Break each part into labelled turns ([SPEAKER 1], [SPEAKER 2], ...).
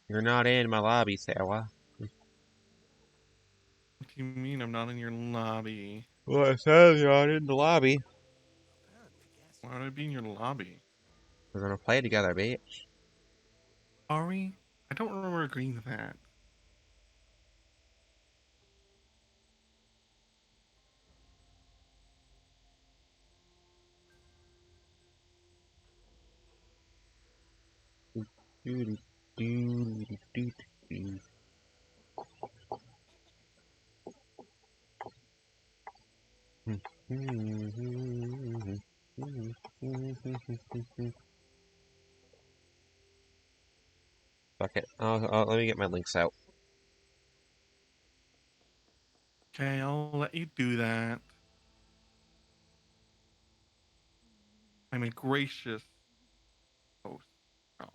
[SPEAKER 1] You're not in my lobby, Sarah.
[SPEAKER 2] What do you mean I'm not in your lobby?
[SPEAKER 1] Well, it says you're not in the lobby.
[SPEAKER 2] Why would I be in your lobby?
[SPEAKER 1] We're gonna play together, bitch.
[SPEAKER 2] Are we? I don't remember agreeing to that.
[SPEAKER 1] Fuck it. Let me get my links out.
[SPEAKER 2] Okay, I'll let you do that. I'm a gracious host. Oh.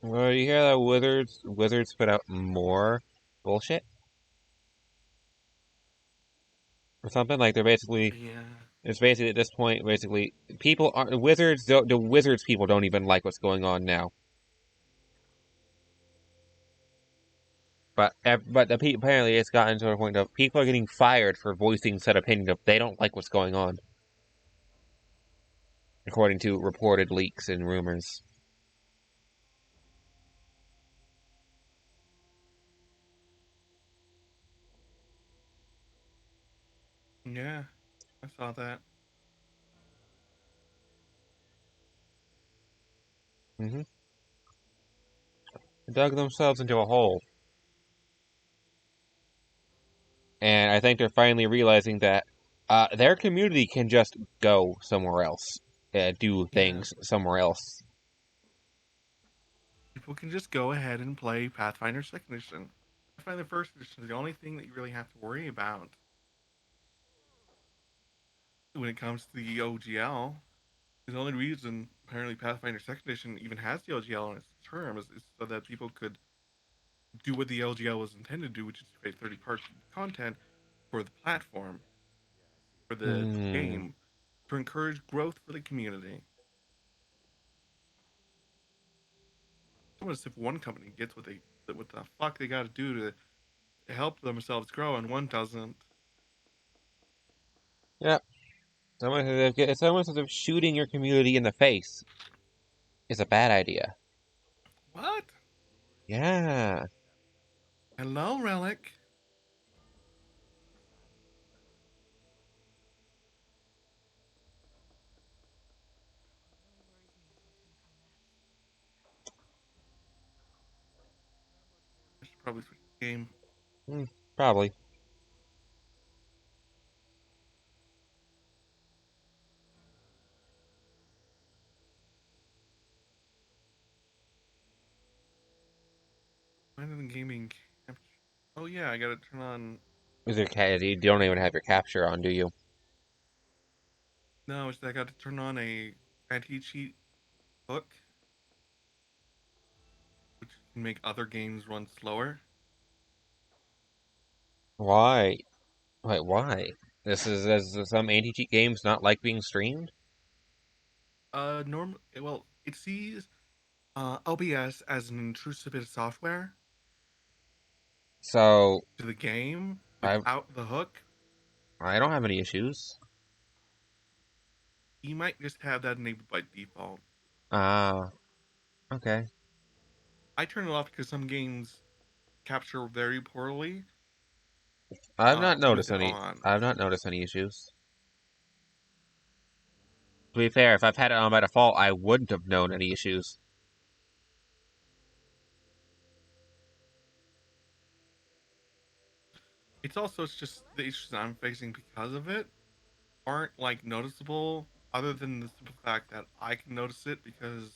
[SPEAKER 1] Well, you hear that Wizards put out more bullshit or something? Like
[SPEAKER 2] Yeah.
[SPEAKER 1] it's basically at this point, basically people are Wizards. The Wizards people don't even like what's going on now. But apparently it's gotten to a point of people are getting fired for voicing said opinion of they don't like what's going on, according to reported leaks and rumors.
[SPEAKER 2] Yeah. I saw that.
[SPEAKER 1] Mm-hmm. Dug themselves into a hole, and I think they're finally realizing that their community can just go somewhere else, do
[SPEAKER 2] Yeah.
[SPEAKER 1] things somewhere else.
[SPEAKER 2] People can just go ahead and play Pathfinder 2nd Edition. Pathfinder 1st Edition is the only thing that you really have to worry about when it comes to the OGL. The only reason apparently Pathfinder 2nd Edition even has the OGL on its term is so that people could do what the LGL was intended to do, which is create 30-part content for the platform, for the
[SPEAKER 1] Hmm.
[SPEAKER 2] game, to encourage growth for the community. Almost if one company gets what the fuck they got to do to help themselves grow, and one doesn't.
[SPEAKER 1] Yep. It's almost as if shooting your community in the face is a bad idea.
[SPEAKER 2] What?
[SPEAKER 1] Yeah.
[SPEAKER 2] Hello, Relic. I should probably switch the game.
[SPEAKER 1] Hmm, probably.
[SPEAKER 2] Why did the gaming capture? Oh yeah, I gotta turn on.
[SPEAKER 1] Is your cat? You don't even have your capture on, do you?
[SPEAKER 2] No, I got to turn on a anti-cheat hook, which can make other games run slower.
[SPEAKER 1] Why? Wait, why? Is some anti-cheat games not like being streamed?
[SPEAKER 2] Well, it sees OBS as an intrusive bit of software
[SPEAKER 1] So
[SPEAKER 2] to the game
[SPEAKER 1] I
[SPEAKER 2] without the hook.
[SPEAKER 1] I don't have any issues.
[SPEAKER 2] You might just have that enabled by default.
[SPEAKER 1] Ah, okay.
[SPEAKER 2] I turn it off because some games capture very poorly
[SPEAKER 1] I've not
[SPEAKER 2] with
[SPEAKER 1] noticed
[SPEAKER 2] it
[SPEAKER 1] any.
[SPEAKER 2] on.
[SPEAKER 1] I've not noticed any issues. To be fair, if I've had it on by default, I wouldn't have known any issues.
[SPEAKER 2] It's just the issues I'm facing because of it aren't like noticeable, other than the simple fact that I can notice it because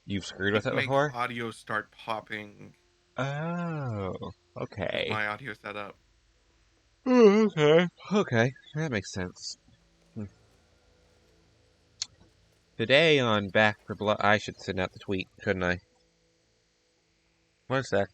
[SPEAKER 1] You've screwed with
[SPEAKER 2] it
[SPEAKER 1] it
[SPEAKER 2] makes
[SPEAKER 1] before?
[SPEAKER 2] audio start popping
[SPEAKER 1] Oh,
[SPEAKER 2] with
[SPEAKER 1] okay.
[SPEAKER 2] my audio setup.
[SPEAKER 1] Oh, okay. Okay, that makes sense. Hmm. Today on Back for Blood, I should send out the tweet, shouldn't I? One sec.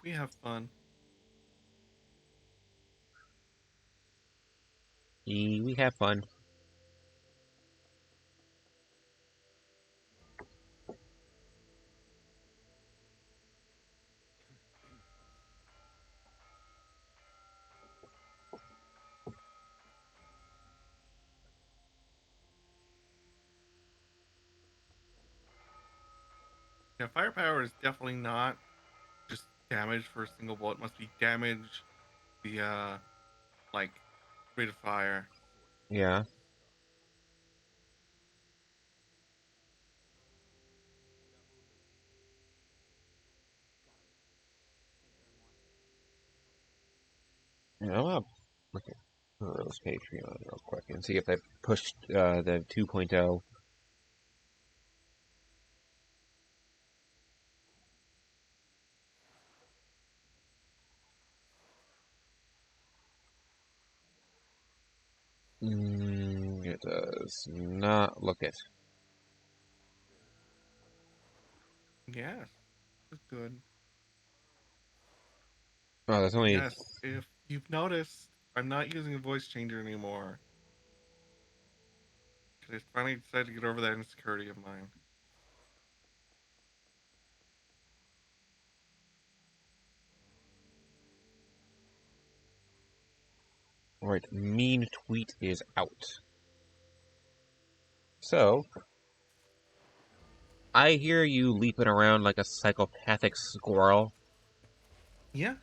[SPEAKER 2] We have fun.
[SPEAKER 1] We have fun.
[SPEAKER 2] Yeah, firepower is definitely not just damage for a single bullet. It must be damage via like rate of fire.
[SPEAKER 1] Yeah. Yeah, I'm gonna look at Rose Patreon real quick and see if they pushed the 2.0. It does not look it.
[SPEAKER 2] Yes, it's good.
[SPEAKER 1] Oh, there's only.
[SPEAKER 2] Yes, if you've noticed, I'm not using a voice changer anymore. Because I finally decided to get over that insecurity of mine.
[SPEAKER 1] Alright, mean tweet is out. So, I hear you leaping around like a psychopathic squirrel.
[SPEAKER 2] Yeah,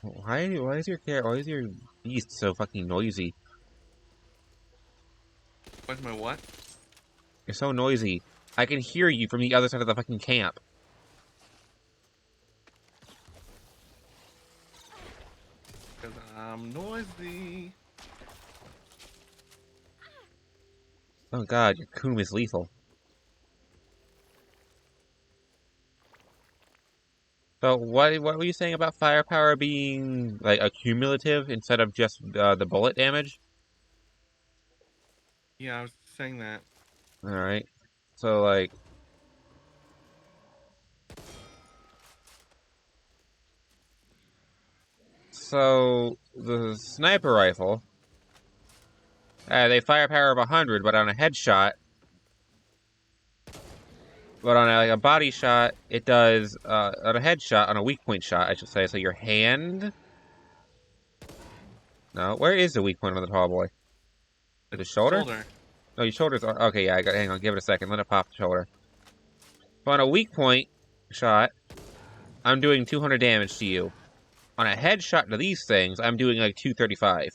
[SPEAKER 1] Why is your beast so fucking noisy?
[SPEAKER 2] what's my what?
[SPEAKER 1] You're so noisy. I can hear you from the other side of the fucking camp.
[SPEAKER 2] Because I'm noisy.
[SPEAKER 1] Oh god, your coom is lethal. So what were you saying about firepower being like accumulative instead of just the bullet damage?
[SPEAKER 2] Yeah, I was saying that.
[SPEAKER 1] All right. So like the sniper rifle, they firepower of 100, but on a headshot, but on like a body shot, it does on a headshot on a weak point shot, I should say. So your hand. No, where is the weak point on the tall boy? The
[SPEAKER 2] It's
[SPEAKER 1] shoulder?
[SPEAKER 2] shoulder.
[SPEAKER 1] No, your shoulders are okay. Yeah, I got. Hang on, give it a second. Let it pop the shoulder. So on a weak point shot, I'm doing 200 damage to you. On a headshot to these things, I'm doing like 235,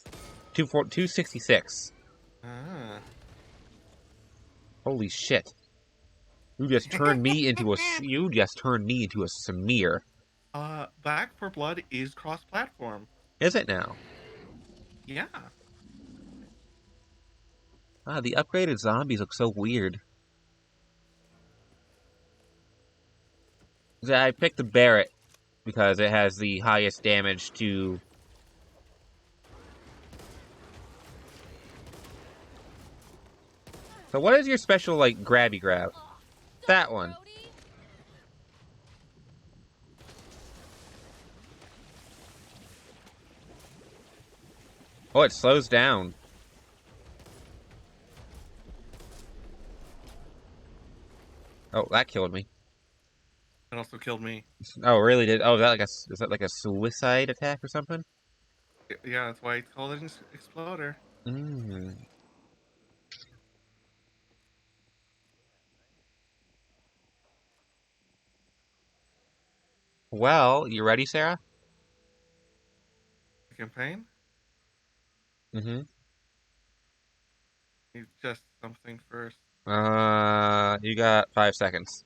[SPEAKER 1] 266.
[SPEAKER 2] Ah.
[SPEAKER 1] Holy shit! You just turned me into a. You just turned me into a smear.
[SPEAKER 2] Back for Blood is cross-platform.
[SPEAKER 1] Is it now?
[SPEAKER 2] Yeah.
[SPEAKER 1] Ah, the upgraded zombies look so weird. Yeah, I picked the Barrett because it has the highest damage to. So what is your special like grabby grab? That one. Oh, it slows down. Oh, that killed me.
[SPEAKER 2] That also killed me.
[SPEAKER 1] Oh, really did? Oh, is that like a suicide attack or something?
[SPEAKER 2] Yeah, that's why it's called an exploder.
[SPEAKER 1] Mm. Well, you ready, Sarah?
[SPEAKER 2] The campaign
[SPEAKER 1] Mm-hmm.
[SPEAKER 2] needs just something first.
[SPEAKER 1] You got 5 seconds.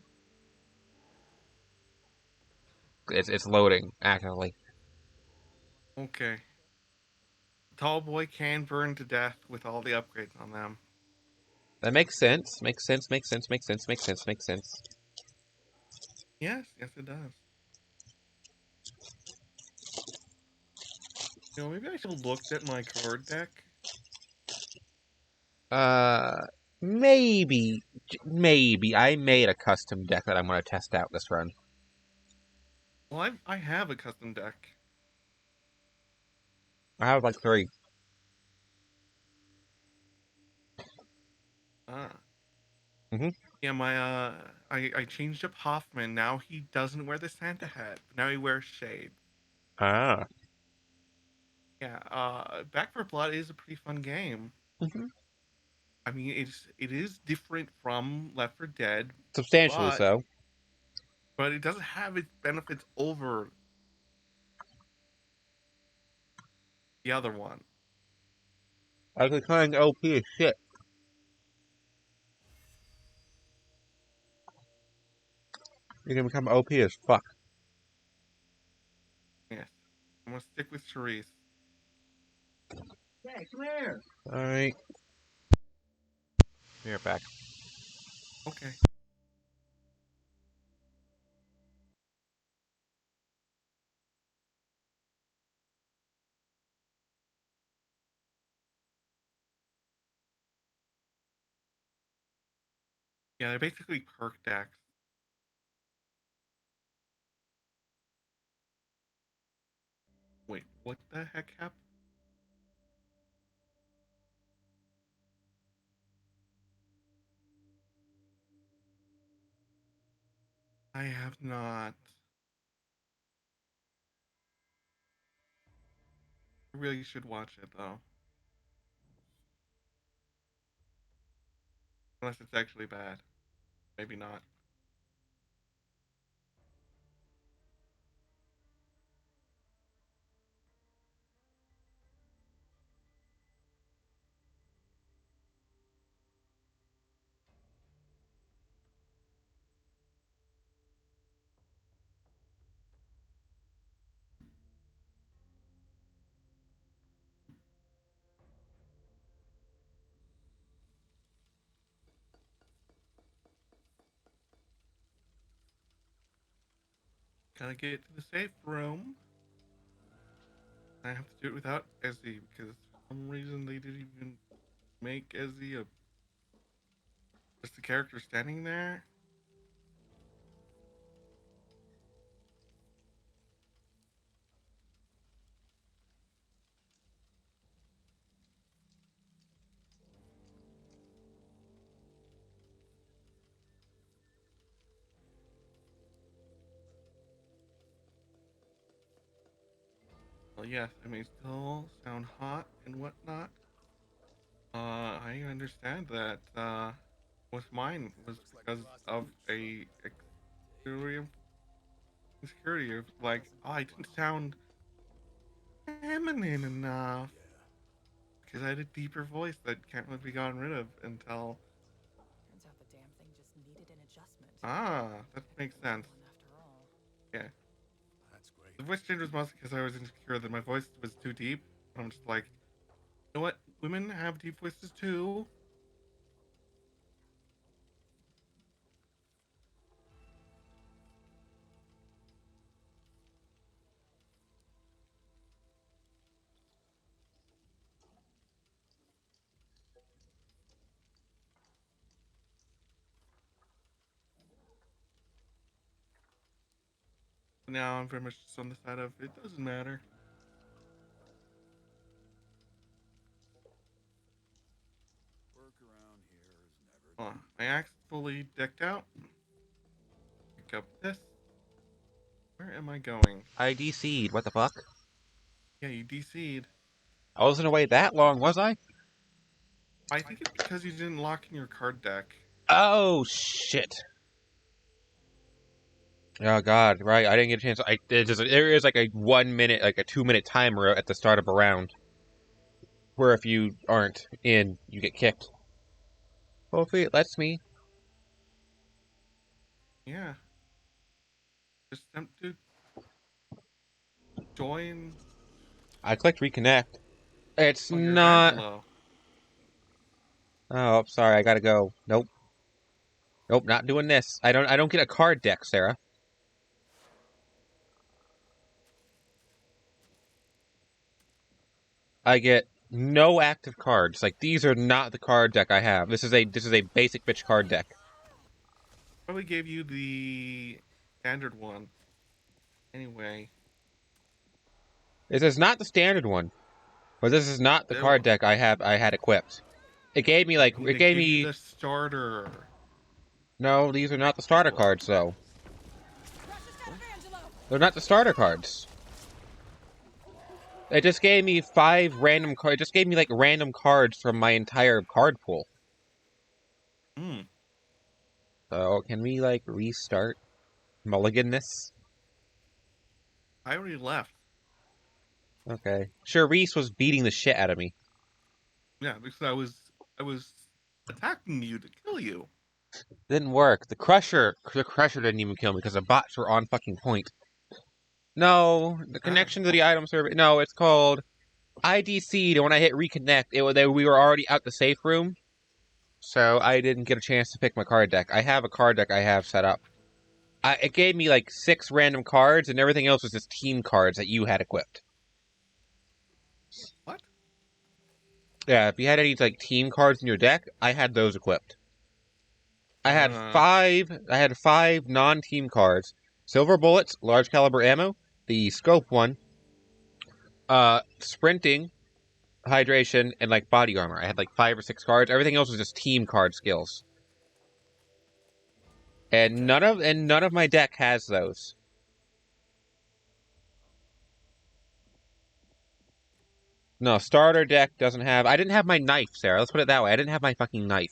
[SPEAKER 1] It's loading actively.
[SPEAKER 2] Okay. Tall boy can burn to death with all the upgrades on them.
[SPEAKER 1] That makes sense. Makes sense. Makes sense. Makes sense. Makes sense. Makes sense.
[SPEAKER 2] Yes, yes, it does. Maybe I should have looked at my card deck.
[SPEAKER 1] Uh, maybe I made a custom deck that I'm gonna test out this run.
[SPEAKER 2] Well, I have a custom deck.
[SPEAKER 1] I have like three.
[SPEAKER 2] Ah.
[SPEAKER 1] Mm-hmm.
[SPEAKER 2] Yeah, I changed up Hoffman. Now he doesn't wear the Santa hat. Now he wears shades.
[SPEAKER 1] Ah.
[SPEAKER 2] Yeah, Back for Blood is a pretty fun game.
[SPEAKER 1] Mm-hmm.
[SPEAKER 2] I mean, it is different from Left 4 Dead,
[SPEAKER 1] Substantially
[SPEAKER 2] but
[SPEAKER 1] so.
[SPEAKER 2] it doesn't have its benefits over the other one.
[SPEAKER 1] I could find OP as shit. You can become OP as fuck.
[SPEAKER 2] Yes, I'm gonna stick with Charisse.
[SPEAKER 1] All right. You're back.
[SPEAKER 2] Okay. Yeah, they're basically perk decks. Wait, what the heck happened? I have not. I really should watch it though, unless it's actually bad. Maybe not. Gotta get to the safe room. I have to do it without Ezzy because for some reason they didn't even make Ezzy a just a character standing there. Well, yes, I may still sound hot and whatnot. I understand that with mine was because of a exterior insecurity of like, oh, I didn't sound feminine enough because I had a deeper voice that can't really be gotten rid of until
[SPEAKER 3] Turns out the damn thing just needed an adjustment.
[SPEAKER 2] that makes sense.
[SPEAKER 3] One after all.
[SPEAKER 2] Yeah,
[SPEAKER 4] That's great.
[SPEAKER 2] the voice change was mostly because I was insecure that my voice was too deep. I'm just like, you know what? Women have deep voices too. Now I'm very much just on the side of it doesn't matter.
[SPEAKER 4] Work around here is never
[SPEAKER 2] Oh,
[SPEAKER 4] done.
[SPEAKER 2] my axe fully decked out. pick up this. Where am I going?
[SPEAKER 1] I DC'd. What the fuck?
[SPEAKER 2] Yeah, you DC'd.
[SPEAKER 1] I wasn't away that long, was I?
[SPEAKER 2] I think it's because you didn't lock in your card deck.
[SPEAKER 1] Oh, shit. Oh, God, right. I didn't get a chance. There is like a 1 minute, like a 2 minute timer at the start of a round. Where if you aren't in, you get kicked. Hopefully it lets me.
[SPEAKER 2] Yeah. Just attempt to join.
[SPEAKER 1] I clicked reconnect. It's
[SPEAKER 2] Oh, you're
[SPEAKER 1] not.
[SPEAKER 2] Angelo.
[SPEAKER 1] Oh, sorry. I gotta go. Nope. Nope. Not doing this. I don't get a card deck, Sarah. I get no active cards. Like these are not the card deck I have. This is a basic bitch card deck.
[SPEAKER 2] Probably gave you the standard one. Anyway.
[SPEAKER 1] This is not the standard one, but this is not the card deck I had equipped. It gave me like it gave me
[SPEAKER 2] the starter.
[SPEAKER 1] no. These are not the starter cards though. They're not the starter cards. It just gave me 5 random cards. It just gave me like random cards from my entire card pool.
[SPEAKER 2] Hmm.
[SPEAKER 1] So can we like restart mulligan this?
[SPEAKER 2] I already left.
[SPEAKER 1] Okay. Sure, Reese was beating the shit out of me.
[SPEAKER 2] Yeah, because I was attacking you to kill you.
[SPEAKER 1] Didn't work. The crusher didn't even kill me because the bots were on fucking point. No, the connection to the item server. No, it's called IDC. And when I hit reconnect, we were already out the safe room, so I didn't get a chance to pick my card deck. I have a card deck I have set up. It gave me like 6 random cards, and everything else was just team cards that you had equipped.
[SPEAKER 2] What?
[SPEAKER 1] Yeah, if you had any like team cards in your deck, I had those equipped. I had five non-team cards: silver bullets, large caliber ammo, the scope one, sprinting, hydration, and like body armor. I had like 5 or 6 cards. Everything else was just team card skills. And none of my deck has those. No, starter deck doesn't have. I didn't have my knife, Sarah. Let's put it that way. I didn't have my fucking knife.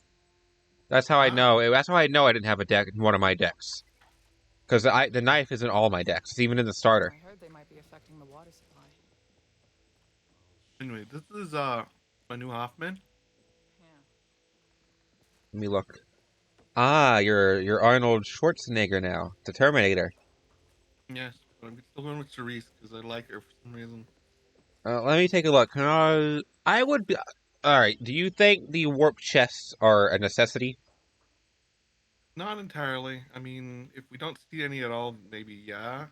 [SPEAKER 1] That's how I know. That's how I know I didn't have a deck in one of my decks. Because the knife isn't all my decks. It's even in the starter.
[SPEAKER 3] I heard they might be affecting the water supply.
[SPEAKER 2] Anyway, this is my new Hoffman.
[SPEAKER 3] Yeah.
[SPEAKER 1] Let me look. Ah, you're Arnold Schwarzenegger now, the Terminator.
[SPEAKER 2] Yes, but I'm still going with Cerise because I like her for some reason.
[SPEAKER 1] Let me take a look. I would be. All right. Do you think the warp chests are a necessity?
[SPEAKER 2] Not entirely. I mean, if we don't see any at all, maybe yeah.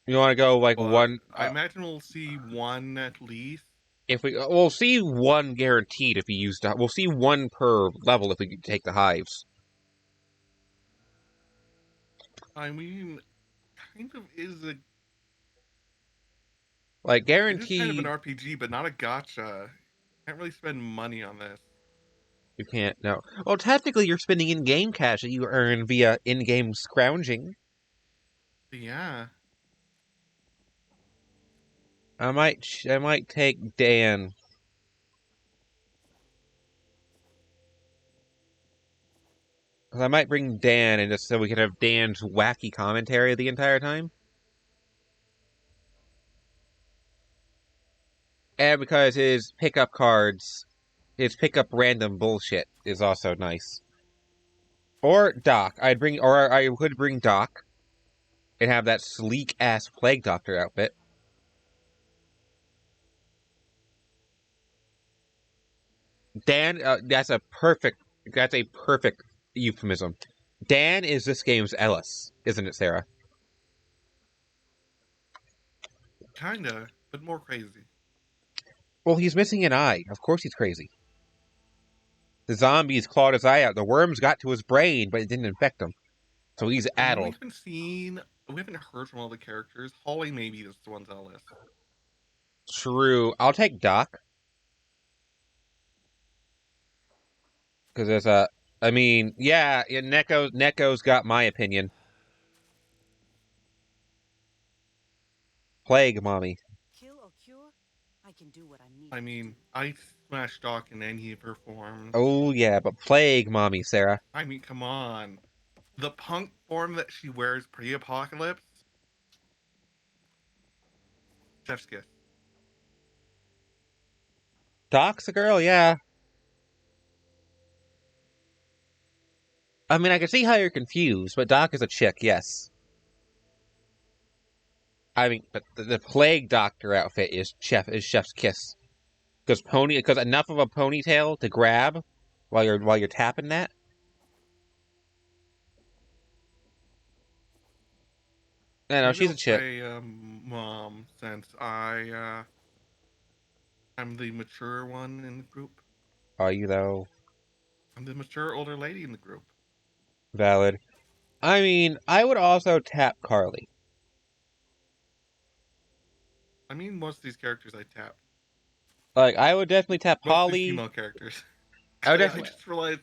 [SPEAKER 1] You want to go like
[SPEAKER 2] But
[SPEAKER 1] one?
[SPEAKER 2] I imagine we'll see one at least.
[SPEAKER 1] If we'll see one guaranteed if we use. We'll see one per level if we take the hives.
[SPEAKER 2] I mean, kind of is a
[SPEAKER 1] Like
[SPEAKER 2] it is kind of an
[SPEAKER 1] guaranteed.
[SPEAKER 2] RPG, but not a gotcha. Can't really spend money on this.
[SPEAKER 1] You can't. No. Well, technically, you're spending in-game cash that you earn via in-game scrounging.
[SPEAKER 2] But yeah.
[SPEAKER 1] I might take Dan. I might bring Dan and just so we can have Dan's wacky commentary the entire time. And because his pickup random bullshit is also nice. Or Doc. I would bring Doc and have that sleek ass Plague Doctor outfit. Dan, that's a perfect euphemism. Dan is this game's Ellis, isn't it, Sarah?
[SPEAKER 2] Kinda, but more crazy.
[SPEAKER 1] Well, he's missing an eye. Of course he's crazy. The zombies clawed his eye out. The worms got to his brain, but it didn't infect him. So he's
[SPEAKER 2] I mean,
[SPEAKER 1] addled.
[SPEAKER 2] we haven't heard from all the characters. Holly maybe is the one's on the list.
[SPEAKER 1] True. I'll take Doc. Because there's I mean, yeah, Neko's got my opinion. Plague Mommy.
[SPEAKER 4] Kill or cure? I can do what I'm needed
[SPEAKER 2] I
[SPEAKER 4] to
[SPEAKER 2] mean,
[SPEAKER 4] do.
[SPEAKER 2] I smash Doc in any of her forms.
[SPEAKER 1] Oh, yeah, but Plague Mommy, Sarah.
[SPEAKER 2] I mean, come on. The punk form that she wears pre-apocalypse, chef's kiss.
[SPEAKER 1] Doc's a girl, yeah. I mean, I can see how you're confused, but Doc is a chick, yes. I mean, but the Plague Doctor outfit is Chef's Kiss. Because enough of a ponytail to grab while you're tapping that. I know
[SPEAKER 2] Maybe
[SPEAKER 1] she's a
[SPEAKER 2] I'll
[SPEAKER 1] chick.
[SPEAKER 2] say mom, since I'm the mature one in the group.
[SPEAKER 1] Are you though?
[SPEAKER 2] I'm the mature older lady in the group.
[SPEAKER 1] Valid. I mean, I would also tap Carly.
[SPEAKER 2] I mean, most of these characters I tap.
[SPEAKER 1] Like, I would definitely tap
[SPEAKER 2] Most of these
[SPEAKER 1] Holly.
[SPEAKER 2] female characters.
[SPEAKER 1] I would
[SPEAKER 2] I
[SPEAKER 1] definitely.
[SPEAKER 2] just realized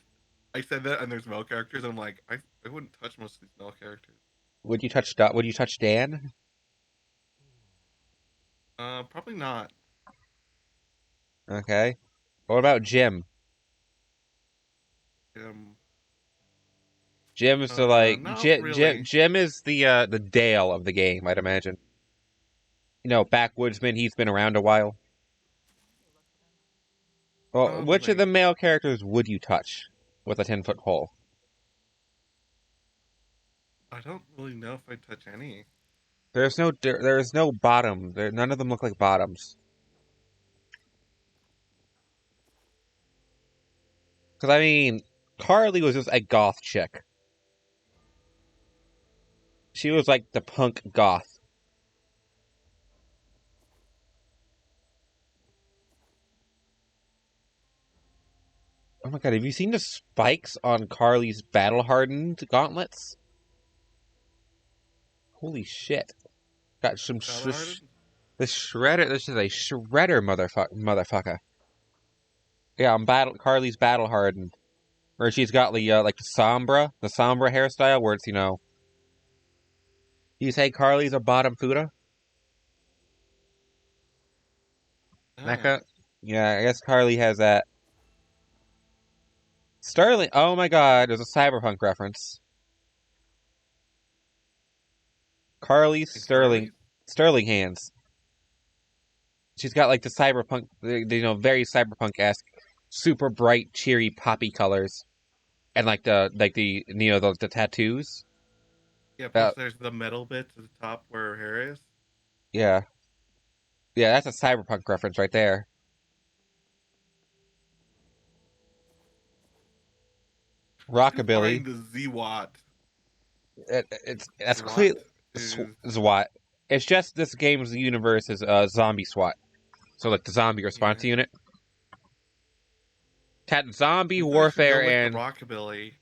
[SPEAKER 2] I said that and there's male characters. And I'm like, I wouldn't touch most of these male characters.
[SPEAKER 1] Would you touch Dan?
[SPEAKER 2] Probably not.
[SPEAKER 1] Okay. What about Jim?
[SPEAKER 2] Um,
[SPEAKER 1] Jim's the like
[SPEAKER 2] not really.
[SPEAKER 1] Jim is the Dale of the game, I'd imagine. You know, backwoodsman. He's been around a while. Well, which of the
[SPEAKER 2] Probably.
[SPEAKER 1] male characters would you touch with a 10-foot pole?
[SPEAKER 2] I don't really know if I touch any.
[SPEAKER 1] There's no bottom. None of them look like bottoms. Because I mean, Carly was just a goth chick. She was like the punk goth. Oh my god, have you seen the spikes on Carly's battle-hardened gauntlets? Holy shit. Got some
[SPEAKER 2] Battle-hearted?
[SPEAKER 1] this shredder. This is a shredder motherfucker. Yeah, on Carly's battle-hardened. Where she's got the sombra hairstyle where it's, you say Carly's a bottom Fuda?
[SPEAKER 2] Ah,
[SPEAKER 1] Mecca? Yeah, I guess Carly has that. Sterling. Oh my god, there's a cyberpunk reference. Carly's
[SPEAKER 2] and Carly?
[SPEAKER 1] Sterling hands. She's got like the cyberpunk, very cyberpunk-esque, super bright, cheery, poppy colors, and the tattoos.
[SPEAKER 2] Yeah,
[SPEAKER 1] Uh,
[SPEAKER 2] plus there's the metal bits at the top where her hair is.
[SPEAKER 1] yeah, yeah, that's a cyberpunk reference right there. Rockabilly.
[SPEAKER 2] Define the Z-Watt.
[SPEAKER 1] That's clear.
[SPEAKER 2] What is...
[SPEAKER 1] SWAT. It's just this game's universe is zombie SWAT. So like the zombie response
[SPEAKER 2] Yeah.
[SPEAKER 1] unit. Zombie
[SPEAKER 2] I think I should go
[SPEAKER 1] warfare
[SPEAKER 2] with the
[SPEAKER 1] and
[SPEAKER 2] Rockabilly.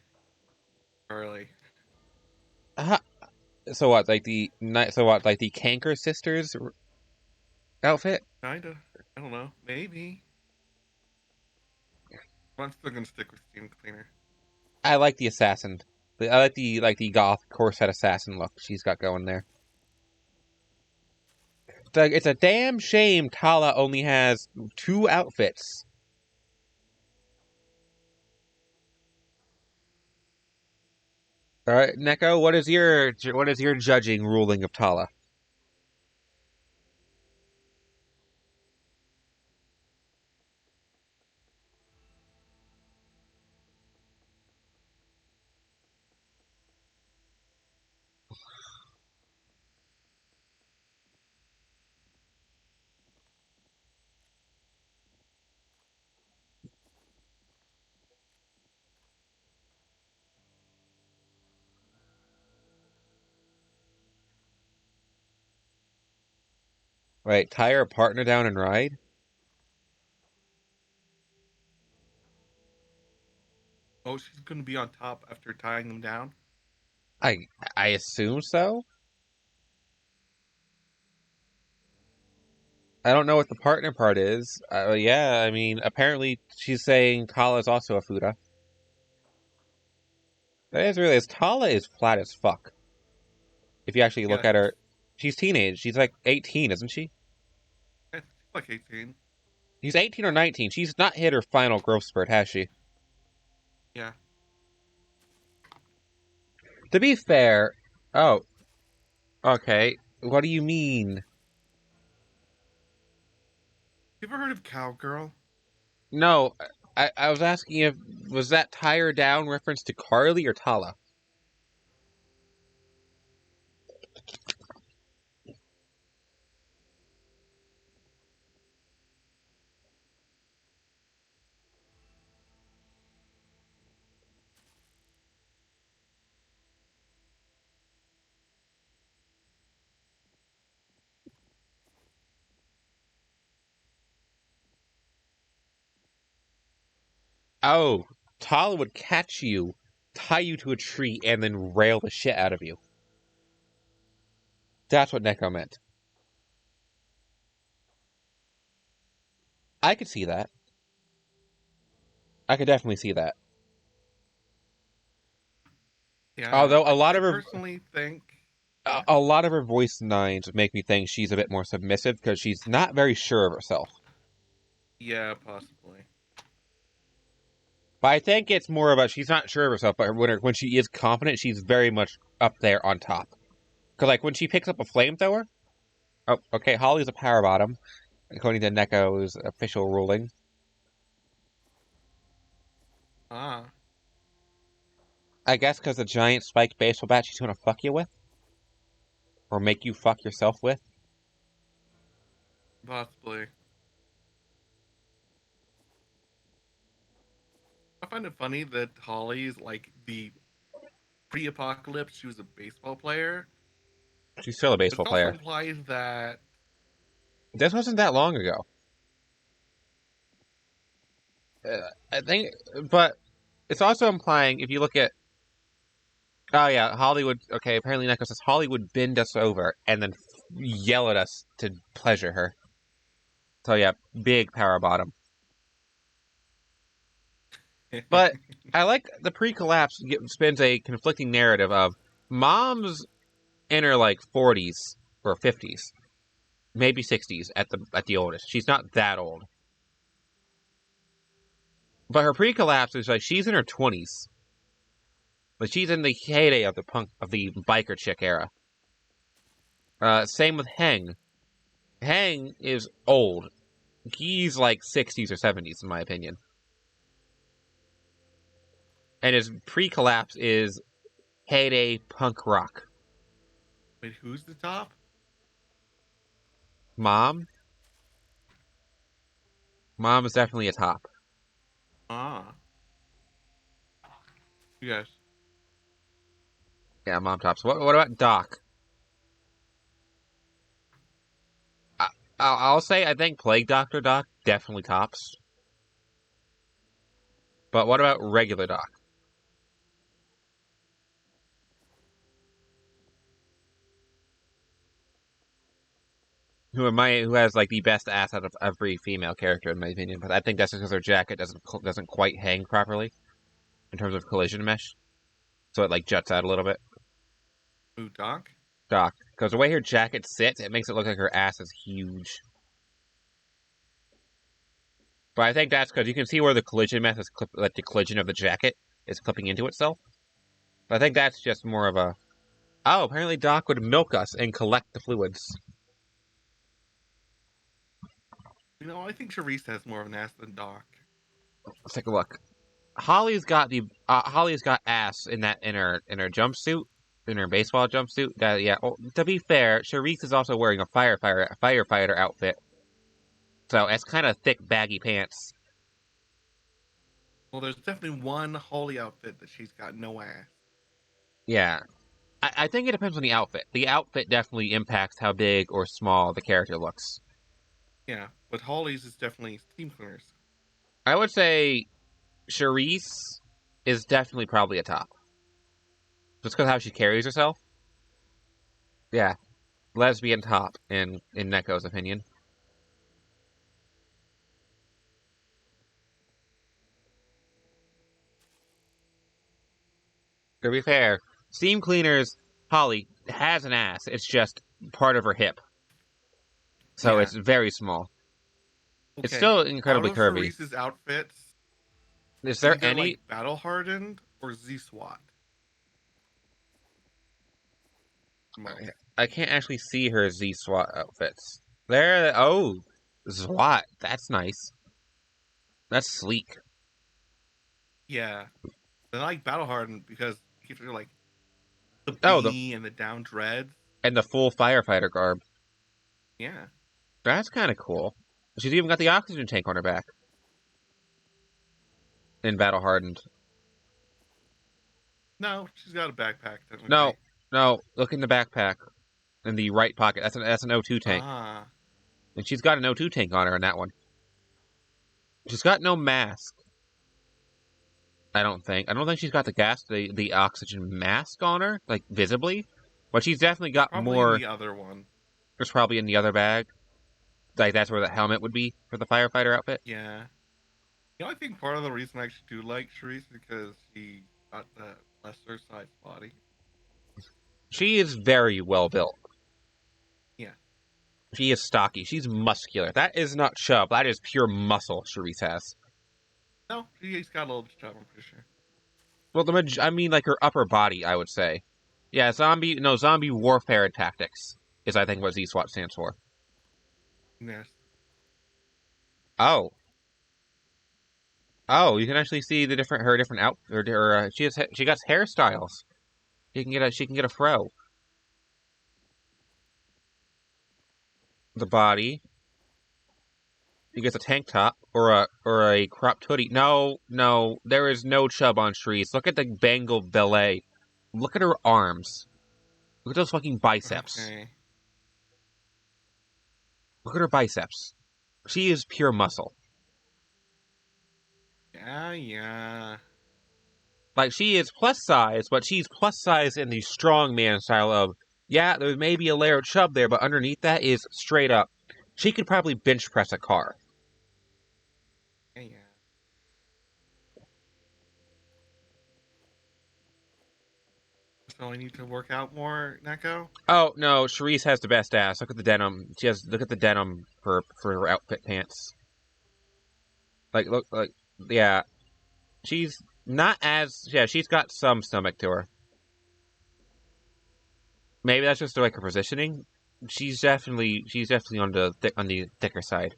[SPEAKER 2] Carly.
[SPEAKER 1] uh, so what? Like the Canker Sisters outfit?
[SPEAKER 2] Kinda. I don't know. Maybe. But I'm still gonna stick with Steam Cleaner.
[SPEAKER 1] I like the assassin. I like the goth corset assassin look she's got going there. It's a damn shame Tala only has 2 outfits. All right, Neko, what is your judging ruling of Tala? Right, tie her partner down and ride?
[SPEAKER 2] Oh, she's gonna be on top after tying them down?
[SPEAKER 1] I I assume so. I don't know what the partner part is. Yeah, I mean, apparently she's saying Tala is also a Fuda. That is really, Tala is flat as fuck. If you actually look
[SPEAKER 2] Yeah,
[SPEAKER 1] at her, She's teenage. She's like 18, isn't she?
[SPEAKER 2] She's like 18.
[SPEAKER 1] She's 18 or 19. She's not hit her final growth spurt, has she?
[SPEAKER 2] Yeah.
[SPEAKER 1] To be fair, oh, okay. What do you mean?
[SPEAKER 2] You ever heard of Cowgirl?
[SPEAKER 1] No, I was asking if was that tire down reference to Carly or Tala? Oh, Tala would catch you, tie you to a tree, and then rail the shit out of you. That's what Neko meant. I could see that. I could definitely see that.
[SPEAKER 2] Yeah.
[SPEAKER 1] Although
[SPEAKER 2] I personally think.
[SPEAKER 1] a lot of her voice lines make me think she's a bit more submissive because she's not very sure of herself.
[SPEAKER 2] Yeah, possibly.
[SPEAKER 1] But I think it's more about she's not sure of herself, but when she is confident, she's very much up there on top. Because like when she picks up a flamethrower, oh, okay, Holly's a power bottom, according to Neko's official ruling.
[SPEAKER 2] Ah.
[SPEAKER 1] I guess because the giant spiked baseball bat she's gonna fuck you with, or make you fuck yourself with.
[SPEAKER 2] Possibly. I find it funny that Holly's like the pre-apocalypse. She was a baseball player.
[SPEAKER 1] She's still a
[SPEAKER 2] But
[SPEAKER 1] baseball
[SPEAKER 2] it also
[SPEAKER 1] player.
[SPEAKER 2] implies that.
[SPEAKER 1] This wasn't that long ago. I think, but it's also implying if you look at. Oh yeah, Hollywood. Okay, apparently Neko says Hollywood bend us over and then yell at us to pleasure her. So yeah, big power bottom. But I like the pre-collapse spins a conflicting narrative of mom's in her like 40s or 50s, maybe 60s at the oldest. She's not that old. But her pre-collapse is like she's in her 20s. But she's in the heyday of the biker chick era. Same with Heng. Heng is old. He's like 60s or 70s in my opinion. And his pre-collapse is heyday punk rock.
[SPEAKER 2] Wait, who's the top?
[SPEAKER 1] Mom? Mom is definitely a top.
[SPEAKER 2] Ah. Yes.
[SPEAKER 1] Yeah, mom tops. What about Doc? I'll say I think Plague Doctor Doc definitely tops. But what about regular Doc? Who has like the best ass out of every female character in my opinion, but I think that's because her jacket doesn't quite hang properly in terms of collision mesh, so it like juts out a little bit.
[SPEAKER 2] Ooh, Doc?
[SPEAKER 1] Doc, because the way her jacket sits, it makes it look like her ass is huge. But I think that's because you can see where the collision mesh is like the collision of the jacket is clipping into itself. But I think that's just more of a oh, apparently Doc would milk us and collect the fluids.
[SPEAKER 2] You know, I think Charisse has more of an ass than Doc.
[SPEAKER 1] Let's take a look. Holly's got ass in her jumpsuit, in her baseball jumpsuit. Yeah. Well, to be fair, Charisse is also wearing a firefighter outfit, so it's kind of thick, baggy pants.
[SPEAKER 2] Well, there's definitely one Holly outfit that she's got no ass.
[SPEAKER 1] Yeah, I think it depends on the outfit. The outfit definitely impacts how big or small the character looks.
[SPEAKER 2] Yeah, but Holly's is definitely steam cleaners.
[SPEAKER 1] I would say Charisse is definitely probably a top, just because how she carries herself. Yeah, lesbian top in Neko's opinion. To be fair, steam cleaners, Holly has an ass. It's just part of her hip. So
[SPEAKER 2] Yeah.
[SPEAKER 1] it's very small. It's
[SPEAKER 2] Okay.
[SPEAKER 1] still
[SPEAKER 2] Out
[SPEAKER 1] incredibly
[SPEAKER 2] of
[SPEAKER 1] curvy.
[SPEAKER 2] Cerise's outfits,
[SPEAKER 1] Is there
[SPEAKER 2] either
[SPEAKER 1] any...
[SPEAKER 2] like battle hardened or Z SWAT. Most.
[SPEAKER 1] I can't actually see her Z-SWAT outfits. There... Oh! SWAT. That's nice. That's sleek.
[SPEAKER 2] Yeah. Then I like battle hardened because it gives her like the
[SPEAKER 1] Oh,
[SPEAKER 2] beanie and the down dreads.
[SPEAKER 1] and the full firefighter garb.
[SPEAKER 2] Yeah.
[SPEAKER 1] That's kind of cool. She's even got the oxygen tank on her back. In Battle Hardened.
[SPEAKER 2] No, she's got a backpack
[SPEAKER 1] No,
[SPEAKER 2] technically.
[SPEAKER 1] no. Look in the backpack. In the right pocket. That's an O2 tank.
[SPEAKER 2] Ah.
[SPEAKER 1] And she's got an O2 tank on her in that one. She's got no mask. I don't think. I don't think she's got the oxygen mask on her, like, visibly. But she's definitely got
[SPEAKER 2] Probably in
[SPEAKER 1] more.
[SPEAKER 2] the other one.
[SPEAKER 1] There's probably in the other bag. Like, that's where the helmet would be for the firefighter outfit.
[SPEAKER 2] Yeah. You know, I think part of the reason I actually do like Cerise is because she got the lesser size body.
[SPEAKER 1] She is very well built.
[SPEAKER 2] Yeah.
[SPEAKER 1] She is stocky. She's muscular. That is not chub. That is pure muscle Cerise has.
[SPEAKER 2] No, she's got a little chub, I'm pretty sure.
[SPEAKER 1] Well, I mean, like, her upper body, I would say. Yeah, zombie warfare tactics is, I think, what Z-SWAT stands for.
[SPEAKER 2] Yes.
[SPEAKER 1] Oh. Oh, you can actually see the her different she got hairstyles. She can get a fro. The body. She gets a tank top or a cropped hoodie. No, there is no chub on Shreese. Look at the Bengal ballet. Look at her arms. Look at those fucking biceps.
[SPEAKER 2] Okay.
[SPEAKER 1] Look at her biceps. She is pure muscle.
[SPEAKER 2] Yeah.
[SPEAKER 1] Like, she is plus size, but she's plus size in the strongman style of, yeah, there may be a layer of chub there, but underneath that is straight up. She could probably bench press a car.
[SPEAKER 2] Yeah. So I need to work out more, Neko?
[SPEAKER 1] Oh, no, Charisse has the best ass. Look at the denim. Look at the denim for her outfit pants. Yeah. She's not as, yeah, she's got some stomach to her. Maybe that's just like her positioning. She's definitely on the thicker side.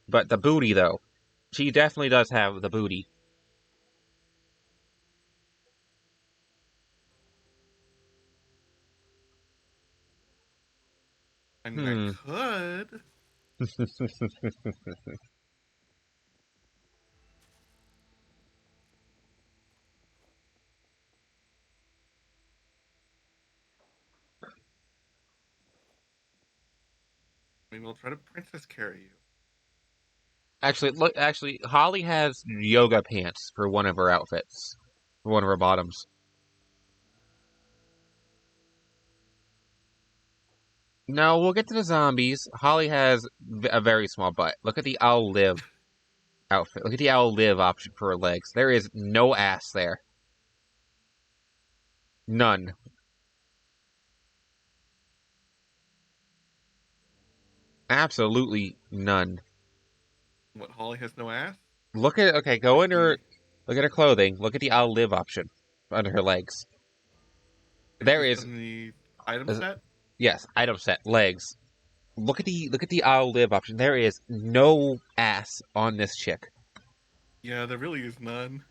[SPEAKER 1] But the booty, though, she definitely does have the booty.
[SPEAKER 2] I mean, I could. Maybe we'll try to princess carry you.
[SPEAKER 1] Actually, Holly has yoga pants for one of her outfits, for one of her bottoms. No, we'll get to the zombies. Holly has a very small butt. Look at the I'll live outfit. Look at the I'll live option for her legs. There is no ass there. None. Absolutely none.
[SPEAKER 2] What, Holly has no ass?
[SPEAKER 1] Look at go in her. Look at her clothing. Look at the I'll live option under her legs. There is
[SPEAKER 2] in the item set?
[SPEAKER 1] yes, item set legs. Look at the I'll live option. There is no ass on this chick.
[SPEAKER 2] Yeah, there really is none.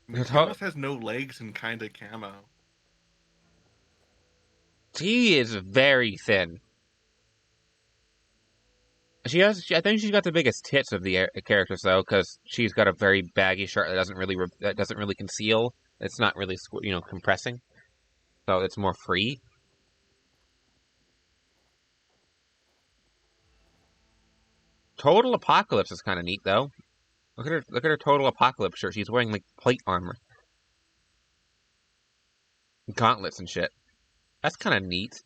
[SPEAKER 2] I mean, she almost has no legs and kind of camo.
[SPEAKER 1] She is very thin. I think she's got the biggest tits of the characters though, because she's got a very baggy shirt that doesn't really conceal. It's not really compressing, so it's more free. Total Apocalypse is kind of neat though. Look at her Total Apocalypse shirt. She's wearing like plate armor, gauntlets and shit. That's kind of neat.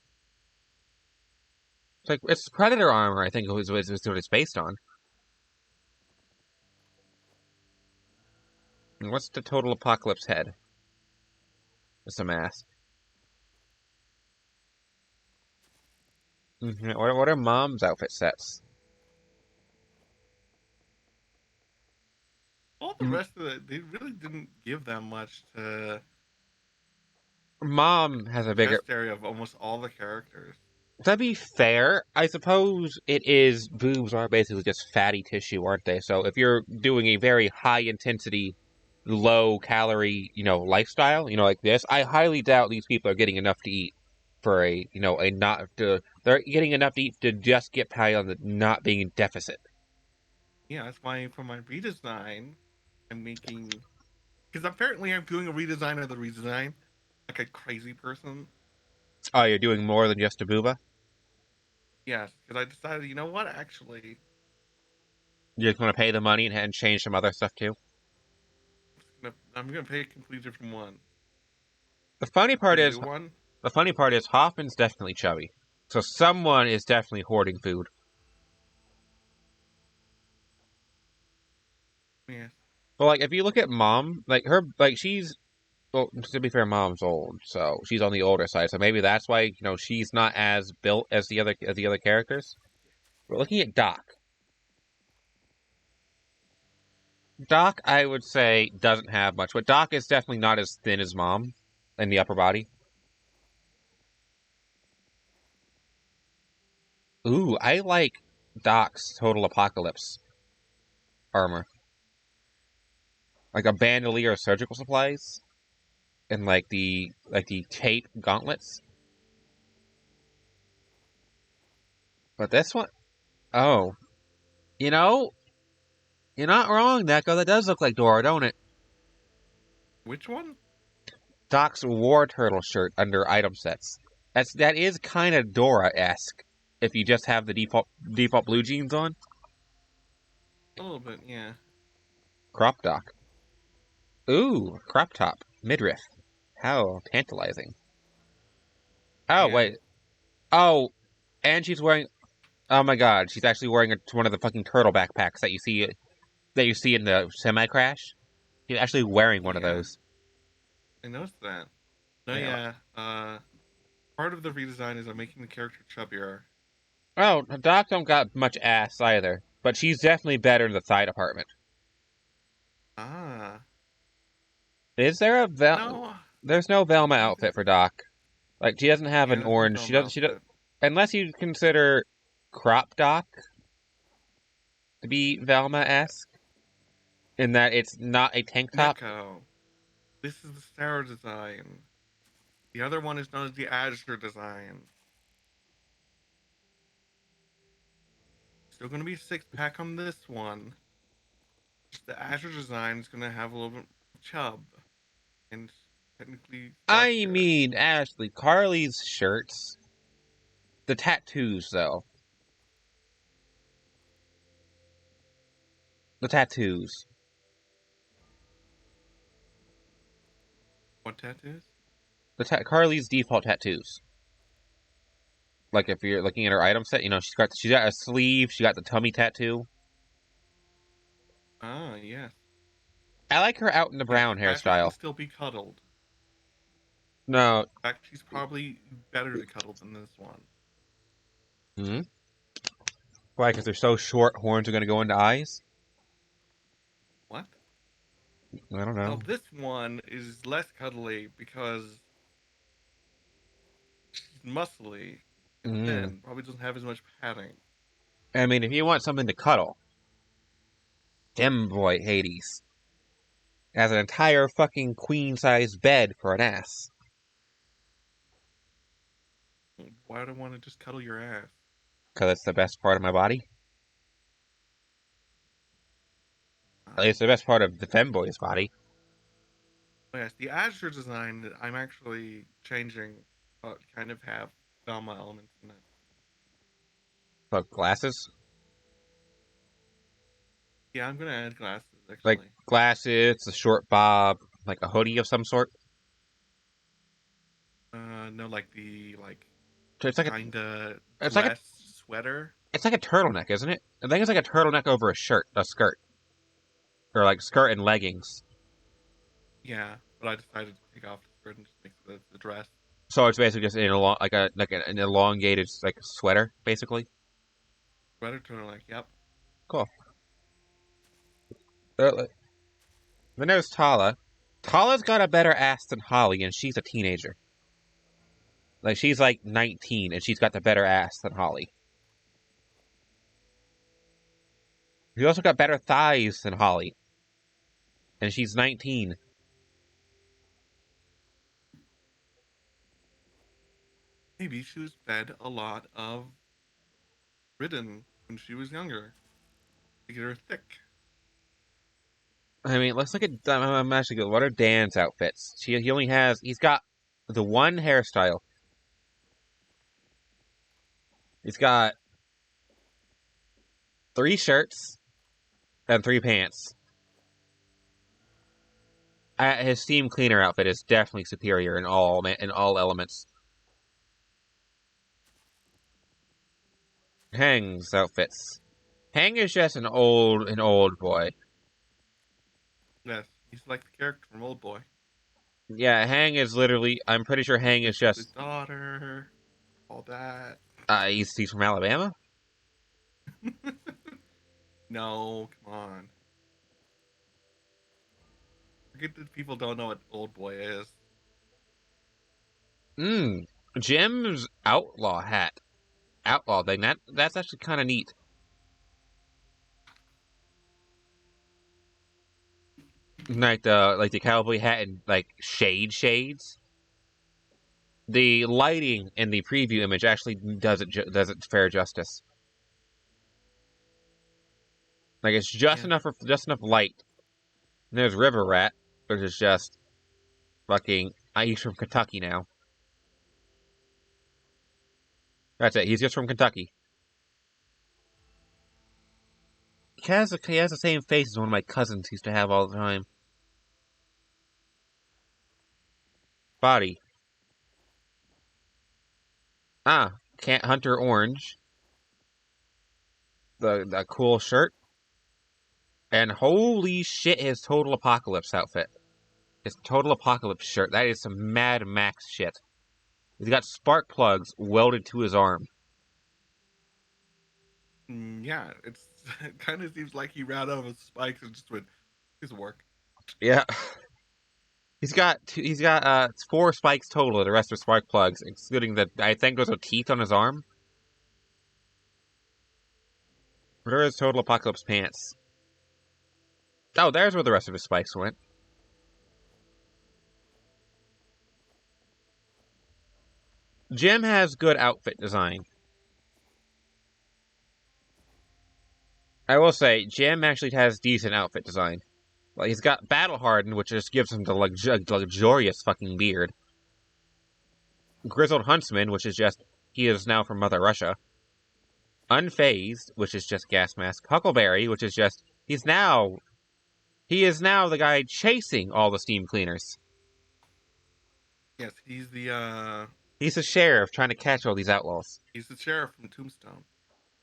[SPEAKER 1] It's Predator armor, I think, is what it's based on. And what's the Total Apocalypse head? It's a mask. What are mom's outfit sets?
[SPEAKER 2] All the rest of it, they really didn't give that much to
[SPEAKER 1] Mom has a
[SPEAKER 2] the
[SPEAKER 1] bigger.
[SPEAKER 2] chest area of almost all the characters.
[SPEAKER 1] To be fair, I suppose it is. Boobs are basically just fatty tissue, aren't they? So if you're doing a very high intensity, low calorie, lifestyle, like this, I highly doubt these people are getting enough to eat for a not to. They're getting enough to eat to just get by on the not being in deficit.
[SPEAKER 2] Yeah, that's why for my redesign, I'm making because apparently I'm doing a redesign of the redesign, like a crazy person.
[SPEAKER 1] Oh, you're doing more than just a booba.
[SPEAKER 2] Yes, because I decided, you know what, actually,
[SPEAKER 1] You just want to pay the money and change some other stuff too.
[SPEAKER 2] I'm gonna pay a completely different one.
[SPEAKER 1] The funny
[SPEAKER 2] The
[SPEAKER 1] part is,
[SPEAKER 2] new one.
[SPEAKER 1] Hoffman's definitely chubby, so someone is definitely hoarding food.
[SPEAKER 2] Yes.
[SPEAKER 1] But like, if you look at mom, like her, like she's well. To be fair, mom's old, so she's on the older side. So maybe that's why she's not as built as the other characters. We're looking at Doc. Doc, I would say, doesn't have much, but Doc is definitely not as thin as mom in the upper body. Ooh, I like Doc's Total Apocalypse armor, like a bandolier of surgical supplies, and like the tape gauntlets. But this one, oh, you know, you're not wrong, Neko. That does look like Dora, don't it?
[SPEAKER 2] Which one?
[SPEAKER 1] Doc's War Turtle shirt under item sets. That is kind of Dora-esque. If you just have the default blue jeans on,
[SPEAKER 2] A little bit, yeah.
[SPEAKER 1] crop Doc. Ooh, crop top midriff. How tantalizing. Oh
[SPEAKER 2] Yeah.
[SPEAKER 1] wait. Oh, and she's wearing. Oh my God, she's actually wearing one of the fucking turtle backpacks that you see in the semi crash. She's actually wearing one of
[SPEAKER 2] Yeah.
[SPEAKER 1] those.
[SPEAKER 2] I noticed that. No,
[SPEAKER 1] Yeah.
[SPEAKER 2] yeah. Part of the redesign is I'm making the character chubbier.
[SPEAKER 1] Oh, Doc don't got much ass either, but she's definitely better in the thigh department.
[SPEAKER 2] Ah.
[SPEAKER 1] Is there a
[SPEAKER 2] No.
[SPEAKER 1] There's no Velma
[SPEAKER 2] I don't think.
[SPEAKER 1] outfit for Doc. Like she doesn't have
[SPEAKER 2] Yeah,
[SPEAKER 1] an
[SPEAKER 2] there's no
[SPEAKER 1] orange.
[SPEAKER 2] film
[SPEAKER 1] She does
[SPEAKER 2] outfit.
[SPEAKER 1] unless you consider crop Doc to be Velma-esque in that it's not a tank top.
[SPEAKER 2] Neko. This is the Sarah design. The other one is known as the Azure design. Still gonna be a six pack on this one. Just the Azure design is gonna have a little bit of chub and technically
[SPEAKER 1] I
[SPEAKER 2] fluffier.
[SPEAKER 1] mean, Ashley, Carly's shirts, the tattoos though, the tattoos,
[SPEAKER 2] What tattoos?
[SPEAKER 1] Carly's default tattoos. Like if you're looking at her item set, she's got a sleeve, she got the tummy tattoo.
[SPEAKER 2] Ah, yes.
[SPEAKER 1] I like her out in the
[SPEAKER 2] Yes,
[SPEAKER 1] brown
[SPEAKER 2] Ashley can
[SPEAKER 1] hairstyle.
[SPEAKER 2] still be cuddled.
[SPEAKER 1] No,
[SPEAKER 2] In fact, she's probably better to cuddle than this one.
[SPEAKER 1] hmm? Why? Because they're so short, horns are gonna go into eyes.
[SPEAKER 2] What?
[SPEAKER 1] I don't
[SPEAKER 2] Well,
[SPEAKER 1] know.
[SPEAKER 2] this one is less cuddly because she's muscly and
[SPEAKER 1] Mm.
[SPEAKER 2] thin. Probably doesn't have as much padding.
[SPEAKER 1] I mean, if you want something to cuddle, Femboy Hades has an entire fucking queen-size bed for an ass.
[SPEAKER 2] Why would I want to just cuddle your ass?
[SPEAKER 1] Because it's the best part of my body. At
[SPEAKER 2] Ah.
[SPEAKER 1] least the best part of the femboy's body.
[SPEAKER 2] Oh, yes, the Azure design that I'm actually changing kind of have Velma elements in it.
[SPEAKER 1] Like glasses.
[SPEAKER 2] Yeah, I'm gonna add glasses
[SPEAKER 1] Like
[SPEAKER 2] actually.
[SPEAKER 1] glasses, a short bob, like a hoodie of some sort.
[SPEAKER 2] No, like the
[SPEAKER 1] So it's like a,
[SPEAKER 2] kinda
[SPEAKER 1] it's like a,
[SPEAKER 2] dress sweater.
[SPEAKER 1] it's like a turtleneck, isn't it? I think it's like a turtleneck over a skirt, or like skirt and leggings.
[SPEAKER 2] Yeah, but I decided to take off the skirt and just makes it the dress.
[SPEAKER 1] So it's basically just an elongated like sweater, basically.
[SPEAKER 2] Sweater toner, like, yep.
[SPEAKER 1] Cool. Then there's Tala. Tala's got a better ass than Holly, and she's a teenager. Like, she's like 19, and she's got the better ass than Holly. She's also got better thighs than Holly, and she's 19.
[SPEAKER 2] Maybe she was fed a lot of Ridden when she was younger to get her thick.
[SPEAKER 1] I mean, let's look at. I'm actually good. What are Dan's outfits? He's got the one hairstyle. He's got 3 shirts and 3 pants. His steam cleaner outfit is definitely superior in all elements. Hang's outfits. Hang is just an old boy.
[SPEAKER 2] Yes, he's like the character from Old Boy.
[SPEAKER 1] Yeah, Hang is literally. I'm pretty sure Hang is
[SPEAKER 2] His
[SPEAKER 1] just.
[SPEAKER 2] daughter, all that.
[SPEAKER 1] He's from Alabama.
[SPEAKER 2] No, come on. Forget that people don't know what Old Boy is.
[SPEAKER 1] Jim's outlaw hat, outlaw thing. That's actually kind of neat. Like the cowboy hat and like shades. The lighting in the preview image actually does it fair justice. Like it's just enough light. And there's River Rat, which is just fucking. He's from Kentucky now. That's it. He's just from Kentucky. He has the same face as one of my cousins used to have all the time. Body. Can't Hunter Orange. The cool shirt. And holy shit, his Total Apocalypse outfit. His Total Apocalypse shirt. That is some Mad Max shit. He's got spark plugs welded to his arm.
[SPEAKER 2] Yeah, it kind of seems like he ran out of spikes and just went, "This will work."
[SPEAKER 1] Yeah. He's got 4 spikes total. The rest are spark plugs, excluding I think those are teeth on his arm. What are his Total Apocalypse pants? Oh, there's where the rest of his spikes went. Jim has good outfit design. I will say, Jim actually has decent outfit design. Like, he's got Battle Hardened, which just gives him the luxurious fucking beard. Grizzled Huntsman, which is just, he is now from Mother Russia. Unfazed, which is just gas mask. Huckleberry, which is just, he is now the guy chasing all the steam cleaners.
[SPEAKER 2] Yes, he's the
[SPEAKER 1] sheriff trying to catch all these outlaws.
[SPEAKER 2] He's the sheriff from Tombstone.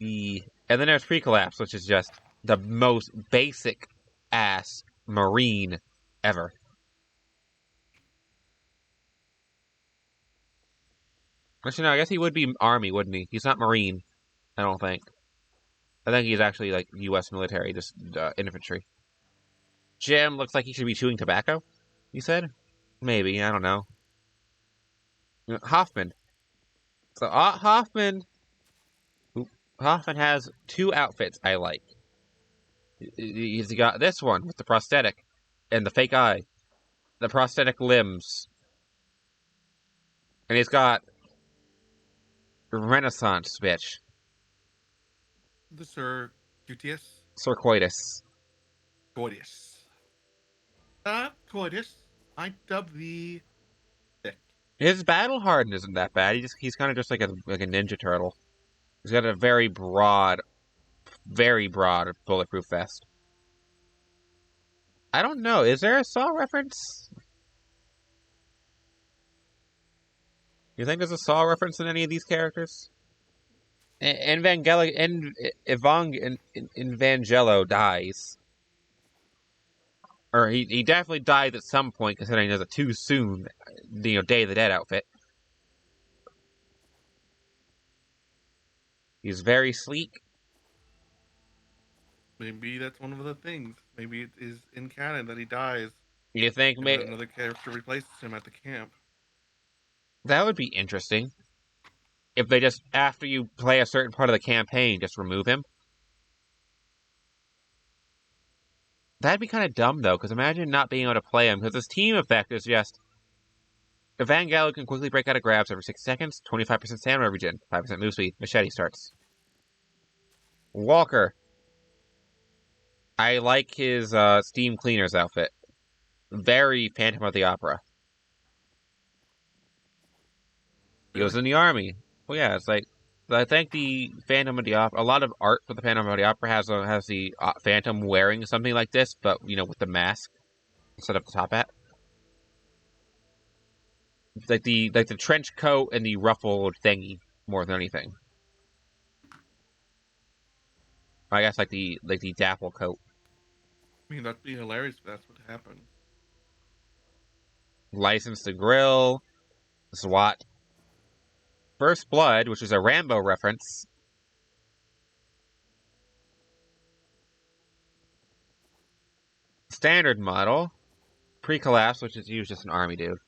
[SPEAKER 1] And then there's Pre-Collapse, which is just the most basic ass Marine ever. Actually, no, I guess he would be Army, wouldn't he? He's not Marine, I don't think. I think he's actually, like, U.S. military, just infantry. Jim looks like he should be chewing tobacco, you said? Maybe, I don't know. Hoffman. So, Hoffman has 2 outfits I like. He's got this one with the prosthetic and the fake eye. The prosthetic limbs. And he's got Renaissance bitch.
[SPEAKER 2] The Sir Cutius.
[SPEAKER 1] Circoitus.
[SPEAKER 2] Coitus. Coitus. I dub thee thick.
[SPEAKER 1] His battle hardened isn't that bad. He's kind of just like a Ninja Turtle. He's got a very broad bulletproof vest. I don't know. Is there a Saw reference? You think there's a Saw reference in any of these characters? Evangelo dies. Or he definitely died at some point, considering there's a too soon, Day of the Dead outfit. He's very sleek.
[SPEAKER 2] Maybe that's one of the things. Maybe it is in canon that he dies,
[SPEAKER 1] You think
[SPEAKER 2] and then another character replaces him at the camp.
[SPEAKER 1] that would be interesting? If they just, after you play a certain part of the campaign, just remove him? That'd be kind of dumb, though, because imagine not being able to play him, because his team effect is just... Evangelion can quickly break out of grabs every 6 seconds, 25% stamina regen, 5% move speed, machete starts. Walker. I like his steam cleaner's outfit. Very Phantom of the Opera. He was in the army. Well, yeah, it's like... I think the Phantom of the Opera... A lot of art for the Phantom of the Opera has the Phantom wearing something like this, but, with the mask instead of the top hat. Like the trench coat and the ruffled thingy more than anything. I guess like the dapple coat.
[SPEAKER 2] I mean, that'd be hilarious if that's what happened.
[SPEAKER 1] License to Grill, SWAT. First Blood, which is a Rambo reference. Standard model. Pre-collapse, which is usually just an army dude.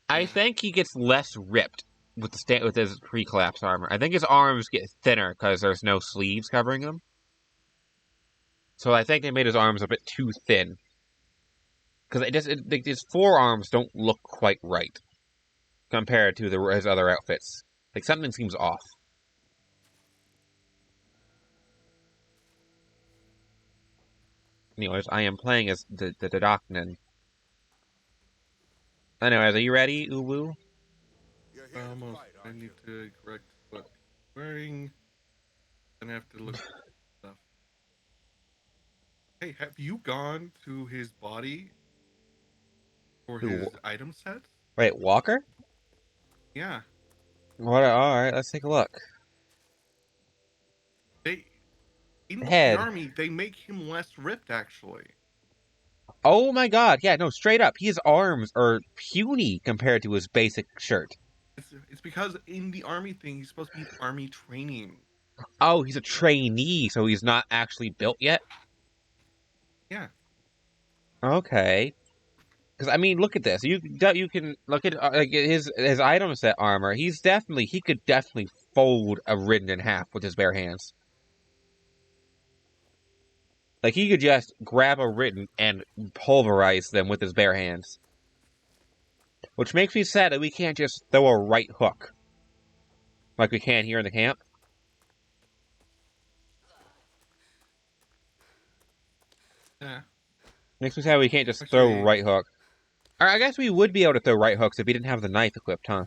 [SPEAKER 1] I think he gets less ripped with his pre-collapse armor. I think his arms get thinner because there's no sleeves covering them. So I think they made his arms a bit too thin. Because his forearms don't look quite right compared to his other outfits. Like something seems off. Anyways, I am playing as the Docnan. Anyways, are you ready, Uwu?
[SPEAKER 2] Almost. I need to correct what I'm wearing. Then I have to look at stuff. Hey, have you gone to his body for his item sets?
[SPEAKER 1] Wait, Walker?
[SPEAKER 2] Yeah.
[SPEAKER 1] What? Alright, let's take a look.
[SPEAKER 2] In
[SPEAKER 1] Head.
[SPEAKER 2] the army, they make him less ripped, actually.
[SPEAKER 1] Oh my god, yeah, no, straight up. His arms are puny compared to his basic shirt.
[SPEAKER 2] It's because in the army thing, he's supposed to be army training.
[SPEAKER 1] Oh, he's a trainee, so he's not actually built yet?
[SPEAKER 2] Yeah.
[SPEAKER 1] Okay. Because, I mean, look at this. You can look at his item set armor. He could definitely fold a Ridden in half with his bare hands. Like, he could just grab a Ridden and pulverize them with his bare hands. Which makes me sad that we can't just throw a right hook. Like we can here in the camp.
[SPEAKER 2] Yeah.
[SPEAKER 1] Makes me sad we can't just
[SPEAKER 2] Actually,
[SPEAKER 1] throw right hook. Or I guess we would be able to throw right hooks if we didn't have the knife equipped, huh?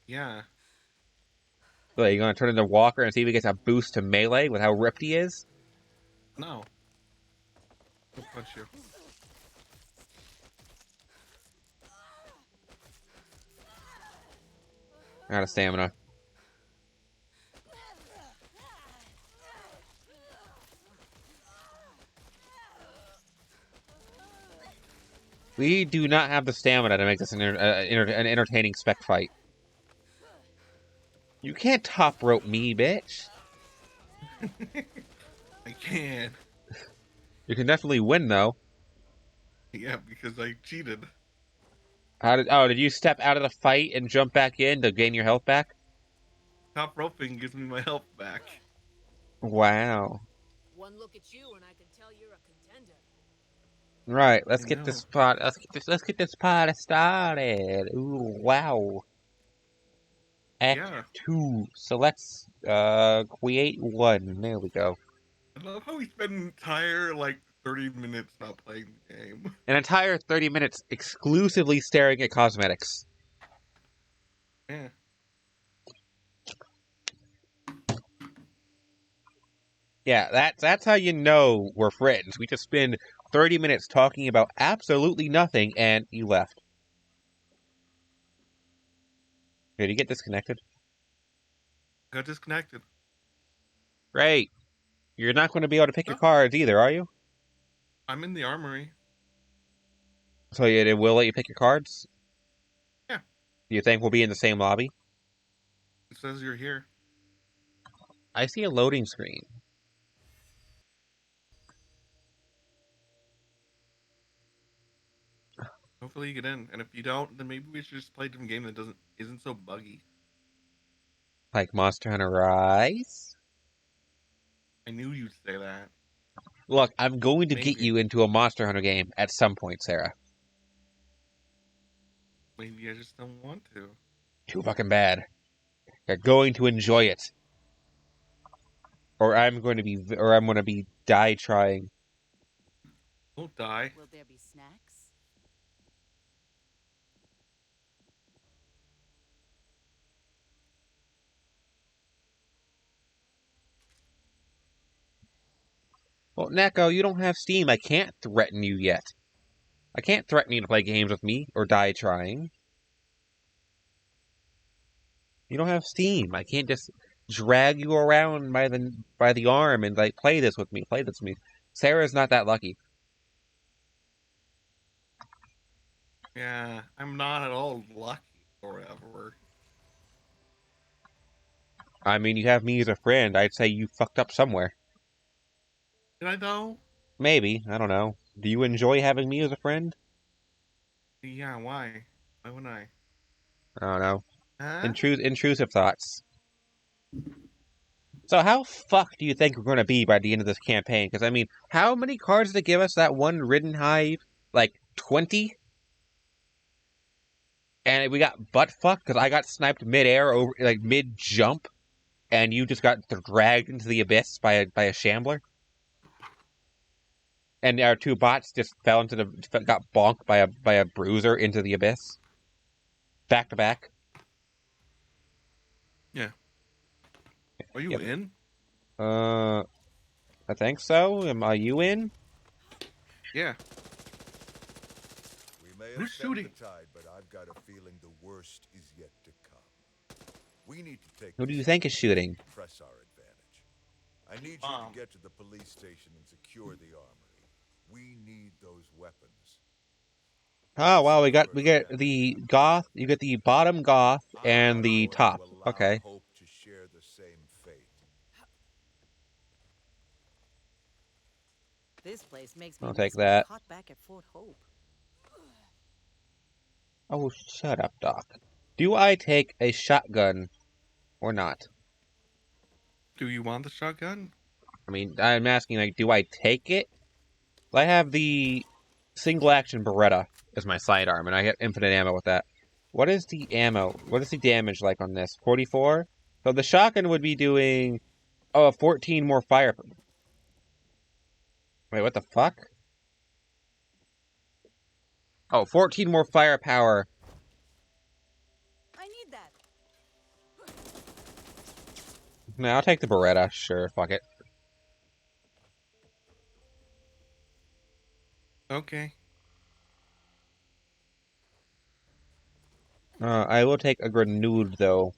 [SPEAKER 2] Yeah.
[SPEAKER 1] So you gonna turn into Walker and see if he gets a boost to melee with how ripped he is?
[SPEAKER 2] No. I'll punch you.
[SPEAKER 1] Out of stamina. We do not have the stamina to make this an entertaining spec fight. You can't top rope me, bitch.
[SPEAKER 2] I can.
[SPEAKER 1] You can definitely win, though.
[SPEAKER 2] Yeah, because I cheated.
[SPEAKER 1] Did you step out of the fight and jump back in to gain your health back?
[SPEAKER 2] Top roping gives me my health back.
[SPEAKER 1] Wow.
[SPEAKER 4] One look at you and I can tell you're a contender.
[SPEAKER 1] Right, let's get this party started. Ooh, wow. Act 2. So let's create one. There we go.
[SPEAKER 2] I love how we spent an entire 30 minutes not playing the game.
[SPEAKER 1] An entire 30 minutes exclusively staring at cosmetics.
[SPEAKER 2] Yeah.
[SPEAKER 1] Yeah, that's how you know we're friends. We just spend 30 minutes talking about absolutely nothing, and you left. Did you get disconnected?
[SPEAKER 2] Got disconnected.
[SPEAKER 1] Great. You're not going to be able to pick your
[SPEAKER 2] Oh.
[SPEAKER 1] cards either, are you?
[SPEAKER 2] I'm in the armory.
[SPEAKER 1] So it will let you pick your cards?
[SPEAKER 2] Yeah.
[SPEAKER 1] Do you think we'll be in the same lobby?
[SPEAKER 2] It says you're here.
[SPEAKER 1] I see a loading screen.
[SPEAKER 2] Hopefully you get in, and if you don't, then maybe we should just play a different game that isn't so buggy.
[SPEAKER 1] Like Monster Hunter Rise?
[SPEAKER 2] I knew you'd say that.
[SPEAKER 1] Look, I'm going to get
[SPEAKER 2] Maybe.
[SPEAKER 1] you into a Monster Hunter game at some point, Sarah.
[SPEAKER 2] Maybe I just don't want to.
[SPEAKER 1] Too fucking bad. You're going to enjoy it. Or I'm going to be die trying.
[SPEAKER 2] Don't die.
[SPEAKER 4] Will there be snacks?
[SPEAKER 1] Well, Neko, you don't have Steam. I can't threaten you yet. I can't threaten you to play games with me or die trying. You don't have Steam. I can't just drag you around by the arm and like play this with me. Play this with me. Sarah's not that lucky.
[SPEAKER 2] Yeah, I'm not at all lucky or whatever.
[SPEAKER 1] I mean, you have me as a friend. I'd say you fucked up somewhere.
[SPEAKER 2] Did I though?
[SPEAKER 1] Maybe. I don't know. Do you enjoy having me as a friend?
[SPEAKER 2] Yeah, why? Why wouldn't I?
[SPEAKER 1] I don't know.
[SPEAKER 2] Huh?
[SPEAKER 1] Intrusive thoughts. So how fucked do you think we're going to be by the end of this campaign? Because, I mean, how many cards did it give us that one Ridden Hive? Like, 20? And we got butt fucked because I got sniped mid-air, over like mid-jump, and you just got dragged into the abyss by a shambler. And our two bots just got bonked by a bruiser into the abyss. Back to back.
[SPEAKER 2] Yeah. Are you
[SPEAKER 1] Yep.
[SPEAKER 2] in?
[SPEAKER 1] I think so. Are you in?
[SPEAKER 2] Yeah.
[SPEAKER 5] We may
[SPEAKER 2] Who's
[SPEAKER 5] have stemmed
[SPEAKER 2] shooting?
[SPEAKER 5] the tide, but I've got a feeling the worst is yet to come. We need to take
[SPEAKER 1] Who do
[SPEAKER 5] this
[SPEAKER 1] you think is shooting?
[SPEAKER 5] and press our advantage. I need you
[SPEAKER 2] Bomb.
[SPEAKER 5] to get to the police station and secure the armory. We need those weapons.
[SPEAKER 1] Oh wow, we get the goth. You get the bottom goth and the top. Okay.
[SPEAKER 5] Hope to share the same fate.
[SPEAKER 4] This place makes me
[SPEAKER 1] I'll
[SPEAKER 4] miss
[SPEAKER 1] take
[SPEAKER 4] being
[SPEAKER 1] that.
[SPEAKER 4] caught back at Fort Hope.
[SPEAKER 1] Oh, shut up, Doc. Do I take a shotgun or not?
[SPEAKER 2] Do you want the shotgun?
[SPEAKER 1] I mean, I'm asking, like, do I take it? I have the single-action Beretta as my sidearm, and I get infinite ammo with that. What is the ammo? What is the damage like on this? 44? So the shotgun would be doing... Oh, 14 more fire... Wait, what the fuck? Oh, 14 more firepower.
[SPEAKER 4] I need that.
[SPEAKER 1] No, I'll take the Beretta. Sure, fuck it.
[SPEAKER 2] Okay.
[SPEAKER 1] I will take a grenade, though.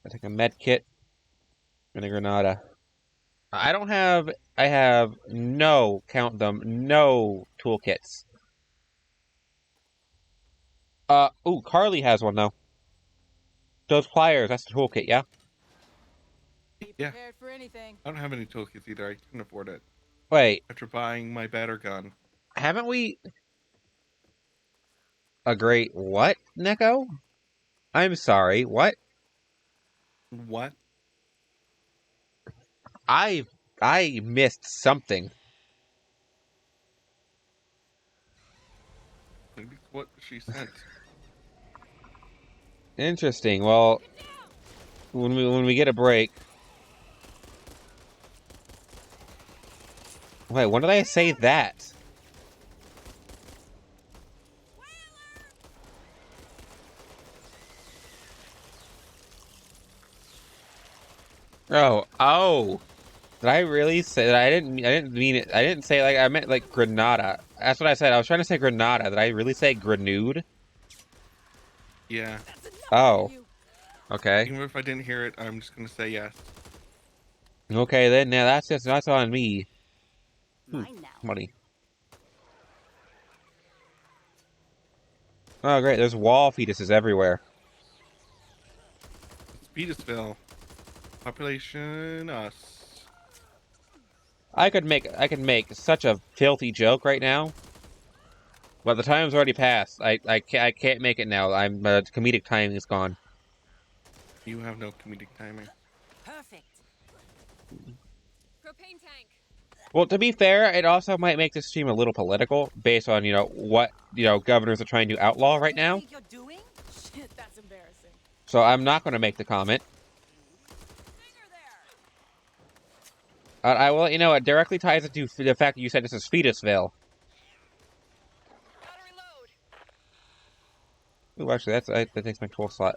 [SPEAKER 1] I take a med kit and a granada. I have no, count them, no toolkits. Ooh, Carly has one, though. Those pliers, that's the toolkit, yeah?
[SPEAKER 4] Be
[SPEAKER 2] Yeah.
[SPEAKER 4] prepared for anything.
[SPEAKER 2] I don't have any toolkits either. I couldn't afford it.
[SPEAKER 1] Wait,
[SPEAKER 2] After buying my better gun.
[SPEAKER 1] haven't we... A great what, Neko? I'm sorry, what?
[SPEAKER 2] What?
[SPEAKER 1] I missed something.
[SPEAKER 2] Maybe it's what she sent.
[SPEAKER 1] Interesting, well... When we get a break... Wait, when did I say that? Oh. Did I really say that? I didn't mean it. I didn't say like I meant like Granada. That's what I said. I was trying to say Granada. Did I really say Grenade?
[SPEAKER 2] Yeah.
[SPEAKER 1] Oh. Okay.
[SPEAKER 2] Even if I didn't hear it, I'm just gonna say yes.
[SPEAKER 1] Okay, then. Now that's on me.
[SPEAKER 4] Mine now.
[SPEAKER 1] Money. Oh, great. There's wall fetuses everywhere.
[SPEAKER 2] Speedisville. Population us.
[SPEAKER 1] I could make such a filthy joke right now, but the time's already passed. I can't make it now. Comedic timing is gone.
[SPEAKER 2] You have no comedic timing.
[SPEAKER 4] Perfect.
[SPEAKER 3] Propane tank.
[SPEAKER 1] Well, to be fair, it also might make this stream a little political based on, what, governors are trying to outlaw right now.
[SPEAKER 4] What do you think you're doing?
[SPEAKER 3] Shit, that's embarrassing.
[SPEAKER 1] So I'm not going to make the comment.
[SPEAKER 3] Stinger there.
[SPEAKER 1] I will let you know, it directly ties into the fact that you said this is Fetusville.
[SPEAKER 3] Gotta reload.
[SPEAKER 1] Ooh, actually, that takes my tool slot.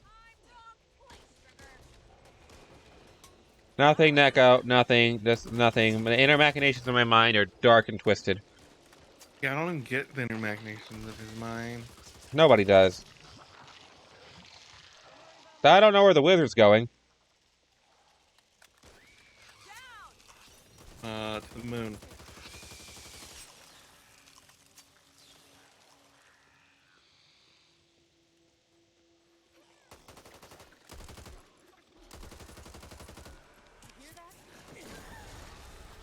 [SPEAKER 1] Nothing, Neko, nothing, just nothing. The inner machinations in my mind are dark and twisted.
[SPEAKER 2] Yeah, I don't even get the inner machinations of his mind.
[SPEAKER 1] Nobody does. I don't know where the wizard's going.
[SPEAKER 2] To the moon.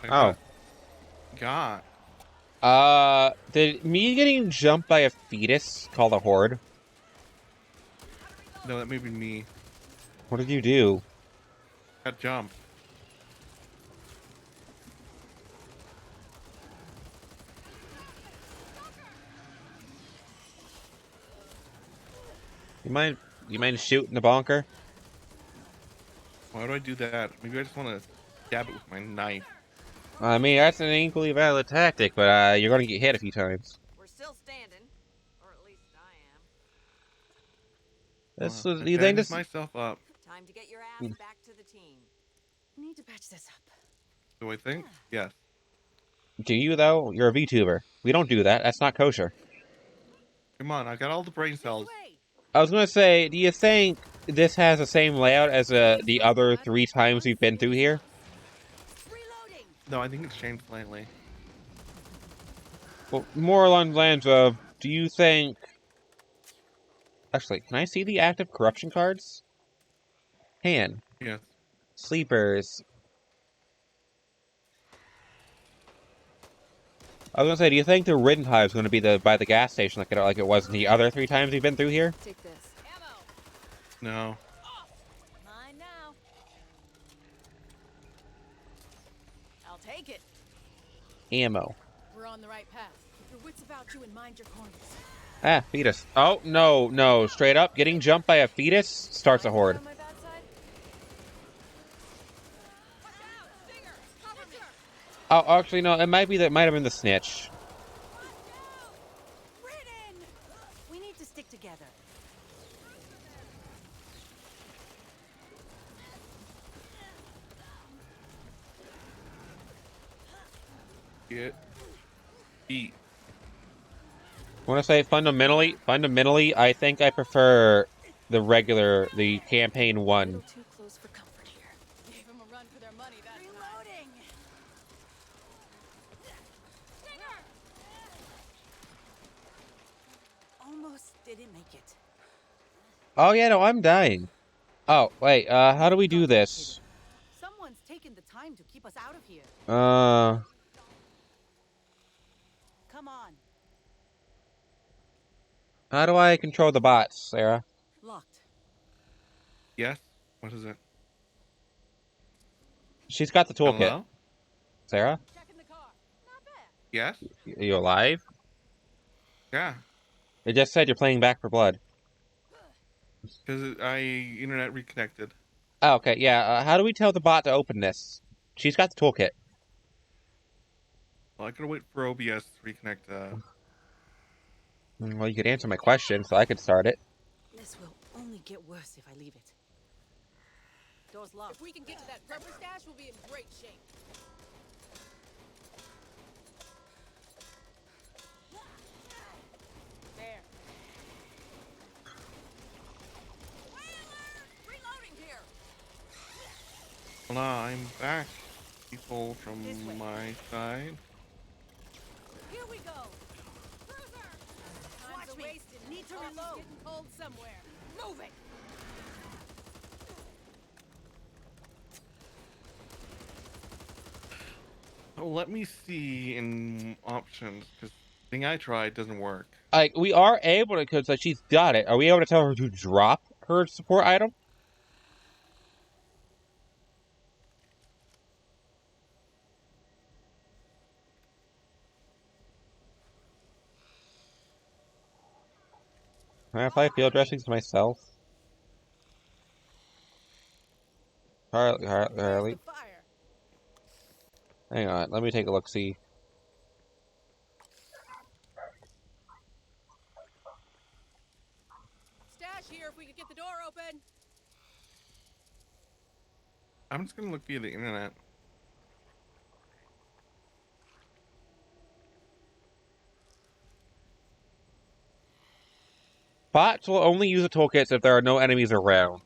[SPEAKER 1] Oh.
[SPEAKER 2] God.
[SPEAKER 1] Did me getting jumped by a fetus call a horde?
[SPEAKER 2] No, that may be me.
[SPEAKER 1] What did you do?
[SPEAKER 2] Got jumped.
[SPEAKER 1] You mind shooting the bonker?
[SPEAKER 2] Why do I do that? Maybe I just want to stab it with my knife.
[SPEAKER 1] I mean, that's an equally valid tactic, but you're gonna get hit a few times.
[SPEAKER 4] We're still standing, or at least I am.
[SPEAKER 1] This
[SPEAKER 2] I
[SPEAKER 1] was, you think
[SPEAKER 2] bandaged
[SPEAKER 1] this?
[SPEAKER 2] myself up.
[SPEAKER 4] Time to get your ass back to the team.
[SPEAKER 3] We need to patch this up.
[SPEAKER 2] Do I think? Yes.
[SPEAKER 1] Do you though? You're a VTuber. We don't do that. That's not kosher.
[SPEAKER 2] Come on, I got all the brain cells.
[SPEAKER 4] Way.
[SPEAKER 1] I was gonna say, do you think this has the same layout as the other 3 times we've been through here?
[SPEAKER 4] Reloading.
[SPEAKER 2] No, I think it's changed slightly.
[SPEAKER 1] Well, more along the lines of, do you think... Actually, can I see the active corruption cards? Han.
[SPEAKER 2] Yes.
[SPEAKER 1] Sleepers. I was gonna say, do you think the Ridden Hive is gonna be by the gas station like it was the other 3 times we've been through here?
[SPEAKER 3] Take this. Ammo.
[SPEAKER 2] No.
[SPEAKER 4] Mine now. I'll take it.
[SPEAKER 1] Ammo.
[SPEAKER 3] We're on the right path. Keep your wits about you and mind your corners.
[SPEAKER 1] Ah, fetus. Oh, no. Straight up, getting jumped by a fetus starts a horde.
[SPEAKER 4] On my bad side?
[SPEAKER 3] Watch out! Stinger! Cover me!
[SPEAKER 1] Oh, actually, no, it might have been the snitch.
[SPEAKER 4] Ridden! We need to stick together.
[SPEAKER 2] Get. Eat.
[SPEAKER 1] I want to say fundamentally, I think I prefer the campaign
[SPEAKER 4] A
[SPEAKER 1] 1.
[SPEAKER 4] little too close for comfort here.
[SPEAKER 3] Gave them a run for their money that time.
[SPEAKER 4] Reloading. Almost didn't make it.
[SPEAKER 1] Oh yeah, no, I'm dying. Oh, wait, how do we do this?
[SPEAKER 4] Someone's taken the time to keep us out of here. Come on.
[SPEAKER 1] How do I control the bots, Sarah?
[SPEAKER 4] Locked.
[SPEAKER 2] Yes? What is it?
[SPEAKER 1] She's got the toolkit.
[SPEAKER 2] Hello?
[SPEAKER 1] Sarah?
[SPEAKER 3] Checking the car. Not bad.
[SPEAKER 2] Yes?
[SPEAKER 1] Are you alive?
[SPEAKER 2] Yeah.
[SPEAKER 1] It just said you're playing Back for Blood.
[SPEAKER 2] Because I internet reconnected.
[SPEAKER 1] Oh, okay, yeah, how do we tell the bot to open this? She's got the toolkit.
[SPEAKER 2] Well, I gotta wait for OBS to reconnect.
[SPEAKER 1] Well, you could answer my question, so I could start it.
[SPEAKER 4] This will only get worse if I leave it. Door's locked.
[SPEAKER 3] If we can get to that rubber stash, we'll be in great shape. There.
[SPEAKER 4] Reloading.
[SPEAKER 2] Well, nah, I'm back. People
[SPEAKER 4] This
[SPEAKER 2] from
[SPEAKER 4] way.
[SPEAKER 2] my side.
[SPEAKER 3] Here we go. Cruiser.
[SPEAKER 4] Watch
[SPEAKER 3] Time's
[SPEAKER 4] me.
[SPEAKER 3] wasted.
[SPEAKER 4] Need to
[SPEAKER 3] Coffee's
[SPEAKER 4] reload.
[SPEAKER 3] getting cold somewhere. Move it.
[SPEAKER 2] Oh, let me see in options because the thing I tried doesn't work.
[SPEAKER 1] Like, we are able to, because like, she's got it. Are we able to tell her to drop her support item? Can I apply field dressings to myself?
[SPEAKER 3] There's
[SPEAKER 1] Harley.
[SPEAKER 3] the fire.
[SPEAKER 1] Hang on, let me take a look, see.
[SPEAKER 3] Stash here if we could get the door open.
[SPEAKER 2] I'm just gonna look via the internet.
[SPEAKER 1] Bots will only use the toolkits if there are no enemies around.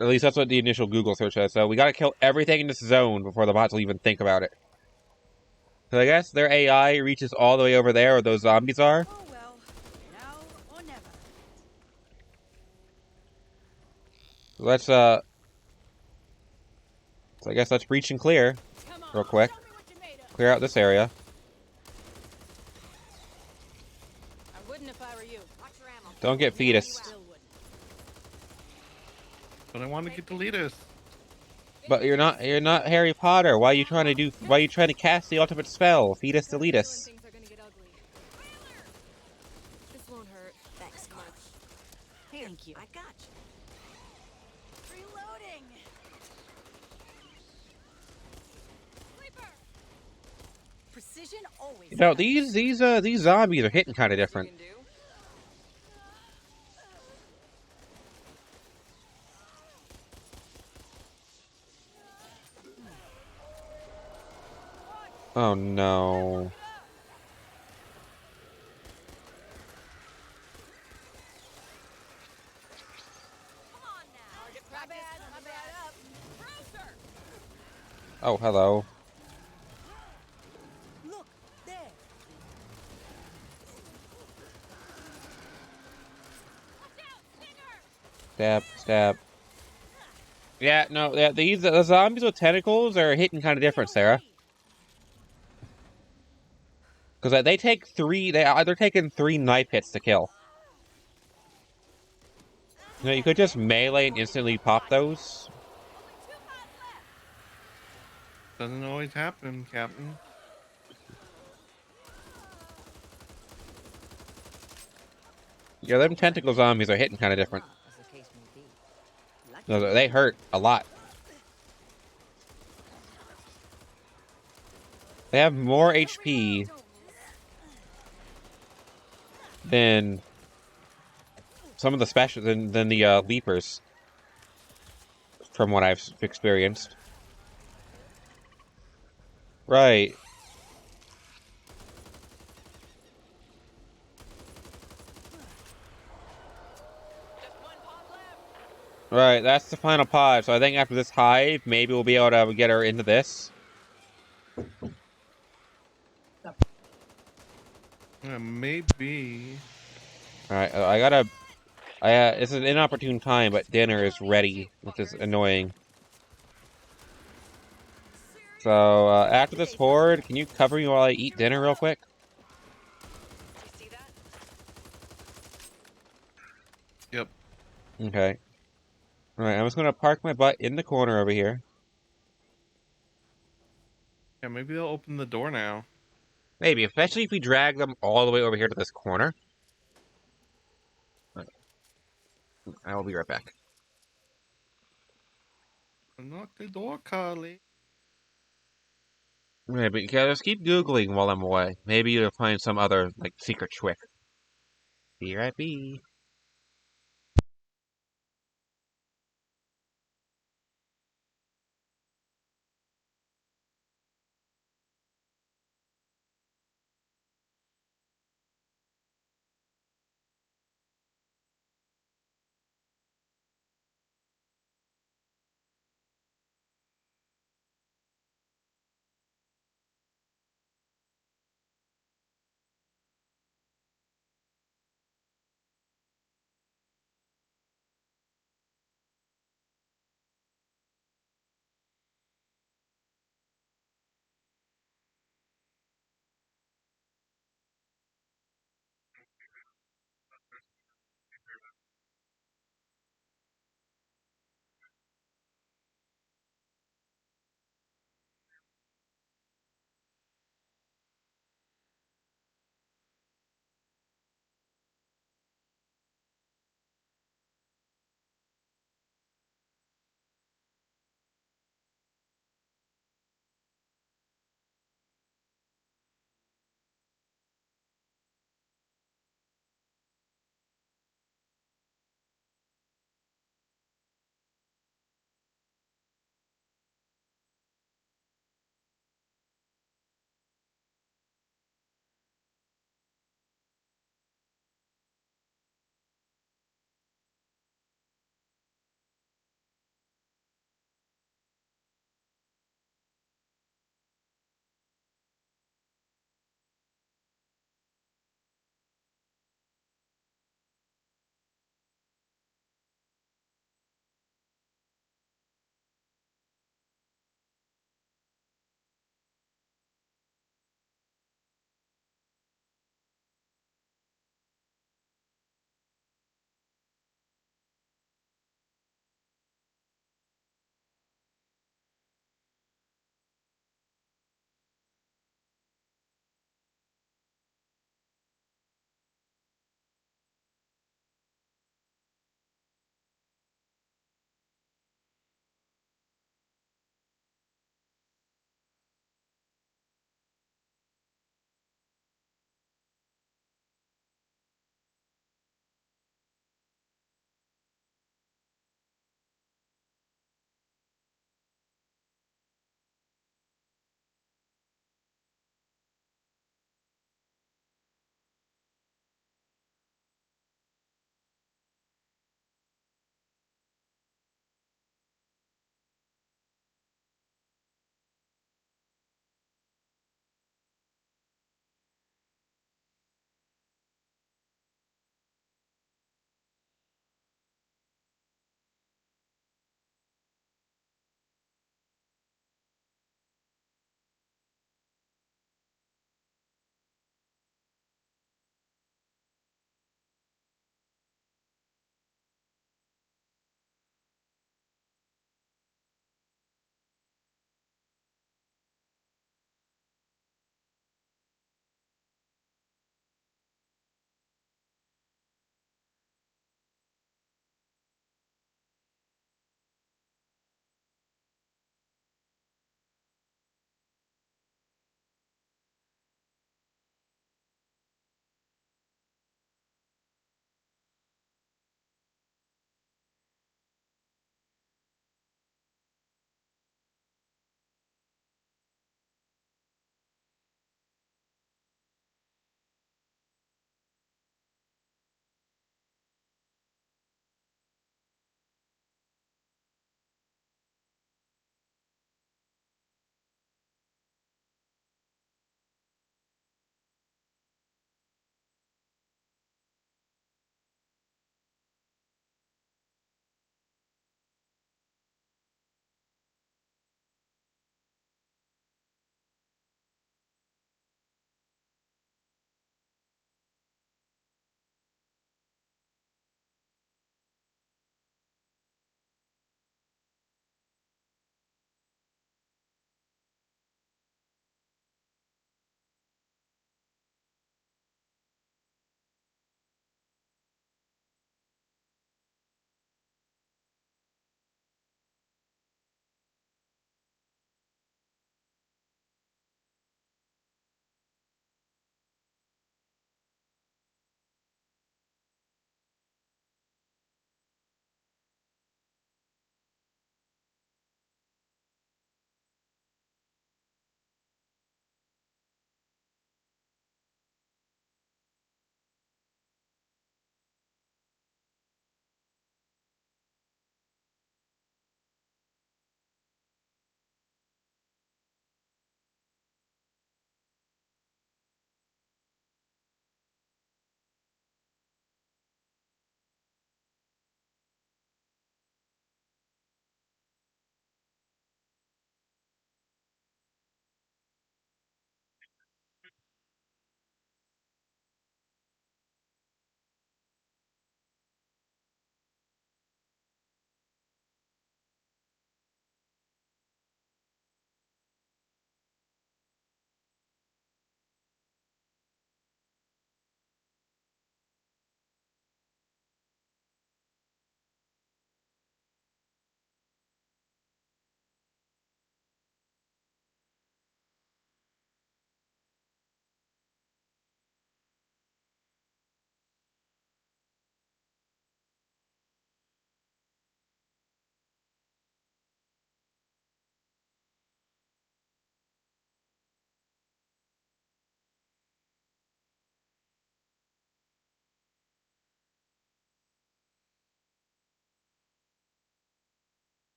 [SPEAKER 1] At least that's what the initial Google search says. So we gotta kill everything in this zone before the bots will even think about it. So I guess their AI reaches all the way over there where those zombies are.
[SPEAKER 3] Oh well. Now or never.
[SPEAKER 1] Let's, so I guess let's breach and clear
[SPEAKER 3] Come on.
[SPEAKER 1] real quick.
[SPEAKER 3] Show me what you made of.
[SPEAKER 1] Clear out this area.
[SPEAKER 3] I wouldn't if I were you. Watch your ammo.
[SPEAKER 1] Don't get fetus.
[SPEAKER 3] Still wouldn't.
[SPEAKER 2] But I want to get the leaders.
[SPEAKER 1] But you're not Harry Potter. Why are you trying to cast the ultimate spell? Fetus
[SPEAKER 3] Got a feeling
[SPEAKER 1] deletus.
[SPEAKER 3] things are gonna get ugly. This won't hurt.
[SPEAKER 4] Thanks, Carl. Thank you. I got you.
[SPEAKER 3] Reloading. Sleeper.
[SPEAKER 4] Precision always.
[SPEAKER 1] You know,
[SPEAKER 4] helps.
[SPEAKER 1] these zombies are hitting kind of different. Oh no.
[SPEAKER 3] Come on now. Target practice. My bad up. Cruiser.
[SPEAKER 1] Oh, hello.
[SPEAKER 4] Look there.
[SPEAKER 3] Watch out, Stinger.
[SPEAKER 1] Stab, stab. Yeah, no, yeah, the zombies with tentacles are hitting kind of different, Sarah. Because they take they're taking 3 knife hits to kill. You know, you could just melee and instantly pop those.
[SPEAKER 3] Only 2 pods left.
[SPEAKER 2] Doesn't always happen, Captain.
[SPEAKER 1] Yeah, them tentacle zombies are hitting kind of different.
[SPEAKER 4] As the case may be.
[SPEAKER 1] No, they hurt a lot. They have more HP than some of the special than the leapers, from what I've experienced. Right. Right, that's the final pod. So I think after this hive, maybe we'll be able to get her into this.
[SPEAKER 2] Maybe.
[SPEAKER 1] Alright, it's an inopportune time, but dinner is ready, which is annoying. So, after this horde, can you cover me while I eat dinner real quick?
[SPEAKER 4] You see that?
[SPEAKER 2] Yep.
[SPEAKER 1] Okay. Alright, I'm just gonna park my butt in the corner over here.
[SPEAKER 2] Yeah, maybe they'll open the door now.
[SPEAKER 1] Maybe, especially if we drag them all the way over here to this corner. Right. I will be right back.
[SPEAKER 2] Unlock the door, Carly.
[SPEAKER 1] Right, but you gotta just keep Googling while I'm away. Maybe you'll find some other, like, secret trick. Be right back.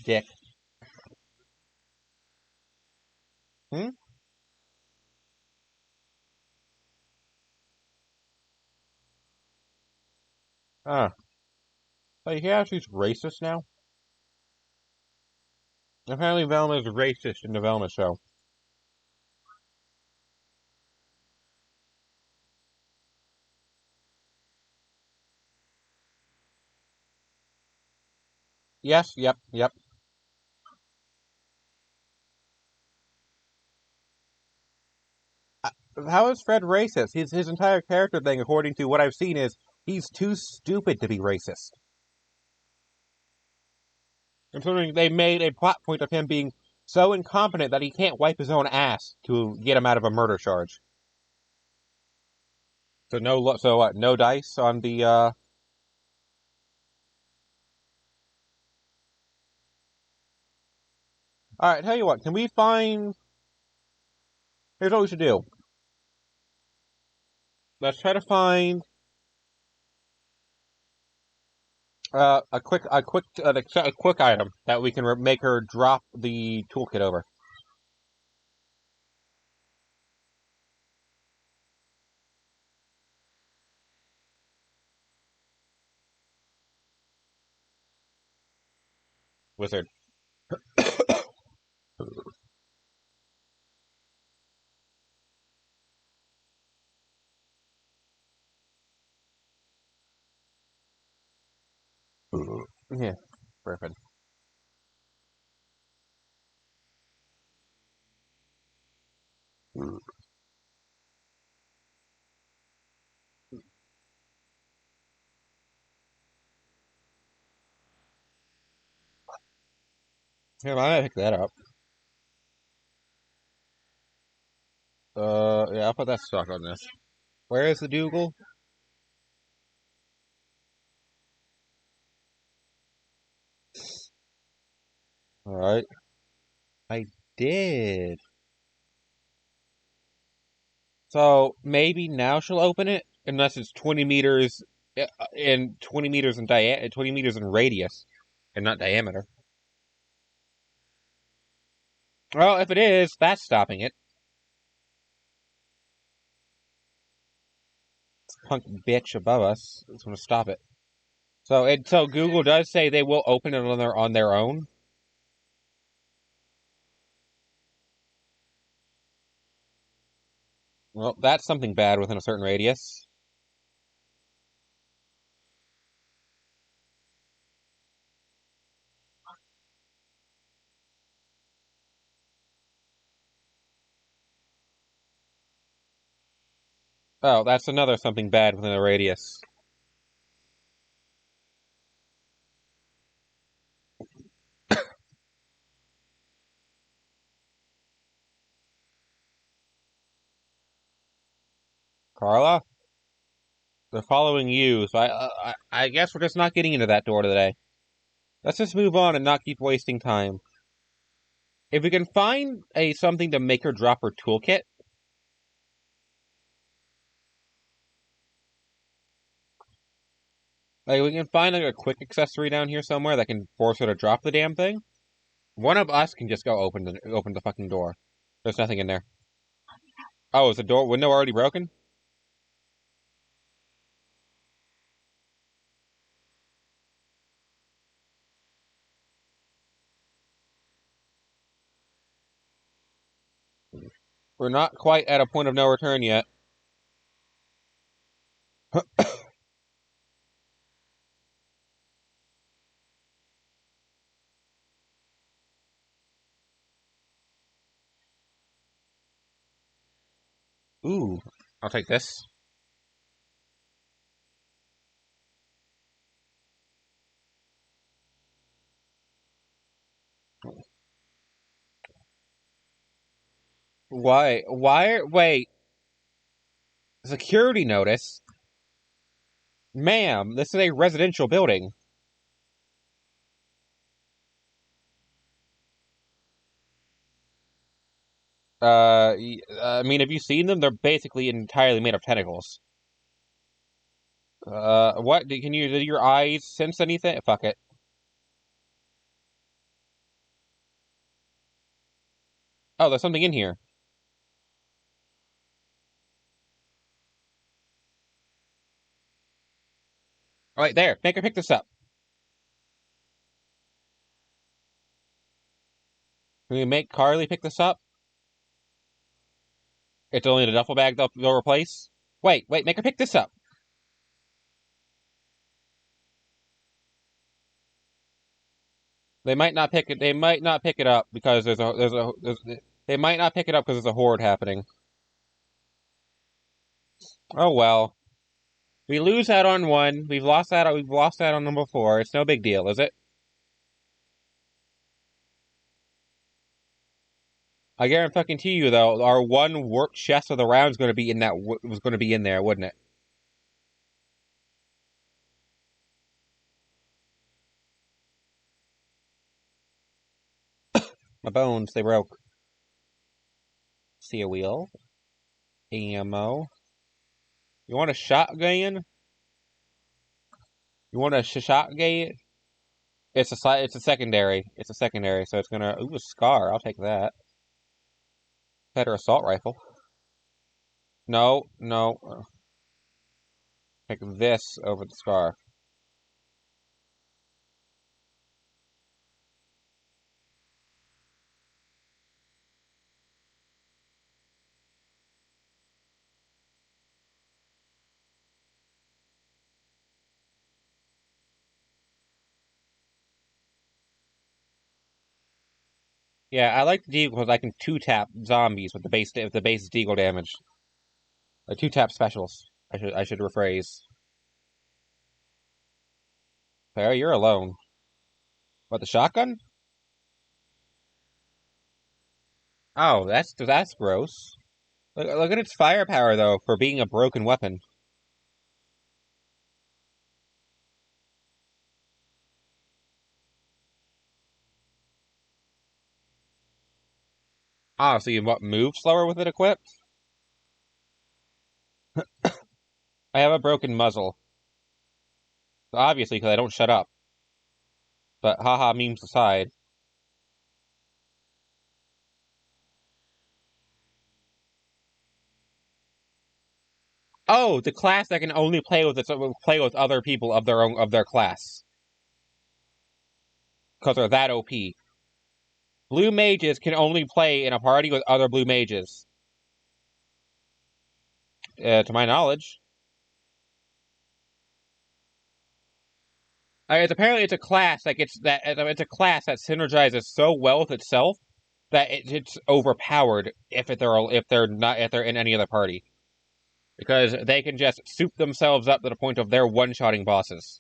[SPEAKER 1] dick. Hmm? Ah. So you hear how she's racist now? Apparently Velma is racist in the Velma show. Yes, yep. How is Fred racist? His entire character thing, according to what I've seen, is he's too stupid to be racist. Considering they made a plot point of him being so incompetent that he can't wipe his own ass to get him out of a murder charge. So what? No dice on the. All right, tell you what. Can we find? Here's what we should do. Let's try to find a quick item that we can make her drop the toolkit over. Wizard. Yeah, perfect. Yeah, I might pick that up. Yeah, I'll put that stock on this. Where is the Dougal? Alright. I did. So maybe now she'll open it, unless it's 20 meters in 20 meters in 20 meters in radius, and not diameter. Well, if it is, that's stopping it. Punk bitch above us is going to stop it. So Google does say they will open it on their own. Well, that's something bad within a certain radius. Oh, that's another something bad within a radius. Carla, they're following you, so I guess we're just not getting into that door today. Let's just move on and not keep wasting time. If we can find something to make her drop her toolkit, like we can find like a quick accessory down here somewhere that can force her to drop the damn thing. One of us can just go open the fucking door. There's nothing in there. Oh, is the door window already broken? We're not quite at a point of no return yet. Ooh, I'll take this. Why? Wait. Security notice? Ma'am, this is a residential building. I mean, have you seen them? They're basically entirely made of tentacles. What? Did your eyes sense anything? Fuck it. Oh, there's something in here. All right, there. Make her pick this up. Can we make Carly pick this up? It's only the duffel bag they'll replace. Wait, make her pick this up. They might not pick it. They might not pick it up because they might not pick it up because there's a horde happening. Oh well. We lose out on one. We've lost that. We've lost that on number 4. It's no big deal, is it? I guarantee you though, our one work chest of the round is going to be in that. Was going to be in there, wouldn't it? My bones, they broke. See a wheel. Ammo. You want a shotgun? You want a shotgun? It's a secondary. It's a secondary, so it's gonna. Ooh, a scar. I'll take that. Better assault rifle. No, no. Take this over the scar. Yeah, I like the deagle because I can 2-tap zombies with the base deagle damage. Like 2-tap specials. I should rephrase. Fair, you're alone. What, the shotgun? Oh, that's gross. Look at its firepower though for being a broken weapon. Ah, so you move slower with it equipped? I have a broken muzzle. Obviously, because I don't shut up. But haha, memes aside. Oh, the class that can only play with other people of their class because they're that OP. Blue mages can only play in a party with other blue mages. To my knowledge, it's a class that it's a class that synergizes so well with itself that it's overpowered if they're in any other party because they can just soup themselves up to the point of they're one-shotting bosses.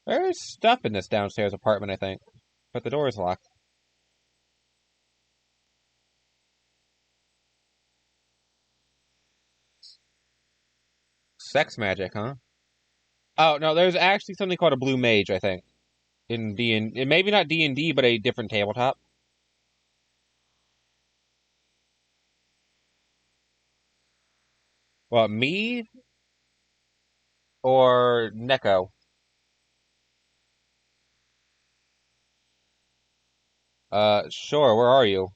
[SPEAKER 1] There's stuff in this downstairs apartment, I think, but the door is locked. Sex magic, huh? Oh no, there's actually something called a blue mage, I think, in D and maybe not D&D, but a different tabletop. Well, me or Neko? Sure. Where are you?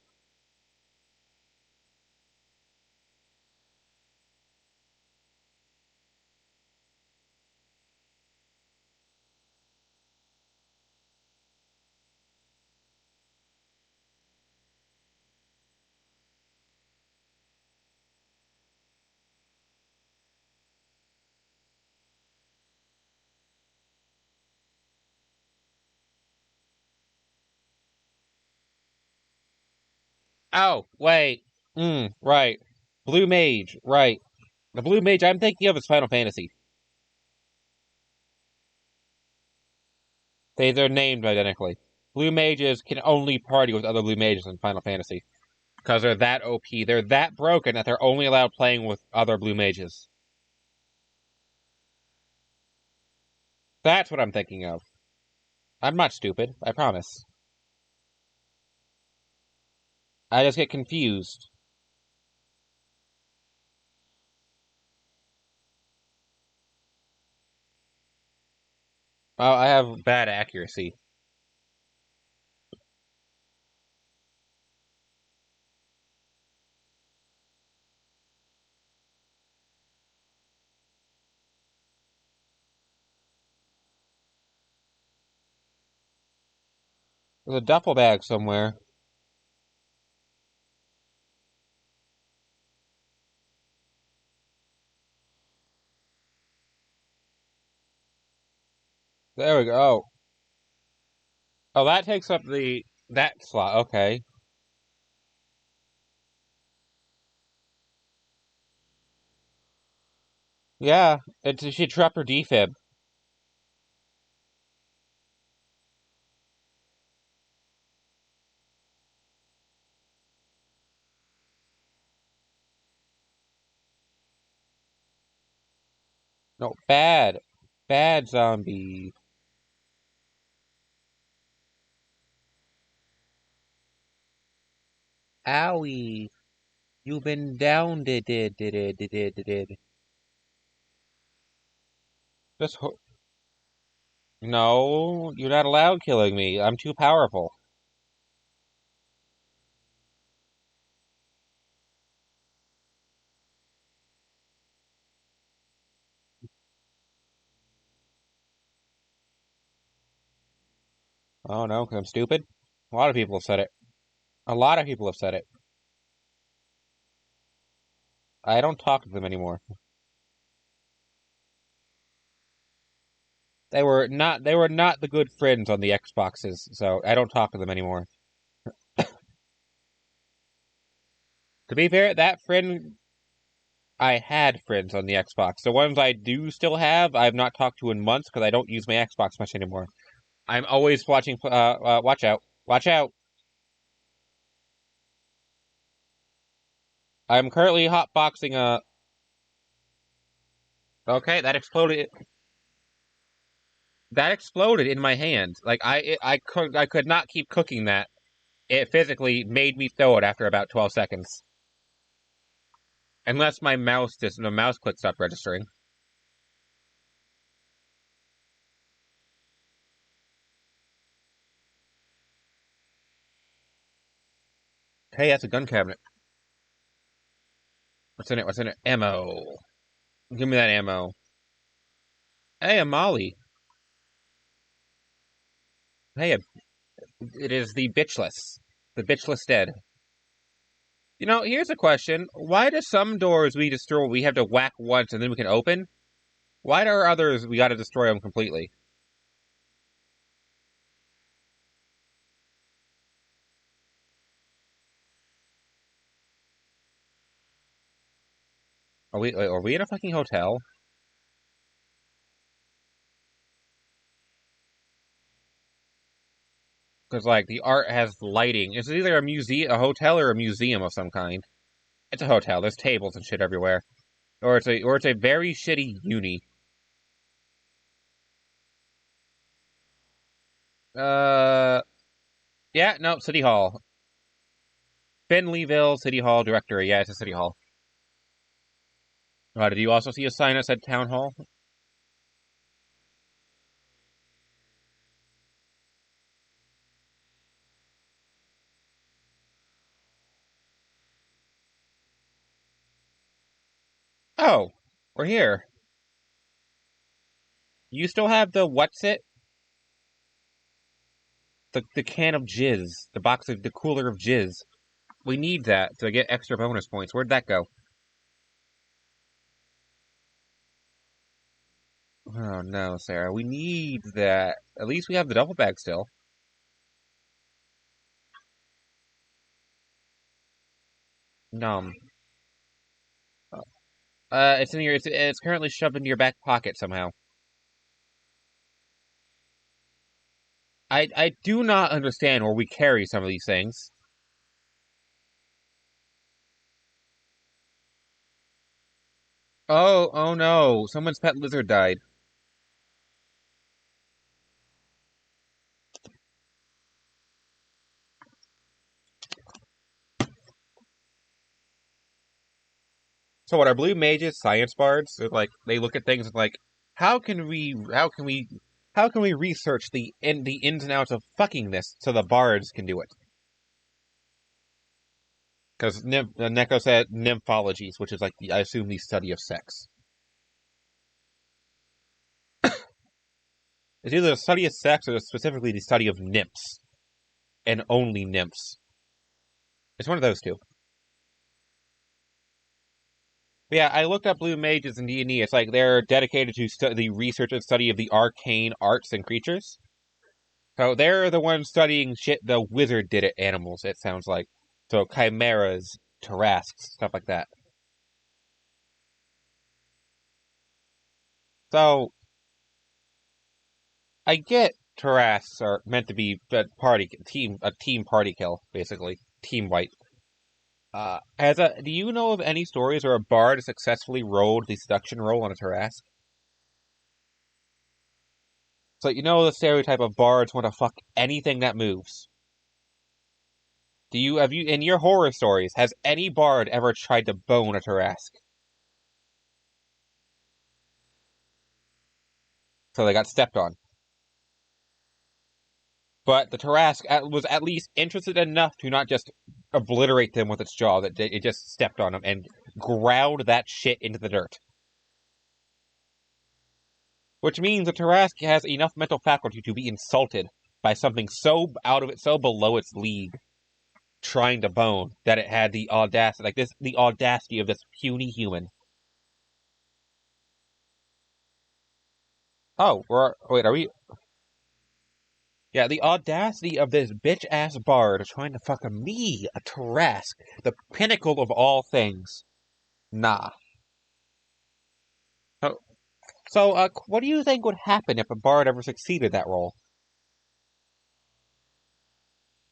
[SPEAKER 1] Oh, wait. Right. Blue mage. Right. The blue mage I'm thinking of is Final Fantasy. They're named identically. Blue mages can only party with other blue mages in Final Fantasy because they're that OP. They're that broken that they're only allowed playing with other blue mages. That's what I'm thinking of. I'm not stupid. I promise. I just get confused. Oh, I have bad accuracy. There's a duffel bag somewhere. There we go. Oh, that takes up that slot. Okay. Yeah, she dropped her defib. No, bad zombie. Owie, you've been down. Did. Just no, you're not allowed killing me. I'm too powerful. Oh no, because I'm stupid. A lot of people have said it. A lot of people have said it. I don't talk to them anymore. They were not the good friends on the Xboxes, so I don't talk to them anymore. To be fair, that friend I had friends on the Xbox. The ones I do still have, I've not talked to in months because I don't use my Xbox much anymore. I'm always watching. Watch out! Watch out! I'm currently hotboxing a. Okay, that exploded. That exploded in my hand. Like I could not keep cooking that. It physically made me throw it after about 12 seconds. Unless the mouse click stopped registering. Hey, that's a gun cabinet. What's in it? What's in it? Ammo. Give me that ammo. Hey, a Molly. Hey, it is the bitchless. The bitchless dead. Here's a question. Why do some doors we have to whack once and then we can open? Why are others we gotta destroy them completely? Are we in a fucking hotel? Because like the art has lighting. It's either a hotel or a museum of some kind. It's a hotel. There's tables and shit everywhere. Or it's a very shitty uni. Uh, yeah, no, City Hall. Finleyville City Hall directory. Yeah, it's a City Hall. Did you also see a sign that said Town Hall? Oh, we're here. You still have the can of jizz, the cooler of jizz. We need that to get extra bonus points. Where'd that go? Oh no, Sarah. We need that. At least we have the duffel bag still. Nom. It's in your. It's currently shoved into your back pocket somehow. I do not understand where we carry some of these things. Oh no! Someone's pet lizard died. So what? Our blue mages, science bards, they look at things and like, how can we, how can we, how can we research the ins and outs of fucking this so the bards can do it? Because Neko said nymphologies, which is like I assume the study of sex. It's either the study of sex or specifically the study of nymphs. and only nymphs. It's one of those two. But yeah, I looked up blue mages in D&D. It's like they're dedicated to the research and study of the arcane arts and creatures. So they're the ones studying shit the wizard did at animals, it sounds like. So chimeras, tarrasques, stuff like that. So I get tarrasques are meant to be a team party kill, basically. Team wipe. Do you know of any stories where a bard successfully rolled the seduction roll on a tarrasque? So you know the stereotype of bards want to fuck anything that moves. Have you in your horror stories, has any bard ever tried to bone a tarrasque? So they got stepped on. But the tarrasque was at least interested enough to not just obliterate them with its jaw, that it just stepped on them and growled that shit into the dirt. Which means the tarrasque has enough mental faculty to be insulted by something so below its league, trying to bone, that it had the audacity of this puny human. Oh, wait, are we? Yeah, the audacity of this bitch-ass bard trying to fuck me, a tarrasque, the pinnacle of all things. Nah. So, what do you think would happen if a bard ever succeeded that role?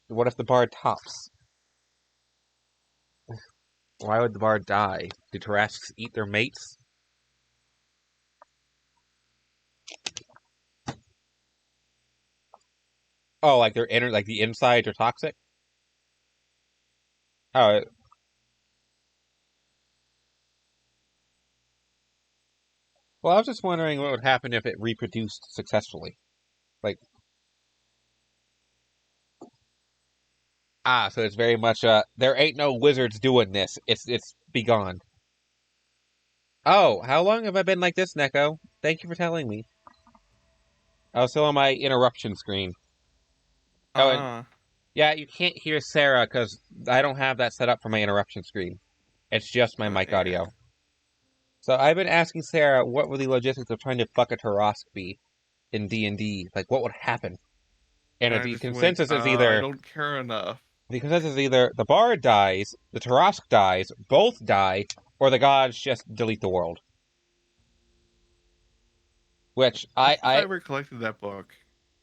[SPEAKER 1] What if the bard tops? Why would the bard die? Do tarrasques eat their mates? Oh, like the insides are toxic? Oh, well, I was just wondering what would happen if it reproduced successfully. Like, so it's very much, there ain't no wizards doing this. It's begone. Oh, how long have I been like this, Neko? Thank you for telling me. I was still on my interruption screen. Oh, and yeah, you can't hear Sarah because I don't have that set up for my interruption screen. It's just my mic audio. So I've been asking Sarah what would the logistics of trying to fuck a Tarrasque be in D&D? Like, what would happen? And the consensus is either...
[SPEAKER 2] I don't care enough.
[SPEAKER 1] The consensus is either the bard dies, the Tarrasque dies, both die, or the gods just delete the world. Which I
[SPEAKER 2] ever collected that book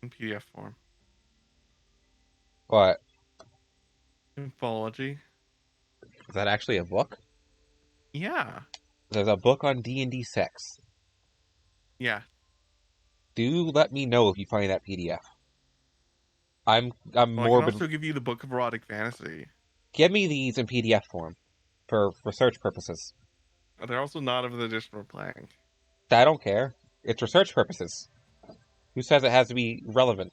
[SPEAKER 2] in PDF form.
[SPEAKER 1] What?
[SPEAKER 2] Anthology.
[SPEAKER 1] Is that actually a book?
[SPEAKER 2] Yeah.
[SPEAKER 1] There's a book on D&D sex.
[SPEAKER 2] Yeah.
[SPEAKER 1] Do let me know if you find that PDF. I'm morbid.
[SPEAKER 2] I can also give you the book of erotic fantasy.
[SPEAKER 1] Give me these in PDF form for research purposes.
[SPEAKER 2] They're also not of the edition we're playing.
[SPEAKER 1] I don't care. It's research purposes. Who says it has to be relevant?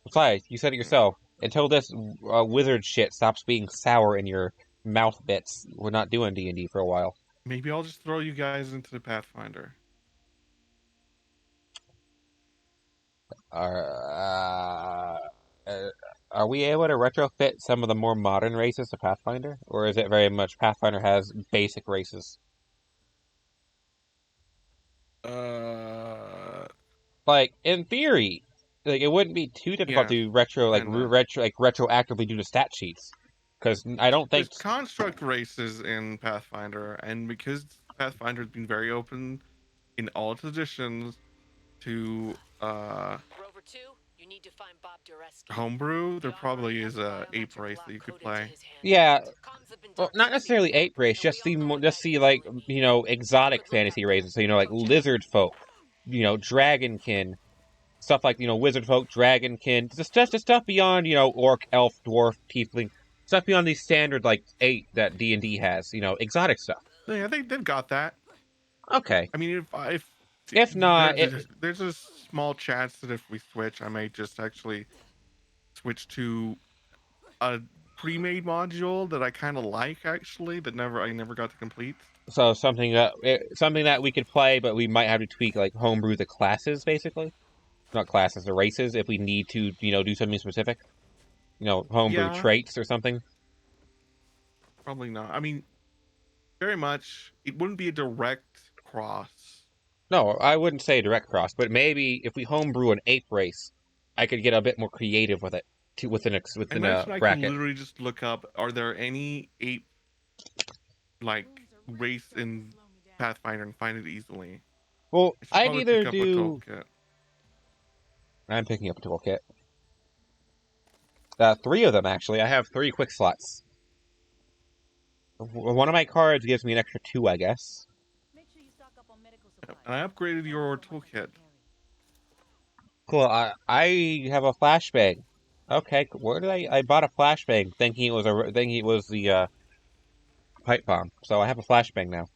[SPEAKER 1] Besides, you said it yourself. Until this wizard shit stops being sour in your mouth bits, we're not doing D&D for a while.
[SPEAKER 2] Maybe I'll just throw you guys into the Pathfinder.
[SPEAKER 1] Are we able to retrofit some of the more modern races to Pathfinder? Or is it very much Pathfinder has basic races? Like, in theory, like it wouldn't be too difficult to retroactively do the stat sheets. Because I don't think...
[SPEAKER 2] There's construct races in Pathfinder, and because Pathfinder's been very open in all its editions to
[SPEAKER 4] Rover 2, you need to find Bob Dureski.
[SPEAKER 2] homebrew, there probably is a ape race that you could play.
[SPEAKER 1] Yeah, well, not necessarily ape race, just see like, you know, exotic fantasy races. So, you know, like lizard folk, you know, dragonkin, stuff like, you know, wizard folk, dragonkin, just stuff beyond, you know, orc, elf, dwarf, tiefling, stuff beyond the standard like 8 that D&D has, you know, exotic stuff.
[SPEAKER 2] Yeah, they've got that.
[SPEAKER 1] Okay.
[SPEAKER 2] I mean,
[SPEAKER 1] if not,
[SPEAKER 2] there's a small chance that if we switch, I might just actually switch to a pre-made module that I kind of like, actually, that I never got to complete.
[SPEAKER 1] So something that we could play, but we might have to tweak, like homebrew the classes, basically. Not classes, the races, if we need to, you know, do something specific. homebrew
[SPEAKER 2] Yeah.
[SPEAKER 1] traits or something.
[SPEAKER 2] Probably not. I mean, very much. It wouldn't be a direct cross.
[SPEAKER 1] No, I wouldn't say direct cross, but maybe if we homebrew an ape race, I could get a bit more creative with it
[SPEAKER 2] I
[SPEAKER 1] within a
[SPEAKER 2] imagine I can
[SPEAKER 1] bracket.
[SPEAKER 2] literally just look up: are there any ape like race in Pathfinder and find it easily?
[SPEAKER 1] Well,
[SPEAKER 2] I should
[SPEAKER 1] I'd
[SPEAKER 2] probably
[SPEAKER 1] either
[SPEAKER 2] pick up a
[SPEAKER 1] do.
[SPEAKER 2] toolkit.
[SPEAKER 1] I'm picking up a toolkit. 3 of them actually. I have 3 quick slots. One of my cards gives me an extra 2, I guess.
[SPEAKER 3] Make sure you stock up on medical
[SPEAKER 2] Yep,
[SPEAKER 3] supplies.
[SPEAKER 2] and I upgraded your toolkit.
[SPEAKER 1] Cool. I have a flashbang. Okay, where did I bought a flashbang thinking it was the pipe bomb. So I have a flashbang now.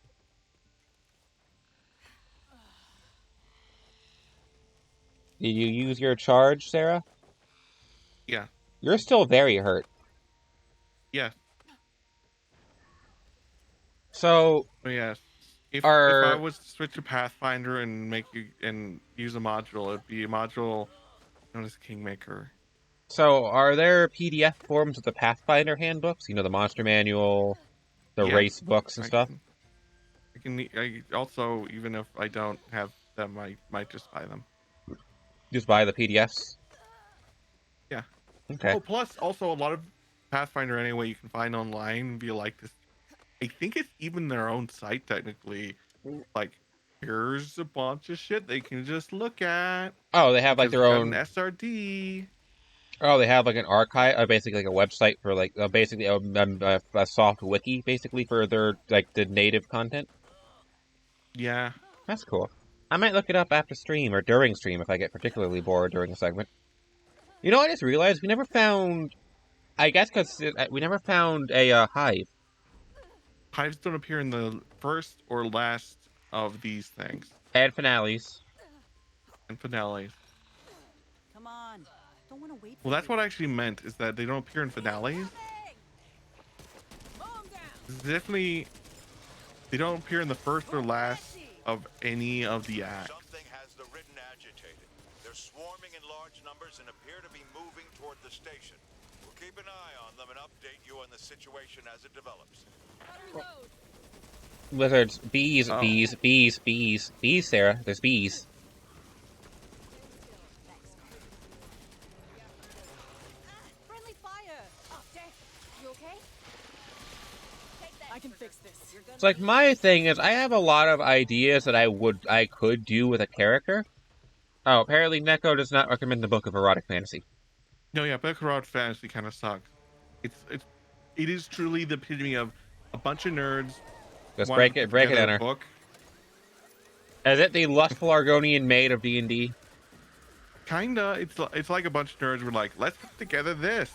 [SPEAKER 1] Did you use your charge, Sarah?
[SPEAKER 2] Yeah.
[SPEAKER 1] You're still very hurt.
[SPEAKER 2] Yes.
[SPEAKER 1] So
[SPEAKER 2] Oh yes. If I
[SPEAKER 1] are
[SPEAKER 2] was to switch to Pathfinder and make you and use a module, it'd be a module known as Kingmaker.
[SPEAKER 1] are there PDF forms of the Pathfinder handbooks? The monster manual, the
[SPEAKER 2] Yes.
[SPEAKER 1] race books and
[SPEAKER 2] I
[SPEAKER 1] stuff.
[SPEAKER 2] can. I also, even if I don't have them, I might just buy them.
[SPEAKER 1] Just buy the PDFs.
[SPEAKER 2] Yeah.
[SPEAKER 1] Okay.
[SPEAKER 2] Oh, plus also a lot of Pathfinder anyway you can find online via like this. I think it's even their own site technically. Like, here's a bunch of shit they can just look at
[SPEAKER 1] Oh, they have like
[SPEAKER 2] because
[SPEAKER 1] their
[SPEAKER 2] we got an
[SPEAKER 1] own.
[SPEAKER 2] SRD.
[SPEAKER 1] Oh, they have like an archive, basically like a website for like basically a soft wiki, basically for their like the native content.
[SPEAKER 2] Yeah.
[SPEAKER 1] That's cool. I might look it up after stream or during stream if I get particularly bored during a segment. I just realized we never found. I guess because we never found a hive.
[SPEAKER 2] Hives don't appear in the first or last of these things
[SPEAKER 1] And finales.
[SPEAKER 2] and finales.
[SPEAKER 4] Come on. Don't want to wait for
[SPEAKER 2] Well, that's
[SPEAKER 4] you.
[SPEAKER 2] what I actually meant, is that they don't appear in finales.
[SPEAKER 3] Mow 'em down.
[SPEAKER 2] Definitely, they don't appear in the first or last of any of the acts.
[SPEAKER 5] Something has the Ridden agitated. They're swarming in large numbers and appear to be moving toward the station. We'll keep an eye on them and update you on the situation as it develops.
[SPEAKER 3] Gotta reload.
[SPEAKER 1] Lizards, bees,
[SPEAKER 2] Oh.
[SPEAKER 1] bees, bees, bees, bees, Sarah. There's bees.
[SPEAKER 3] Friendly fire. Oh, damn. You okay? Take that.
[SPEAKER 4] I can fix this. You're gonna
[SPEAKER 1] It's like my thing is I have a lot of ideas that I could do with a character. Oh, apparently Neko does not recommend the book of erotic fantasy.
[SPEAKER 2] No, yeah, Baccarat Fantasy kind of sucks. It is truly the epitome of a bunch of nerds
[SPEAKER 1] Just
[SPEAKER 2] wanting
[SPEAKER 1] break
[SPEAKER 2] to
[SPEAKER 1] it,
[SPEAKER 2] put
[SPEAKER 1] break it,
[SPEAKER 2] together a
[SPEAKER 1] enter.
[SPEAKER 2] book.
[SPEAKER 1] Is it the lustful Argonian maid of D&D?
[SPEAKER 2] Kinda, it's like a bunch of nerds were like, let's put together this.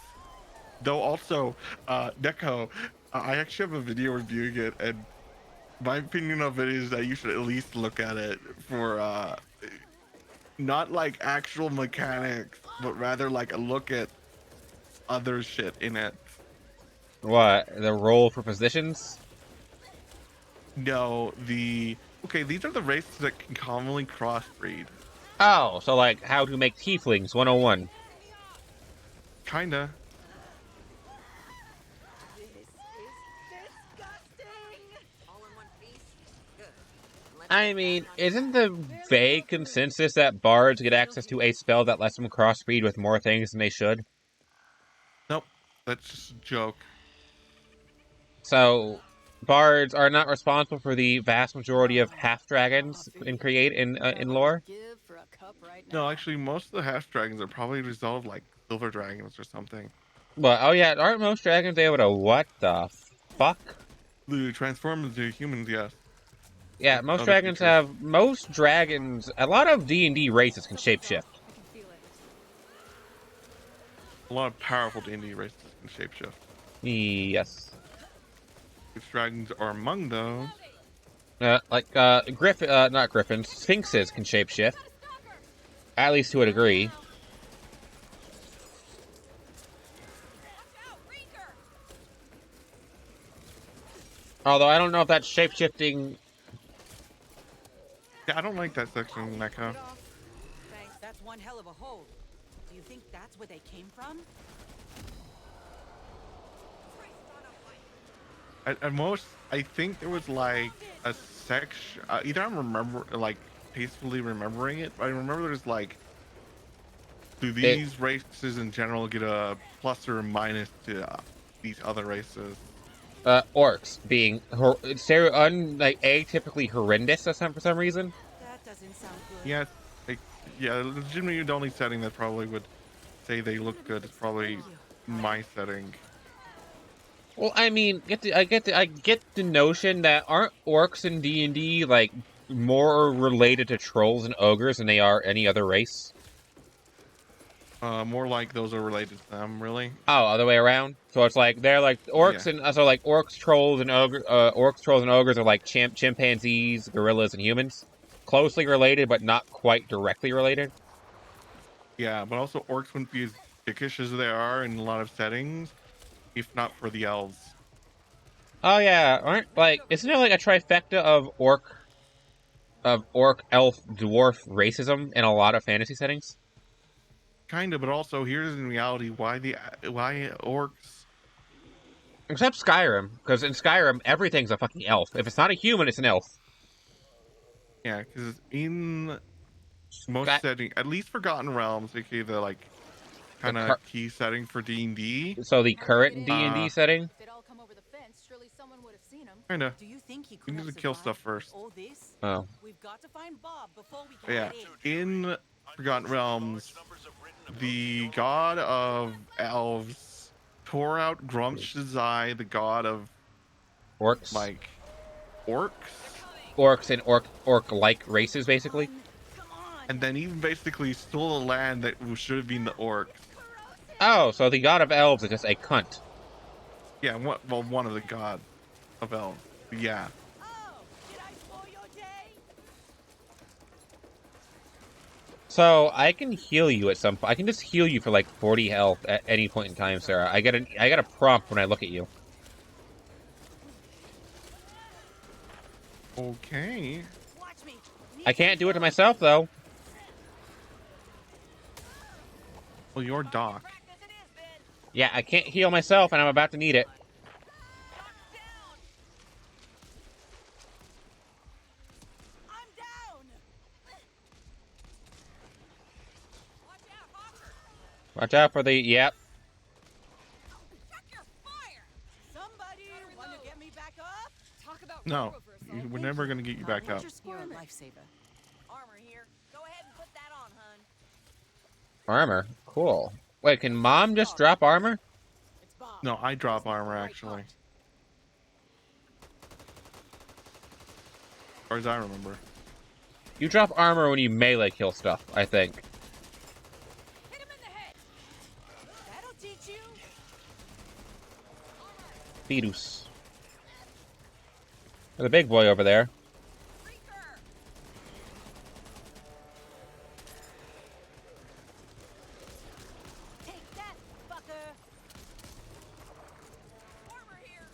[SPEAKER 2] Though also, Neko, I actually have a video reviewing it, and my opinion of it is that you should at least look at it for not like actual mechanics, but rather like a look at other shit in it.
[SPEAKER 1] What? The role for positions?
[SPEAKER 2] No, okay, these are the races that can commonly crossbreed.
[SPEAKER 1] Oh, so like how to make tieflings 101.
[SPEAKER 2] Kinda.
[SPEAKER 3] This is disgusting.
[SPEAKER 4] all in one piece. Good. Let's
[SPEAKER 1] I
[SPEAKER 4] get
[SPEAKER 1] mean,
[SPEAKER 4] back on
[SPEAKER 1] isn't
[SPEAKER 4] track.
[SPEAKER 1] the vague consensus that bards get access to a spell that lets them crossbreed with more things than they should?
[SPEAKER 2] Nope, that's just a joke.
[SPEAKER 1] So, bards are not responsible for the vast majority of half dragons in lore.
[SPEAKER 4] Give for a cup right
[SPEAKER 2] No,
[SPEAKER 4] now.
[SPEAKER 2] actually, most of the half dragons are probably a result of like silver dragons or something.
[SPEAKER 1] But oh yeah, aren't most dragons able to what the fuck?
[SPEAKER 2] The transform into humans, yes.
[SPEAKER 1] Yeah,
[SPEAKER 2] Like
[SPEAKER 1] most
[SPEAKER 2] other
[SPEAKER 1] dragons
[SPEAKER 2] creatures.
[SPEAKER 1] have most dragons. A lot of D&D races can shapeshift.
[SPEAKER 3] I can feel it.
[SPEAKER 2] A lot of powerful D&D races can shapeshift.
[SPEAKER 1] Yes,
[SPEAKER 2] Which dragons are among those?
[SPEAKER 1] not griffins, sphinxes can shapeshift, at least to a degree.
[SPEAKER 3] Watch out, Reeker.
[SPEAKER 1] Although I don't know if that's shapeshifting.
[SPEAKER 2] Yeah, I don't like that section, Neko.
[SPEAKER 4] Get off. Thanks. That's one hell of a hole. Do you think that's where they came from?
[SPEAKER 2] At most, I think there was like a section. Either I'm like tastefully remembering it, but I remember there's like, do
[SPEAKER 1] It,
[SPEAKER 2] these races in general get a plus or minus to these other races?
[SPEAKER 1] orcs being like atypically horrendous for some reason.
[SPEAKER 4] That doesn't sound good.
[SPEAKER 2] Yeah, like, yeah. Legitimately, the only setting that probably would say they look good is probably my setting.
[SPEAKER 1] Well, I mean, I get the notion that aren't orcs in D&D like more related to trolls and ogres than they are any other race?
[SPEAKER 2] More like those are related to them, really.
[SPEAKER 1] Oh, other way around. So it's like they're like orcs
[SPEAKER 2] Yeah.
[SPEAKER 1] and so like orcs, trolls, and ogres are like chimpanzees, gorillas, and humans, closely related but not quite directly related.
[SPEAKER 2] Yeah, but also orcs wouldn't be as dickish as they are in a lot of settings, if not for the elves.
[SPEAKER 1] Oh yeah, aren't like isn't there like a trifecta of orc, elf, dwarf racism in a lot of fantasy settings?
[SPEAKER 2] Kind of, but also here's in reality why orcs.
[SPEAKER 1] Except Skyrim, because in Skyrim everything's a fucking elf. If it's not a human, it's an elf.
[SPEAKER 2] Yeah, because in most
[SPEAKER 1] Sky-
[SPEAKER 2] setting, at least Forgotten Realms, aka the like
[SPEAKER 1] the
[SPEAKER 2] kind of key setting for D&D.
[SPEAKER 1] so the current D&D setting.
[SPEAKER 3] If they'd all come over the fence, surely someone would have seen them.
[SPEAKER 2] Kind of.
[SPEAKER 4] Do you think he
[SPEAKER 2] You
[SPEAKER 4] could
[SPEAKER 2] need
[SPEAKER 4] have
[SPEAKER 2] to kill
[SPEAKER 4] survived
[SPEAKER 2] stuff first.
[SPEAKER 4] all this?
[SPEAKER 1] Oh,
[SPEAKER 4] We've got to find Bob before we
[SPEAKER 2] But
[SPEAKER 4] can
[SPEAKER 2] yeah,
[SPEAKER 4] get in.
[SPEAKER 2] in Forgotten Realms, the god of elves tore out Grumpsh's eye, the god of
[SPEAKER 1] orcs,
[SPEAKER 2] like orcs,
[SPEAKER 1] orcs, and orc-like races, basically.
[SPEAKER 4] Come on.
[SPEAKER 2] and then even basically stole the land that should have been the orcs.
[SPEAKER 1] Oh, so the god of elves is just a cunt.
[SPEAKER 2] Yeah, one of the gods of elves. But yeah,
[SPEAKER 4] Oh, did I spoil your day?
[SPEAKER 1] So I can heal you at some point. I can just heal you for like 40 health at any point in time, Sarah. I get a prompt when I look at you.
[SPEAKER 2] okay.
[SPEAKER 4] Watch me.
[SPEAKER 1] I can't do it to myself though.
[SPEAKER 2] Well, you're Doc.
[SPEAKER 1] Yeah, I can't heal myself, and I'm about to need it.
[SPEAKER 4] I'm down.
[SPEAKER 1] Watch out for the yep.
[SPEAKER 3] Check your fire!
[SPEAKER 4] Somebody want to get me back up?
[SPEAKER 3] Talk about
[SPEAKER 2] No,
[SPEAKER 3] for assault.
[SPEAKER 2] we're never gonna get you back up.
[SPEAKER 4] You're a lifesaver.
[SPEAKER 3] Armor here. Go ahead and put that on, hun.
[SPEAKER 1] Armor, cool. Wait, can Mom just drop armor?
[SPEAKER 4] It's Bob.
[SPEAKER 2] No, I drop armor actually, as far as I remember.
[SPEAKER 1] You drop armor when you melee kill stuff, I think.
[SPEAKER 3] Hit him in the head!
[SPEAKER 4] That'll teach you.
[SPEAKER 1] Fetus. There's a big boy over there.
[SPEAKER 3] Freaker!
[SPEAKER 4] Take that, fucker.
[SPEAKER 3] Armor here!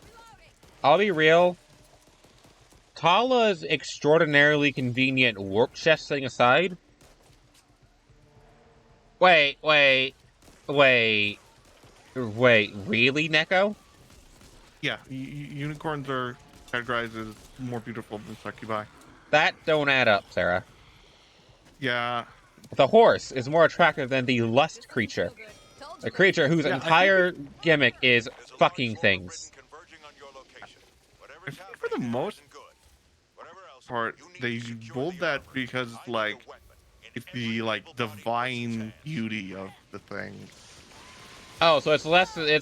[SPEAKER 3] Reloading!
[SPEAKER 1] I'll be real. Tala's extraordinarily convenient warp chest thing aside. Wait, really, Neko?
[SPEAKER 2] Yeah, unicorns are categorized as more beautiful than succubi.
[SPEAKER 1] That don't add up, Sarah.
[SPEAKER 2] Yeah,
[SPEAKER 1] The horse is more attractive than the lust creature.
[SPEAKER 3] Told
[SPEAKER 1] A
[SPEAKER 3] you.
[SPEAKER 1] creature whose
[SPEAKER 2] Yeah, I think
[SPEAKER 1] entire gimmick is fucking things.
[SPEAKER 2] I think for the most part, they bold that because like it's the like divine beauty of the thing.
[SPEAKER 1] Oh, so it's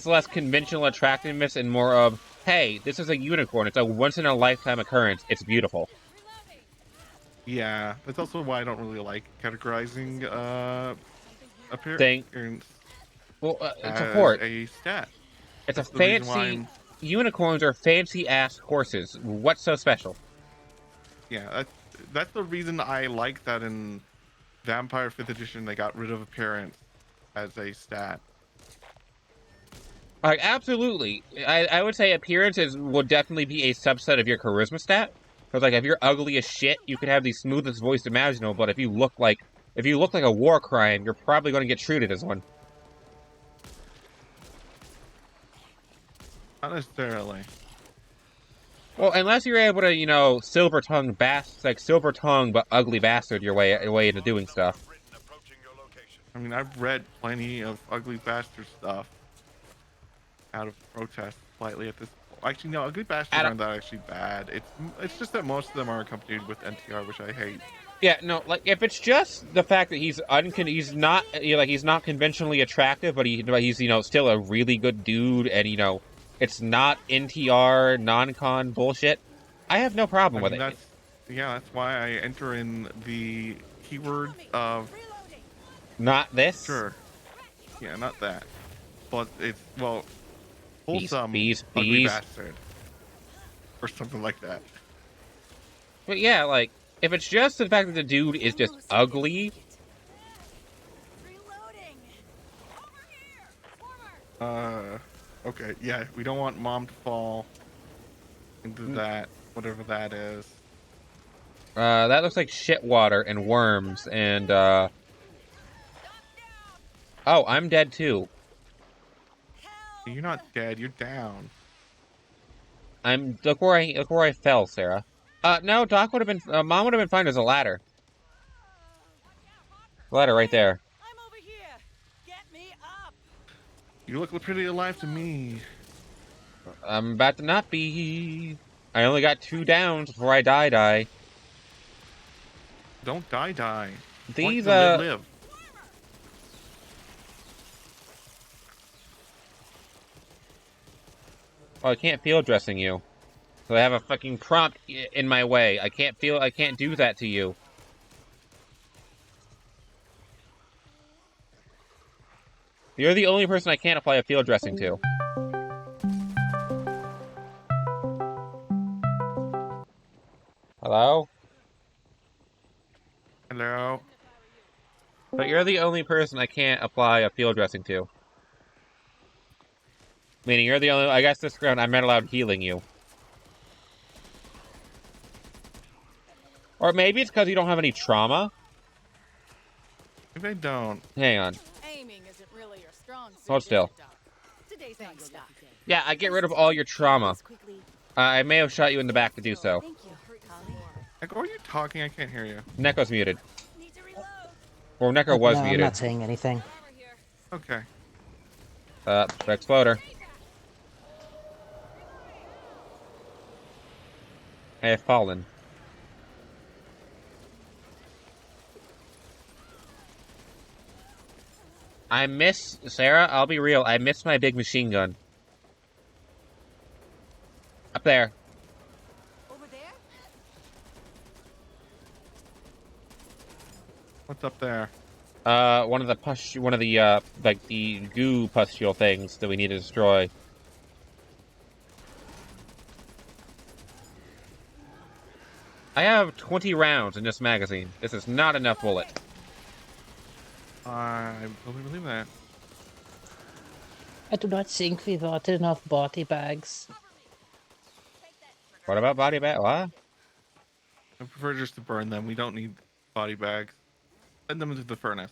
[SPEAKER 1] less conventional attractiveness and more of, hey, this is a unicorn. It's a once in a lifetime occurrence. It's beautiful.
[SPEAKER 3] Reloading!
[SPEAKER 2] Yeah, that's also why I don't really like categorizing
[SPEAKER 1] Thing.
[SPEAKER 2] appearance
[SPEAKER 1] Well, it's a
[SPEAKER 2] as
[SPEAKER 1] hort.
[SPEAKER 2] a stat.
[SPEAKER 1] It's a
[SPEAKER 2] That's the reason why
[SPEAKER 1] fancy. Unicorns are fancy ass horses. What's so special?
[SPEAKER 2] Yeah, that's the reason I like that in Vampire 5th Edition they got rid of appearance as a stat.
[SPEAKER 1] Like, absolutely. I would say appearances would definitely be a subset of your charisma stat. Because, like, if you're ugly as shit, you can have the smoothest voice imaginable, but if you look like a war crime, you're probably going to get treated as one.
[SPEAKER 2] Not necessarily.
[SPEAKER 1] Well, unless you're able to, you know, silver tongue but ugly bastard your way into doing stuff.
[SPEAKER 2] I mean, I've read plenty of ugly bastard stuff out of protest slightly at this point. Actually, no, ugly bastards aren't that actually bad. It's just that most of them are accompanied with NTR, which I hate.
[SPEAKER 1] Yeah, no, like if it's just the fact that he's not, you know, like he's not conventionally attractive, but he's you know still a really good dude, and you know it's not NTR non-con bullshit. I have no problem with it.
[SPEAKER 2] That's why I enter in the keyword of
[SPEAKER 1] Not this.
[SPEAKER 2] sure. Yeah, not that. But it's wholesome
[SPEAKER 1] Bees.
[SPEAKER 2] ugly bastard or something like that.
[SPEAKER 1] But yeah, like if it's just the fact that the dude is just ugly.
[SPEAKER 2] Okay, yeah, we don't want mom to fall into that, whatever that is.
[SPEAKER 1] That looks like shit water and worms and oh, I'm dead too.
[SPEAKER 2] You're not dead, you're down.
[SPEAKER 1] Look where I fell, Sarah. No, Doc would have been Mom would have been fine as a ladder. Ladder right there.
[SPEAKER 4] I'm over here. Get me up.
[SPEAKER 2] You look pretty alive to me.
[SPEAKER 1] I'm about to not be. I only got 2 downs before I die.
[SPEAKER 2] Don't die.
[SPEAKER 1] These
[SPEAKER 2] live.
[SPEAKER 1] Oh, I can't field dressing you. So I have a fucking prompt in my way. I can't do that to you. You're the only person I can't apply a field dressing to. Hello?
[SPEAKER 2] Hello?
[SPEAKER 1] But you're the only person I can't apply a field dressing to. Meaning you're the only... I guess this round I'm not allowed healing you. Or maybe it's because you don't have any trauma.
[SPEAKER 2] If I don't.
[SPEAKER 1] Hang on.
[SPEAKER 4] Aiming isn't really your strong suit.
[SPEAKER 1] Hold still.
[SPEAKER 4] Today's not your lucky day.
[SPEAKER 1] Yeah, I get rid of all your trauma. I may have shot you in the back to do so.
[SPEAKER 4] Thank you, Collie.
[SPEAKER 2] Like, are you talking? I can't hear you.
[SPEAKER 1] Neko's muted. Well, Neko was muted.
[SPEAKER 6] I'm not saying anything.
[SPEAKER 2] Okay.
[SPEAKER 1] Exploder. I have fallen. I miss... Sarah, I'll be real. I miss my big machine gun. Up there.
[SPEAKER 4] Over there?
[SPEAKER 2] What's up there?
[SPEAKER 1] One of the like the goo pustule things that we need to destroy. I have 20 rounds in this magazine. This is not enough bullet.
[SPEAKER 2] I totally believe that.
[SPEAKER 6] I do not think we got enough body bags.
[SPEAKER 1] What about body bag? What?
[SPEAKER 2] I prefer just to burn them. We don't need body bags. Send them into the furnace.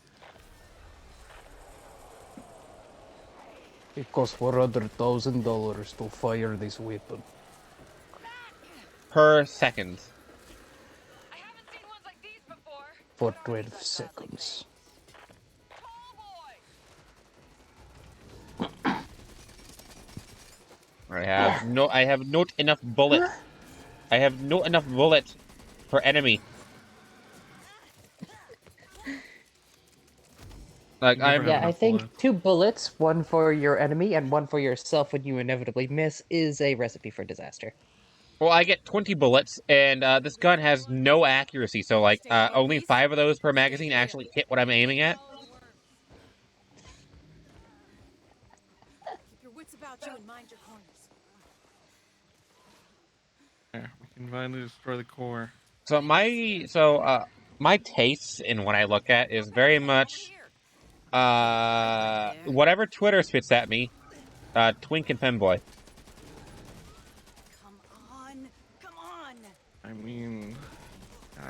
[SPEAKER 7] It costs $400,000 to fire this weapon.
[SPEAKER 1] Per second.
[SPEAKER 3] I haven't seen ones like these before.
[SPEAKER 7] For 12 seconds.
[SPEAKER 1] I have not enough bullet. I have not enough bullet per enemy. Like
[SPEAKER 6] I think 2 bullets, 1 for your enemy and 1 for yourself when you inevitably miss, is a recipe for disaster.
[SPEAKER 1] Well, I get 20 bullets, and this gun has no accuracy, so like only 5 of those per magazine actually hit what I'm aiming at.
[SPEAKER 4] Keep your wits about you and mind your corners.
[SPEAKER 2] There, we can finally destroy the core.
[SPEAKER 1] So my tastes in what I look at is very much whatever Twitter spits at me, twink and femboy.
[SPEAKER 4] Come on.
[SPEAKER 2] I mean,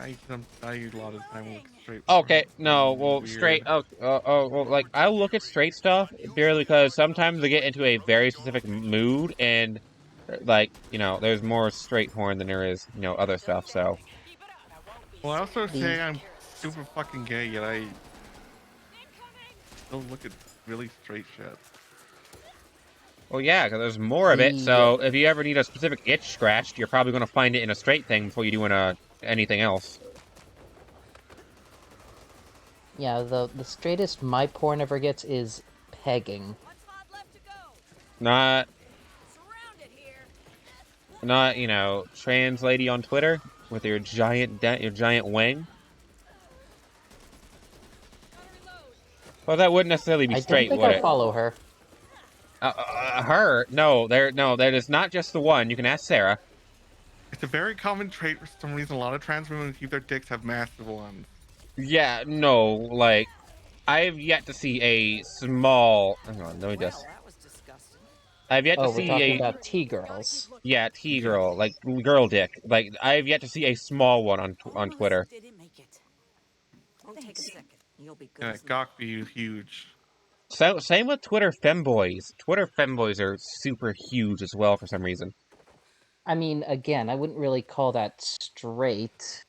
[SPEAKER 2] I a lot of the time look straight.
[SPEAKER 1] Okay, no, well,
[SPEAKER 2] Weird.
[SPEAKER 1] straight. Well, like I look at straight stuff purely because sometimes they get into a very specific mood, and like there's more straight porn than there is other stuff. So
[SPEAKER 2] Well, I also
[SPEAKER 6] The-
[SPEAKER 2] say I'm super fucking gay, yet I still look at really straight shit.
[SPEAKER 1] well, yeah, because there's more of it. So if you ever need a specific itch scratched, you're probably gonna find it in a straight thing before you do in anything else.
[SPEAKER 6] Yeah, the straightest my porn ever gets is pegging.
[SPEAKER 3] One spot left to go.
[SPEAKER 1] Not
[SPEAKER 3] Surrounded here.
[SPEAKER 1] trans lady on Twitter with your giant wang.
[SPEAKER 3] Gotta reload.
[SPEAKER 1] Well, that wouldn't necessarily be
[SPEAKER 6] I don't
[SPEAKER 1] straight,
[SPEAKER 6] think
[SPEAKER 1] would
[SPEAKER 6] I
[SPEAKER 1] it?
[SPEAKER 6] follow her.
[SPEAKER 1] Her? No, that is not just the one. You can ask Sarah.
[SPEAKER 2] It's a very common trait for some reason. A lot of trans women who keep their dicks have massive ones.
[SPEAKER 1] Yeah, no, like, I've yet to see a small. Hang on, let me just.
[SPEAKER 4] That was disgusting.
[SPEAKER 1] I've yet
[SPEAKER 6] Oh,
[SPEAKER 1] to
[SPEAKER 6] we're
[SPEAKER 1] see
[SPEAKER 6] talking
[SPEAKER 1] a.
[SPEAKER 6] about T-girls.
[SPEAKER 1] Yeah, T girl, like girl dick. Like, I've yet to see a small one on Twitter.
[SPEAKER 4] Didn't make it. Won't take a second. You'll be good.
[SPEAKER 2] Yeah,
[SPEAKER 4] as new.
[SPEAKER 2] Gawkby is huge.
[SPEAKER 1] So same with Twitter femboys. Twitter femboys are super huge as well for some reason.
[SPEAKER 6] I mean, again, I wouldn't really call that straight.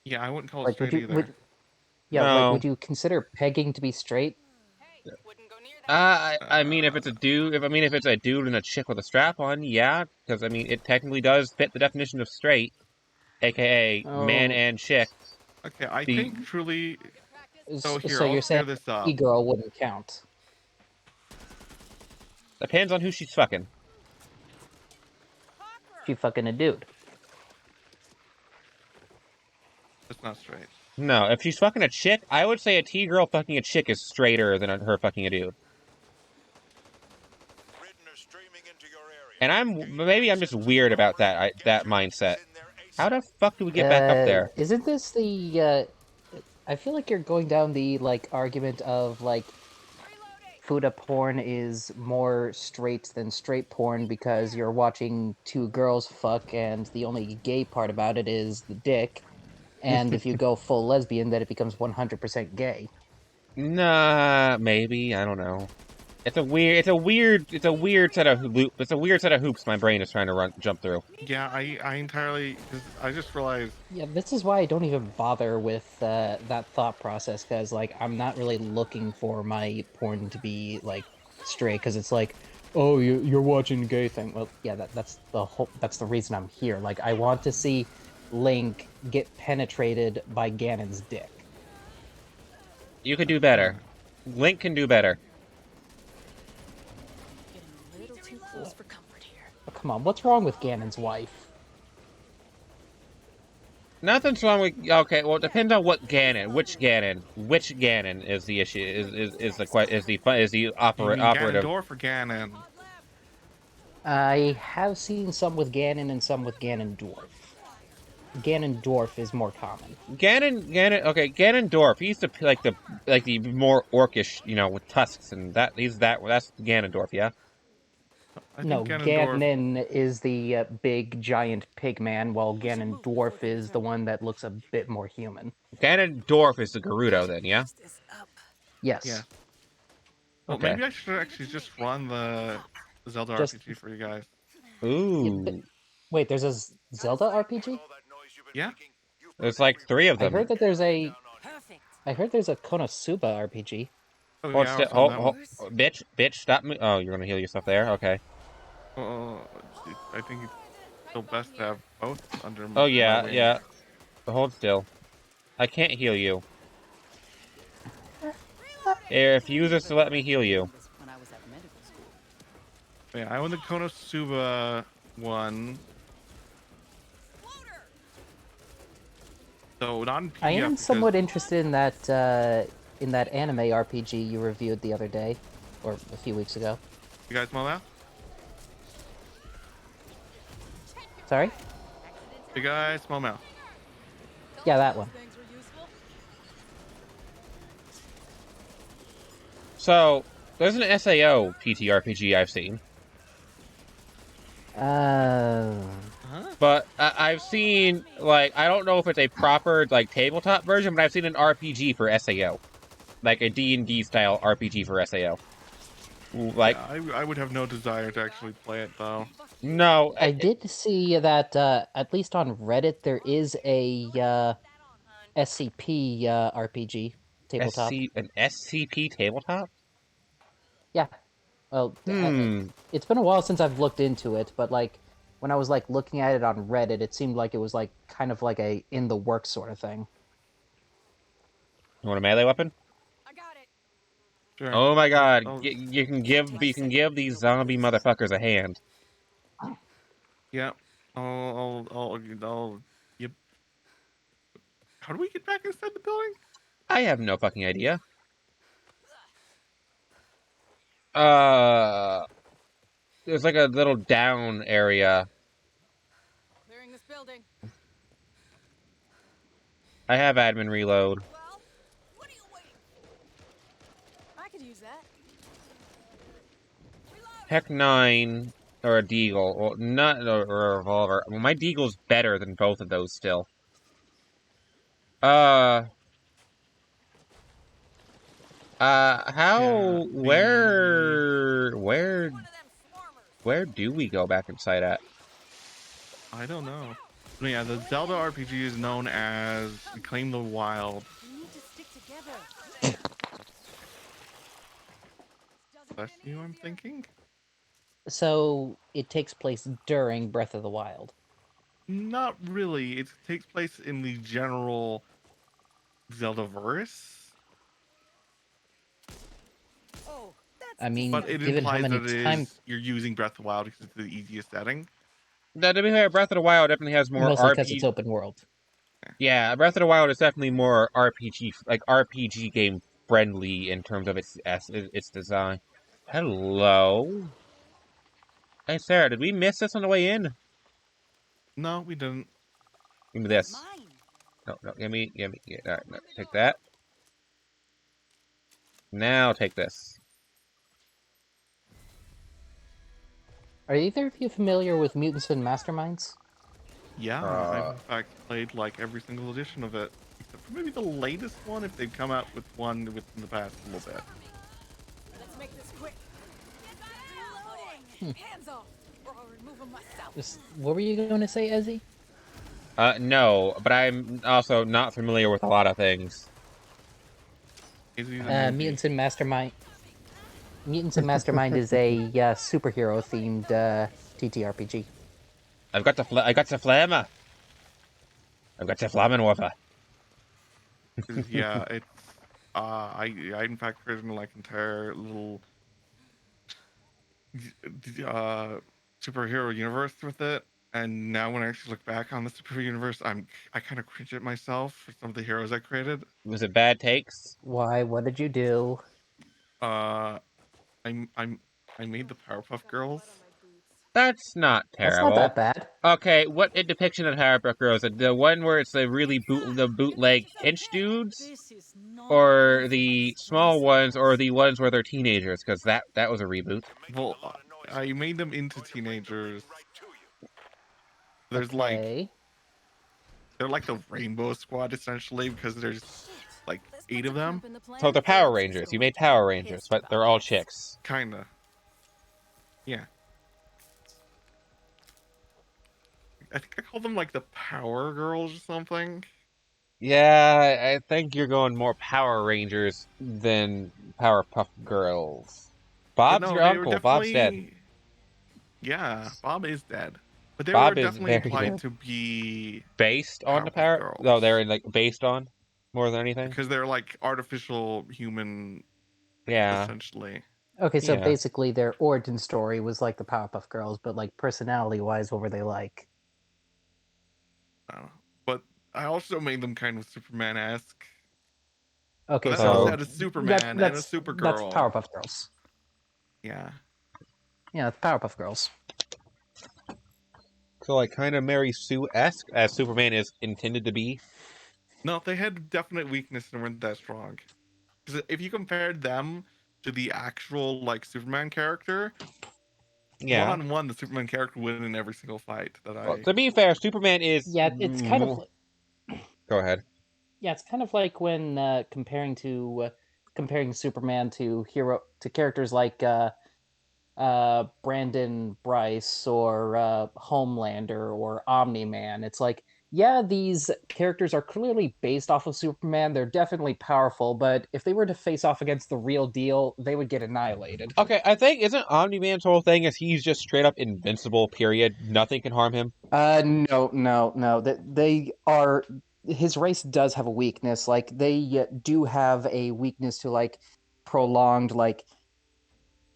[SPEAKER 2] Yeah, I wouldn't call it
[SPEAKER 6] Like,
[SPEAKER 2] straight
[SPEAKER 6] would you,
[SPEAKER 2] either.
[SPEAKER 1] No.
[SPEAKER 6] would you consider pegging to be straight?
[SPEAKER 3] Hey, wouldn't go near that.
[SPEAKER 1] I mean, if it's a dude, if it's a dude and a chick with a strap on, yeah, because I mean, it technically does fit the definition of straight, aka man
[SPEAKER 6] Oh.
[SPEAKER 1] and chick.
[SPEAKER 2] Okay, I
[SPEAKER 1] The-
[SPEAKER 2] think truly. So here,
[SPEAKER 6] So
[SPEAKER 2] I'll
[SPEAKER 6] you're
[SPEAKER 2] clear
[SPEAKER 6] saying
[SPEAKER 2] this up.
[SPEAKER 6] T-girl wouldn't count?
[SPEAKER 1] Depends on who she's fucking.
[SPEAKER 6] She fucking a dude.
[SPEAKER 2] That's not straight.
[SPEAKER 1] No, if she's fucking a chick, I would say a T girl fucking a chick is straighter than her fucking a dude.
[SPEAKER 5] Ridden are streaming into your area.
[SPEAKER 1] And maybe I'm just weird about that mindset. How the fuck do we get back up there?
[SPEAKER 6] Isn't this the? I feel like you're going down the argument of fuda porn is more straight than straight porn because you're watching two girls fuck, and the only gay part about it is the dick. And if you go full lesbian, then it becomes 100% gay.
[SPEAKER 1] Nah, maybe, I don't know. It's a weird set of hoops my brain is trying to jump through.
[SPEAKER 2] Yeah, I entirely. I just realized.
[SPEAKER 6] Yeah, this is why I don't even bother with that thought process, because I'm not really looking for my porn to be straight, because it's oh, you're watching a gay thing. Well, yeah, that's the reason I'm here. I want to see Link get penetrated by Ganon's dick.
[SPEAKER 1] You could do better. Link can do better.
[SPEAKER 4] Getting a little too close for comfort here.
[SPEAKER 6] Oh, come on, what's wrong with Ganon's wife?
[SPEAKER 1] Nothing's wrong with. Okay, well, it depends on what Ganon, which Ganon is the issue. Is the operative.
[SPEAKER 2] Ganondorf or Ganon?
[SPEAKER 6] I have seen some with Ganon and some with Ganondorf. Ganondorf is more common.
[SPEAKER 1] Ganondorf. He used to be like the more orcish, with tusks and that. That's Ganondorf, yeah.
[SPEAKER 6] No, Ganon is the big giant pig man, while Ganondorf is the one that looks a bit more human.
[SPEAKER 1] Ganondorf is the Gerudo, then, yeah.
[SPEAKER 6] Yes.
[SPEAKER 2] Yeah. Well,
[SPEAKER 1] Okay.
[SPEAKER 2] maybe I should actually just run the Zelda
[SPEAKER 6] Just-
[SPEAKER 2] RPG for you guys.
[SPEAKER 1] Ooh,
[SPEAKER 6] Wait, there's a Zelda RPG?
[SPEAKER 2] Yeah.
[SPEAKER 1] there's like 3 of
[SPEAKER 6] I
[SPEAKER 1] them.
[SPEAKER 6] heard that there's a.
[SPEAKER 4] Perfect.
[SPEAKER 6] I heard there's a Konosuba RPG.
[SPEAKER 2] Oh,
[SPEAKER 1] Hold
[SPEAKER 2] yeah,
[SPEAKER 1] still,
[SPEAKER 2] I was on that
[SPEAKER 1] hold, bitch, stop me. Oh, you're gonna heal yourself there. Okay.
[SPEAKER 2] one. I think it's still best to have both under.
[SPEAKER 1] Oh yeah,
[SPEAKER 2] my wing.
[SPEAKER 1] yeah. Hold still. I can't heal you. It refuses to let me heal you.
[SPEAKER 4] When I was at medical school.
[SPEAKER 2] Yeah, I won the Konosuba one. So not in PDF.
[SPEAKER 6] I am
[SPEAKER 2] because-
[SPEAKER 6] somewhat interested in that anime RPG you reviewed the other day, or a few weeks ago.
[SPEAKER 2] You guys know that?
[SPEAKER 6] Sorry?
[SPEAKER 2] You guys, small mouth.
[SPEAKER 6] Yeah, that one.
[SPEAKER 3] Things were useful.
[SPEAKER 1] So there's an SAO TTRPG I've seen,
[SPEAKER 6] Uh,
[SPEAKER 1] but I I've seen, like, I don't know if it's a proper, like, tabletop version, but I've seen an RPG for SAO. Like, a D&D style RPG for SAO. Like,
[SPEAKER 2] Yeah, I would have no desire to actually play it though.
[SPEAKER 1] no,
[SPEAKER 6] I did see that at least on Reddit there is a SCP RPG tabletop.
[SPEAKER 1] an SCP tabletop?
[SPEAKER 6] Yeah. Well,
[SPEAKER 1] Hmm.
[SPEAKER 6] it's been a while since I've looked into it, but like when I was like looking at it on Reddit, it seemed like it was like kind of like a in the works sort of thing.
[SPEAKER 1] You want a melee weapon?
[SPEAKER 3] I got it.
[SPEAKER 2] Sure.
[SPEAKER 1] Oh my god,
[SPEAKER 2] Oh,
[SPEAKER 1] you can give these zombie motherfuckers a hand.
[SPEAKER 2] yeah. Yep. How do we get back inside the building?
[SPEAKER 1] I have no fucking idea. There's like a little down area.
[SPEAKER 3] Clearing this building.
[SPEAKER 1] I have admin reload.
[SPEAKER 3] Well, what are you waiting for? I could use that.
[SPEAKER 1] Heck 9 or a deagle. Well, not or a revolver. Well, my deagle's better than both of those still. How,
[SPEAKER 2] Yeah,
[SPEAKER 1] where do we go back inside at?
[SPEAKER 2] I don't know. But yeah, the Zelda RPG is known as Reclaim the Wild.
[SPEAKER 4] We need to stick together.
[SPEAKER 2] That's you, I'm thinking?
[SPEAKER 6] So it takes place during Breath of the Wild.
[SPEAKER 2] Not really. It takes place in the general Zelda-verse.
[SPEAKER 3] Oh, that's
[SPEAKER 6] I mean,
[SPEAKER 2] But it
[SPEAKER 6] given how
[SPEAKER 2] implies
[SPEAKER 6] many
[SPEAKER 2] that
[SPEAKER 6] times,
[SPEAKER 2] you're using Breath of the Wild because it's the easiest setting.
[SPEAKER 1] Now, to be fair, Breath of the Wild definitely has more
[SPEAKER 6] mostly because
[SPEAKER 1] RPG.
[SPEAKER 6] it's open world.
[SPEAKER 1] Yeah, Breath of the Wild is definitely more RPG game friendly in terms of its design. Hello. Hey Sarah, did we miss this on the way in?
[SPEAKER 2] No, we didn't.
[SPEAKER 1] Give me this.
[SPEAKER 3] mine.
[SPEAKER 1] No, give me. No, take that. Now take this.
[SPEAKER 6] Are either of you familiar with Mutants and Masterminds?
[SPEAKER 2] Yeah, I've in fact played like every single edition of it. Except for maybe the latest one, if they've come out with one within the past little bit.
[SPEAKER 3] Let's make this quick. Reloading. Hands off, or I'll remove them myself.
[SPEAKER 6] What were you going to say, Ezzy?
[SPEAKER 1] No, but I'm also not familiar with a lot of things.
[SPEAKER 6] Mutants and Mastermind. Mutants and Mastermind is a superhero themed TTRPG.
[SPEAKER 1] I got the flammer. I've got the flammenwerfer.
[SPEAKER 2] Yeah, it's I in fact created like entire little superhero universe with it. And now when I actually look back on the superhero universe, I kind of cringe at myself for some of the heroes I created.
[SPEAKER 1] Was it bad takes?
[SPEAKER 6] Why? What did you do?
[SPEAKER 2] I made the Powerpuff Girls.
[SPEAKER 1] That's not
[SPEAKER 6] That's
[SPEAKER 1] terrible.
[SPEAKER 6] not that bad.
[SPEAKER 1] Okay, what depiction of Powerpuff Girls? The one where it's the really bootleg pinch dudes,
[SPEAKER 4] This is not
[SPEAKER 1] or
[SPEAKER 4] worth
[SPEAKER 1] the
[SPEAKER 4] my
[SPEAKER 1] small
[SPEAKER 4] stress.
[SPEAKER 1] ones, or the ones where they're teenagers? Because that was a reboot.
[SPEAKER 2] Well, I made them into teenagers. There's like
[SPEAKER 6] Okay.
[SPEAKER 2] they're like the Rainbow Squad essentially because there's like 8 of them.
[SPEAKER 1] So they're Power Rangers. You made Power Rangers, but they're all chicks.
[SPEAKER 2] Kinda. Yeah. I think I call them like the Power Girls or something.
[SPEAKER 1] Yeah, I think you're going more Power Rangers than Powerpuff Girls.
[SPEAKER 2] But
[SPEAKER 1] Bob's
[SPEAKER 2] no,
[SPEAKER 1] your
[SPEAKER 2] they were
[SPEAKER 1] uncle. Bob's dead.
[SPEAKER 2] definitely- Yeah, Bob is dead. But they
[SPEAKER 1] Bob
[SPEAKER 2] were
[SPEAKER 1] is
[SPEAKER 2] definitely
[SPEAKER 1] very
[SPEAKER 2] implied
[SPEAKER 1] dead.
[SPEAKER 2] to be
[SPEAKER 1] Based on the
[SPEAKER 2] Powerpuff
[SPEAKER 1] Power...
[SPEAKER 2] Girls.
[SPEAKER 1] No, they're like based on more than anything.
[SPEAKER 2] because they're like artificial human
[SPEAKER 1] Yeah.
[SPEAKER 2] essentially.
[SPEAKER 6] Okay, so
[SPEAKER 1] Yeah.
[SPEAKER 6] basically their origin story was like the Powerpuff Girls, but like personality-wise, what were they like?
[SPEAKER 2] I don't know. But I also made them kind of Superman-esque.
[SPEAKER 6] Okay,
[SPEAKER 2] But that
[SPEAKER 6] so
[SPEAKER 2] also had a Superman and a Supergirl.
[SPEAKER 6] That's Powerpuff Girls.
[SPEAKER 2] Yeah.
[SPEAKER 6] Yeah, it's Powerpuff Girls.
[SPEAKER 1] So like kind of Mary Sue-esque, as Superman is intended to be.
[SPEAKER 2] No, they had definite weakness and weren't that strong. Because if you compared them to the actual like Superman character,
[SPEAKER 1] Yeah.
[SPEAKER 2] One-on-one, the Superman character win in every single fight that I.
[SPEAKER 1] Well, to be fair, Superman is.
[SPEAKER 6] Yeah, it's kind of
[SPEAKER 1] Go ahead.
[SPEAKER 6] yeah, it's kind of like when comparing Superman to characters like Brandon Bryce or Homelander or Omni-Man. It's like, yeah, these characters are clearly based off of Superman. They're definitely powerful, but if they were to face off against the real deal, they would get annihilated.
[SPEAKER 1] Okay, I think isn't Omni-Man's whole thing is he's just straight up invincible. Period. Nothing can harm him.
[SPEAKER 6] No. They are. His race does have a weakness. Like they do have a weakness to like prolonged like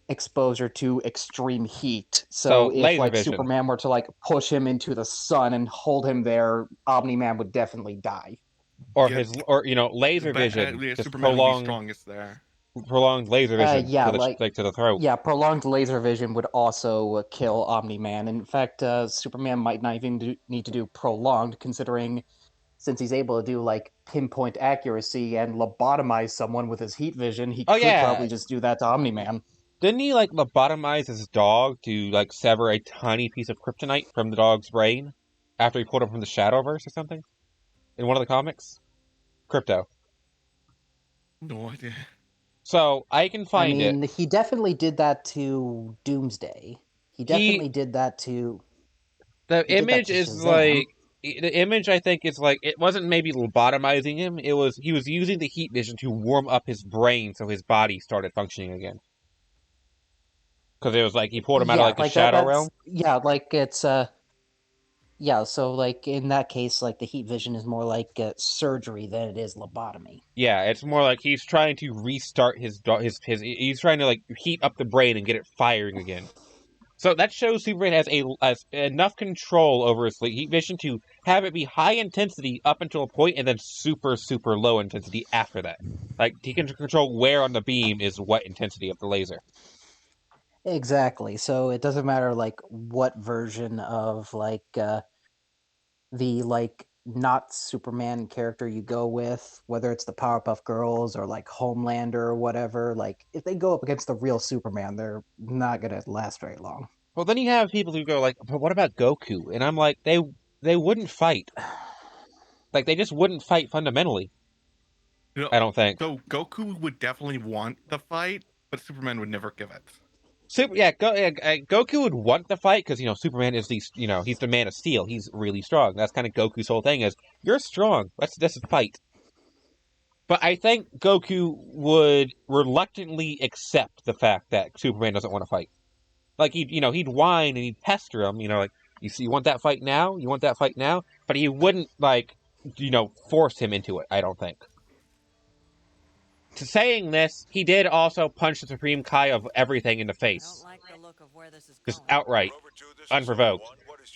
[SPEAKER 6] exposure to extreme heat. So if
[SPEAKER 1] laser
[SPEAKER 6] like
[SPEAKER 1] vision.
[SPEAKER 6] Superman were to like push him into the sun and hold him there, Omni-Man would definitely die.
[SPEAKER 1] Or
[SPEAKER 2] Yeah.
[SPEAKER 1] laser vision. Just
[SPEAKER 2] Superman would be strongest there.
[SPEAKER 1] prolonged laser vision
[SPEAKER 6] Yeah,
[SPEAKER 1] to the throat.
[SPEAKER 6] Yeah, prolonged laser vision would also kill Omni-Man. In fact, Superman might not even need to do prolonged, considering since he's able to do like pinpoint accuracy and lobotomize someone with his heat vision, he could probably just do that to Omni-Man.
[SPEAKER 1] Didn't he like lobotomize his dog to like sever a tiny piece of kryptonite from the dog's brain after he pulled him from the Shadowverse or something? In one of the comics? Crypto.
[SPEAKER 2] No idea.
[SPEAKER 1] So I can find it.
[SPEAKER 6] He definitely did that to Doomsday. He definitely did that to.
[SPEAKER 1] The
[SPEAKER 6] he did that
[SPEAKER 1] image
[SPEAKER 6] to
[SPEAKER 1] is
[SPEAKER 6] Shazam.
[SPEAKER 1] like the image. I think is like it wasn't maybe lobotomizing him. It was he was using the heat vision to warm up his brain so his body started functioning again. Because it was like he pulled him out of like the shadow realm.
[SPEAKER 6] Yeah, like it's yeah. So like in that case, like the heat vision is more like surgery than it is lobotomy.
[SPEAKER 1] Yeah, it's more like he's trying to restart his he's trying to like heat up the brain and get it firing again. So that shows Superman has enough control over his heat vision to have it be high intensity up until a point and then super, super low intensity after that. Like, he can control where on the beam is what intensity of the laser.
[SPEAKER 6] Exactly. So it doesn't matter like what version of like the like not Superman character you go with, whether it's the Powerpuff Girls or like Homelander or whatever, like if they go up against the real Superman, they're not gonna last very long.
[SPEAKER 1] Well, then you have people who go like, but what about Goku? And I'm like, they wouldn't fight. Like, they just wouldn't fight fundamentally. I don't think.
[SPEAKER 2] So Goku would definitely want the fight, but Superman would never give it.
[SPEAKER 1] Goku would want the fight because Superman is he's the man of steel. He's really strong. That's kind of Goku's whole thing is you're strong. Let's fight. But I think Goku would reluctantly accept the fact that Superman doesn't want to fight. Like he'd whine and he'd pester him. Like you want that fight now? You want that fight now? But he wouldn't force him into it. I don't think. To saying this, he did also punch the Supreme Kai of everything in the face.
[SPEAKER 3] I don't like the look of where this is
[SPEAKER 1] Just
[SPEAKER 3] going.
[SPEAKER 1] outright. Unprovoked.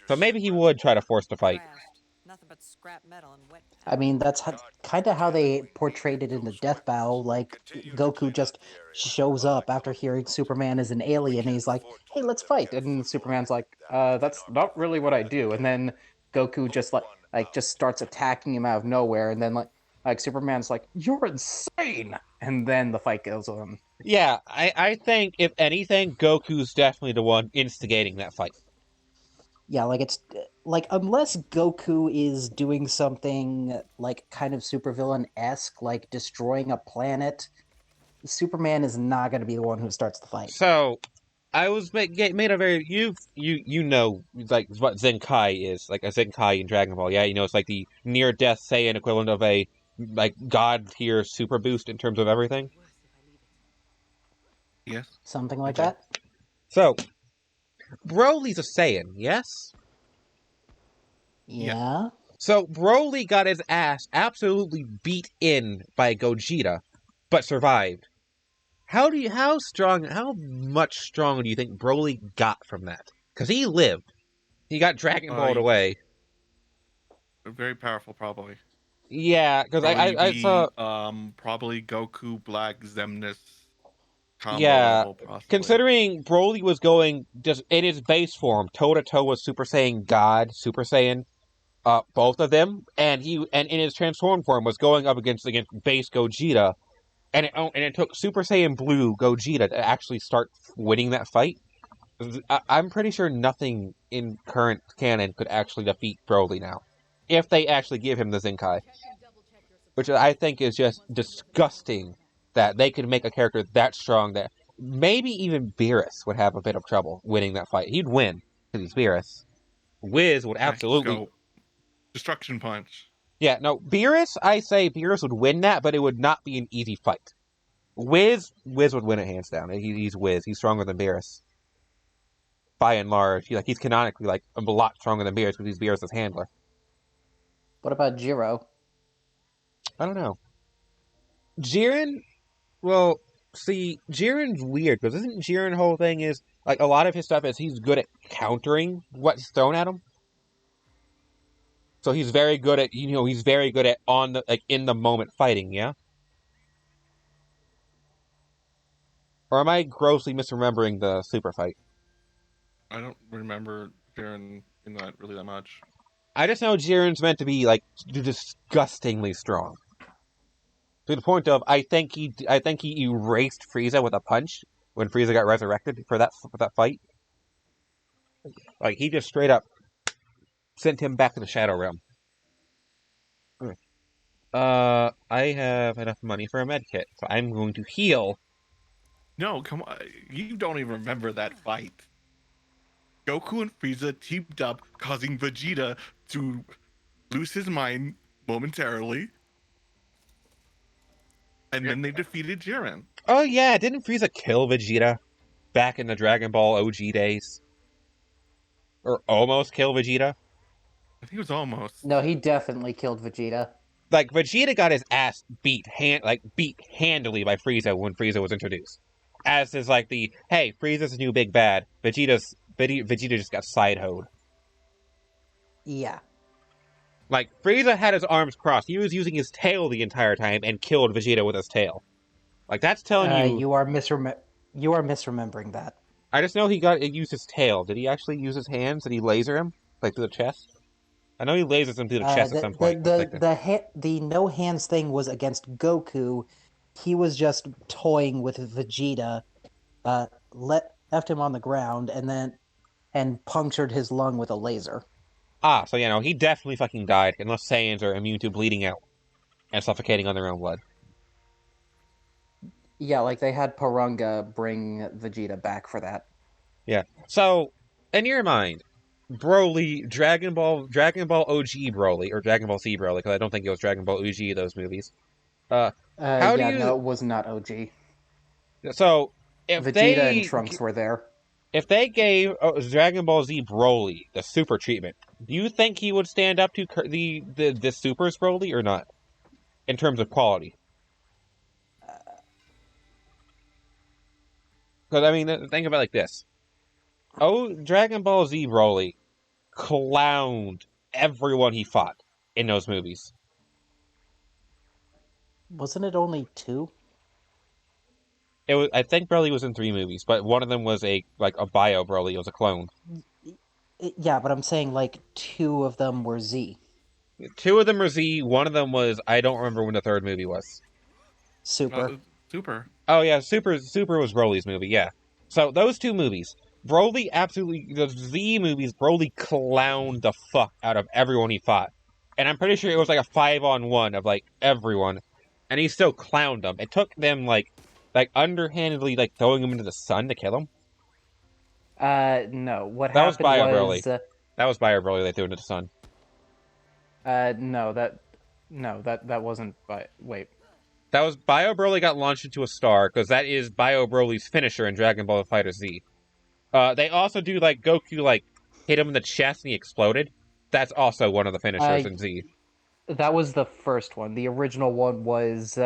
[SPEAKER 1] So maybe he would try to force the fight.
[SPEAKER 3] Nothing but scrap metal and wet.
[SPEAKER 6] I mean, that's kind of how they portrayed it in the Death Battle. Like, Goku just shows up after hearing Superman is an alien, and he's like, hey, let's fight. And Superman's like, that's not really what I do. And then Goku just just starts attacking him out of nowhere, and then like Superman's like, you're insane! And then the fight goes on.
[SPEAKER 1] Yeah, I think, if anything, Goku's definitely the one instigating that fight.
[SPEAKER 6] Yeah, like it's like unless Goku is doing something like kind of supervillain-esque, like destroying a planet, Superman is not going to be the one who starts the fight.
[SPEAKER 1] So, I was made a very you know like what Zenkai is, like a Zenkai in Dragon Ball. Yeah, it's like the near-death Saiyan equivalent of a like god tier super boost in terms of everything.
[SPEAKER 2] Yes,
[SPEAKER 6] something like that.
[SPEAKER 1] So, Broly's a Saiyan, yes?
[SPEAKER 6] Yeah. So
[SPEAKER 1] Broly got his ass absolutely beat in by Gogeta, but survived. How much stronger do you think Broly got from that? Because he lived. He got Dragon Balled away.
[SPEAKER 2] Very powerful, probably.
[SPEAKER 1] Yeah, because I saw...
[SPEAKER 2] probably Goku Black Xemnas combo level, possibly.
[SPEAKER 1] Considering Broly was going just in his base form, toe-to-toe with Super Saiyan God, Super Saiyan, both of them, and in his transformed form was going up against base Gogeta, and it took Super Saiyan Blue Gogeta to actually start winning that fight. I'm pretty sure nothing in current canon could actually defeat Broly now. If they actually give him the Zenkai. Which I think is just disgusting that they could make a character that strong that maybe even Beerus would have a bit of trouble winning that fight. He'd win, because he's Beerus. Wiz would
[SPEAKER 2] Yeah, just
[SPEAKER 1] absolutely...
[SPEAKER 2] go destruction punch.
[SPEAKER 1] Yeah, no, Beerus, I say Beerus would win that, but it would not be an easy fight. Wiz would win it hands down. He's Wiz. He's stronger than Beerus. By and large. He's canonically like a lot stronger than Beerus because he's Beerus' handler.
[SPEAKER 6] What about Jiro?
[SPEAKER 1] I don't know. Jiren, well, see, Jiren's weird, because isn't Jiren's whole thing is, like, a lot of his stuff is he's good at countering what's thrown at him. So he's very good at, he's very good at in the moment fighting, yeah? Or am I grossly misremembering the super fight?
[SPEAKER 2] I don't remember Jiren in that really that much.
[SPEAKER 1] I just know Jiren's meant to be, like, disgustingly strong. To the point of, I think he erased Frieza with a punch when Frieza got resurrected for that fight. Like, he just straight up sent him back to the Shadow Realm. I have enough money for a med kit, so I'm going to heal.
[SPEAKER 2] No, come on. You don't even remember that fight. Goku and Frieza teamed up, causing Vegeta to lose his mind momentarily. And then they defeated Jiren.
[SPEAKER 1] Oh yeah, didn't Frieza kill Vegeta back in the Dragon Ball OG days? Or almost kill Vegeta?
[SPEAKER 2] I think it was almost.
[SPEAKER 6] No, he definitely killed Vegeta.
[SPEAKER 1] Like, Vegeta got his ass beat handily by Frieza when Frieza was introduced. As is like hey, Frieza's the new big bad. Vegeta just got side-hoed.
[SPEAKER 6] Yeah.
[SPEAKER 1] Like, Frieza had his arms crossed. He was using his tail the entire time and killed Vegeta with his tail. Like, that's telling you...
[SPEAKER 6] You are misremembering that.
[SPEAKER 1] I just know he used his tail. Did he actually use his hands? Did he laser him? Like, through the chest? I know he lasers him through the chest at some point.
[SPEAKER 6] The no hands thing was against Goku. He was just toying with Vegeta, left him on the ground, and punctured his lung with a laser.
[SPEAKER 1] Ah, so he definitely fucking died, unless Saiyans are immune to bleeding out and suffocating on their own blood.
[SPEAKER 6] Yeah, like they had Porunga bring Vegeta back for that.
[SPEAKER 1] Yeah. So, in your mind, Broly, Dragon Ball OG Broly, or Dragon Ball Z Broly, because I don't think it was Dragon Ball OG, those movies.
[SPEAKER 6] No, it was not OG.
[SPEAKER 1] So, if
[SPEAKER 6] Vegeta and Trunks were there.
[SPEAKER 1] If they gave Dragon Ball Z Broly the super treatment, do you think he would stand up to the Supers Broly or not? In terms of quality? Because, I mean, think about it like this. Dragon Ball Z Broly clowned everyone he fought in those movies.
[SPEAKER 6] Wasn't it only 2?
[SPEAKER 1] I think Broly was in 3 movies, but one of them was a bio Broly. It was a clone.
[SPEAKER 6] Yeah, but I'm saying, 2 of them were Z.
[SPEAKER 1] 2 of them were Z. One of them was... I don't remember when the 3rd movie was.
[SPEAKER 6] Super.
[SPEAKER 2] Super.
[SPEAKER 1] Oh, yeah. Super was Broly's movie, yeah. So, those 2 movies. Broly absolutely... The Z movies, Broly clowned the fuck out of everyone he fought. And I'm pretty sure it was a 5-on-1 of, everyone. And he still clowned them. It took them, underhandedly, throwing him into the sun to kill him?
[SPEAKER 6] No. What
[SPEAKER 1] that
[SPEAKER 6] happened
[SPEAKER 1] was... that was Bio Broly they threw into the sun.
[SPEAKER 7] No, that wasn't wait.
[SPEAKER 1] That was Bio Broly got launched into a star, because that is Bio Broly's finisher in Dragon Ball FighterZ. They also do, Goku, hit him in the chest and he exploded. That's also one of the finishers in Z.
[SPEAKER 6] That was the first one. The original one was...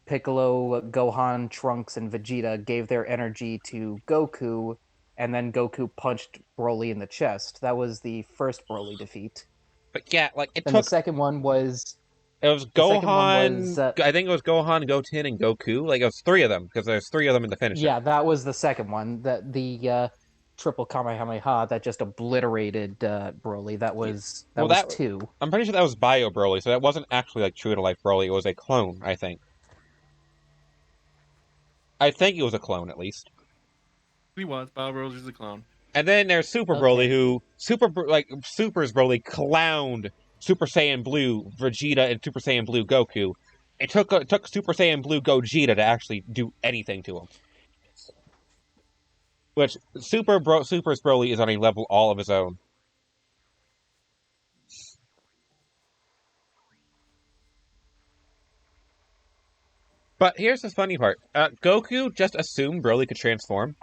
[SPEAKER 6] Piccolo, Gohan, Trunks, and Vegeta gave their energy to Goku, and then Goku punched Broly in the chest. That was the first Broly defeat.
[SPEAKER 1] But yeah,
[SPEAKER 6] the second one was...
[SPEAKER 1] It was Gohan... I think it was Gohan, Goten, and Goku. It was 3 of them, because there's 3 of them in the finisher.
[SPEAKER 6] Yeah, that was the second one. The triple Kamehameha that just obliterated Broly. That was 2.
[SPEAKER 1] I'm pretty sure that was Bio Broly, so that wasn't actually, true-to-life Broly. It was a clone, I think. I think it was a clone, at least.
[SPEAKER 2] He was. Bob Rose is a clown.
[SPEAKER 1] And then there's Super Broly, who Super's Broly clowned Super Saiyan Blue Vegeta and Super Saiyan Blue Goku. It took Super Saiyan Blue Gogeta to actually do anything to him. Which Super's Broly is on a level all of his own. But here's the funny part. Goku just assumed Broly could transform.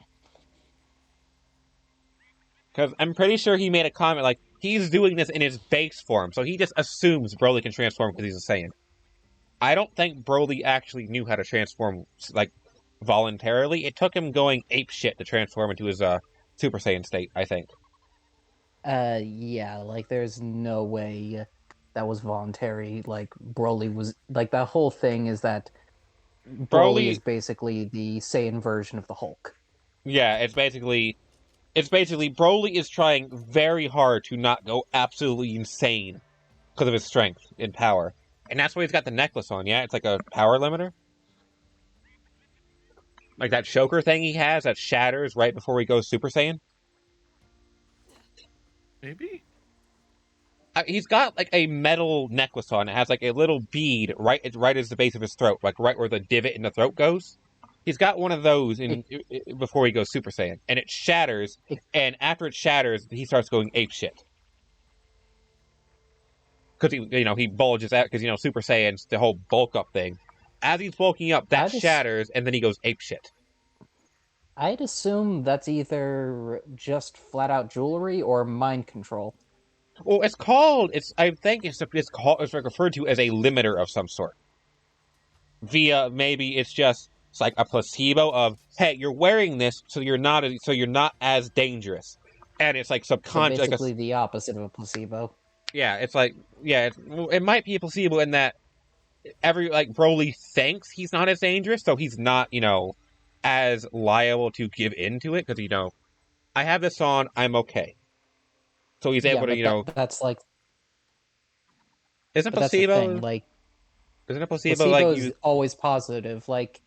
[SPEAKER 1] Because I'm pretty sure he made a comment like, he's doing this in his base form, so he just assumes Broly can transform because he's a Saiyan. I don't think Broly actually knew how to transform, like, voluntarily. It took him going apeshit to transform into his Super Saiyan state, I think.
[SPEAKER 6] Yeah, like, there's no way that was voluntary. Like, Broly was... Like, the whole thing is that Broly is basically the Saiyan version of the Hulk.
[SPEAKER 1] Yeah, it's basically Broly is trying very hard to not go absolutely insane because of his strength and power. And that's why he's got the necklace on, yeah? It's like a power limiter. Like that choker thing he has that shatters right before he goes Super Saiyan.
[SPEAKER 2] Maybe?
[SPEAKER 1] He's got like a metal necklace on. It has like a little bead right as the base of his throat, like right where the divot in the throat goes. He's got one of those before he goes Super Saiyan, and it shatters. And after it shatters, he starts going apeshit. Because he bulges out because Super Saiyan's the whole bulk up thing. As he's bulking up, that shatters, and then he goes apeshit.
[SPEAKER 6] I'd assume that's either just flat out jewelry or mind control.
[SPEAKER 1] Well, I think it's referred to as a limiter of some sort. Maybe it's like a placebo of, hey, you're wearing this so you're not as dangerous, and it's like subconscious.
[SPEAKER 6] So basically, the opposite of a placebo.
[SPEAKER 1] Yeah, it's like it might be a placebo in that Broly thinks he's not as dangerous, so he's not as liable to give in to it because I have this on, I'm okay. So he's able to
[SPEAKER 6] that's like.
[SPEAKER 1] Isn't placebo Isn't a placebo
[SPEAKER 6] is always positive. Like,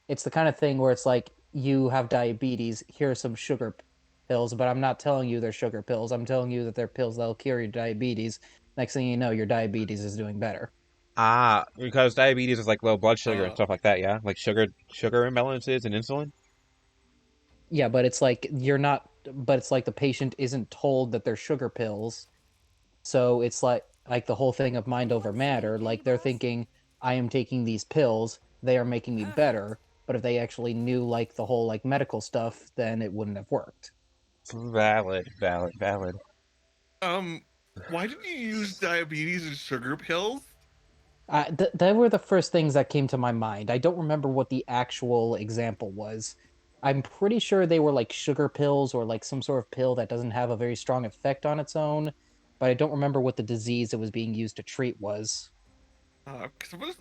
[SPEAKER 6] it's the kind of thing where it's like, you have diabetes, here are some sugar pills, but I'm not telling you they're sugar pills. I'm telling you that they're pills that'll cure your diabetes. Next thing you know, your diabetes is doing better.
[SPEAKER 1] Because diabetes is like low blood sugar and stuff like that, yeah? Like sugar imbalances and insulin?
[SPEAKER 6] Yeah, but it's like the patient isn't told that they're sugar pills. So it's like the whole thing of mind over matter. Like, they're thinking, I am taking these pills, they are making me better. But if they actually knew the whole medical stuff, then it wouldn't have worked.
[SPEAKER 1] Valid.
[SPEAKER 2] Why did you use diabetes and sugar pills?
[SPEAKER 6] They were the first things that came to my mind. I don't remember what the actual example was. I'm pretty sure they were sugar pills or some sort of pill that doesn't have a very strong effect on its own, but I don't remember what the disease it was being used to treat was.
[SPEAKER 2] Because it was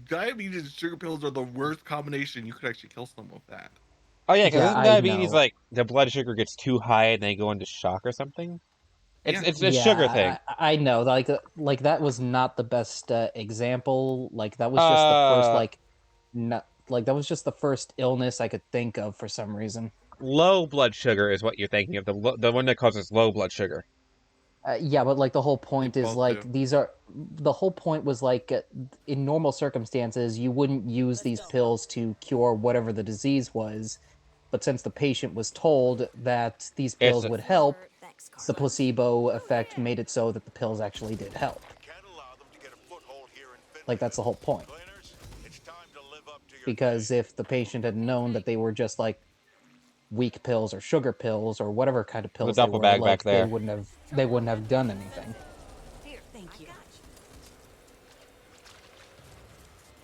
[SPEAKER 2] diabetes and sugar pills are the worst combination. You could actually kill someone with that.
[SPEAKER 1] Oh yeah, because isn't diabetes the blood sugar gets too high and they go into shock or something? It's a sugar thing.
[SPEAKER 6] I know, that was not the best example. That was just the first that was just the first illness I could think of for some reason.
[SPEAKER 1] Low blood sugar is what you're thinking of, the one that causes low blood sugar.
[SPEAKER 6] Yeah, but the whole point is the whole point was in normal circumstances you wouldn't use these pills to cure whatever the disease was, but since the patient was told that these pills would help, the placebo effect made it so that the pills actually did help. That's the whole point. Because if the patient had known that they were just weak pills or sugar pills or whatever kind of pills
[SPEAKER 1] the duffel bag back there,
[SPEAKER 6] they wouldn't have done anything.
[SPEAKER 3] Here, thank you.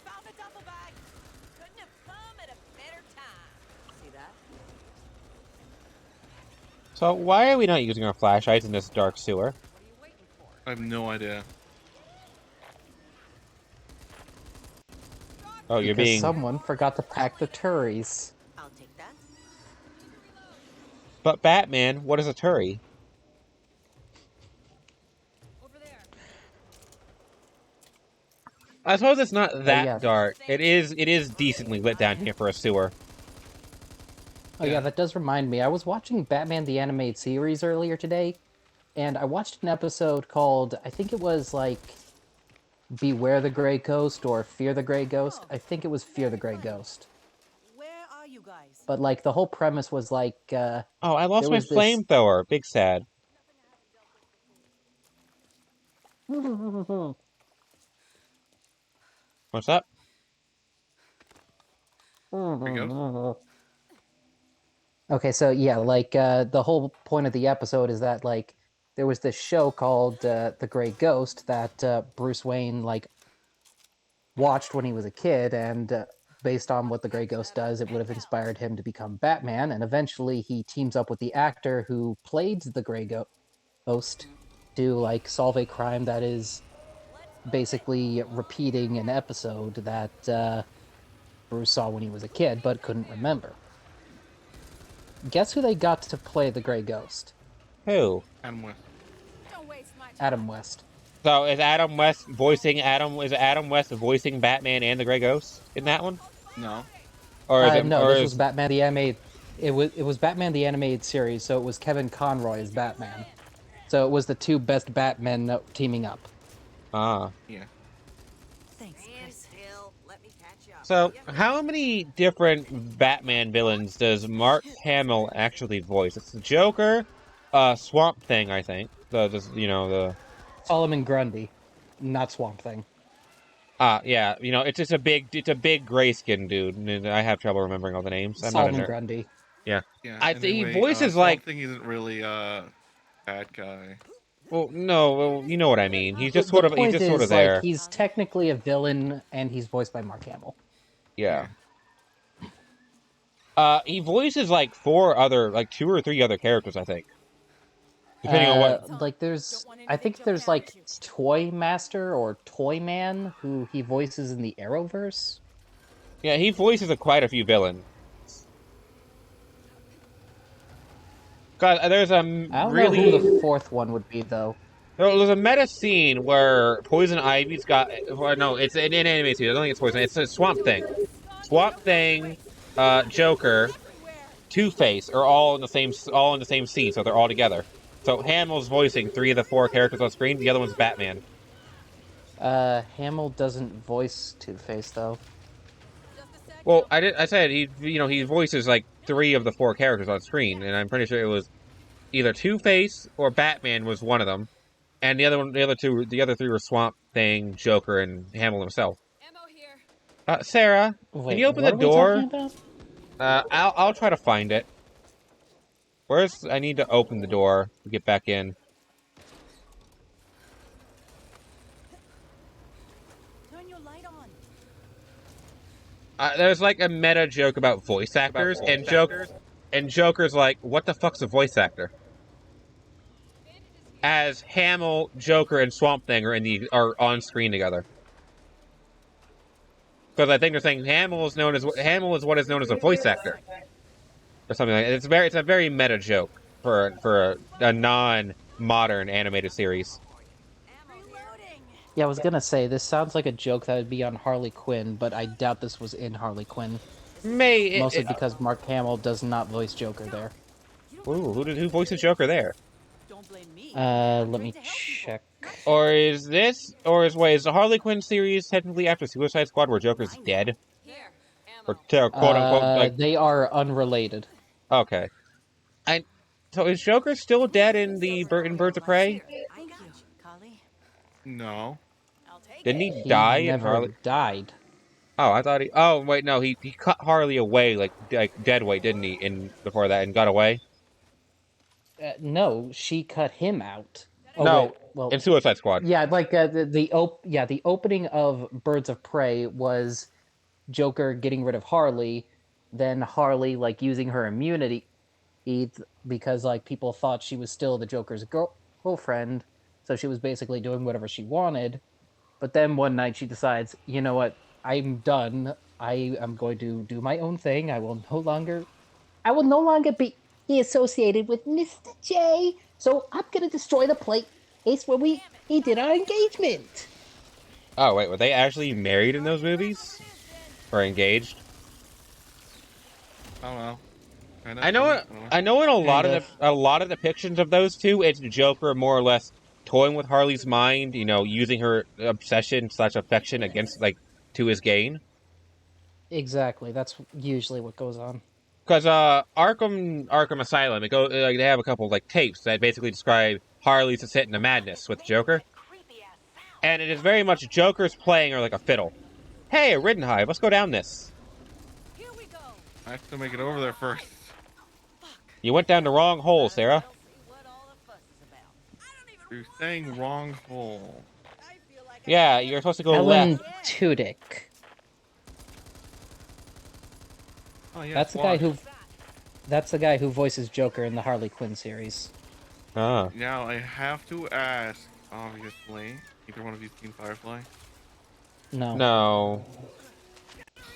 [SPEAKER 3] Found a duffel bag. Couldn't have come at a better time. See that?
[SPEAKER 1] So why are we not using our flashlights in this dark sewer?
[SPEAKER 3] What are you waiting for?
[SPEAKER 2] I have no idea.
[SPEAKER 1] Oh,
[SPEAKER 6] because someone forgot to pack the turries.
[SPEAKER 3] I'll take that.
[SPEAKER 1] But Batman, what is a turry?
[SPEAKER 3] Over there.
[SPEAKER 1] I suppose it's not that dark. It is decently lit down here for a sewer.
[SPEAKER 6] Oh yeah, that does remind me. I was watching Batman the Animated Series earlier today, and I watched an episode called, I think it was like Beware the Grey Ghost or Fear the Grey Ghost. I think it was Fear the Grey Ghost.
[SPEAKER 4] Where are you guys?
[SPEAKER 6] But like the whole premise was like
[SPEAKER 1] Oh, I lost
[SPEAKER 6] there
[SPEAKER 1] my
[SPEAKER 6] was this
[SPEAKER 1] flamethrower. Big sad. What's up?
[SPEAKER 2] There you go.
[SPEAKER 6] Okay, so yeah, like the whole point of the episode is that like there was this show called The Grey Ghost that Bruce Wayne like watched when he was a kid, and based on what the Grey Ghost does, it would have inspired him to become Batman. And eventually, he teams up with the actor who played the Grey Ghost to like solve a crime that is basically repeating an episode that Bruce saw when he was a kid but couldn't remember. Guess who they got to play the Grey Ghost?
[SPEAKER 1] Who?
[SPEAKER 2] Adam West.
[SPEAKER 3] Don't waste my time.
[SPEAKER 6] Adam West.
[SPEAKER 1] So is Adam West voicing Adam? Is Adam West voicing Batman and the Grey Ghost in that one?
[SPEAKER 2] No.
[SPEAKER 1] Or is it?
[SPEAKER 6] No,
[SPEAKER 1] Or
[SPEAKER 6] this
[SPEAKER 1] is
[SPEAKER 6] was Batman the Animated. It was Batman the Animated Series, so it was Kevin Conroy as Batman. So it was the two best Batmen teaming up.
[SPEAKER 1] ah?
[SPEAKER 2] Yeah.
[SPEAKER 4] Thanks,
[SPEAKER 3] Stand
[SPEAKER 4] Chris.
[SPEAKER 3] still. Let me patch up.
[SPEAKER 1] So how many different Batman villains does Mark Hamill actually voice? It's the Joker, Swamp Thing, I think. The
[SPEAKER 6] Solomon Grundy, not Swamp Thing.
[SPEAKER 1] yeah, it's just a big gray skinned dude, and I have trouble remembering all the names. I'm not
[SPEAKER 6] Solomon
[SPEAKER 1] into.
[SPEAKER 6] Grundy.
[SPEAKER 1] Yeah,
[SPEAKER 2] Yeah.
[SPEAKER 1] I
[SPEAKER 2] and
[SPEAKER 1] think he
[SPEAKER 2] anyway,
[SPEAKER 1] voices
[SPEAKER 2] Swamp
[SPEAKER 1] like.
[SPEAKER 2] Thing isn't really bad guy.
[SPEAKER 1] Well, no, well, you know what I mean. He's just
[SPEAKER 6] The
[SPEAKER 1] sort of, he's
[SPEAKER 6] point
[SPEAKER 1] just sort
[SPEAKER 6] is,
[SPEAKER 1] of there.
[SPEAKER 6] like, he's technically a villain, and he's voiced by Mark Hamill.
[SPEAKER 1] Yeah. He voices like two or three other characters, I think. Depending on what.
[SPEAKER 6] Like, I think there's like Toy Master or Toy Man who he voices in the Arrowverse.
[SPEAKER 1] Yeah, he voices quite a few villains. God, there's a
[SPEAKER 6] I don't
[SPEAKER 1] really.
[SPEAKER 6] know who the fourth one would be, though.
[SPEAKER 1] There's a meta scene where Poison Ivy's got. Well, no, it's an anime scene. I don't think it's Poison. It's a Swamp Thing. Swamp Thing, Joker, Two-Face are all in the same scene, so they're all together. So Hamill's voicing three of the four characters on screen. The other one's Batman.
[SPEAKER 6] Hamill doesn't voice Two-Face, though.
[SPEAKER 1] Well, I said he voices like three of the four characters on screen, and I'm pretty sure it was either Two-Face or Batman was one of them, and the other three were Swamp Thing, Joker, and Hamill himself. Sarah,
[SPEAKER 6] Wait,
[SPEAKER 1] can you open
[SPEAKER 6] what
[SPEAKER 1] the
[SPEAKER 6] are we
[SPEAKER 1] door?
[SPEAKER 6] talking about?
[SPEAKER 1] I'll try to find it. I need to open the door to get back in.
[SPEAKER 4] Turn your light on.
[SPEAKER 1] There's like a meta joke about voice actors, and Joker's like, what the fuck's a voice actor? As Hamill, Joker, and Swamp Thing are on screen together. Because I think they're saying Hamill is what is known as a voice actor, or something like that. It's a very meta joke for a non-modern animated series.
[SPEAKER 6] Yeah, I was gonna say, this sounds like a joke that would be on Harley Quinn, but I doubt this was in Harley Quinn. Mostly because Mark Hamill does not voice Joker there.
[SPEAKER 1] Ooh, who voices Joker there?
[SPEAKER 4] Don't blame me.
[SPEAKER 6] Let me check.
[SPEAKER 1] Is the Harley Quinn series technically after Suicide Squad where Joker's dead? Or quote unquote like
[SPEAKER 6] they are unrelated.
[SPEAKER 1] okay. So is Joker still dead in Birds of Prey?
[SPEAKER 4] Thank you, Carly.
[SPEAKER 2] No.
[SPEAKER 1] Didn't he
[SPEAKER 6] He
[SPEAKER 1] die in
[SPEAKER 6] never
[SPEAKER 1] Harley?
[SPEAKER 6] died.
[SPEAKER 1] Oh, I thought he. Oh wait, no, he cut Harley away like dead weight, didn't he? Before that, and got away.
[SPEAKER 6] No, she cut him out. Oh,
[SPEAKER 1] No,
[SPEAKER 6] wait, well,
[SPEAKER 1] in Suicide Squad.
[SPEAKER 6] yeah, like the opening of Birds of Prey was Joker getting rid of Harley, then Harley like using her immunity because like people thought she was still the Joker's girlfriend, so she was basically doing whatever she wanted. But then one night she decides, you know what, I'm done. I am going to do my own thing. I will no longer be associated with Mr. J. So I'm gonna destroy the place where we did our engagement.
[SPEAKER 1] Oh wait, were they actually married in those movies? Or engaged?
[SPEAKER 2] I don't know. Kind
[SPEAKER 1] I know.
[SPEAKER 2] don't know.
[SPEAKER 1] I know. In
[SPEAKER 6] Kind of.
[SPEAKER 1] a lot of depictions of those two, it's Joker more or less toying with Harley's mind. You know, using her obsession slash affection against to his gain.
[SPEAKER 6] Exactly. That's usually what goes on.
[SPEAKER 1] Because Arkham Asylum, they have a couple tapes that basically describe Harley's descent into madness with Joker, and it is very much Joker's playing her like a fiddle. Hey, a Riddenhive, let's go down this.
[SPEAKER 3] Here we go.
[SPEAKER 2] I have to make it over there first.
[SPEAKER 1] You went down the wrong hole, Sarah.
[SPEAKER 3] I'll see what all the fuss is about. I don't even
[SPEAKER 2] You're saying wrong hole.
[SPEAKER 3] I feel like I
[SPEAKER 1] Yeah,
[SPEAKER 3] can't
[SPEAKER 1] you're supposed to go
[SPEAKER 6] Alan
[SPEAKER 1] left.
[SPEAKER 6] Tudyk.
[SPEAKER 2] Oh yeah,
[SPEAKER 6] That's the guy who. That's the guy who voices Joker in the Harley Quinn series.
[SPEAKER 1] Ah.
[SPEAKER 2] Now I have to ask, obviously, either one of you seen Firefly?
[SPEAKER 6] No.
[SPEAKER 1] No.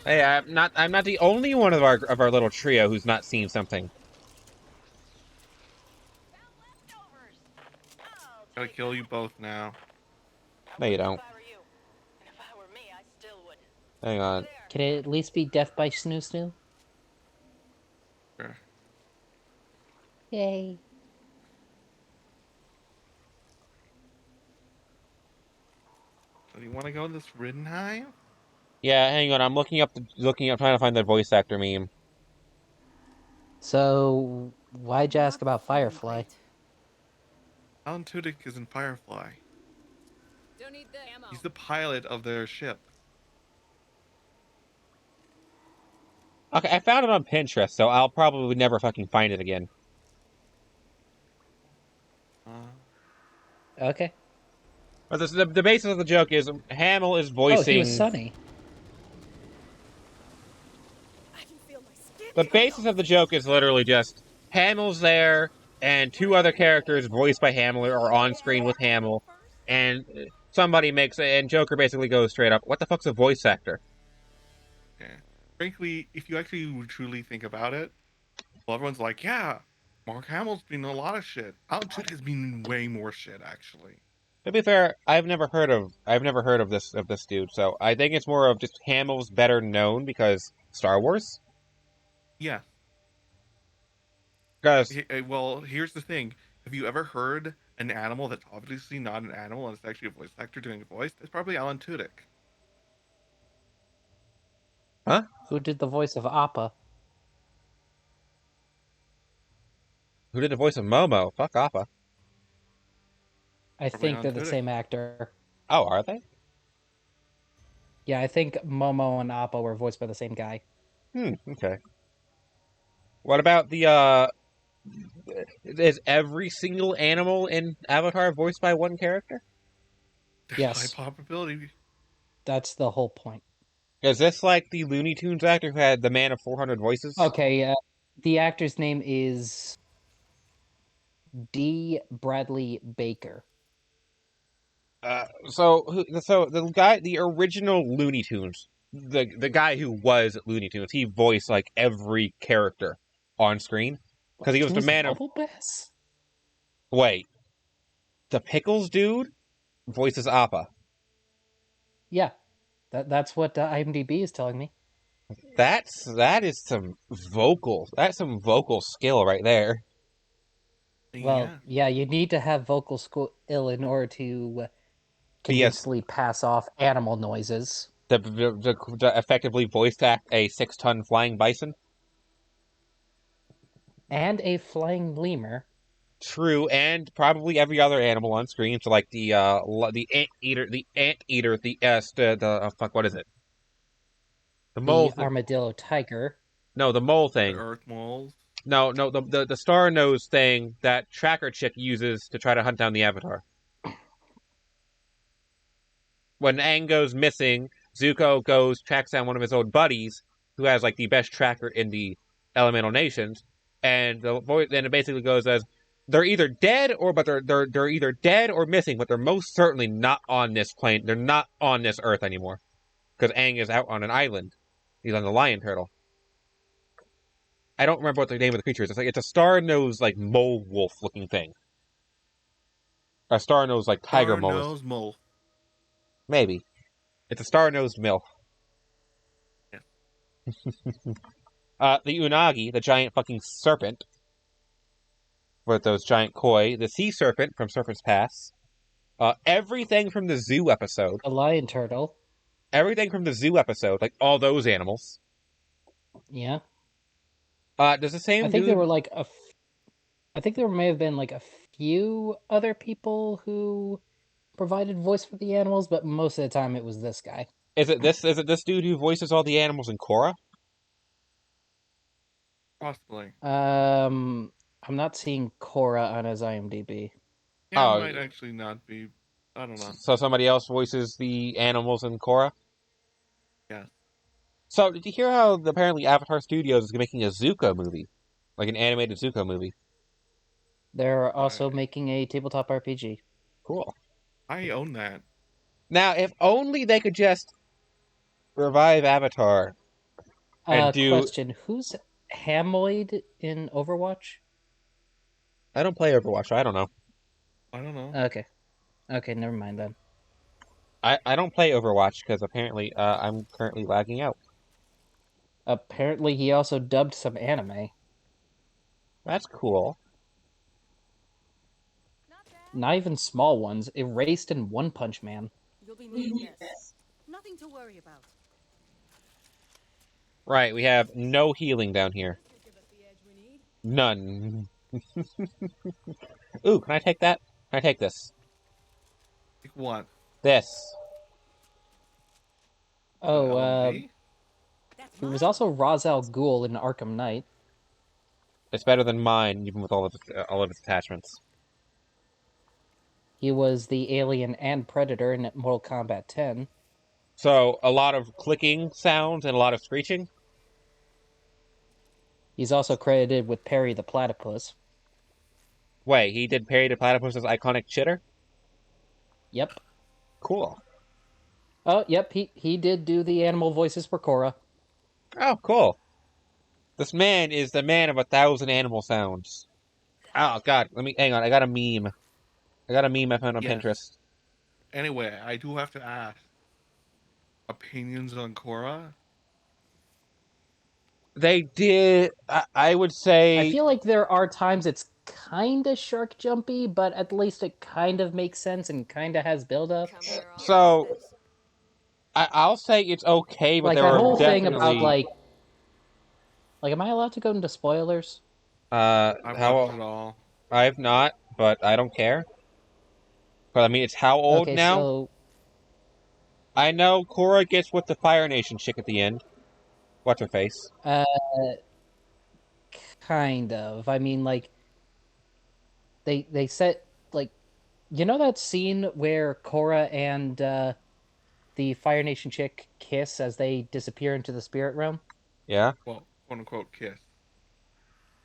[SPEAKER 1] Hey, I'm not the only one of our little trio who's not seen something.
[SPEAKER 3] found leftovers. I'll
[SPEAKER 2] Gotta
[SPEAKER 3] take
[SPEAKER 2] kill
[SPEAKER 3] that.
[SPEAKER 2] you both now.
[SPEAKER 1] No, you don't.
[SPEAKER 3] If I were you, and if I were me, I still wouldn't.
[SPEAKER 1] Hang on.
[SPEAKER 3] There.
[SPEAKER 6] Can it at least be Death by Snoo Snoo?
[SPEAKER 2] Sure.
[SPEAKER 6] Yay.
[SPEAKER 2] So do you want to go to this Riddenheim?
[SPEAKER 1] Yeah, hang on. I'm looking up, trying to find that voice actor meme.
[SPEAKER 6] So, why'd you ask about Firefly?
[SPEAKER 2] Alan Tudyk is in Firefly.
[SPEAKER 3] Don't need the ammo.
[SPEAKER 2] He's the pilot of their ship.
[SPEAKER 1] Okay, I found it on Pinterest, so I'll probably never fucking find it again.
[SPEAKER 6] Okay.
[SPEAKER 1] But the basis of the joke is Hamill is
[SPEAKER 6] Oh, he was
[SPEAKER 1] voicing.
[SPEAKER 6] Sunny.
[SPEAKER 3] I can feel my skin.
[SPEAKER 1] The basis of the joke is literally just Hamill's there, and two other characters voiced by Hamill are on screen with Hamill, and and Joker basically goes straight up, "What the fuck's a voice actor?"
[SPEAKER 2] Yeah. Frankly, if you actually truly think about it, well, everyone's like, yeah, Mark Hamill's been in a lot of shit. Alan Tudyk has been in way more shit, actually.
[SPEAKER 1] To be fair, I've never heard of this dude, so I think it's more of just Hamill's better known because Star Wars.
[SPEAKER 2] Yeah.
[SPEAKER 1] Because
[SPEAKER 2] Well, here's the thing. Have you ever heard an animal that's obviously not an animal and it's actually a voice actor doing a voice? It's probably Alan Tudyk.
[SPEAKER 6] Who did the voice of Appa?
[SPEAKER 1] who did the voice of Momo? Fuck Appa.
[SPEAKER 6] I
[SPEAKER 2] Probably
[SPEAKER 6] think
[SPEAKER 2] Alan
[SPEAKER 6] they're the
[SPEAKER 2] Tudyk.
[SPEAKER 6] same actor.
[SPEAKER 1] Oh, are they?
[SPEAKER 6] Yeah, I think Momo and Appa were voiced by the same guy.
[SPEAKER 1] Okay. What about the is every single animal in Avatar voiced by one character?
[SPEAKER 2] There's
[SPEAKER 6] Yes.
[SPEAKER 2] high probability.
[SPEAKER 6] That's the whole point.
[SPEAKER 1] Is this like the Looney Tunes actor who had the man of 400 voices?
[SPEAKER 6] Okay, the actor's name is D. Bradley Baker.
[SPEAKER 1] So the original Looney Tunes, the guy who was Looney Tunes, he voiced like every character on screen because he was the man of.
[SPEAKER 6] Bubble Bass?
[SPEAKER 1] Wait, the Pickles dude voices Appa.
[SPEAKER 6] Yeah, that's what IMDb is telling me.
[SPEAKER 1] That's some vocal skill right there.
[SPEAKER 6] Well, yeah, you need to have vocal skill in order to convincingly pass off animal noises.
[SPEAKER 1] To effectively voice act a 6-ton flying bison.
[SPEAKER 6] And a flying lemur.
[SPEAKER 1] True, and probably every other animal on screen. So like the anteater, fuck, what is it? The mole.
[SPEAKER 6] The armadillo tiger.
[SPEAKER 1] No, the mole
[SPEAKER 2] The
[SPEAKER 1] thing.
[SPEAKER 2] Earth moles.
[SPEAKER 1] No, the star nose thing that Tracker Chick uses to try to hunt down the Avatar. When Aang goes missing, Zuko tracks down one of his old buddies, who has like the best tracker in the Elemental Nations, and then it basically goes as they're either dead they're either dead or missing, but they're most certainly not on this plane. They're not on this Earth anymore, because Aang is out on an island. He's on the lion turtle. I don't remember what the name of the creature is. It's a star-nosed like mole wolf looking thing. A star-nosed like tiger mole.
[SPEAKER 2] Star-nosed mole.
[SPEAKER 1] Maybe. It's a star-nosed MILF.
[SPEAKER 2] Yeah.
[SPEAKER 1] The unagi, the giant fucking serpent with those giant koi, the sea serpent from Serpent's Pass, everything from the zoo episode,
[SPEAKER 6] A lion turtle.
[SPEAKER 1] like all those animals.
[SPEAKER 6] Yeah.
[SPEAKER 1] Does the
[SPEAKER 6] I
[SPEAKER 1] same
[SPEAKER 6] think there
[SPEAKER 1] dude?
[SPEAKER 6] were like I think there may have been like a few other people who provided voice for the animals, but most of the time it was this guy.
[SPEAKER 1] Is it this dude who voices all the animals in Korra?
[SPEAKER 2] Possibly.
[SPEAKER 6] I'm not seeing Korra on his IMDb.
[SPEAKER 2] Yeah, it
[SPEAKER 1] Oh,
[SPEAKER 2] might actually not be. I don't know.
[SPEAKER 1] so somebody else voices the animals in Korra?
[SPEAKER 2] Yes.
[SPEAKER 1] So did you hear how apparently Avatar Studios is making a Zuko movie, like an animated Zuko movie?
[SPEAKER 6] They're also
[SPEAKER 2] I
[SPEAKER 6] making a tabletop RPG.
[SPEAKER 1] Cool.
[SPEAKER 2] I own that.
[SPEAKER 1] Now, if only they could just revive Avatar and do.
[SPEAKER 6] Question: Who's Hamoid in Overwatch?
[SPEAKER 1] I don't play Overwatch, so I don't know.
[SPEAKER 2] I don't know.
[SPEAKER 6] Okay, never mind then.
[SPEAKER 1] I don't play Overwatch because apparently I'm currently lagging out.
[SPEAKER 6] Apparently, he also dubbed some anime.
[SPEAKER 1] That's cool.
[SPEAKER 3] Not bad.
[SPEAKER 6] Not even small ones. Erased and One Punch Man.
[SPEAKER 4] You'll be needing this. Nothing to worry about.
[SPEAKER 1] Right, we have no healing down here.
[SPEAKER 3] This will give us the edge we need.
[SPEAKER 1] None. Ooh, can I take that? Can I take this?
[SPEAKER 2] Like what?
[SPEAKER 1] This.
[SPEAKER 6] Oh,
[SPEAKER 2] LMV?
[SPEAKER 4] That's
[SPEAKER 6] he was
[SPEAKER 4] mine.
[SPEAKER 6] also Ra's al Ghul in Arkham Knight.
[SPEAKER 1] It's better than mine, even with all of its attachments.
[SPEAKER 6] He was the Alien and Predator in Mortal Kombat 10.
[SPEAKER 1] So a lot of clicking sounds and a lot of screeching.
[SPEAKER 6] He's also credited with Perry the Platypus.
[SPEAKER 1] Wait, he did Perry the Platypus's iconic chitter?
[SPEAKER 6] Yep.
[SPEAKER 1] Cool.
[SPEAKER 6] Oh, yep, he did do the animal voices for Korra.
[SPEAKER 1] Oh, cool. This man is the man of 1,000 animal sounds. Oh, God. Hang on. I got a meme. I found on
[SPEAKER 2] Yes.
[SPEAKER 1] Pinterest.
[SPEAKER 2] Anyway, I do have to ask. Opinions on Korra?
[SPEAKER 1] They did, I would say...
[SPEAKER 6] I feel like there are times it's kind of shark jumpy, but at least it kind of makes sense and kind of has build up.
[SPEAKER 3] Come here, all
[SPEAKER 1] So-
[SPEAKER 3] this.
[SPEAKER 1] I'll say it's okay, but
[SPEAKER 6] Like
[SPEAKER 1] there
[SPEAKER 6] that
[SPEAKER 1] were
[SPEAKER 6] whole
[SPEAKER 1] definitely...
[SPEAKER 6] thing about like, am I allowed to go into spoilers?
[SPEAKER 2] I watched it all.
[SPEAKER 1] I've not, but I don't care. But I mean, it's how old
[SPEAKER 6] Okay,
[SPEAKER 1] now?
[SPEAKER 6] so
[SPEAKER 1] I know Korra gets with the Fire Nation chick at the end. What's her face?
[SPEAKER 6] kind of. I mean, like they set like, you know that scene where Korra and the Fire Nation chick kiss as they disappear into the spirit realm?
[SPEAKER 1] Yeah?
[SPEAKER 2] Well, quote unquote kiss.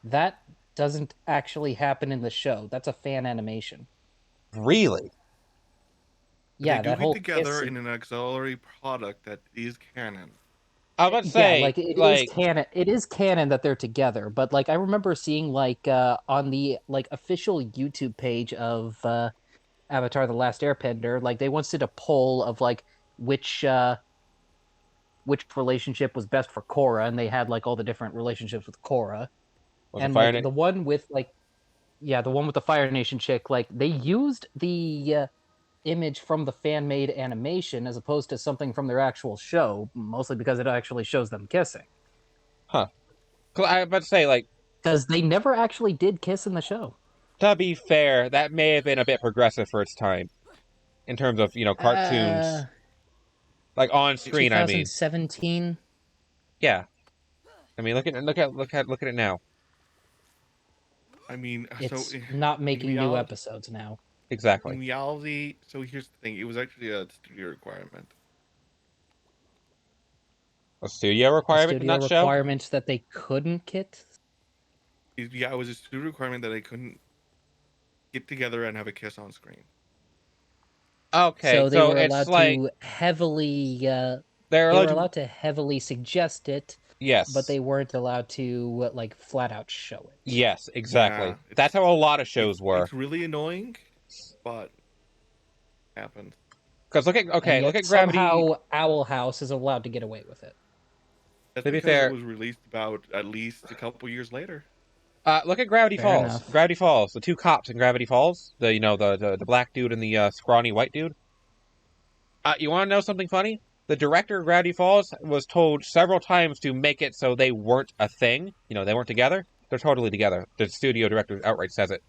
[SPEAKER 6] That doesn't actually happen in the show. That's a fan animation.
[SPEAKER 1] Really?
[SPEAKER 6] Yeah,
[SPEAKER 2] They do
[SPEAKER 6] that
[SPEAKER 2] get
[SPEAKER 6] whole
[SPEAKER 2] together
[SPEAKER 6] kiss.
[SPEAKER 2] in an auxiliary product that is canon.
[SPEAKER 1] I was about to say,
[SPEAKER 6] yeah, like it is canon. It is canon that they're together. But like I remember seeing like on the like official YouTube page of Avatar: The Last Airbender, like they once did a poll of like which relationship was best for Korra, and they had like all the different relationships with Korra.
[SPEAKER 1] was
[SPEAKER 6] And
[SPEAKER 1] the Fire
[SPEAKER 6] like
[SPEAKER 1] Na-
[SPEAKER 6] the one with like, yeah, the one with the Fire Nation chick, like they used the image from the fan made animation as opposed to something from their actual show, mostly because it actually shows them kissing.
[SPEAKER 1] Huh. 'Cause I was about to say, like,
[SPEAKER 6] Because they never actually did kiss in the show.
[SPEAKER 1] to be fair, that may have been a bit progressive for its time. In terms of, cartoons. Like on screen, I mean.
[SPEAKER 6] 2017.
[SPEAKER 1] Yeah. I mean, look at it now.
[SPEAKER 2] I mean,
[SPEAKER 6] It's
[SPEAKER 2] so
[SPEAKER 6] not making new
[SPEAKER 2] reality-
[SPEAKER 6] episodes now.
[SPEAKER 2] in
[SPEAKER 1] Exactly.
[SPEAKER 2] reality, so here's the thing: it was actually a studio requirement.
[SPEAKER 1] A studio
[SPEAKER 6] A
[SPEAKER 1] requirement in
[SPEAKER 6] studio
[SPEAKER 1] that show?
[SPEAKER 6] requirement that they couldn't kiss.
[SPEAKER 2] Yeah, it was a studio requirement that they couldn't get together and have a kiss on screen.
[SPEAKER 1] Okay,
[SPEAKER 6] So they were
[SPEAKER 1] it's
[SPEAKER 6] allowed
[SPEAKER 1] like
[SPEAKER 6] to heavily.
[SPEAKER 1] they're
[SPEAKER 6] They were
[SPEAKER 1] allowed to.
[SPEAKER 6] allowed to heavily suggest it,
[SPEAKER 1] Yes.
[SPEAKER 6] but they weren't allowed to like flat out show it.
[SPEAKER 1] Yes, exactly.
[SPEAKER 2] Yeah,
[SPEAKER 1] That's how a lot of shows were.
[SPEAKER 2] It's really annoying, but happened.
[SPEAKER 1] Because look at
[SPEAKER 6] And yet
[SPEAKER 1] Gravity.
[SPEAKER 6] somehow Owl House is allowed to get away with it.
[SPEAKER 2] That's
[SPEAKER 1] To be
[SPEAKER 2] because it
[SPEAKER 1] fair,
[SPEAKER 2] was released about at least a couple years later.
[SPEAKER 1] look at Gravity
[SPEAKER 6] Fair
[SPEAKER 1] Falls.
[SPEAKER 6] enough.
[SPEAKER 1] Gravity Falls. The two cops in Gravity Falls. The black dude and the scrawny white dude. You want to know something funny? The director of Gravity Falls was told several times to make it so they weren't a thing. They weren't together. They're totally together. The studio director outright says it.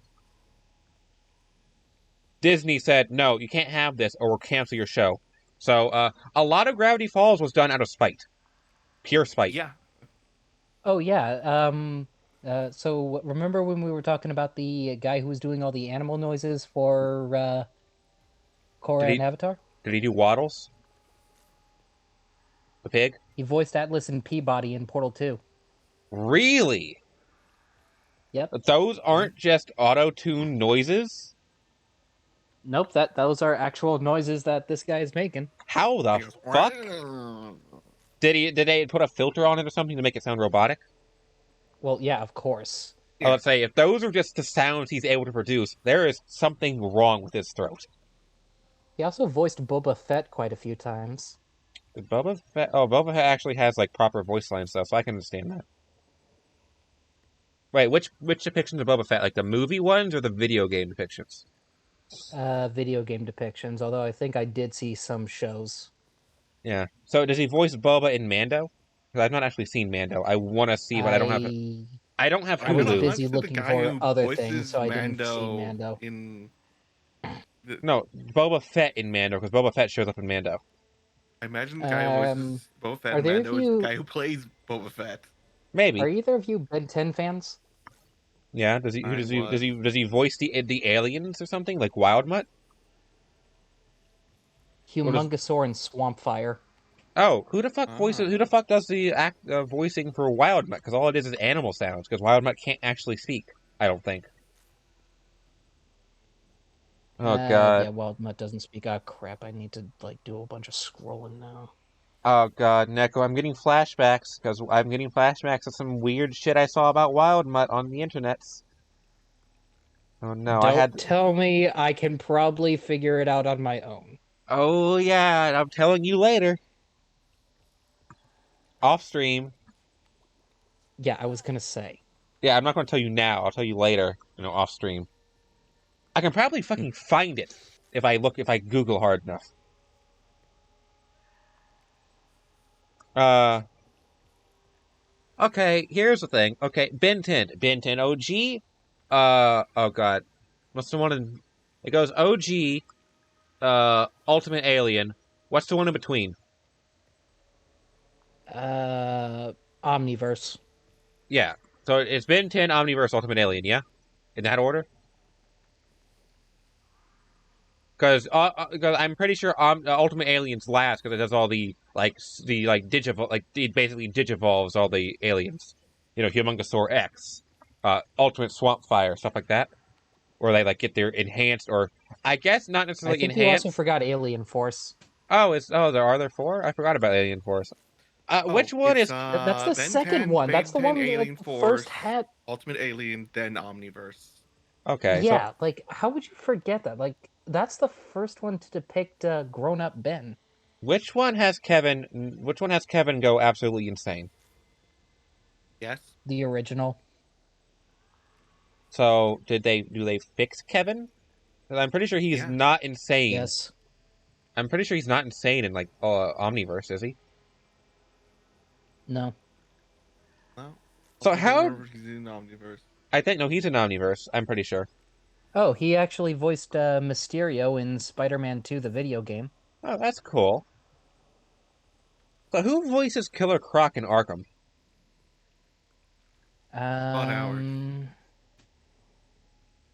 [SPEAKER 1] Disney said, no, you can't have this or we'll cancel your show. So, a lot of Gravity Falls was done out of spite. Pure spite.
[SPEAKER 2] Yeah.
[SPEAKER 6] Oh yeah. So remember when we were talking about the guy who was doing all the animal noises for Korra
[SPEAKER 1] Did he-
[SPEAKER 6] and Avatar?
[SPEAKER 1] Did he do Waddles? The pig?
[SPEAKER 6] He voiced Atlas and Peabody in Portal 2.
[SPEAKER 1] Really?
[SPEAKER 6] Yep.
[SPEAKER 1] Those aren't just auto-tuned noises?
[SPEAKER 6] Nope, those are actual noises that this guy is making.
[SPEAKER 1] How the
[SPEAKER 2] He goes,
[SPEAKER 1] fuck? Did they put a filter on it or something to make it sound robotic?
[SPEAKER 6] Well, yeah, of course.
[SPEAKER 1] Yeah. Let's say, if those are just the sounds he's able to produce, there is something wrong with his throat.
[SPEAKER 6] He also voiced Boba Fett quite a few times.
[SPEAKER 1] Did Boba Fett... Oh, Boba Fett actually has, proper voice line stuff, so I can understand that. Wait, which depictions of Boba Fett? Like, the movie ones or the video game depictions?
[SPEAKER 6] Video game depictions, although I think I did see some shows.
[SPEAKER 1] Yeah. So, does he voice Boba in Mando? Because I've not actually seen Mando. I want to see, but I don't have... I don't have
[SPEAKER 6] I was
[SPEAKER 1] Hulu.
[SPEAKER 6] busy
[SPEAKER 2] I've said the
[SPEAKER 6] looking
[SPEAKER 2] guy
[SPEAKER 6] for
[SPEAKER 2] who
[SPEAKER 6] other
[SPEAKER 2] voices
[SPEAKER 6] things, so I didn't see Mando.
[SPEAKER 2] In
[SPEAKER 1] No, Boba Fett in Mando, because Boba Fett shows up in Mando.
[SPEAKER 2] I imagine the guy who voices Boba Fett
[SPEAKER 6] are
[SPEAKER 2] in
[SPEAKER 6] there
[SPEAKER 2] Mando is
[SPEAKER 6] few-
[SPEAKER 2] the guy who plays Boba Fett.
[SPEAKER 1] Maybe.
[SPEAKER 6] Are either of you Ben 10 fans?
[SPEAKER 1] Yeah. Does he?
[SPEAKER 2] I
[SPEAKER 1] Does he?
[SPEAKER 2] was.
[SPEAKER 1] Does he voice the aliens or something like Wild Mutt?
[SPEAKER 6] Humongousaur and Swampfire.
[SPEAKER 1] Oh, who the fuck voices? Who the fuck does the voicing for Wild Mutt? Because all it is animal sounds. Because Wild Mutt can't actually speak. I don't think. Oh god.
[SPEAKER 6] Yeah, Wild Mutt doesn't speak. Ah, crap! I need to do a bunch of scrolling now.
[SPEAKER 1] Oh god, Neko, I'm getting flashbacks because I'm getting flashbacks of some weird shit I saw about Wild Mutt on the internets. Oh no,
[SPEAKER 6] Don't tell me I can probably figure it out on my own.
[SPEAKER 1] Oh yeah, I'm telling you later. Off stream.
[SPEAKER 6] Yeah, I was gonna say.
[SPEAKER 1] Yeah, I'm not going to tell you now. I'll tell you later. Off stream. I can probably fucking find it if I Google hard enough. Okay, here's the thing. Okay, Ben 10 OG. Oh god, what's the one in? It goes OG, Ultimate Alien. What's the one in between?
[SPEAKER 6] Omniverse.
[SPEAKER 1] Yeah, so it's Ben 10, Omniverse, Ultimate Alien. Yeah, in that order. Because I'm pretty sure Ultimate Alien's last because it does all the it basically digivolves all the aliens, Humongousaur X, Ultimate Swampfire, stuff like that, where they get their enhanced or I guess not necessarily
[SPEAKER 6] I think
[SPEAKER 1] enhanced.
[SPEAKER 6] you also forgot Alien Force.
[SPEAKER 1] Are there 4? I forgot about Alien Force. Which one is?
[SPEAKER 6] That's the
[SPEAKER 2] Ben
[SPEAKER 6] second
[SPEAKER 2] 10,
[SPEAKER 6] one.
[SPEAKER 2] Ben
[SPEAKER 6] That's the
[SPEAKER 2] 10,
[SPEAKER 6] one
[SPEAKER 2] Alien
[SPEAKER 6] that
[SPEAKER 2] Force,
[SPEAKER 6] first had.
[SPEAKER 2] Ultimate Alien, then Omniverse.
[SPEAKER 1] Okay.
[SPEAKER 6] Yeah,
[SPEAKER 1] So,
[SPEAKER 6] how would you forget that? That's the first one to depict grown-up Ben.
[SPEAKER 1] which one has Kevin? Which one has Kevin go absolutely insane?
[SPEAKER 2] Yes.
[SPEAKER 6] The original.
[SPEAKER 1] So do they fix Kevin? 'Cause I'm pretty sure he's not insane.
[SPEAKER 6] Yes.
[SPEAKER 1] I'm pretty sure he's not insane in Omniverse, is he?
[SPEAKER 6] No.
[SPEAKER 2] No.
[SPEAKER 1] So
[SPEAKER 2] I
[SPEAKER 1] how?
[SPEAKER 2] remember he's in Omniverse.
[SPEAKER 1] I think no, he's in Omniverse. I'm pretty sure.
[SPEAKER 6] Oh, he actually voiced Mysterio in Spider-Man 2, the video game.
[SPEAKER 1] Oh, that's cool. So who voices Killer Croc in Arkham?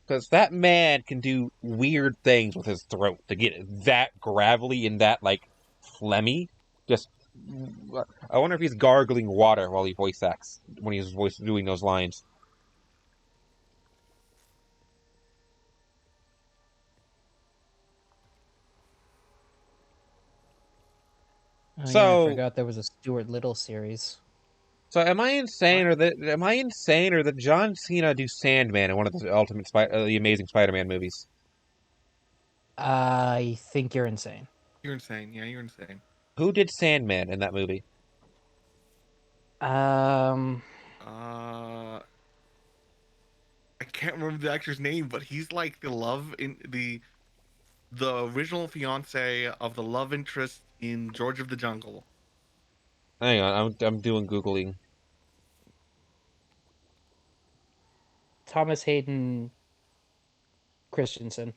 [SPEAKER 1] Because that man can do weird things with his throat to get it that gravelly and that phlegmy. Just, I wonder if he's gargling water while he voice acts when he's doing those lines.
[SPEAKER 6] Oh,
[SPEAKER 1] So
[SPEAKER 6] yeah, I forgot there was a Stuart Little series.
[SPEAKER 1] So am I insane, or that John Cena do Sandman in one of the Amazing Spider-Man movies?
[SPEAKER 6] I think you're insane.
[SPEAKER 2] You're insane. Yeah, you're insane.
[SPEAKER 1] Who did Sandman in that movie?
[SPEAKER 2] I can't remember the actor's name, but he's like the love in the original fiance of the love interest in George of the Jungle.
[SPEAKER 1] Hang on, I'm doing Googling.
[SPEAKER 6] Thomas Hayden Christensen.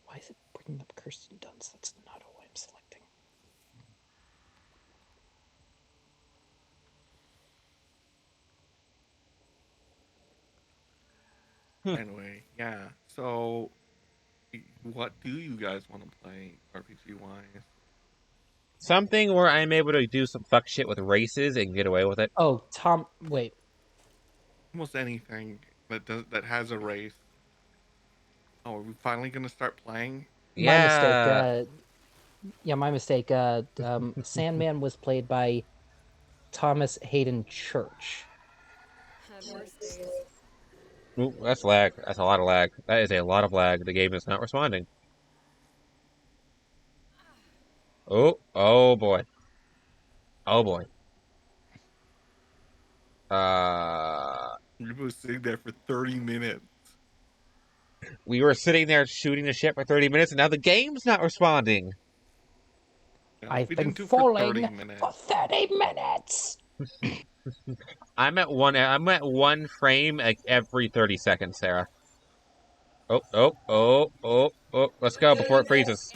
[SPEAKER 6] Why is it bringing up Kirsten Dunst? That's not who I'm selecting.
[SPEAKER 2] Anyway, yeah. So, what do you guys want to play RPG wise?
[SPEAKER 1] Something where I'm able to do some fuck shit with races and get away with it.
[SPEAKER 6] Oh, wait.
[SPEAKER 2] Almost anything that has a race. Oh, are we finally gonna start playing?
[SPEAKER 6] My mistake.
[SPEAKER 1] Yeah.
[SPEAKER 6] Yeah, my mistake. Sandman was played by Thomas Hayden Church.
[SPEAKER 3] Had worse days.
[SPEAKER 1] Ooh, that's lag. That's a lot of lag. That is a lot of lag. The game is not responding. Oh boy. Oh boy.
[SPEAKER 2] We were sitting there for 30 minutes.
[SPEAKER 1] We were sitting there shooting the shit for 30 minutes, and now the game's not responding.
[SPEAKER 2] Yeah,
[SPEAKER 6] I've
[SPEAKER 2] we
[SPEAKER 6] been
[SPEAKER 2] didn't do it for 30
[SPEAKER 6] falling
[SPEAKER 2] minutes.
[SPEAKER 6] for 30 minutes.
[SPEAKER 1] I'm at one frame like every 30 seconds, Sarah. Oh. Let's go before it freezes.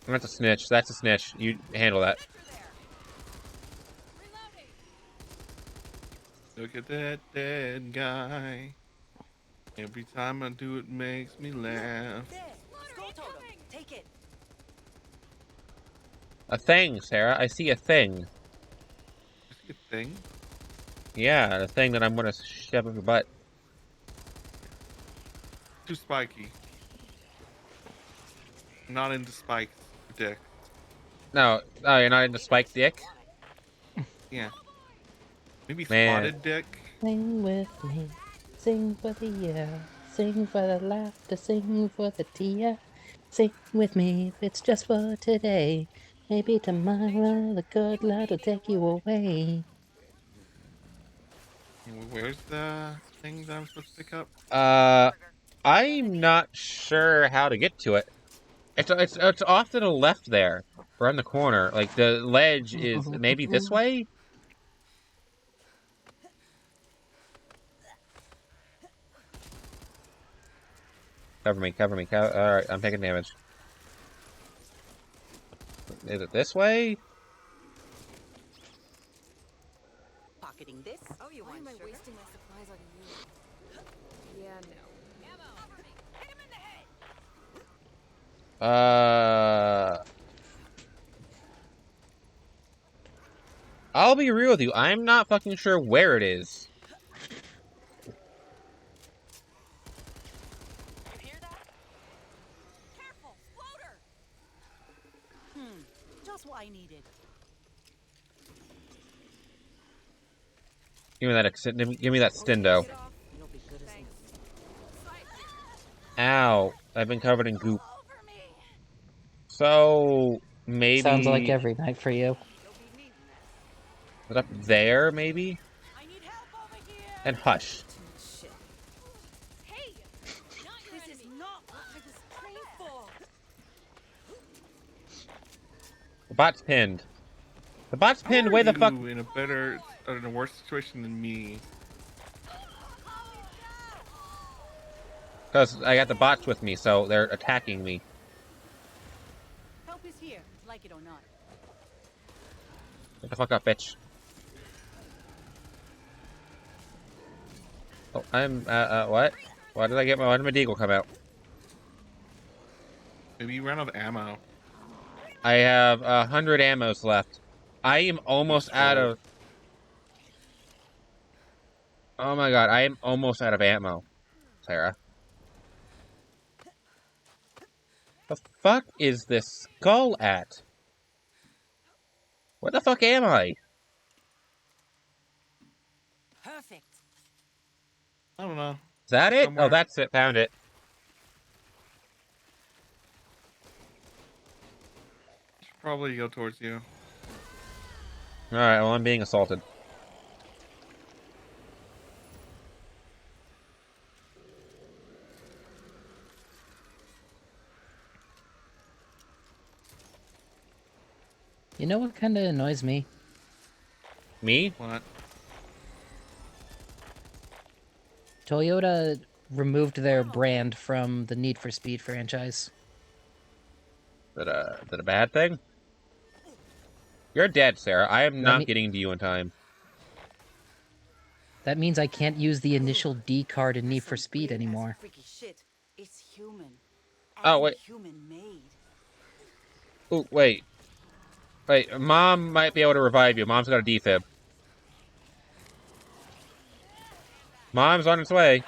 [SPEAKER 1] That's a snitch. That's a snitch. You handle that.
[SPEAKER 2] Look at that dead guy. Every time I do it makes me laugh.
[SPEAKER 3] There. Skull totem. Take it.
[SPEAKER 1] A thing, Sarah. I see a thing.
[SPEAKER 2] You see a thing?
[SPEAKER 1] Yeah, the thing that I'm gonna shove up your butt.
[SPEAKER 2] Too spiky. I'm not into spikes, dick.
[SPEAKER 1] No, oh, you're not into spike dick?
[SPEAKER 2] Yeah. Maybe
[SPEAKER 1] Man.
[SPEAKER 2] spotted dick.
[SPEAKER 6] Sing with me, sing for the year, sing for the laughter, sing for the tear. Sing with me if it's just for today. Maybe tomorrow the good Lord will take you away.
[SPEAKER 2] Where's the thing that I'm supposed to pick up?
[SPEAKER 1] I'm not sure how to get to it. It's off to the left there, around the corner. Like the ledge is maybe this way. Cover me. All right, I'm taking damage. Is it this way?
[SPEAKER 3] Pocketing this. Oh, you
[SPEAKER 4] Why
[SPEAKER 3] want
[SPEAKER 4] am I
[SPEAKER 3] sugar?
[SPEAKER 4] wasting my supplies on you? Yeah, no.
[SPEAKER 3] Ammo. Cover me. Hit him in the head.
[SPEAKER 1] I'll be real with you. I'm not fucking sure where it is.
[SPEAKER 3] You hear that? Careful, floater. Just what I needed.
[SPEAKER 1] Give me that stendo.
[SPEAKER 3] You'll be good as new.
[SPEAKER 1] Ow! I've been covered in goop.
[SPEAKER 3] Over me.
[SPEAKER 1] So maybe
[SPEAKER 6] Sounds like every night for you.
[SPEAKER 3] You'll be needing that.
[SPEAKER 1] is it up there, maybe?
[SPEAKER 3] I need help over here.
[SPEAKER 1] And hush.
[SPEAKER 4] Too much shit.
[SPEAKER 3] Hey, not your this enemy. Is not what I was praying for.
[SPEAKER 1] The bot's pinned. The bot's
[SPEAKER 2] How
[SPEAKER 1] pinned.
[SPEAKER 2] are
[SPEAKER 1] Way the
[SPEAKER 2] you
[SPEAKER 1] fuck.
[SPEAKER 2] in a worse situation than me?
[SPEAKER 1] Because I got the bots with me, so they're attacking me.
[SPEAKER 3] Help is here, like it or not.
[SPEAKER 1] Get the fuck up, bitch. Oh, I'm, what? Why did my deagle come out?
[SPEAKER 2] Maybe you ran out of ammo.
[SPEAKER 1] I have 100 ammos left. I am almost out of... Oh my god, I am almost out of ammo, Sarah. The fuck is this skull at? Where the fuck am I?
[SPEAKER 3] Perfect.
[SPEAKER 2] I don't know.
[SPEAKER 1] Is that it?
[SPEAKER 2] Somewhere.
[SPEAKER 1] Oh, that's it. Found it.
[SPEAKER 2] Should probably go towards you.
[SPEAKER 1] Alright, well, I'm being assaulted.
[SPEAKER 6] You know what kind of annoys me?
[SPEAKER 1] Me?
[SPEAKER 2] What?
[SPEAKER 6] Toyota removed their brand from the Need for Speed franchise.
[SPEAKER 1] Is that a bad thing? You're dead, Sarah. I am not
[SPEAKER 6] me-
[SPEAKER 1] getting to you in time.
[SPEAKER 6] That means I can't use the initial D card in Need
[SPEAKER 4] That's
[SPEAKER 6] for
[SPEAKER 4] some
[SPEAKER 6] Speed
[SPEAKER 4] big-ass
[SPEAKER 6] anymore.
[SPEAKER 4] Freaky shit. It's human.
[SPEAKER 1] Oh,
[SPEAKER 4] And
[SPEAKER 1] wait.
[SPEAKER 4] human made.
[SPEAKER 1] Ooh, wait. Wait, Mom might be able to revive you. Mom's got a defib. Mom's on its way.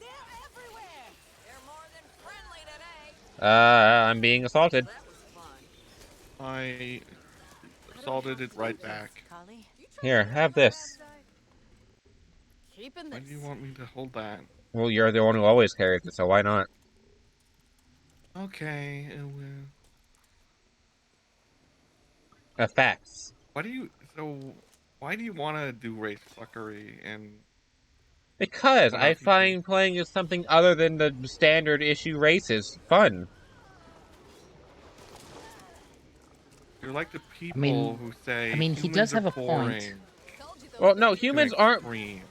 [SPEAKER 3] They're everywhere. They're more than friendly today.
[SPEAKER 1] I'm being assaulted.
[SPEAKER 3] That was fun.
[SPEAKER 2] I assaulted it right back.
[SPEAKER 4] Collie,
[SPEAKER 1] Here, have this.
[SPEAKER 3] Keeping
[SPEAKER 2] Why
[SPEAKER 3] this.
[SPEAKER 2] do you want me to hold that?
[SPEAKER 1] Well, you're the one who always carries it, so why not?
[SPEAKER 2] Okay.
[SPEAKER 1] Facts.
[SPEAKER 2] Why do you? So, why do you want to do race fuckery and?
[SPEAKER 1] Because
[SPEAKER 2] Well,
[SPEAKER 1] I
[SPEAKER 2] not
[SPEAKER 1] find playing as something other than the standard issue races fun.
[SPEAKER 2] You're like the people
[SPEAKER 6] mean-
[SPEAKER 2] who say.
[SPEAKER 6] I mean, he
[SPEAKER 2] humans
[SPEAKER 6] does
[SPEAKER 2] are
[SPEAKER 6] have a point.
[SPEAKER 2] boring
[SPEAKER 3] Told you those
[SPEAKER 1] Well, no,
[SPEAKER 3] things
[SPEAKER 2] to an
[SPEAKER 1] humans
[SPEAKER 2] extreme.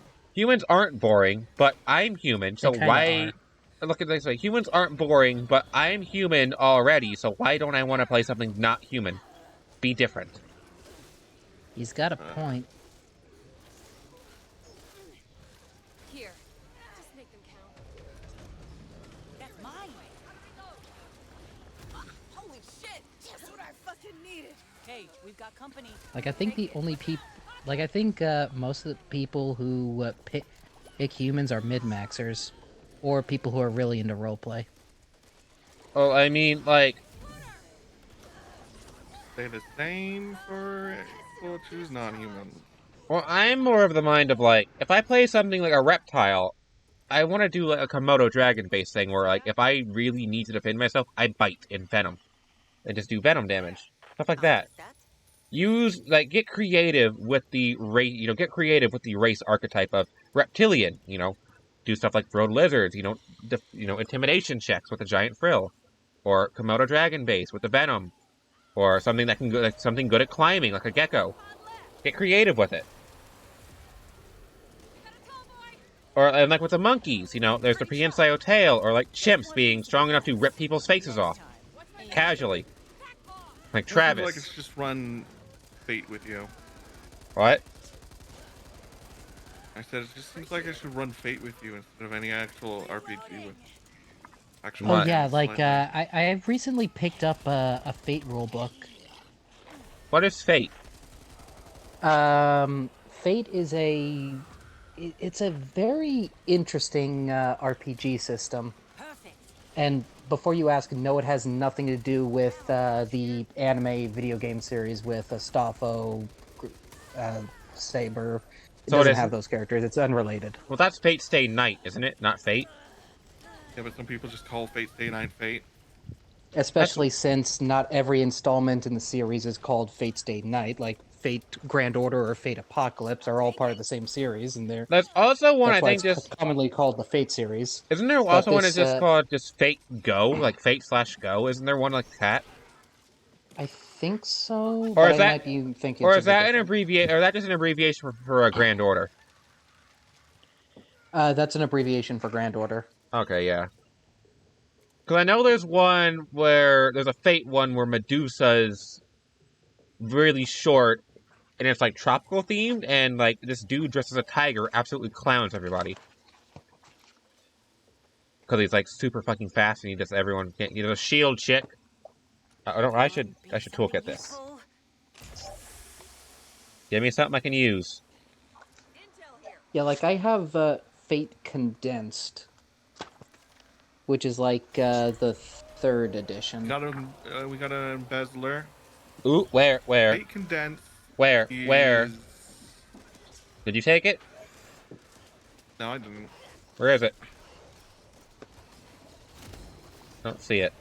[SPEAKER 1] aren't boring, but I'm human, so
[SPEAKER 6] They kinda
[SPEAKER 1] why... Look at this way, humans aren't boring, but I'm human already, so why don't I want to play something not human? Be different.
[SPEAKER 6] He's got a point.
[SPEAKER 3] Here. Just make them count.
[SPEAKER 4] that's mine.
[SPEAKER 3] Holy shit! Just what I fucking needed.
[SPEAKER 4] Hey, we've got company.
[SPEAKER 6] Like, I think the only people... Like, I think most of the people who pick humans are mid-maxers. Or people who are really into roleplay.
[SPEAKER 1] Well, I mean, like...
[SPEAKER 2] Say the same for people who choose non-human.
[SPEAKER 1] Well, I'm more of the mind of, like, if I play something like a reptile, I want to do, like, a Komodo dragon-based thing where, like, if I really need to defend myself, I bite in venom. And just do venom damage. Stuff like that. Use, like, get creative with the race, get creative with the race archetype of reptilian, do stuff like throw lizards, intimidation checks with a giant frill, or Komodo dragon base with the venom, or something that can go, like, something good at climbing, like a gecko. Get creative with it. Or, and like with the monkeys, there's the prehensile tail, or like chimps being strong enough to rip people's faces off. Casually. Like
[SPEAKER 2] It seems
[SPEAKER 1] Travis.
[SPEAKER 2] like it's just run Fate with you.
[SPEAKER 1] What?
[SPEAKER 2] I said it just seems like I should run Fate with you instead of any actual RPG with actual.
[SPEAKER 1] What?
[SPEAKER 6] Oh yeah,
[SPEAKER 2] games,
[SPEAKER 6] like I've recently picked up a Fate rulebook.
[SPEAKER 1] What is Fate?
[SPEAKER 6] Fate is it's a very interesting RPG system.
[SPEAKER 4] Perfect.
[SPEAKER 6] And before you ask, no, it has nothing to do with the anime video game series with Astolfo, Saber. It
[SPEAKER 1] So it
[SPEAKER 6] doesn't
[SPEAKER 1] isn't-
[SPEAKER 6] have those characters. It's unrelated.
[SPEAKER 1] Well, that's Fate Stay Night, isn't it? Not Fate.
[SPEAKER 2] Yeah, but some people just call Fate Stay Night Fate.
[SPEAKER 6] Especially since not every installment in the series is called Fate Stay Night. Like Fate Grand Order or Fate Apocalypse are all part of the same series, and
[SPEAKER 1] There's also one
[SPEAKER 6] that's
[SPEAKER 1] I
[SPEAKER 6] why
[SPEAKER 1] think
[SPEAKER 6] it's
[SPEAKER 1] just
[SPEAKER 6] commonly called the Fate series.
[SPEAKER 1] isn't there also one
[SPEAKER 6] this,
[SPEAKER 1] that's just called just Fate Go, like Fate/Go? Isn't there one like that?
[SPEAKER 6] I think so,
[SPEAKER 1] Or
[SPEAKER 6] but
[SPEAKER 1] is
[SPEAKER 6] I
[SPEAKER 1] that-
[SPEAKER 6] might be thinking.
[SPEAKER 1] Or is
[SPEAKER 6] something
[SPEAKER 1] that an
[SPEAKER 6] different.
[SPEAKER 1] abbreviation? Or that just an abbreviation for a Grand Order?
[SPEAKER 6] That's an abbreviation for Grand Order.
[SPEAKER 1] Okay, yeah. Because I know there's one where there's a Fate one where Medusa's really short, and it's like tropical themed, and like this dude dressed as a tiger absolutely clowns everybody. Because he's like super fucking fast, and he just everyone can't. A shield chick. I should toolkit this. Give me something I can use.
[SPEAKER 6] Yeah, like I have Fate Condensed, which is like the third edition.
[SPEAKER 2] We got an embezzler.
[SPEAKER 1] Ooh, where?
[SPEAKER 2] Fate Condensed.
[SPEAKER 1] Where?
[SPEAKER 2] Is...
[SPEAKER 1] Did you take it?
[SPEAKER 2] No, I didn't.
[SPEAKER 1] Where is it? Don't see it.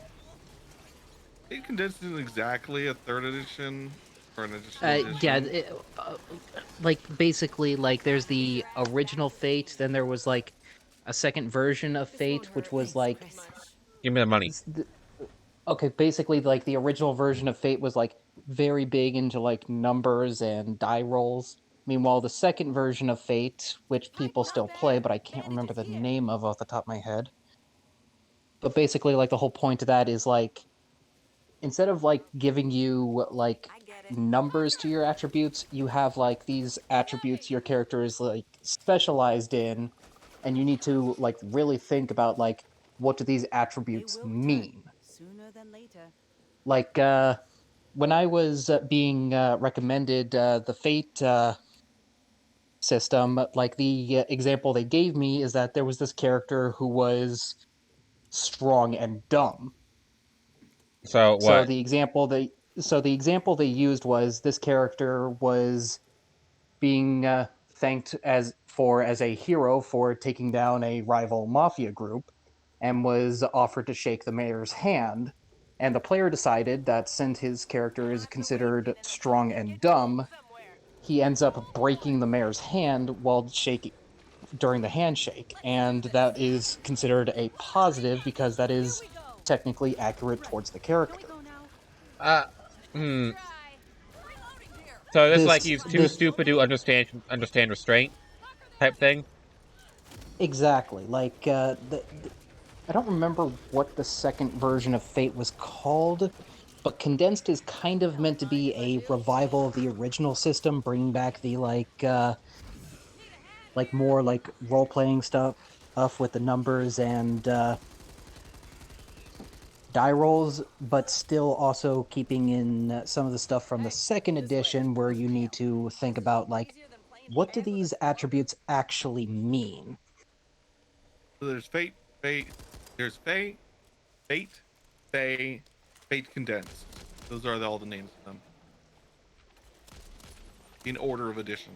[SPEAKER 2] It condensed isn't exactly a third edition or an additional
[SPEAKER 6] Yeah,
[SPEAKER 2] edition.
[SPEAKER 6] like basically, like there's the original Fate, then there was like a second version of Fate, which was like
[SPEAKER 1] Give me the money.
[SPEAKER 6] okay, basically like the original version of Fate was like very big into like numbers and die rolls. Meanwhile, the second version of Fate, which people still play, but I can't remember the name of off the top of my head. But basically, like the whole point of that is like instead of like giving you like numbers to your attributes, you have like these attributes your character is like specialized in, and you need to like really think about like what do these attributes mean.
[SPEAKER 4] Sooner than later.
[SPEAKER 6] Like when I was being recommended the Fate system, like the example they gave me is that there was this character who was strong and dumb.
[SPEAKER 1] So
[SPEAKER 6] So
[SPEAKER 1] what?
[SPEAKER 6] the example they used was this character was being thanked as a hero for taking down a rival mafia group, and was offered to shake the mayor's hand. And the player decided that since his character is considered strong and dumb, he ends up breaking the mayor's hand while shaking during the handshake, and that is considered a positive because that is technically accurate towards the character.
[SPEAKER 1] Uh, hmm. So this like
[SPEAKER 6] This
[SPEAKER 1] he's too
[SPEAKER 6] this
[SPEAKER 1] stupid to understand restraint type thing.
[SPEAKER 6] exactly like I don't remember what the second version of Fate was called, but Condensed is kind of meant to be a revival of the original system, bringing back the like more like role playing stuff with the numbers and die rolls, but still also keeping in some of the stuff from the second edition where you need to think about like what do these attributes actually mean?
[SPEAKER 2] So there's there's Fate, Fey, Fate Condensed. Those are all the names of them. In order of addition.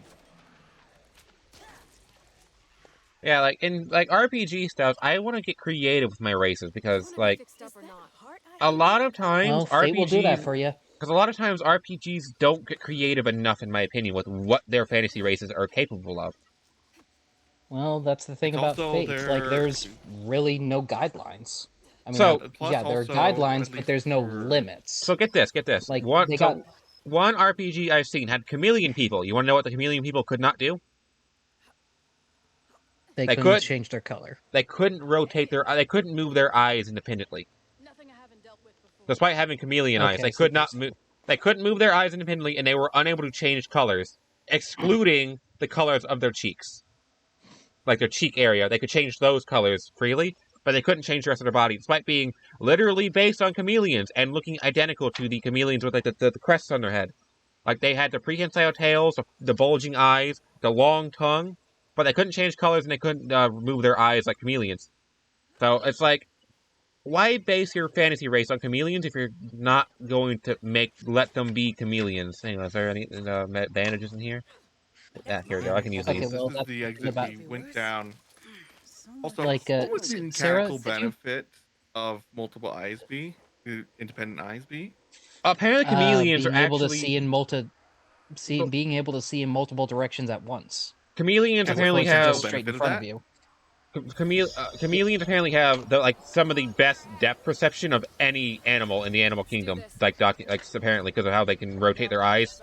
[SPEAKER 1] Yeah, like in like RPG stuff, I want to get creative with my races because like a lot of times
[SPEAKER 6] Well, Fate will do that
[SPEAKER 1] RPGs
[SPEAKER 6] for you.
[SPEAKER 1] because a lot of times RPGs don't get creative enough, in my opinion, with what their fantasy races are capable of.
[SPEAKER 6] Well, that's the thing
[SPEAKER 2] It's
[SPEAKER 6] about
[SPEAKER 2] also
[SPEAKER 6] Fate. Like,
[SPEAKER 2] their
[SPEAKER 6] there's really no guidelines. I mean,
[SPEAKER 1] So
[SPEAKER 2] plus
[SPEAKER 6] yeah, there are
[SPEAKER 2] also
[SPEAKER 6] guidelines,
[SPEAKER 2] at
[SPEAKER 6] but
[SPEAKER 2] least
[SPEAKER 6] there's no
[SPEAKER 2] for
[SPEAKER 6] limits.
[SPEAKER 1] so get this.
[SPEAKER 6] Like, they got
[SPEAKER 1] One RPG I've seen had chameleon people. You want to know what the chameleon people could not do?
[SPEAKER 6] they
[SPEAKER 1] They
[SPEAKER 6] couldn't
[SPEAKER 1] could
[SPEAKER 6] change their color.
[SPEAKER 1] they couldn't rotate they couldn't move their eyes independently. Despite having chameleon eyes,
[SPEAKER 6] Okay, I see what you're saying.
[SPEAKER 1] they couldn't move their eyes independently, and they were unable to change colors, excluding the colors of their cheeks. Like their cheek area, they could change those colors freely, but they couldn't change the rest of their body, despite being literally based on chameleons and looking identical to the chameleons with like the crests on their head. Like they had the prehensile tails, the bulging eyes, the long tongue, but they couldn't change colors and they couldn't move their eyes like chameleons. So it's like, why base your fantasy race on chameleons if you're not going to let them be chameleons? Hang on, is there any bandages in here? Yeah, here we go. I can use
[SPEAKER 6] Okay,
[SPEAKER 1] these.
[SPEAKER 2] this
[SPEAKER 6] well,
[SPEAKER 2] is
[SPEAKER 6] that's
[SPEAKER 2] the
[SPEAKER 6] the thing
[SPEAKER 2] exit
[SPEAKER 6] about
[SPEAKER 2] we went down. Also,
[SPEAKER 6] like
[SPEAKER 2] what would the
[SPEAKER 6] Sarah.
[SPEAKER 2] mechanical benefit of multiple eyes be? Independent eyes be?
[SPEAKER 1] Apparently, chameleons are
[SPEAKER 6] Being able to
[SPEAKER 1] actually
[SPEAKER 6] see being able to see in multiple directions at once,
[SPEAKER 1] chameleons.
[SPEAKER 2] And what's
[SPEAKER 1] Apparently
[SPEAKER 2] the
[SPEAKER 6] opposed to
[SPEAKER 2] mechanical
[SPEAKER 6] just
[SPEAKER 1] have
[SPEAKER 6] straight in
[SPEAKER 2] benefit of
[SPEAKER 6] front of
[SPEAKER 2] that?
[SPEAKER 6] you.
[SPEAKER 1] chameleons apparently have like some of the best depth perception of any animal in the animal kingdom. Like apparently because of how they can rotate their eyes.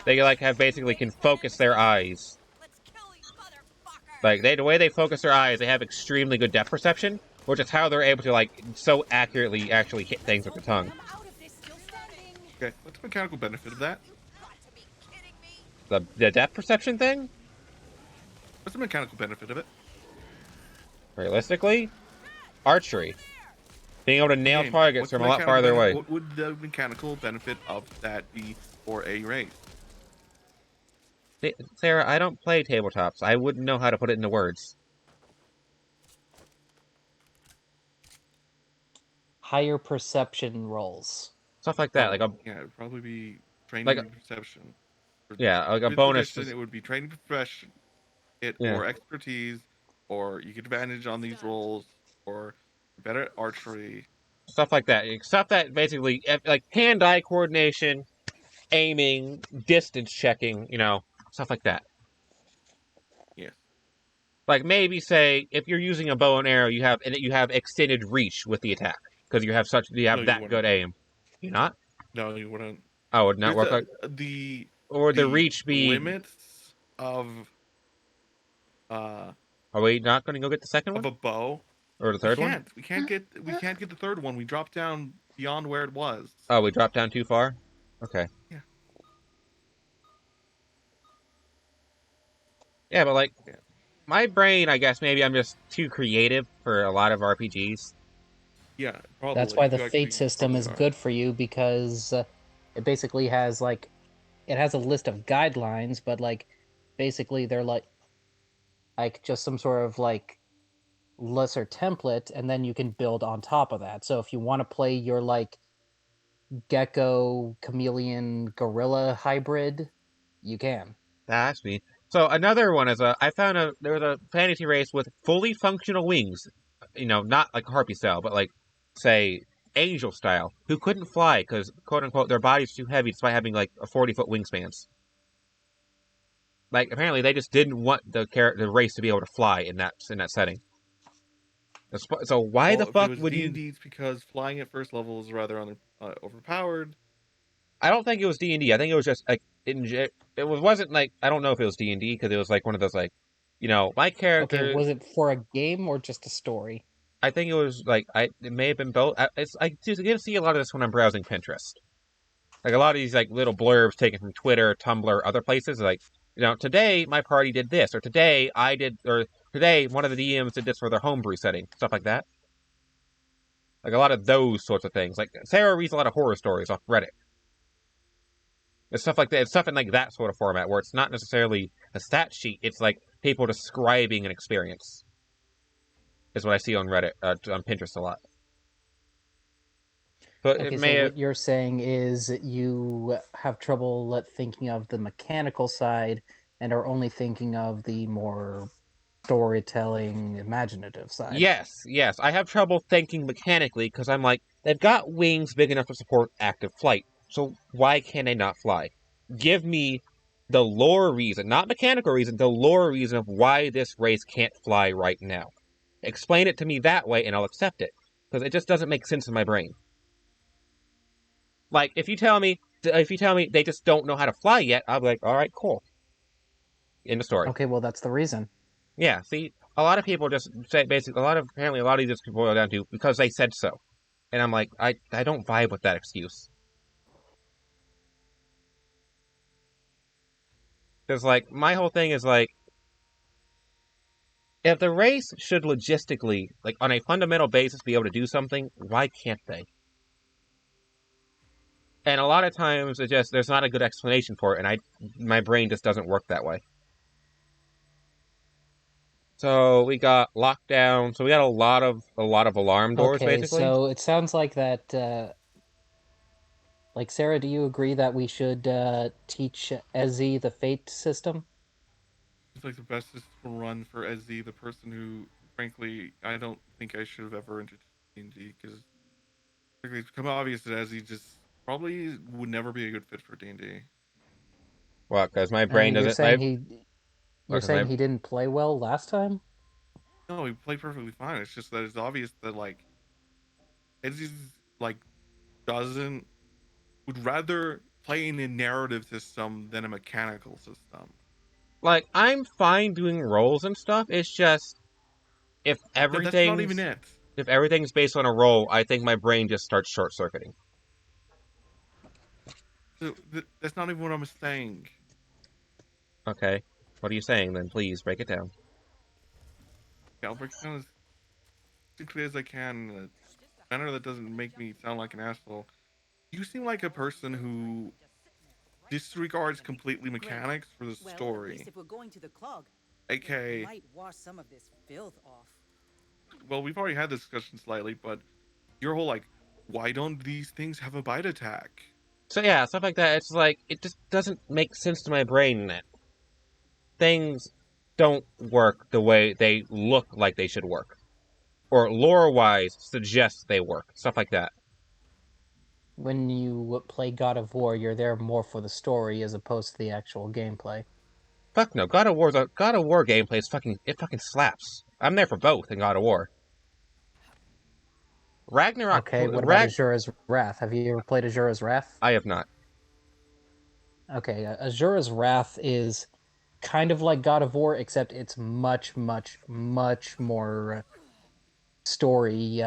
[SPEAKER 1] They like have basically can focus their eyes. Like the way they focus their eyes, they have extremely good depth perception, which is how they're able to like so accurately actually hit things with their tongue.
[SPEAKER 2] Okay, what's the mechanical benefit of that?
[SPEAKER 1] The depth perception thing,
[SPEAKER 2] What's the mechanical benefit of it?
[SPEAKER 1] realistically, archery, being able to nail
[SPEAKER 2] Okay,
[SPEAKER 1] targets
[SPEAKER 2] what's
[SPEAKER 1] from
[SPEAKER 2] the
[SPEAKER 1] a lot
[SPEAKER 2] mechanical
[SPEAKER 1] farther away.
[SPEAKER 2] What would the mechanical benefit of that be for a race?
[SPEAKER 1] Sarah, I don't play tabletops. I wouldn't know how to put it into words.
[SPEAKER 6] Higher perception rolls.
[SPEAKER 1] Stuff like that,
[SPEAKER 2] Yeah, it'd probably be
[SPEAKER 1] like
[SPEAKER 2] training perception. For
[SPEAKER 1] yeah, like a
[SPEAKER 2] fifth
[SPEAKER 1] bonus.
[SPEAKER 2] edition, it would be training profession,
[SPEAKER 1] Yeah.
[SPEAKER 2] or expertise, or you get advantage on these rolls, or better at archery.
[SPEAKER 1] Stuff like that. Stuff that basically, like hand-eye coordination, aiming, distance checking, stuff like that.
[SPEAKER 2] Yes.
[SPEAKER 1] Like maybe say if you're using a bow and arrow, you have extended reach with the attack because you have
[SPEAKER 2] No, you
[SPEAKER 1] that good
[SPEAKER 2] wouldn't.
[SPEAKER 1] aim. You not?
[SPEAKER 2] No, you wouldn't.
[SPEAKER 1] Oh, would not
[SPEAKER 2] There's
[SPEAKER 1] work like, or the
[SPEAKER 2] the
[SPEAKER 1] reach be?
[SPEAKER 2] limits uh
[SPEAKER 1] Are we not going to go get the second
[SPEAKER 2] of
[SPEAKER 1] one
[SPEAKER 2] a bow.
[SPEAKER 1] or the
[SPEAKER 2] We
[SPEAKER 1] third one?
[SPEAKER 2] can't. We can't get the third one. We dropped down beyond where it was.
[SPEAKER 1] Oh, we dropped down too far. Okay.
[SPEAKER 2] Yeah.
[SPEAKER 1] Yeah, but like,
[SPEAKER 2] Yeah.
[SPEAKER 1] my brain, I guess maybe I'm just too creative for a lot of RPGs.
[SPEAKER 2] Yeah, probably.
[SPEAKER 6] That's why the
[SPEAKER 2] You
[SPEAKER 6] fate
[SPEAKER 2] actually
[SPEAKER 6] system
[SPEAKER 2] probably
[SPEAKER 6] is
[SPEAKER 2] are.
[SPEAKER 6] good for you because it basically has like it has a list of guidelines, but like basically they're like just some sort of like lesser template, and then you can build on top of that. So if you want to play your like gecko chameleon gorilla hybrid, you can.
[SPEAKER 1] That's me. So another one is I found there was a fantasy race with fully functional wings, not like harpy style, but like say angel style, who couldn't fly because quote unquote their body's too heavy despite having like a 40-foot wingspans. Like apparently they just didn't want the race to be able to fly in that setting. So why the
[SPEAKER 2] Well, if it
[SPEAKER 1] fuck
[SPEAKER 2] was
[SPEAKER 1] would
[SPEAKER 2] D
[SPEAKER 1] you?
[SPEAKER 2] and D, it's because flying at first level is rather overpowered.
[SPEAKER 1] I don't think it was D&D. I think it was just like wasn't like I don't know if it was D&D because it was like one of those like, my
[SPEAKER 6] Okay,
[SPEAKER 1] character.
[SPEAKER 6] was it for a game or just a story?
[SPEAKER 1] I think it was like it may have been both. I just get to see a lot of this when I'm browsing Pinterest. Like a lot of these like little blurbs taken from Twitter, Tumblr, other places. Like today my party did this, or today I did, or today one of the DMs did this for their homebrew setting, stuff like that. Like a lot of those sorts of things. Like Sarah reads a lot of horror stories off Reddit. It's stuff like that. It's stuff in like that sort of format where it's not necessarily a stat sheet. It's like people describing an experience. Is what I see on Reddit, on Pinterest a lot. But it
[SPEAKER 6] Okay,
[SPEAKER 1] may
[SPEAKER 6] so
[SPEAKER 1] have,
[SPEAKER 6] what you're saying is you have trouble thinking of the mechanical side and are only thinking of the more storytelling, imaginative side.
[SPEAKER 1] yes. I have trouble thinking mechanically because I'm like, they've got wings big enough to support active flight. So why can they not fly? Give me the lore reason, not mechanical reason, the lore reason of why this race can't fly right now. Explain it to me that way and I'll accept it. Because it just doesn't make sense in my brain. Like, if you tell me they just don't know how to fly yet, I'll be like, all right, cool. In the story.
[SPEAKER 6] Okay, well, that's the reason.
[SPEAKER 1] Yeah, see, a lot of people just say basically apparently a lot of these can boil down to because they said so. And I'm like, I don't vibe with that excuse. Because like my whole thing is like if the race should logistically, like on a fundamental basis, be able to do something, why can't they? And a lot of times it just there's not a good explanation for it, and my brain just doesn't work that way. So we got lockdown. So we got a lot of alarm doors,
[SPEAKER 6] Okay,
[SPEAKER 1] basically.
[SPEAKER 6] so it sounds like that. Like, Sarah, do you agree that we should teach Ezzy the fate system?
[SPEAKER 2] It's like the best system run for SZ, the person who, frankly, I don't think I should have ever entered D&D because it's become obvious that SZ just probably would never be a good fit for D&D.
[SPEAKER 1] Well, because my brain
[SPEAKER 6] You're
[SPEAKER 1] doesn't.
[SPEAKER 6] saying
[SPEAKER 1] Well,
[SPEAKER 6] you're
[SPEAKER 1] 'cause my
[SPEAKER 6] saying he didn't play well last time?
[SPEAKER 2] No, he played perfectly fine. It's just that it's obvious that like SZ like doesn't would rather play in a narrative system than a mechanical system.
[SPEAKER 1] like I'm fine doing rolls and stuff. It's just if
[SPEAKER 2] No, that's not even it.
[SPEAKER 1] everything's based on a roll, I think my brain just starts short circuiting.
[SPEAKER 2] That's not even what I'm saying.
[SPEAKER 1] Okay, what are you saying then? Please break it down.
[SPEAKER 2] Yeah, I'll break it down as simply as I can in a manner that doesn't make me sound like an asshole. You seem like a person who disregards completely mechanics for the
[SPEAKER 4] Well, at
[SPEAKER 2] story.
[SPEAKER 4] least if we're going to the clog, it
[SPEAKER 2] AKA,
[SPEAKER 4] might wash some of this filth off.
[SPEAKER 2] well, we've already had this discussion slightly, but your whole like, why don't these things have a bite attack?
[SPEAKER 1] So yeah, stuff like that. It's like it just doesn't make sense to my brain that things don't work the way they look like they should work. Or lore-wise suggest they work. Stuff like that.
[SPEAKER 6] When you play God of War, you're there more for the story as opposed to the actual gameplay.
[SPEAKER 1] Fuck no, God of War gameplay is fucking slaps. I'm there for both in God of War. Ragnarok.
[SPEAKER 6] Okay, what about Azura's Wrath? Have you ever played Azura's Wrath?
[SPEAKER 1] I have not.
[SPEAKER 6] Okay, Azura's Wrath is kind of like God of War, except it's much, much, much more story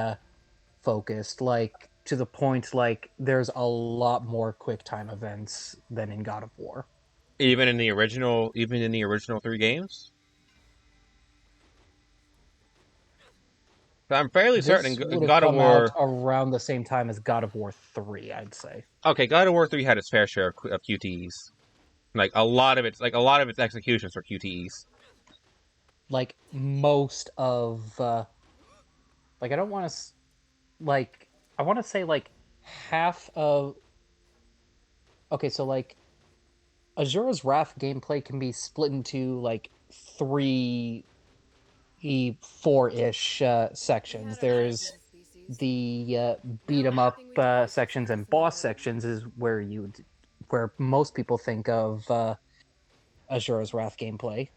[SPEAKER 6] focused. Like, to the point, like, there's a lot more quick time events than in God of War.
[SPEAKER 1] Even in the original 3 games? I'm fairly certain God of War
[SPEAKER 6] out around the same time as God of War 3, I'd say.
[SPEAKER 1] Okay, God of War 3 had its fair share of QTEs. Like a lot of its executions were QTEs.
[SPEAKER 6] Like most of like I want to say like half of Okay, so like Azura's Wrath gameplay can be split into like 4-ish sections. There's the beat 'em up sections and boss sections is where most people think of Azura's Wrath gameplay.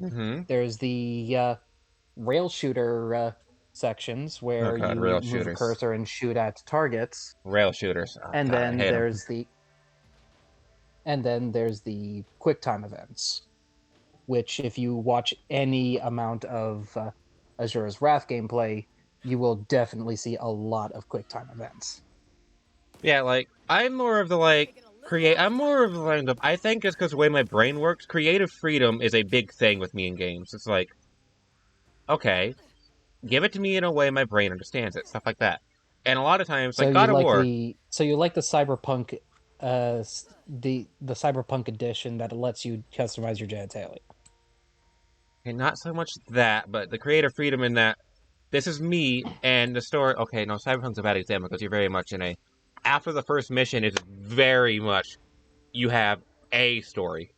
[SPEAKER 1] Mm-hmm.
[SPEAKER 6] There's the rail shooter sections where you move a cursor and shoot at targets.
[SPEAKER 1] Rail shooters. Oh,
[SPEAKER 6] and
[SPEAKER 1] God,
[SPEAKER 6] then there's the QuickTime events, which if you watch any amount of Azura's Wrath gameplay, you will definitely see a lot of QuickTime events.
[SPEAKER 1] Yeah, like I'm more of the I think it's because the way my brain works, creative freedom is a big thing with me in games. It's like, okay, give it to me in a way my brain understands it, stuff like that. And a lot of times, like God of War.
[SPEAKER 6] So you like the Cyberpunk, the Cyberpunk edition that lets you customize your genitalia.
[SPEAKER 1] Okay, not so much that, but the creative freedom in that this is me and the story. Okay, no, Cyberpunk's a bad example because you're very much in a. After the first mission, it's very much you have a story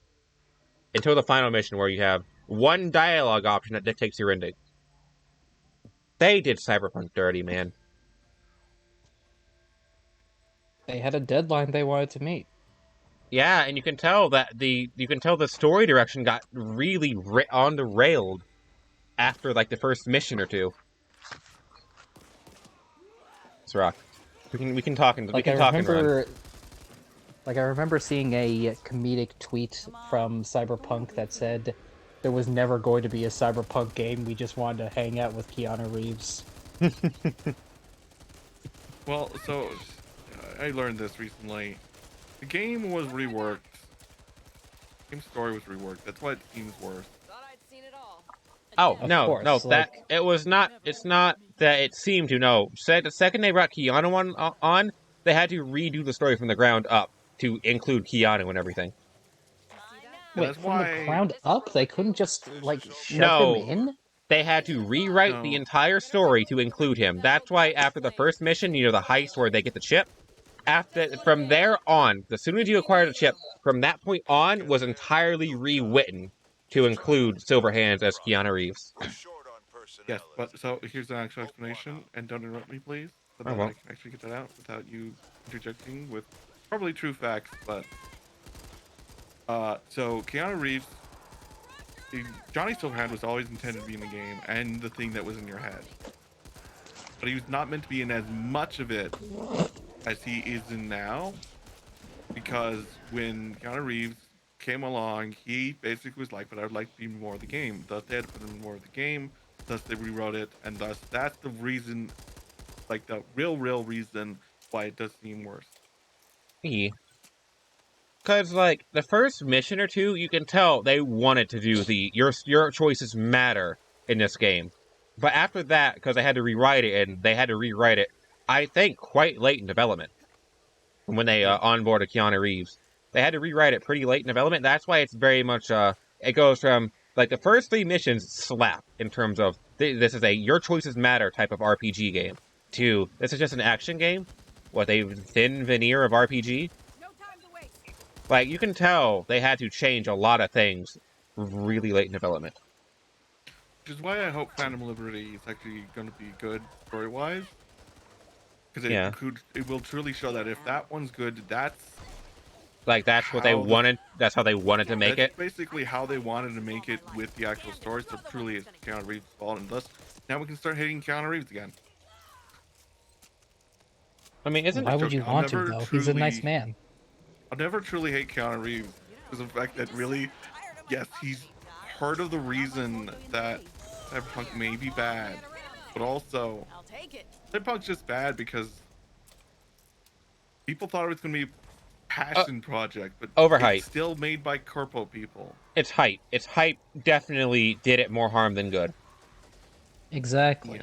[SPEAKER 1] until the final mission where you have one dialogue option that dictates your ending. They did Cyberpunk dirty, man.
[SPEAKER 6] They had a deadline they wanted to meet.
[SPEAKER 1] Yeah, and you can tell that the story direction got really on the railed after like the first mission or two. It's rock. We can talk and run.
[SPEAKER 6] Like I remember seeing a comedic tweet from Cyberpunk that said there was never going to be a Cyberpunk game. We just wanted to hang out with Keanu Reeves.
[SPEAKER 2] Well, so I learned this recently. The game was reworked. The game story was reworked. That's why it seems worse.
[SPEAKER 1] Oh, no, it was not. It's not that it seemed to. No, the second they brought Keanu on, they had to redo the story from the ground up to include Keanu and everything.
[SPEAKER 6] Wait, from the ground up? They couldn't just like shove him in?
[SPEAKER 1] They had to rewrite the entire story to include him. That's why after the first mission, the heist where they get the chip. From there on, as soon as you acquired the chip, from that point on was entirely rewritten to include Silverhands as Keanu Reeves.
[SPEAKER 2] Yes, but so here's the actual explanation, and don't interrupt me, please, so that I can actually get that out without you interjecting with probably true facts. But so Keanu Reeves, Johnny Silverhand was always intended to be in the game and the thing that was in your head, but he was not meant to be in as much of it as he is in now, because when Keanu Reeves came along, he basically was like, but I would like to be more of the game. Thus they had to put in more of the game, thus they rewrote it, and thus that's the reason, like the real reason why it does seem worse.
[SPEAKER 1] Because like the first mission or two, you can tell they wanted to do your choices matter in this game. But after that, because they had to rewrite it, I think quite late in development. When they onboarded Keanu Reeves, they had to rewrite it pretty late in development. That's why it's very much it goes from like the first 3 missions slap in terms of this is a your choices matter type of RPG game to this is just an action game with a thin veneer of RPG. Like you can tell they had to change a lot of things really late in development.
[SPEAKER 2] Which is why I hope Phantom Liberty is actually going to be good story-wise, because
[SPEAKER 1] Yeah.
[SPEAKER 2] it will truly show that if that one's good, that's
[SPEAKER 1] Like that's what they
[SPEAKER 2] how the
[SPEAKER 1] wanted. That's how they wanted to make
[SPEAKER 2] that's
[SPEAKER 1] it.
[SPEAKER 2] basically how they wanted to make it with the actual story. So truly, it's Keanu Reeves' fault, and thus now we can start hating Keanu Reeves again.
[SPEAKER 1] I mean, isn't
[SPEAKER 7] Why would you
[SPEAKER 2] Joking.
[SPEAKER 7] want to, though? He's a nice man.
[SPEAKER 2] I'll never truly hate Keanu Reeves because of the fact that really, yes, he's part of the reason that Cyberpunk may be bad, but also
[SPEAKER 3] I'll take it.
[SPEAKER 2] Cyberpunk's just bad because people thought it was going to be a passion project, but
[SPEAKER 1] overhyped.
[SPEAKER 2] it's still made by corpo people.
[SPEAKER 1] It's hype. It's hype. Definitely did it more harm than good.
[SPEAKER 7] Exactly.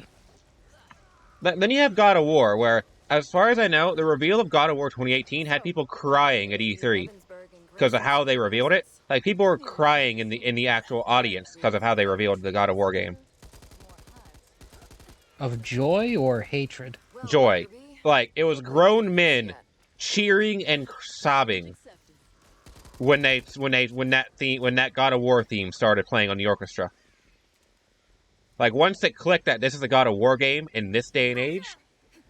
[SPEAKER 2] Yeah.
[SPEAKER 1] Then you have God of War, where, as far as I know, the reveal of God of War 2018 had people crying at E3 because of how they revealed it. Like people were crying in the actual audience because of how they revealed the God of War game.
[SPEAKER 7] Of joy or hatred?
[SPEAKER 1] Joy, like it was grown men cheering and sobbing when that God of War theme started playing on the orchestra. Like once it clicked that this is a God of War game in this day and age,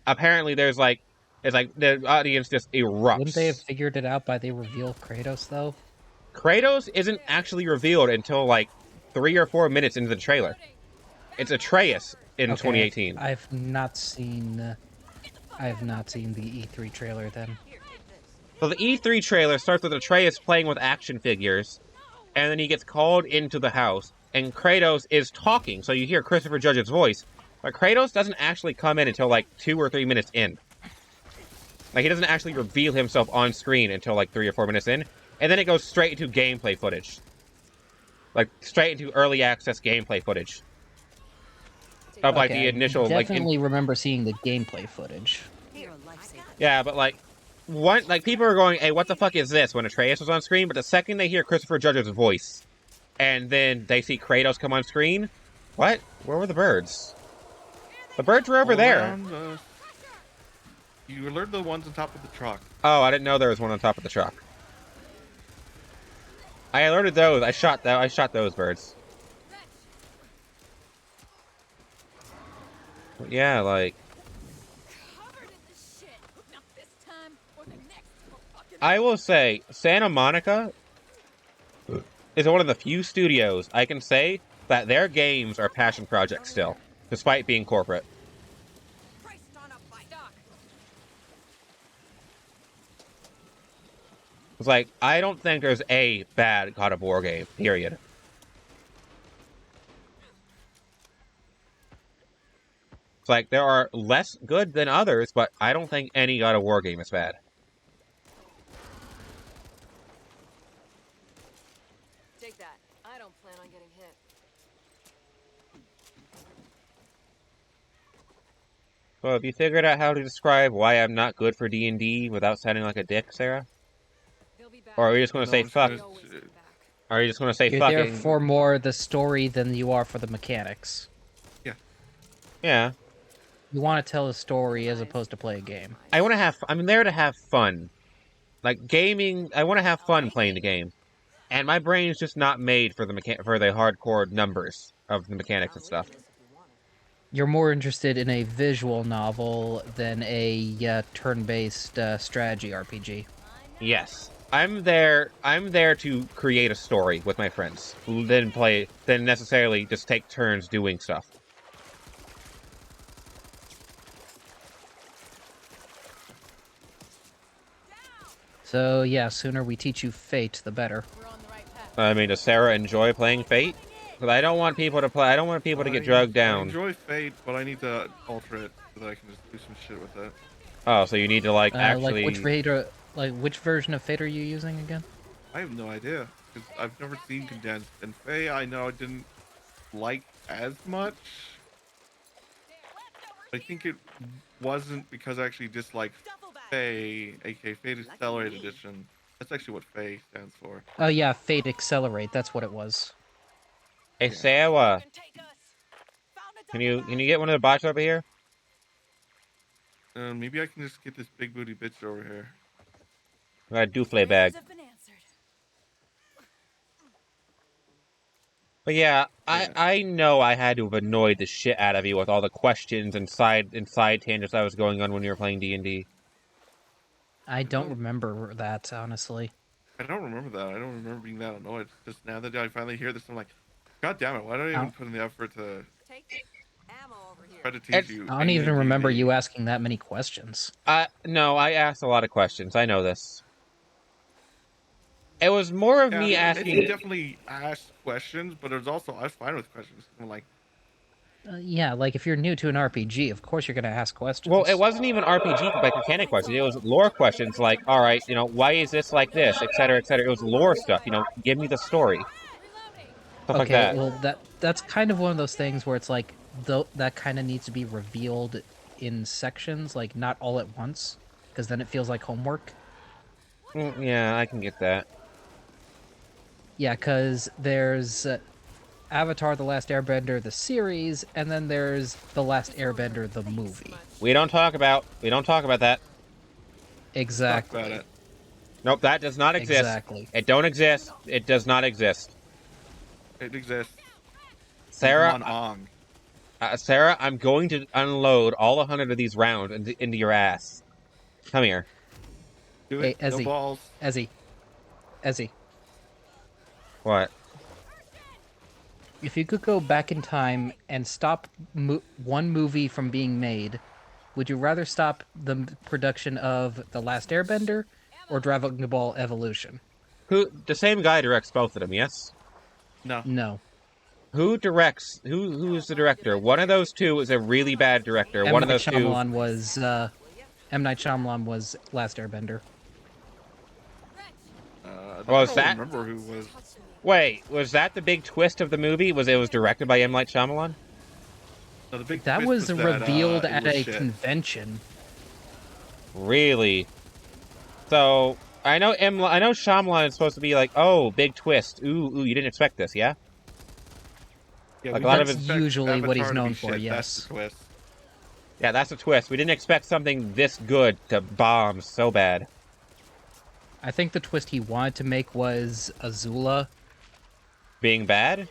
[SPEAKER 1] apparently it's like the audience just erupts.
[SPEAKER 7] Wouldn't they have figured it out by they reveal Kratos, though?
[SPEAKER 1] Kratos isn't actually revealed until like 3 or 4 minutes into the trailer. It's Atreus in 2018.
[SPEAKER 7] I've not seen the E3 trailer then.
[SPEAKER 1] So the E3 trailer starts with Atreus playing with action figures, and then he gets called into the house, and Kratos is talking, so you hear Christopher Judge's voice, but Kratos doesn't actually come in until like 2 or 3 minutes in. Like, he doesn't actually reveal himself on screen until like 3 or 4 minutes in, and then it goes straight into gameplay footage. Like, straight into early access gameplay footage. Of like the initial,
[SPEAKER 7] I definitely remember seeing the gameplay footage.
[SPEAKER 1] Yeah, but like, people are going, hey, what the fuck is this, when Atreus was on screen, but the second they hear Christopher Judge's voice, and then they see Kratos come on screen, what? Where were the birds? The birds were over there.
[SPEAKER 2] You alerted the ones on top of the truck.
[SPEAKER 1] Oh, I didn't know there was one on top of the truck. I alerted those. I shot those birds. But yeah, like, I will say, Santa Monica is one of the few studios I can say that their games are passion projects still, despite being corporate. It's like, I don't think there's a bad God of War game, period. It's like, there are less good than others, but I don't think any God of War game is bad.
[SPEAKER 3] Take that. I don't plan on getting hit.
[SPEAKER 1] So have you figured out how to describe why I'm not good for D&D without sounding like a dick, Sarah? Or are you just going to say fuck? Are you just going to say
[SPEAKER 7] You're
[SPEAKER 1] fucking?
[SPEAKER 7] there for more the story than you are for the mechanics.
[SPEAKER 2] Yeah.
[SPEAKER 1] Yeah.
[SPEAKER 7] You want to tell a story as opposed to play a game.
[SPEAKER 1] I'm there to have fun. Like, gaming, I want to have fun playing the game. And my brain's just not made for the hardcore numbers of the mechanics and stuff.
[SPEAKER 7] You're more interested in a visual novel than a turn-based strategy RPG.
[SPEAKER 1] Yes. I'm there to create a story with my friends, than necessarily just take turns doing stuff.
[SPEAKER 7] So yeah, sooner we teach you Fate, the better.
[SPEAKER 1] I mean, does Sarah enjoy playing Fate? Because I don't want people to play. I don't want people to get drugged down.
[SPEAKER 2] I enjoy Fate, but I need to alter it so that I can just do some shit with it.
[SPEAKER 1] Oh, so you need to actually.
[SPEAKER 7] Which version of Fate are you using again?
[SPEAKER 2] I have no idea because I've never seen condensed, and Faye I know I didn't like as much. I think it wasn't because I actually disliked Faye, aka Fate Accelerated Edition. That's actually what Faye stands for.
[SPEAKER 7] Oh yeah, Fate Accelerate. That's what it was.
[SPEAKER 1] Hey, Sarah, can you get one of the bots over here?
[SPEAKER 2] Maybe I can just get this big booty bitch over here.
[SPEAKER 1] I got a Duflé bag. But yeah,
[SPEAKER 2] Yeah.
[SPEAKER 1] I know I had to have annoyed the shit out of you with all the questions and side tangents I was going on when you were playing D&D.
[SPEAKER 7] I don't remember that, honestly.
[SPEAKER 2] I don't remember that. I don't remember being that annoyed. Just now that I finally hear this, I'm like, God damn it! Why don't I even put in the effort to
[SPEAKER 3] Take it. Ammo over here.
[SPEAKER 2] try to teach
[SPEAKER 1] It's,
[SPEAKER 2] you?
[SPEAKER 7] I don't even
[SPEAKER 2] anything
[SPEAKER 7] remember
[SPEAKER 2] D&D?
[SPEAKER 7] you asking that many questions.
[SPEAKER 1] no, I asked a lot of questions. I know this. It was more of
[SPEAKER 2] Yeah,
[SPEAKER 1] me
[SPEAKER 2] I
[SPEAKER 1] asking.
[SPEAKER 2] definitely asked questions, but there's also I was fine with questions. I'm like,
[SPEAKER 7] Yeah, like if you're new to an RPG, of course you're gonna ask questions.
[SPEAKER 1] Well, it wasn't even RPG like mechanic questions. It was lore questions like, all right, why is this like this, etc., etc. It was lore stuff. Give me the story, stuff like
[SPEAKER 7] Okay,
[SPEAKER 1] that.
[SPEAKER 7] well that's kind of one of those things where it's like that kind of needs to be revealed in sections, like not all at once, because then it feels like homework.
[SPEAKER 1] Yeah, I can get that.
[SPEAKER 7] Yeah, because there's Avatar: The Last Airbender the series, and then there's The Last Airbender the movie.
[SPEAKER 1] We don't talk about that.
[SPEAKER 7] Exactly.
[SPEAKER 2] talk about it.
[SPEAKER 1] Nope, that does not exist.
[SPEAKER 7] Exactly.
[SPEAKER 1] It don't exist. It does not exist.
[SPEAKER 2] It exists.
[SPEAKER 1] Sarah,
[SPEAKER 2] On.
[SPEAKER 1] Sarah, I'm going to unload all 100 of these rounds into your ass. Come here.
[SPEAKER 2] Do
[SPEAKER 7] Hey,
[SPEAKER 2] it. No
[SPEAKER 7] Ezzy.
[SPEAKER 2] balls.
[SPEAKER 7] Ezzy.
[SPEAKER 1] What?
[SPEAKER 7] If you could go back in time and stop one movie from being made, would you rather stop the production of The Last Airbender or Dragon Ball Evolution?
[SPEAKER 1] The same guy directs both of them, yes?
[SPEAKER 2] No.
[SPEAKER 7] No.
[SPEAKER 1] Who directs? Who's the director? One of those two is a really bad director. One of those two.
[SPEAKER 7] M. Night Shyamalan was Last Airbender.
[SPEAKER 2] I
[SPEAKER 1] Was
[SPEAKER 2] don't
[SPEAKER 1] that?
[SPEAKER 2] remember who was.
[SPEAKER 1] Wait, was that the big twist of the movie? Was it was directed by M. Night Shyamalan?
[SPEAKER 2] No, the big
[SPEAKER 7] That
[SPEAKER 2] twist
[SPEAKER 7] was
[SPEAKER 2] that,
[SPEAKER 7] revealed
[SPEAKER 2] it
[SPEAKER 7] at
[SPEAKER 2] was
[SPEAKER 7] a
[SPEAKER 2] shit.
[SPEAKER 7] convention.
[SPEAKER 1] So I know Shyamalan is supposed to be like, oh, big twist. Ooh, you didn't expect this, yeah?
[SPEAKER 2] Yeah,
[SPEAKER 1] Like
[SPEAKER 2] we
[SPEAKER 1] a lot
[SPEAKER 2] didn't
[SPEAKER 1] of it-
[SPEAKER 2] expect
[SPEAKER 7] usually what he's
[SPEAKER 2] Avatar to be
[SPEAKER 7] known for,
[SPEAKER 2] shit.
[SPEAKER 7] yes.
[SPEAKER 2] That's the twist.
[SPEAKER 1] Yeah, that's a twist. We didn't expect something this good to bomb so bad.
[SPEAKER 7] I think the twist he wanted to make was Azula.
[SPEAKER 1] Being bad?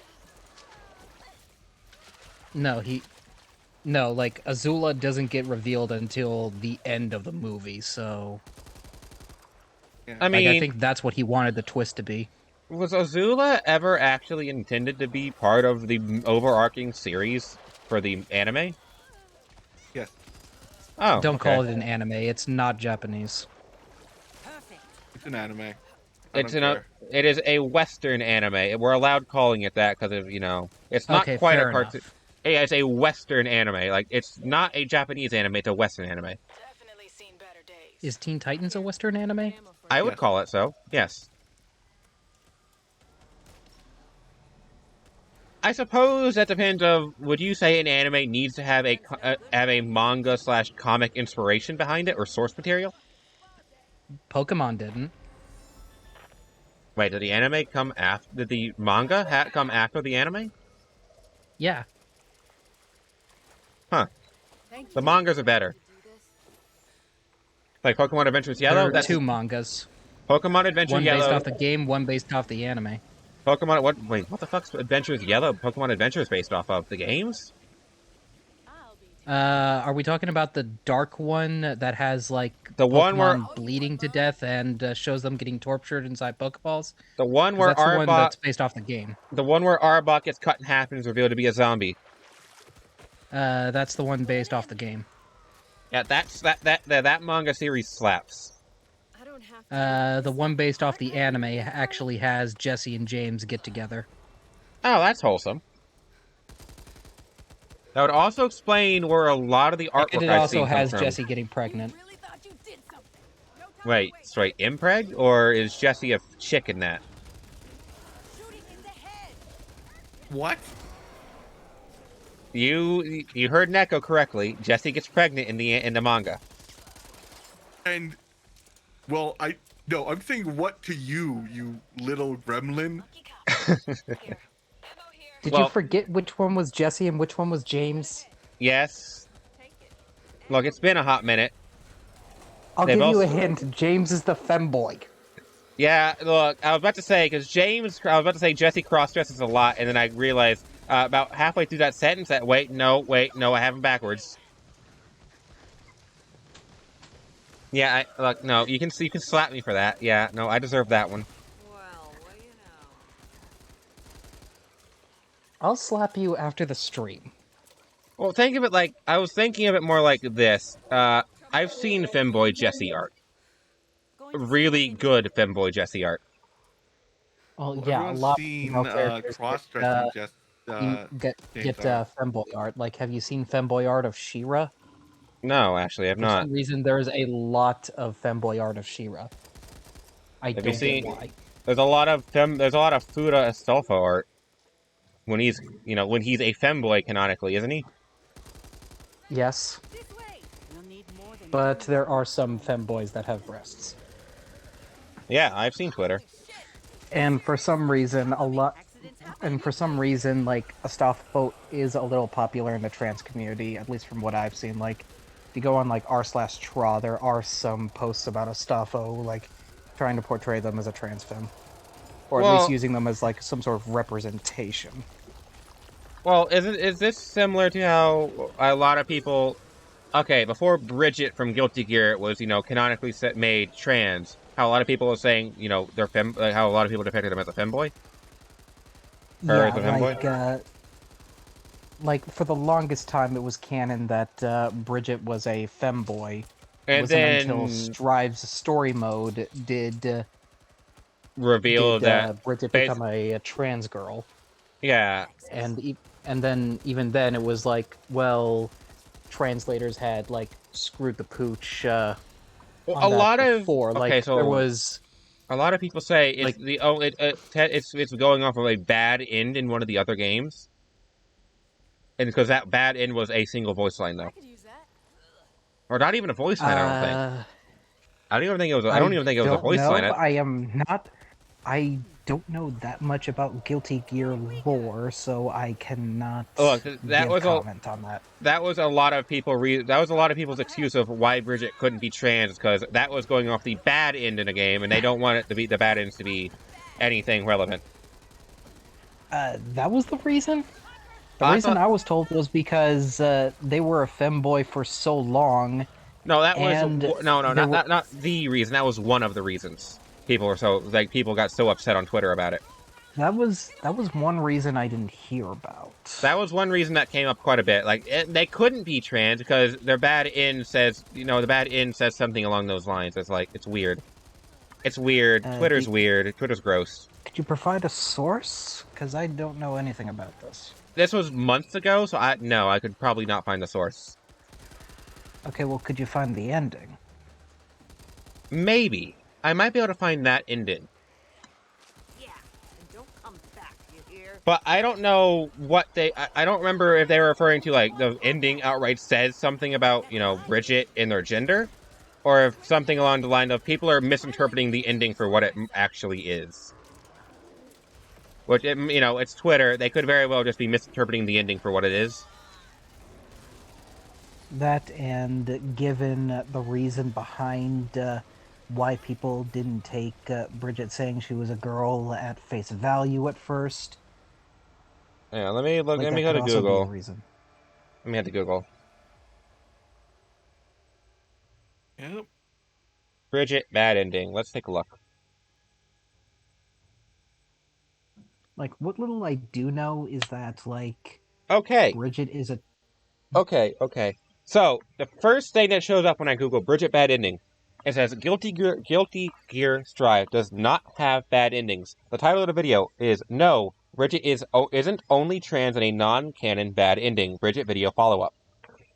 [SPEAKER 7] No, like Azula doesn't get revealed until the end of the movie, so
[SPEAKER 2] Yeah.
[SPEAKER 1] I mean,
[SPEAKER 7] I think that's what he wanted the twist to be.
[SPEAKER 1] was Azula ever actually intended to be part of the overarching series for the anime?
[SPEAKER 2] Yes.
[SPEAKER 1] Oh,
[SPEAKER 7] Don't
[SPEAKER 1] okay.
[SPEAKER 7] call it an anime. It's not Japanese.
[SPEAKER 3] Perfect.
[SPEAKER 2] It's an anime.
[SPEAKER 1] It is a Western anime. We're allowed calling it that because of it's not
[SPEAKER 7] Okay,
[SPEAKER 1] quite
[SPEAKER 7] fair
[SPEAKER 1] a cartoon.
[SPEAKER 7] enough.
[SPEAKER 1] Yeah, it's a Western anime. Like it's not a Japanese anime. It's a Western anime.
[SPEAKER 3] Definitely seen better days.
[SPEAKER 7] Is Teen Titans a Western anime?
[SPEAKER 1] I would
[SPEAKER 2] Yes.
[SPEAKER 1] call it so. Yes. I suppose that depends of would you say an anime needs to have a manga / comic inspiration behind it or source material?
[SPEAKER 7] Pokemon didn't.
[SPEAKER 1] Wait, did the anime come after? Did the manga come after the anime?
[SPEAKER 7] Yeah.
[SPEAKER 1] Huh.
[SPEAKER 3] Thank
[SPEAKER 1] The
[SPEAKER 3] you.
[SPEAKER 1] mangas are better. Like Pokemon Adventures Yellow.
[SPEAKER 7] There are two mangas.
[SPEAKER 1] Pokemon Adventure
[SPEAKER 7] One
[SPEAKER 1] Yellow.
[SPEAKER 7] based off the game, one based off the anime.
[SPEAKER 1] Pokemon. What? Wait, what the fuck's Adventures Yellow? Pokemon Adventures based off of the games?
[SPEAKER 7] Are we talking about the dark one that has like
[SPEAKER 1] The one where
[SPEAKER 7] Pokemon bleeding to death and shows them getting tortured inside Pokeballs?
[SPEAKER 1] the one
[SPEAKER 7] 'Cause
[SPEAKER 1] where
[SPEAKER 7] that's the one
[SPEAKER 1] Arbok,
[SPEAKER 7] that's based off the game.
[SPEAKER 1] the one where Arbok gets cut in half and is revealed to be a zombie.
[SPEAKER 7] That's the one based off the game.
[SPEAKER 1] Yeah, that manga series slaps.
[SPEAKER 3] I don't have to
[SPEAKER 7] The one based off the anime actually has Jesse and James get together.
[SPEAKER 1] Oh, that's wholesome. That would also explain where a lot of the artwork
[SPEAKER 7] And it
[SPEAKER 1] I've
[SPEAKER 7] also
[SPEAKER 1] seen
[SPEAKER 7] has
[SPEAKER 1] comes from.
[SPEAKER 7] Jesse getting pregnant.
[SPEAKER 3] really thought you did something. No time
[SPEAKER 1] Wait,
[SPEAKER 3] to waste.
[SPEAKER 1] straight impreg, or is Jesse a chick in that?
[SPEAKER 3] Shooting in the head.
[SPEAKER 2] What?
[SPEAKER 1] You heard Neko correctly. Jesse gets pregnant in the manga.
[SPEAKER 2] And well, I'm saying what to you, you little gremlin?
[SPEAKER 3] Lucky cop. Here. Ammo here.
[SPEAKER 7] Did
[SPEAKER 1] Well-
[SPEAKER 7] you forget which one was Jesse and which one was James?
[SPEAKER 1] Yes.
[SPEAKER 3] Take it.
[SPEAKER 1] Look, it's been a hot minute.
[SPEAKER 7] I'll
[SPEAKER 1] They've
[SPEAKER 7] give you a
[SPEAKER 1] also-
[SPEAKER 7] hint. James is the femboy.
[SPEAKER 1] Yeah, look, I was about to say, because I was about to say Jesse cross-dresses a lot, and then I realized about halfway through that sentence that, wait, no, I have him backwards. Yeah, look, no, you can slap me for that. Yeah, no, I deserve that one.
[SPEAKER 3] Well, what do you know?
[SPEAKER 7] I'll slap you after the stream.
[SPEAKER 1] Well, think of it like, I was thinking of it more like this. I've seen femboy Jesse art.
[SPEAKER 3] Going to see
[SPEAKER 1] Really
[SPEAKER 3] what's in
[SPEAKER 1] good femboy Jesse art.
[SPEAKER 7] Well,
[SPEAKER 2] Well,
[SPEAKER 7] yeah, a
[SPEAKER 2] everyone's
[SPEAKER 7] lot of
[SPEAKER 2] seen
[SPEAKER 7] female characters
[SPEAKER 2] cross-dressing
[SPEAKER 7] get
[SPEAKER 2] James art.
[SPEAKER 7] femboy art. Like, have you seen femboy art of She-Ra?
[SPEAKER 1] No, actually, I've
[SPEAKER 7] For
[SPEAKER 1] not.
[SPEAKER 7] some reason, there's a lot of femboy art of She-Ra. I
[SPEAKER 1] Have you
[SPEAKER 7] don't
[SPEAKER 1] seen?
[SPEAKER 7] get why.
[SPEAKER 1] There's a lot of Fuda Astolfo art when he's a femboy canonically, isn't he?
[SPEAKER 7] Yes,
[SPEAKER 3] this way. We'll need more than
[SPEAKER 7] but
[SPEAKER 3] one
[SPEAKER 7] there are
[SPEAKER 3] stone.
[SPEAKER 7] some femboys that have breasts.
[SPEAKER 1] Yeah, I've seen Twitter.
[SPEAKER 3] Shit.
[SPEAKER 7] And for some reason,
[SPEAKER 3] Accidents happen.
[SPEAKER 7] and for some reason, like, Astolfo is a little popular in the trans community, at least from what I've seen. Like, if you go on, like, r/tra, there are some posts about Astolfo, like, trying to portray them as a trans femme. Or at least
[SPEAKER 1] Well-
[SPEAKER 7] using them as, like, some sort of representation.
[SPEAKER 1] Well, is this similar to how a lot of people? Okay, before Bridget from Guilty Gear was canonically made trans, how a lot of people were saying they're how a lot of people depicted them as a femboy. Her as a femboy?
[SPEAKER 7] Like, for the longest time, it was canon that Bridget was a femboy. It
[SPEAKER 1] And
[SPEAKER 7] wasn't
[SPEAKER 1] then
[SPEAKER 7] until Strive's story mode did
[SPEAKER 1] reveal that
[SPEAKER 7] Bridget become a trans girl.
[SPEAKER 1] yeah,
[SPEAKER 7] And then even then, it was like, well, translators had like screwed the pooch.
[SPEAKER 1] well,
[SPEAKER 7] On
[SPEAKER 1] a
[SPEAKER 7] that
[SPEAKER 1] lot of
[SPEAKER 7] before.
[SPEAKER 1] okay,
[SPEAKER 7] Like,
[SPEAKER 1] so
[SPEAKER 7] there was
[SPEAKER 1] a lot of people say it's
[SPEAKER 7] like
[SPEAKER 1] it's going off of a bad end in one of the other games, and because that bad end was a single voice line though,
[SPEAKER 3] I could use that.
[SPEAKER 1] or not even a voice line. I don't think. I don't even think it was. I don't even think it was a voice line.
[SPEAKER 7] I don't know that much about Guilty Gear lore, so I cannot
[SPEAKER 1] Look,
[SPEAKER 7] comment on that.
[SPEAKER 1] That was a lot of people. That was a lot of people's excuse of why Bridget couldn't be trans, because that was going off the bad end in a game, and they don't want it to be the bad ends to be anything relevant.
[SPEAKER 7] That was the reason. The reason I was told was because they were a femboy for so long.
[SPEAKER 1] No, that was
[SPEAKER 7] And
[SPEAKER 1] not the reason. That was one of the reasons. People got so upset on Twitter about it.
[SPEAKER 7] That was one reason I didn't hear about.
[SPEAKER 1] That was one reason that came up quite a bit. Like they couldn't be trans because their bad end says, the bad end says something along those lines. It's like it's weird. It's weird. Twitter's weird. Twitter's gross.
[SPEAKER 7] Could you provide a source? Because I don't know anything about this.
[SPEAKER 1] This was months ago, so I could probably not find the source.
[SPEAKER 7] Okay, well, could you find the ending?
[SPEAKER 1] Maybe. I might be able to find that ending.
[SPEAKER 3] Yeah. And don't come back, you hear?
[SPEAKER 1] But I don't know what I don't remember if they were referring to, like, the ending outright says something about, Bridget and their gender, or if something along the line of people are misinterpreting the ending for what it actually is. Which, it's Twitter. They could very well just be misinterpreting the ending for what it is.
[SPEAKER 7] That, and given the reason behind why people didn't take Bridget saying she was a girl at face value at first.
[SPEAKER 1] Yeah, let me look.
[SPEAKER 7] Like,
[SPEAKER 1] let me
[SPEAKER 7] that
[SPEAKER 1] go to
[SPEAKER 7] could also be a
[SPEAKER 1] Google.
[SPEAKER 7] reason.
[SPEAKER 1] Let me head to Google.
[SPEAKER 2] Yep.
[SPEAKER 1] Bridget, bad ending. Let's take a look.
[SPEAKER 7] Like, what little I do know is that, like,
[SPEAKER 1] Okay.
[SPEAKER 7] Bridget is a...
[SPEAKER 1] Okay. So, the first thing that shows up when I Google Bridget bad ending, it says Guilty Gear Strive does not have bad endings. The title of the video is No, Bridget isn't only trans in a non-canon bad ending. Bridget video follow-up.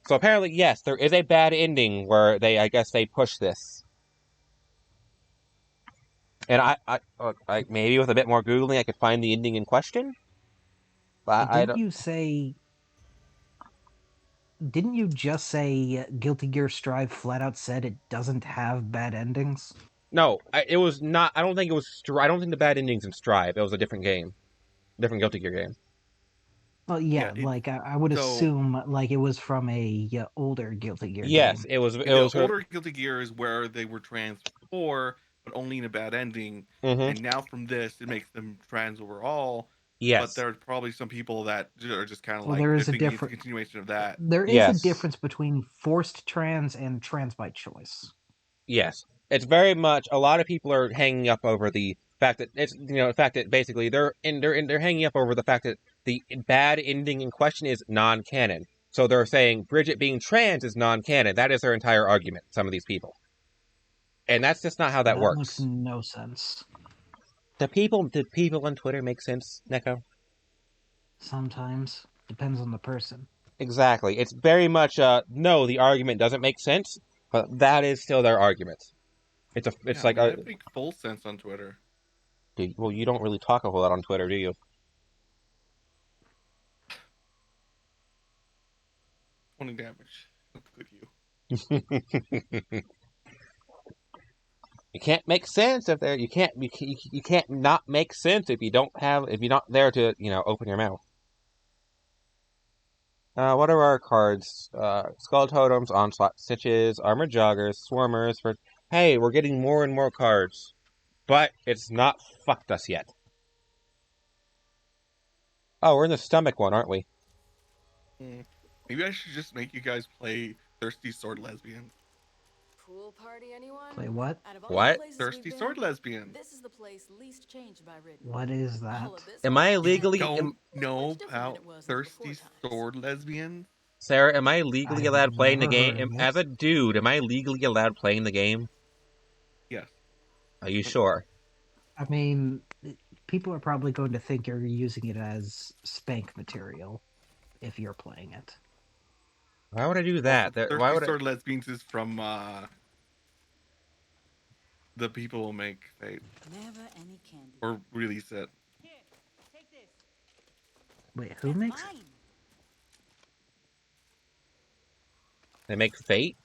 [SPEAKER 1] So apparently, yes, there is a bad ending where I guess they push this. And I maybe with a bit more Googling I could find the ending in question. But
[SPEAKER 7] Didn't you just say Guilty Gear Strive flat out said it doesn't have bad endings?
[SPEAKER 1] No, it was not. I don't think it was. I don't think the bad endings in Strive. It was a different game, different Guilty Gear game.
[SPEAKER 7] Well, yeah, I would assume like it was from a older Guilty Gear.
[SPEAKER 1] Yes,
[SPEAKER 7] game.
[SPEAKER 1] it was.
[SPEAKER 2] The older Guilty Gear is where they were trans before, but only in a bad ending.
[SPEAKER 1] Mm-hmm.
[SPEAKER 2] And now from this, it makes them trans overall.
[SPEAKER 1] Yes.
[SPEAKER 2] But there's probably some people that are just kind of
[SPEAKER 7] Well,
[SPEAKER 2] like
[SPEAKER 7] there
[SPEAKER 2] they're
[SPEAKER 7] is a
[SPEAKER 2] thinking it's a
[SPEAKER 7] different.
[SPEAKER 2] continuation of that.
[SPEAKER 7] There is
[SPEAKER 1] Yes.
[SPEAKER 7] a difference between forced trans and trans by choice.
[SPEAKER 1] Yes. It's very much, a lot of people are hanging up over the fact that it's, the fact that basically they're hanging up over the fact that the bad ending in question is non-canon. So they're saying Bridget being trans is non-canon. That is their entire argument, some of these people. And that's just not how that works.
[SPEAKER 7] Makes no sense.
[SPEAKER 1] Do people on Twitter make sense, Neko?
[SPEAKER 7] Sometimes. Depends on the person.
[SPEAKER 1] Exactly. It's very much, no, the argument doesn't make sense, but that is still their argument. It's like...
[SPEAKER 2] that makes full sense on Twitter.
[SPEAKER 1] Well, you don't really talk a whole lot on Twitter, do you?
[SPEAKER 2] 20 damage. Look good, you.
[SPEAKER 1] You can't make sense if you can't not make sense if you're not there to open your mouth. What are our cards? Skull Totems, Onslaught Stitches, Armored Joggers, Swarmers. Hey, we're getting more and more cards, but it's not fucked us yet. Oh, we're in the stomach one, aren't we?
[SPEAKER 2] Maybe I should just make you guys play Thirsty Sword Lesbian.
[SPEAKER 4] Pool party, anyone?
[SPEAKER 7] Play what?
[SPEAKER 4] Out of all
[SPEAKER 1] What?
[SPEAKER 4] the places
[SPEAKER 2] Thirsty
[SPEAKER 4] we've
[SPEAKER 2] Sword
[SPEAKER 4] been,
[SPEAKER 2] Lesbian.
[SPEAKER 4] This is the place least changed by Ridden.
[SPEAKER 7] What is that?
[SPEAKER 4] All of this
[SPEAKER 1] Am I
[SPEAKER 4] was-
[SPEAKER 1] legally...
[SPEAKER 2] Don't know
[SPEAKER 4] much different than
[SPEAKER 2] about
[SPEAKER 4] it was in the
[SPEAKER 2] Thirsty
[SPEAKER 4] before times.
[SPEAKER 2] Sword Lesbian?
[SPEAKER 1] Sarah, am I legally
[SPEAKER 7] I've
[SPEAKER 1] allowed playing the
[SPEAKER 7] never heard
[SPEAKER 1] game?
[SPEAKER 7] of
[SPEAKER 1] As
[SPEAKER 7] it.
[SPEAKER 1] a dude, am I legally allowed playing the game?
[SPEAKER 2] Yes.
[SPEAKER 1] Are you sure?
[SPEAKER 7] I mean, people are probably going to think you're using it as spank material if you're playing it.
[SPEAKER 1] Why would I do that?
[SPEAKER 2] Also,
[SPEAKER 1] Why
[SPEAKER 2] Thirsty
[SPEAKER 1] would
[SPEAKER 2] Sword Lesbians is from the people who make Fate
[SPEAKER 4] Never any candy.
[SPEAKER 2] or release it.
[SPEAKER 3] Here, take this.
[SPEAKER 7] Wait, who
[SPEAKER 4] That's
[SPEAKER 7] makes?
[SPEAKER 4] mine.
[SPEAKER 1] they make Fate?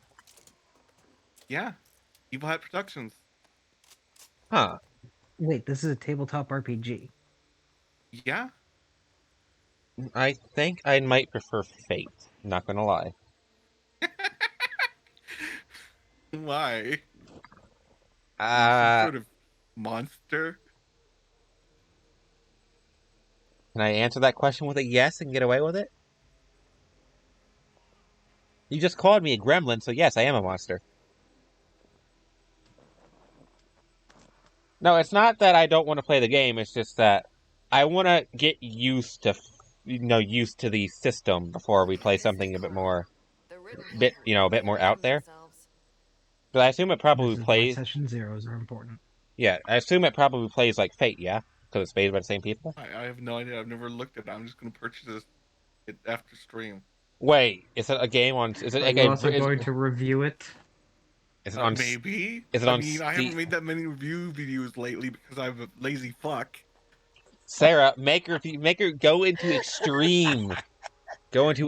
[SPEAKER 2] Yeah. Evil Hat Productions.
[SPEAKER 1] Huh.
[SPEAKER 7] Wait, this is a tabletop RPG.
[SPEAKER 2] Yeah.
[SPEAKER 1] I think I might prefer Fate. Not gonna lie.
[SPEAKER 2] Why? Some
[SPEAKER 1] Uh,
[SPEAKER 2] sort of monster?
[SPEAKER 1] can I answer that question with a yes and get away with it? You just called me a gremlin, so yes, I am a monster. No, it's not that I don't want to play the game, it's just that I want to get used to, used to the system before we play something a bit more, a bit more out there. But I assume it probably
[SPEAKER 7] This is why
[SPEAKER 1] plays,
[SPEAKER 7] session zeros are important.
[SPEAKER 1] yeah, I assume it probably plays like Fate, yeah? Because it's made by the same people?
[SPEAKER 2] I have no idea. I've never looked at it. I'm just going to purchase it after stream.
[SPEAKER 1] Wait, is it a game on, is it
[SPEAKER 7] Are
[SPEAKER 1] a
[SPEAKER 7] you
[SPEAKER 1] game,
[SPEAKER 7] also going to review it?
[SPEAKER 1] is it on,
[SPEAKER 2] Maybe.
[SPEAKER 1] is it
[SPEAKER 2] I
[SPEAKER 1] on
[SPEAKER 2] mean, I
[SPEAKER 1] Steam?
[SPEAKER 2] haven't made that many review videos lately because I'm a lazy fuck.
[SPEAKER 1] Sarah, make her go into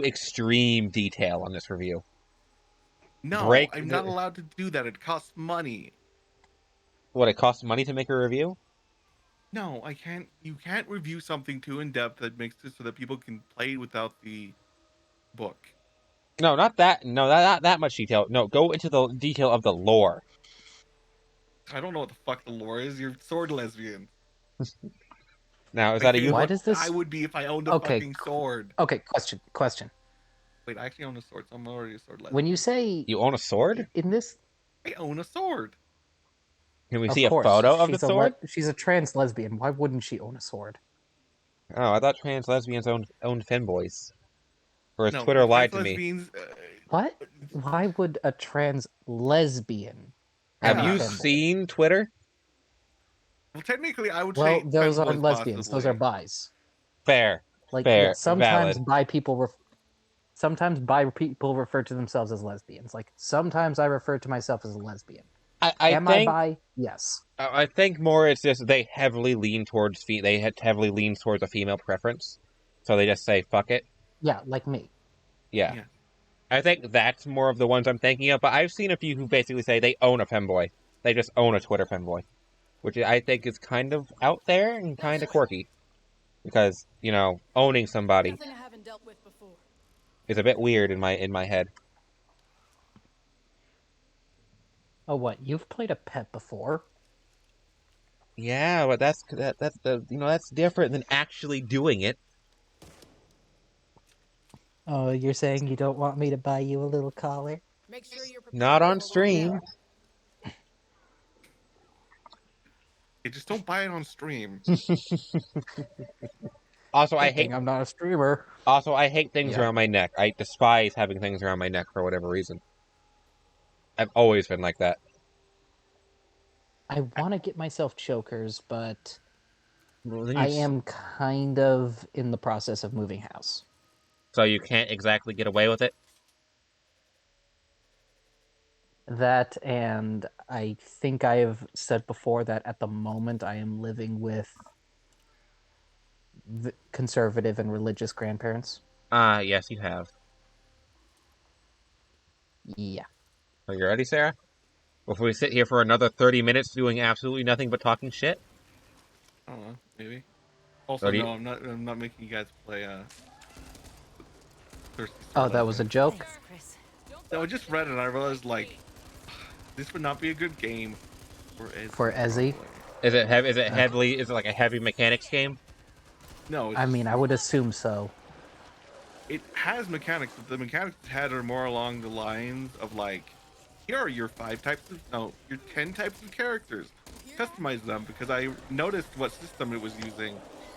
[SPEAKER 1] extreme detail on this review.
[SPEAKER 2] No,
[SPEAKER 1] Break
[SPEAKER 2] I'm
[SPEAKER 1] the-
[SPEAKER 2] not allowed to do that. It costs money.
[SPEAKER 1] What, it costs money to make a review?
[SPEAKER 2] No, I can't. You can't review something too in depth that makes it so that people can play without the book.
[SPEAKER 1] No, not that. No, not that much detail. No, go into the detail of the lore.
[SPEAKER 2] I don't know what the fuck the lore is. You're sword lesbian.
[SPEAKER 1] Now, is that a you?
[SPEAKER 6] Why does this-
[SPEAKER 2] I would be if I owned a
[SPEAKER 6] Okay.
[SPEAKER 2] fucking sword.
[SPEAKER 6] Okay, question.
[SPEAKER 2] Wait, I actually own a sword, so I'm already a sword lesbian.
[SPEAKER 6] When you say
[SPEAKER 1] You own a sword?
[SPEAKER 6] in this,
[SPEAKER 2] I own a sword.
[SPEAKER 1] Can we
[SPEAKER 6] of
[SPEAKER 1] see a
[SPEAKER 6] course,
[SPEAKER 1] photo of the
[SPEAKER 6] she's a
[SPEAKER 1] sword?
[SPEAKER 6] she's a trans lesbian. Why wouldn't she own a sword?
[SPEAKER 1] Oh, I thought trans lesbians owned femboys. Or has
[SPEAKER 2] No,
[SPEAKER 1] Twitter lied to
[SPEAKER 2] trans
[SPEAKER 1] me?
[SPEAKER 2] lesbians,
[SPEAKER 6] What? Why would a trans lesbian
[SPEAKER 1] Have
[SPEAKER 2] Yeah.
[SPEAKER 1] you
[SPEAKER 6] femboy?
[SPEAKER 1] seen Twitter?
[SPEAKER 2] well, technically, I would
[SPEAKER 6] Well,
[SPEAKER 2] say
[SPEAKER 6] those
[SPEAKER 2] femboys
[SPEAKER 6] aren't lesbians. Those are
[SPEAKER 2] possibly.
[SPEAKER 6] bis.
[SPEAKER 1] Fair.
[SPEAKER 6] Like,
[SPEAKER 1] Fair,
[SPEAKER 6] yeah, sometimes
[SPEAKER 1] valid.
[SPEAKER 6] sometimes bi people refer to themselves as lesbians. Like, sometimes I refer to myself as a lesbian.
[SPEAKER 1] I
[SPEAKER 6] Am
[SPEAKER 1] think
[SPEAKER 6] I bi? Yes.
[SPEAKER 1] I think more it's just they heavily lean towards a female preference, so they just say fuck it.
[SPEAKER 6] Yeah, like me.
[SPEAKER 1] Yeah.
[SPEAKER 2] Yeah.
[SPEAKER 1] I think that's more of the ones I'm thinking of, but I've seen a few who basically say they own a femboy. They just own a Twitter femboy. Which I think is kind of out there and kind of quirky. Because, owning somebody
[SPEAKER 4] Nothing I haven't dealt with before.
[SPEAKER 1] is a bit weird in my head.
[SPEAKER 6] Oh, what? You've played a pet before?
[SPEAKER 1] Yeah, but that's the that's different than actually doing it.
[SPEAKER 7] Oh, you're saying you don't want me to buy you a little collar?
[SPEAKER 3] Make sure you're
[SPEAKER 1] Not
[SPEAKER 3] prepared
[SPEAKER 1] on
[SPEAKER 3] for what we
[SPEAKER 1] stream.
[SPEAKER 3] know.
[SPEAKER 2] You just don't buy it on stream.
[SPEAKER 1] Also,
[SPEAKER 7] Good thing I'm not a streamer.
[SPEAKER 1] I hate things
[SPEAKER 7] Yeah.
[SPEAKER 1] around my neck. I despise having things around my neck for whatever reason. I've always been like that.
[SPEAKER 7] I want to get myself chokers, but
[SPEAKER 1] Well, then
[SPEAKER 7] I
[SPEAKER 1] you,
[SPEAKER 7] am kind of in the process of moving house.
[SPEAKER 1] so you can't exactly get away with it.
[SPEAKER 7] That, and I think I have said before that at the moment I am living with conservative and religious grandparents.
[SPEAKER 1] Yes, you have.
[SPEAKER 7] Yeah.
[SPEAKER 1] Are you ready, Sarah? Before we sit here for another 30 minutes doing absolutely nothing but talking shit?
[SPEAKER 2] I don't know, maybe. Also,
[SPEAKER 1] Or do you,
[SPEAKER 2] no, I'm not making you guys play Thirsty
[SPEAKER 7] Oh,
[SPEAKER 2] Sword
[SPEAKER 7] that was a
[SPEAKER 2] Legend.
[SPEAKER 7] joke?
[SPEAKER 4] Thanks, Chris.
[SPEAKER 2] No, I just read it and I realized like this would not be a good game for Ezzy.
[SPEAKER 7] For Ezzy?
[SPEAKER 2] probably.
[SPEAKER 1] is it heavy? Is it
[SPEAKER 7] Okay.
[SPEAKER 1] heavily? Is it like a heavy mechanics game?
[SPEAKER 2] No, it's
[SPEAKER 7] I
[SPEAKER 2] just,
[SPEAKER 7] mean, I would assume so.
[SPEAKER 2] it has mechanics, but the mechanics it had are more along the lines of like, here are your 10 types of characters. Customize them because I noticed what system it was using.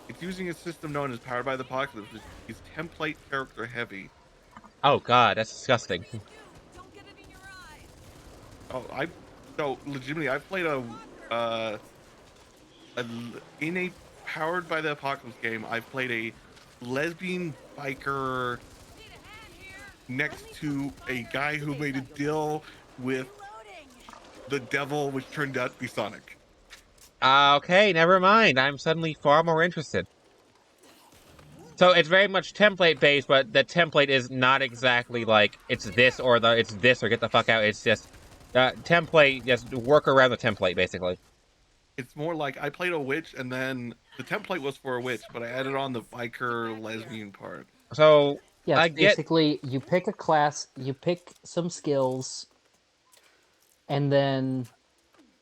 [SPEAKER 2] It's using a system known as Powered by the Apocalypse, which is template character heavy.
[SPEAKER 1] Oh God, that's disgusting.
[SPEAKER 3] Don't get it in your eye.
[SPEAKER 2] Oh, so legitimately, I played uh, in a Powered by the Apocalypse game. I played a lesbian biker
[SPEAKER 3] Need a hand here.
[SPEAKER 2] next to a guy who made a deal with
[SPEAKER 3] Loading.
[SPEAKER 2] the devil, which turned out to be Sonic.
[SPEAKER 1] Okay, never mind. I'm suddenly far more interested. So it's very much template based, but the template is not exactly like it's this or get the fuck out. It's just template, just work around the template basically.
[SPEAKER 2] It's more like I played a witch, and then the template was for a witch, but I added on the biker lesbian part.
[SPEAKER 1] So
[SPEAKER 7] Yeah,
[SPEAKER 1] I
[SPEAKER 7] it's
[SPEAKER 1] get
[SPEAKER 7] basically you pick a class, you pick some skills, and then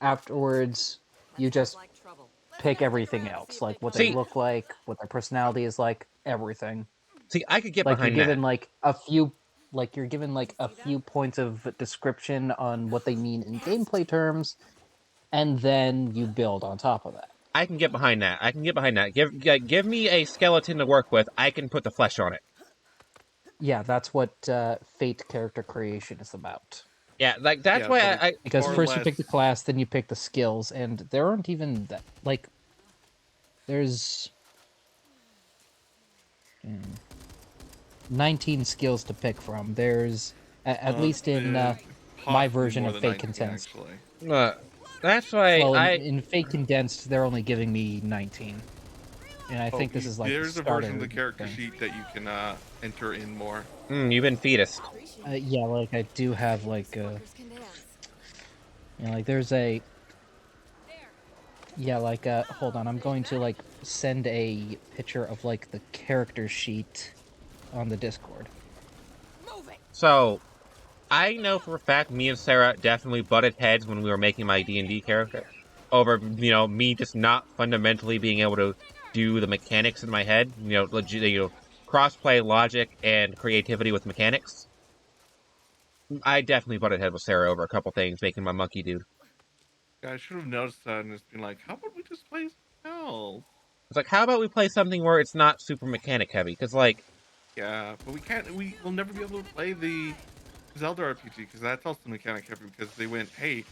[SPEAKER 7] afterwards you just
[SPEAKER 3] Like trouble.
[SPEAKER 7] pick everything else, like what they
[SPEAKER 1] see
[SPEAKER 7] look like, what their personality is like, everything.
[SPEAKER 1] see I could get
[SPEAKER 7] Like you're
[SPEAKER 1] behind that.
[SPEAKER 7] given like a few you're given like a few points of description on what they mean in gameplay terms, and then you build on top of that.
[SPEAKER 1] I can get behind that. I can get behind that. Give me a skeleton to work with. I can put the flesh on it.
[SPEAKER 7] Yeah, that's what Fate character creation is about.
[SPEAKER 1] Yeah, like that's
[SPEAKER 2] Yeah,
[SPEAKER 1] why
[SPEAKER 2] but it's
[SPEAKER 7] Because
[SPEAKER 2] more or
[SPEAKER 7] first you
[SPEAKER 2] less
[SPEAKER 7] pick the class, then you pick the skills, and there aren't even that like there's 19 skills to pick from. There's at least in my
[SPEAKER 2] possibly
[SPEAKER 7] version
[SPEAKER 2] more
[SPEAKER 7] of
[SPEAKER 2] than
[SPEAKER 7] Fate
[SPEAKER 2] 19,
[SPEAKER 7] Condensed.
[SPEAKER 2] actually.
[SPEAKER 1] that's why
[SPEAKER 7] Well,
[SPEAKER 1] I
[SPEAKER 7] in Fate Condensed, they're only giving me 19, and I think this is like the
[SPEAKER 2] There's a version of
[SPEAKER 7] starter
[SPEAKER 2] the character
[SPEAKER 7] thing.
[SPEAKER 2] sheet that you can enter in more.
[SPEAKER 1] you've been fetused.
[SPEAKER 7] Yeah, like I do have like
[SPEAKER 3] Workers can dance.
[SPEAKER 7] like there's a
[SPEAKER 3] There.
[SPEAKER 7] yeah like hold on, I'm going to like send a picture of like the character sheet on the Discord.
[SPEAKER 3] Move it.
[SPEAKER 1] So I know for a fact me and Sarah definitely butted heads when we were making my D&D character over me just not fundamentally being able to do the mechanics in my head. Legit, crossplay logic and creativity with mechanics. I definitely butted heads with Sarah over a couple things making my monkey dude.
[SPEAKER 2] Yeah, I should have noticed that and just been like, how about we just play something else?
[SPEAKER 1] It's like, how about we play something where it's not super mechanic heavy? Because like,
[SPEAKER 2] Yeah, but we can't. We'll never be able to play the Zelda RPG because that's also mechanic heavy. Because they went, hey,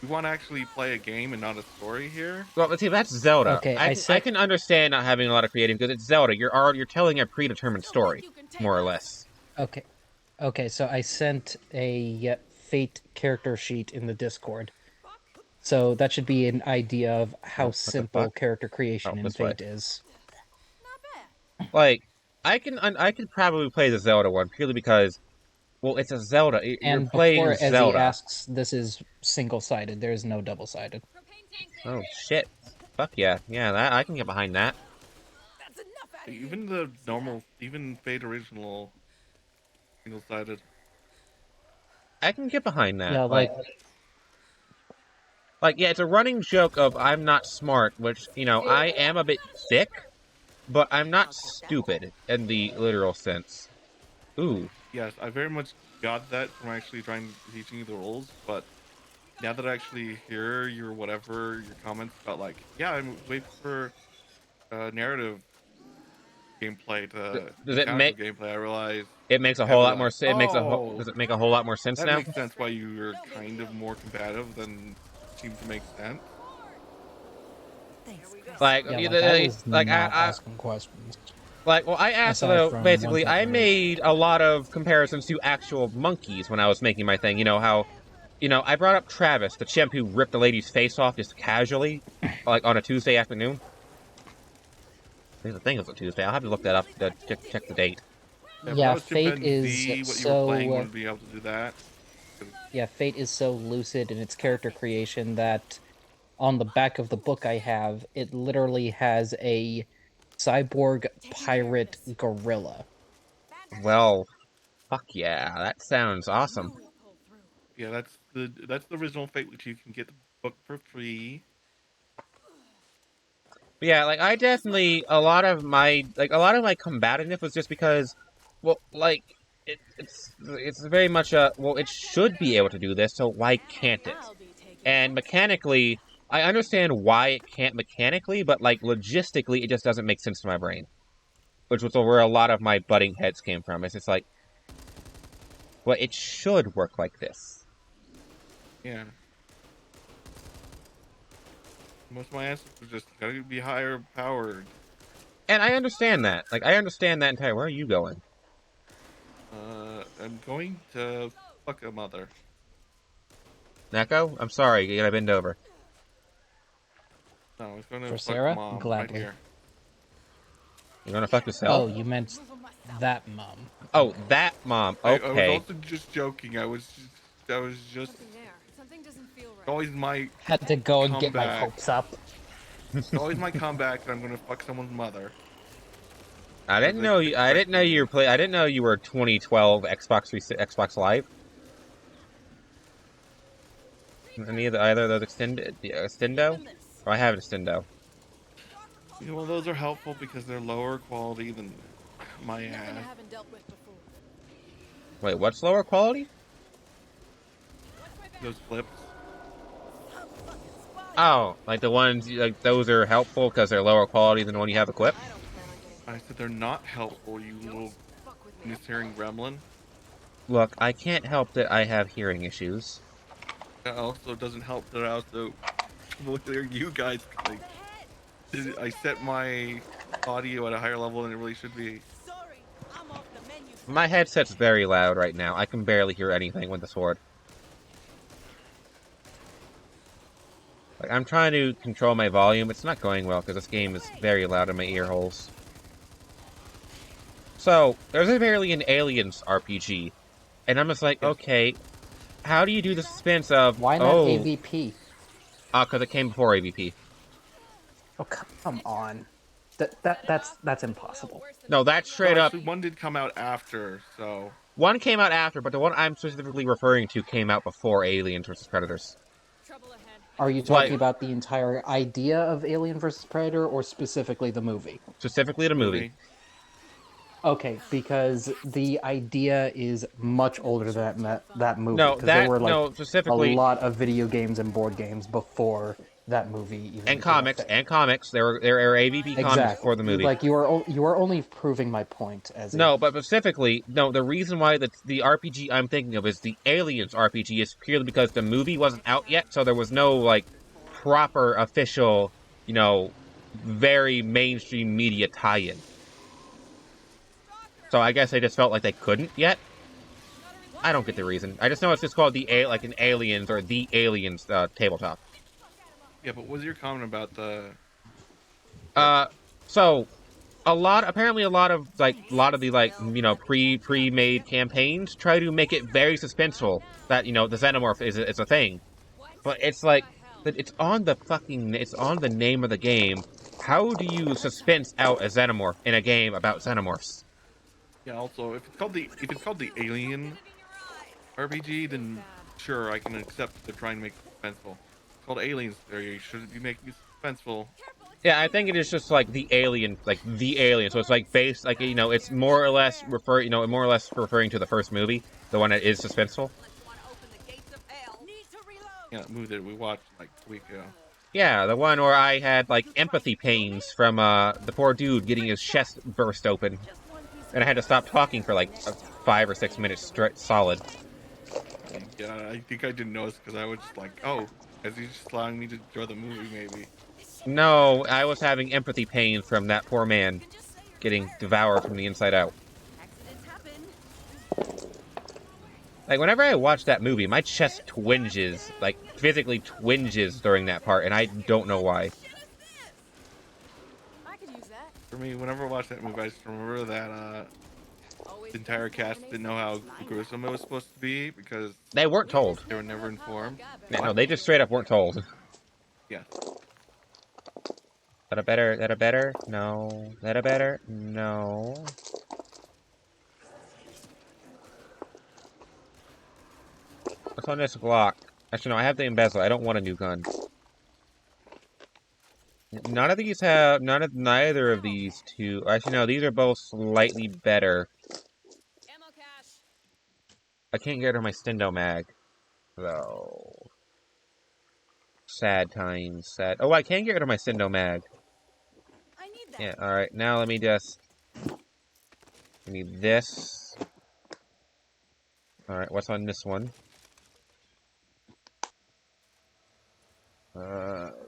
[SPEAKER 2] we want to actually play a game and not a story here.
[SPEAKER 1] well, let's see, that's Zelda.
[SPEAKER 7] Okay,
[SPEAKER 1] I can understand not having a lot of creative because it's Zelda. You're telling a predetermined
[SPEAKER 3] Don't
[SPEAKER 1] story,
[SPEAKER 3] think you can take
[SPEAKER 1] more or
[SPEAKER 3] us.
[SPEAKER 1] less.
[SPEAKER 7] Okay, so I sent a Fate character sheet in the Discord. So that should be an idea of how
[SPEAKER 1] What the
[SPEAKER 7] simple
[SPEAKER 1] fuck?
[SPEAKER 7] character creation
[SPEAKER 1] Oh,
[SPEAKER 7] in
[SPEAKER 1] this way.
[SPEAKER 7] Fate is.
[SPEAKER 3] Not bad.
[SPEAKER 1] Like, I could probably play the Zelda one purely because, well, it's a Zelda. You're
[SPEAKER 7] And
[SPEAKER 1] playing
[SPEAKER 7] before Ezzy
[SPEAKER 1] Zelda.
[SPEAKER 7] asks, this is single-sided. There is no double-sided.
[SPEAKER 3] Propane tank
[SPEAKER 1] Oh
[SPEAKER 3] there.
[SPEAKER 1] shit! Fuck yeah, that I can get behind that.
[SPEAKER 3] That's enough out of you.
[SPEAKER 2] Even the normal, even Fate original, single-sided.
[SPEAKER 1] I can get behind that.
[SPEAKER 7] Yeah, like
[SPEAKER 1] Like, yeah, it's a running joke of I'm not smart, which, you know, I am a bit thick, but I'm not stupid in the literal sense. Ooh.
[SPEAKER 2] Yes, I very much got that from actually trying teaching you the rules, but now that I actually hear your your comments about like, yeah, I'm wait for narrative gameplay to
[SPEAKER 1] Does it
[SPEAKER 2] encounter
[SPEAKER 1] make
[SPEAKER 2] gameplay, I realize
[SPEAKER 1] it makes a
[SPEAKER 2] have
[SPEAKER 1] whole
[SPEAKER 2] it
[SPEAKER 1] lot more
[SPEAKER 2] like,
[SPEAKER 1] does
[SPEAKER 2] oh,
[SPEAKER 1] it make a whole lot more sense
[SPEAKER 2] that
[SPEAKER 1] now?
[SPEAKER 2] makes sense why you're kind of more combative than seems to make sense.
[SPEAKER 3] Thanks, Chris.
[SPEAKER 1] Like,
[SPEAKER 7] Yeah, like I was
[SPEAKER 1] like
[SPEAKER 7] not
[SPEAKER 1] I
[SPEAKER 7] asking questions
[SPEAKER 1] like, well, I asked
[SPEAKER 7] aside
[SPEAKER 1] though,
[SPEAKER 7] from one
[SPEAKER 1] basically, I
[SPEAKER 7] particular.
[SPEAKER 1] made a lot of comparisons to actual monkeys when I was making my thing. You know how, I brought up Travis, the chimp who ripped a lady's face off just casually, like on a Tuesday afternoon. I think it was a Tuesday. I'll have to look that up to check the date.
[SPEAKER 2] Yeah, if that
[SPEAKER 7] Yeah,
[SPEAKER 2] was
[SPEAKER 7] Fate is
[SPEAKER 2] chimpanzee, what you were playing
[SPEAKER 7] so
[SPEAKER 2] wouldn't be able to do that. 'Cause-
[SPEAKER 7] yeah, Fate is so lucid in its character creation that on the back of the book I have, it literally has a cyborg pirate gorilla.
[SPEAKER 1] Well, fuck yeah, that sounds awesome.
[SPEAKER 2] Yeah, that's the original Fate, which you can get the book for free.
[SPEAKER 1] But yeah, like I definitely a lot of my combativeness was just because, well, like it's very much a well, it should be able to do this, so why can't it? And mechanically, I understand why it can't mechanically, but like logistically, it just doesn't make sense to my brain. Which was where a lot of my butting heads came from. It's just like, well, it should work like this.
[SPEAKER 2] Yeah. Most of my answers were just gotta be higher powered.
[SPEAKER 1] And I understand that. Like, I understand that entirely. Where are you going?
[SPEAKER 2] I'm going to fuck a mother.
[SPEAKER 1] Neko? I'm sorry, you gotta bend over.
[SPEAKER 2] No, I was going
[SPEAKER 7] For
[SPEAKER 2] to fuck
[SPEAKER 7] Sarah?
[SPEAKER 2] mom right
[SPEAKER 7] Gladly.
[SPEAKER 2] here.
[SPEAKER 1] You wanna fuck yourself?
[SPEAKER 7] Oh, you meant that mom.
[SPEAKER 1] Oh, that mom.
[SPEAKER 2] I was
[SPEAKER 1] Okay.
[SPEAKER 2] also just joking. I was just
[SPEAKER 3] Something there. Something doesn't feel right.
[SPEAKER 2] always my
[SPEAKER 7] Had to go and get my
[SPEAKER 2] comeback.
[SPEAKER 7] hopes up.
[SPEAKER 2] It's always my comeback that I'm going to fuck someone's mother.
[SPEAKER 1] I didn't know you. I didn't know you were play. I didn't know you were 2012 Xbox Live. Any of either of those extendo? Oh, I have an extendo.
[SPEAKER 2] You know, well, those are helpful because they're lower quality than my
[SPEAKER 3] Nothing I
[SPEAKER 2] ass.
[SPEAKER 3] haven't dealt with before.
[SPEAKER 1] Wait, what's lower quality?
[SPEAKER 2] Those flips.
[SPEAKER 1] Oh, like the ones like those are helpful because they're lower quality than the one you have equipped.
[SPEAKER 3] I don't plan on getting
[SPEAKER 2] I said they're not helpful, you little
[SPEAKER 3] fuck with me.
[SPEAKER 2] mishearing gremlin.
[SPEAKER 1] Look, I can't help that I have hearing issues.
[SPEAKER 2] That also doesn't help that I also look at you guys. Like, I set my audio at a higher level than it really should be.
[SPEAKER 3] Sorry, I'm off the menu.
[SPEAKER 1] My headset's very loud right now. I can barely hear anything with the sword. Like, I'm trying to control my volume. It's not going well because this game is very loud in my ear holes. So, there's apparently an Aliens RPG. And I'm just like, okay, how do you do the suspense of,
[SPEAKER 7] Why not AVP?
[SPEAKER 1] because it came before AVP.
[SPEAKER 7] Oh, come on. That's impossible.
[SPEAKER 1] No, that's straight
[SPEAKER 2] No,
[SPEAKER 1] up.
[SPEAKER 2] actually, one did come out after, so
[SPEAKER 1] One came out after, but the one I'm specifically referring to came out before Aliens vs. Predators.
[SPEAKER 3] Trouble ahead.
[SPEAKER 7] Are you talking about the entire idea of Alien vs. Predator or specifically the movie?
[SPEAKER 1] Specifically the movie.
[SPEAKER 7] Okay, because the idea is much older than that movie.
[SPEAKER 1] No,
[SPEAKER 7] because there were
[SPEAKER 1] no, specifically
[SPEAKER 7] a lot of video games and board games before that movie even
[SPEAKER 1] and
[SPEAKER 7] became a thing.
[SPEAKER 1] comics. There were AVP comics for the movie.
[SPEAKER 7] Like you are only proving my point as
[SPEAKER 1] No, but specifically, no. The reason why the RPG I'm thinking of is the Aliens RPG is purely because the movie wasn't out yet, so there was no like proper official, very mainstream media tie-in. So I guess they just felt like they couldn't yet. I don't get the reason. I just know it's just called an Aliens or the Aliens tabletop.
[SPEAKER 2] yeah. But what was your comment about the?
[SPEAKER 1] So a lot of the pre-made campaigns try to make it very suspenseful that the xenomorph is a thing, but it's like it's on the name of the game. How do you suspense out a xenomorph in a game about xenomorphs?
[SPEAKER 2] Yeah. Also, if it's called the Alien RPG, then sure, I can accept that they're trying to make it suspenseful. It's called Aliens. There, you shouldn't be making it suspenseful.
[SPEAKER 1] Yeah, I think it is just like the alien. So it's like based, like, it's more or less more or less referring to the first movie, the one that is suspenseful.
[SPEAKER 2] Yeah, movie that we watched like a week ago.
[SPEAKER 1] Yeah, the one where I had like empathy pains from the poor dude getting his chest burst open, and I had to stop talking for like 5 or 6 minutes straight solid.
[SPEAKER 2] Yeah, I think I didn't notice because I was just like, oh, is he just allowing me to enjoy the movie? Maybe.
[SPEAKER 1] No, I was having empathy pains from that poor man getting devoured from the inside out. Like, whenever I watch that movie, my chest twinges, like, physically twinges during that part, and I don't know why.
[SPEAKER 2] For me, whenever I watch that movie, I just remember that the entire cast didn't know how gruesome it was supposed to be because
[SPEAKER 1] They weren't told.
[SPEAKER 2] they were never informed.
[SPEAKER 1] Yeah, no, they just straight up weren't told.
[SPEAKER 2] Yeah.
[SPEAKER 1] That a better? No. That a better? No. What's on this Glock? Actually, no, I have the embezzle. I don't want a new gun. Neither of these two. Actually, no, these are both slightly better. I can't get rid of my Stendo mag, though. Sad times, sad. Oh, I can get rid of my Stendo mag. Yeah, alright, now let me just... I need this. Alright, what's on this one?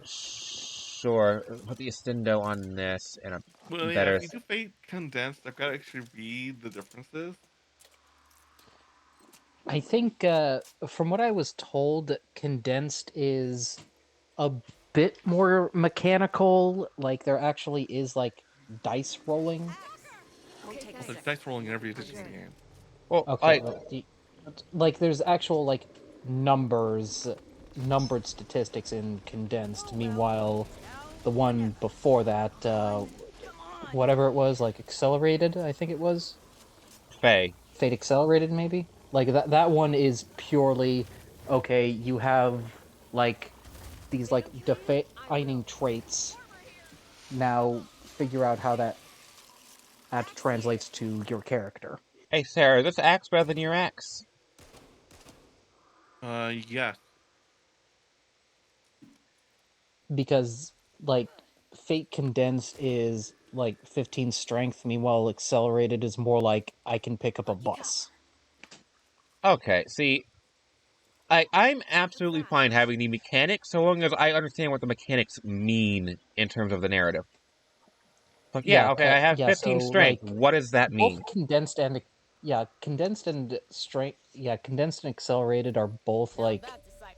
[SPEAKER 1] Sure. Put the Estendo on this, and a
[SPEAKER 2] Well, yeah,
[SPEAKER 1] better...
[SPEAKER 2] if you do Fate Condensed, I've got to actually read the differences.
[SPEAKER 7] I think, from what I was told, condensed is a bit more mechanical. Like, there actually is, like, dice rolling.
[SPEAKER 2] There's dice rolling in every edition of the game.
[SPEAKER 1] Well,
[SPEAKER 7] Okay, like, there's actual, like, numbered statistics in condensed. Meanwhile, the one before that, whatever it was, like, accelerated, I think it was?
[SPEAKER 1] Fate
[SPEAKER 7] Accelerated, maybe? Like, that one is purely, okay, you have, like, these, like, defining traits. Now, figure out how that translates to your character.
[SPEAKER 1] Hey, Sarah, this axe better than your axe?
[SPEAKER 2] Yes.
[SPEAKER 7] Because, like, Fate Condensed is, like, 15 strength, meanwhile Accelerated is more like, I can pick up a bus.
[SPEAKER 1] Okay, see... I'm absolutely fine having the mechanics, so long as I understand what the mechanics mean in terms of the narrative. Like, yeah, okay, I have 15
[SPEAKER 7] so,
[SPEAKER 1] strength.
[SPEAKER 7] like,
[SPEAKER 1] What does that mean?
[SPEAKER 7] Both condensed and condensed and accelerated are both, like,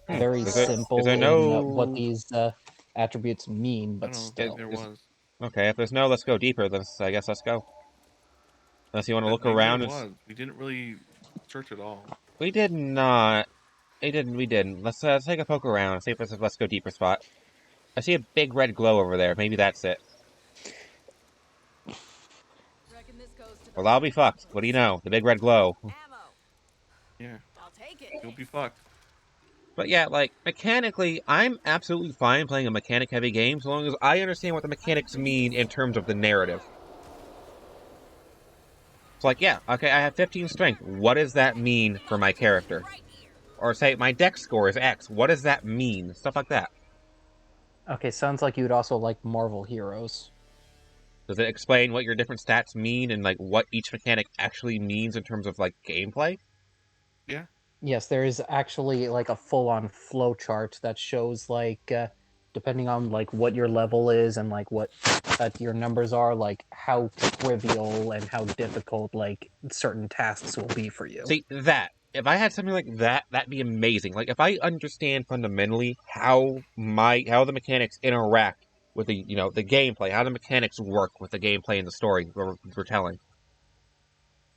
[SPEAKER 7] very simple
[SPEAKER 1] is there no...
[SPEAKER 7] in what these attributes mean, but
[SPEAKER 2] I don't
[SPEAKER 7] still.
[SPEAKER 2] think there was.
[SPEAKER 1] Okay, if there's no let's go deeper, then I guess let's go. Unless you want to look
[SPEAKER 2] Maybe
[SPEAKER 1] around
[SPEAKER 2] there
[SPEAKER 1] and...
[SPEAKER 2] was. We didn't really search at all.
[SPEAKER 1] We did not. We didn't. Let's take a poke around and see if there's a let's go deeper spot. I see a big red glow over there. Maybe that's it. Well, I'll be fucked. What do you know? The big red glow.
[SPEAKER 2] Yeah. You'll be fucked.
[SPEAKER 1] But yeah, like, mechanically, I'm absolutely fine playing a mechanic-heavy game so long as I understand what the mechanics mean in terms of the narrative. It's like, yeah, okay, I have 15 strength. What does that mean for my character? Or say, my dex score is X. What does that mean? Stuff like that.
[SPEAKER 7] Okay, sounds like you'd also like Marvel Heroes.
[SPEAKER 1] Does it explain what your different stats mean and, like, what each mechanic actually means in terms of, like, gameplay?
[SPEAKER 2] Yeah.
[SPEAKER 7] Yes, there is actually, like, a full-on flow chart that shows, like, depending on, like, what your level is and, like, what your numbers are, like, how trivial and how difficult, like, certain tasks will be for you.
[SPEAKER 1] See, that. If I had something like that, that'd be amazing. Like, if I understand fundamentally how the mechanics interact with the, the gameplay, how the mechanics work with the gameplay and the story we're telling.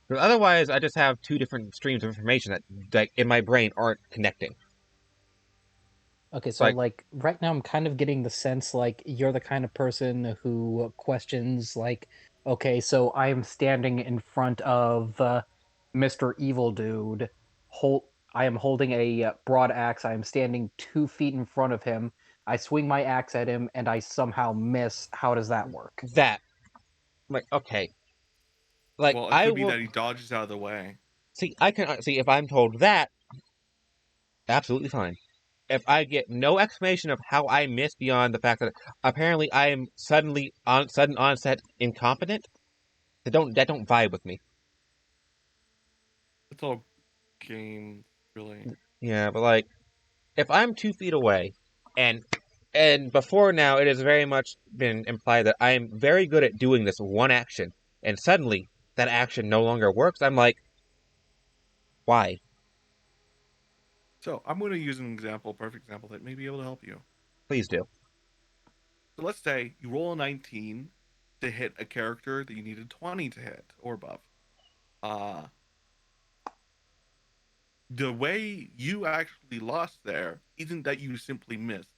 [SPEAKER 1] But otherwise, I just have two different streams of information that in my brain aren't connecting.
[SPEAKER 7] Okay, so, like, right now I'm kind of getting the sense, like, you're the kind of person who questions, like, okay, so I am standing in front of Mr. Evil Dude. I am holding a broad axe. I am standing 2 feet in front of him. I swing my axe at him and I somehow miss. How does that work?
[SPEAKER 1] That, like, okay. Like,
[SPEAKER 2] Well, it
[SPEAKER 1] I
[SPEAKER 2] could be
[SPEAKER 1] will
[SPEAKER 2] that he dodges out of the way.
[SPEAKER 1] see. I can see if I'm told that, absolutely fine. If I get no explanation of how I missed beyond the fact that apparently I am suddenly on sudden onset incompetent, that don't vibe with me.
[SPEAKER 2] It's all game, really.
[SPEAKER 1] Yeah, but like if I'm 2 feet away, and before now it has very much been implied that I am very good at doing this one action, and suddenly that action no longer works. I'm like, why?
[SPEAKER 2] So I'm going to use an example, perfect example that may be able to help you.
[SPEAKER 1] Please do.
[SPEAKER 2] So let's say you roll a 19 to hit a character that you needed 20 to hit or above. Uh, the way you actually lost there isn't that you simply missed.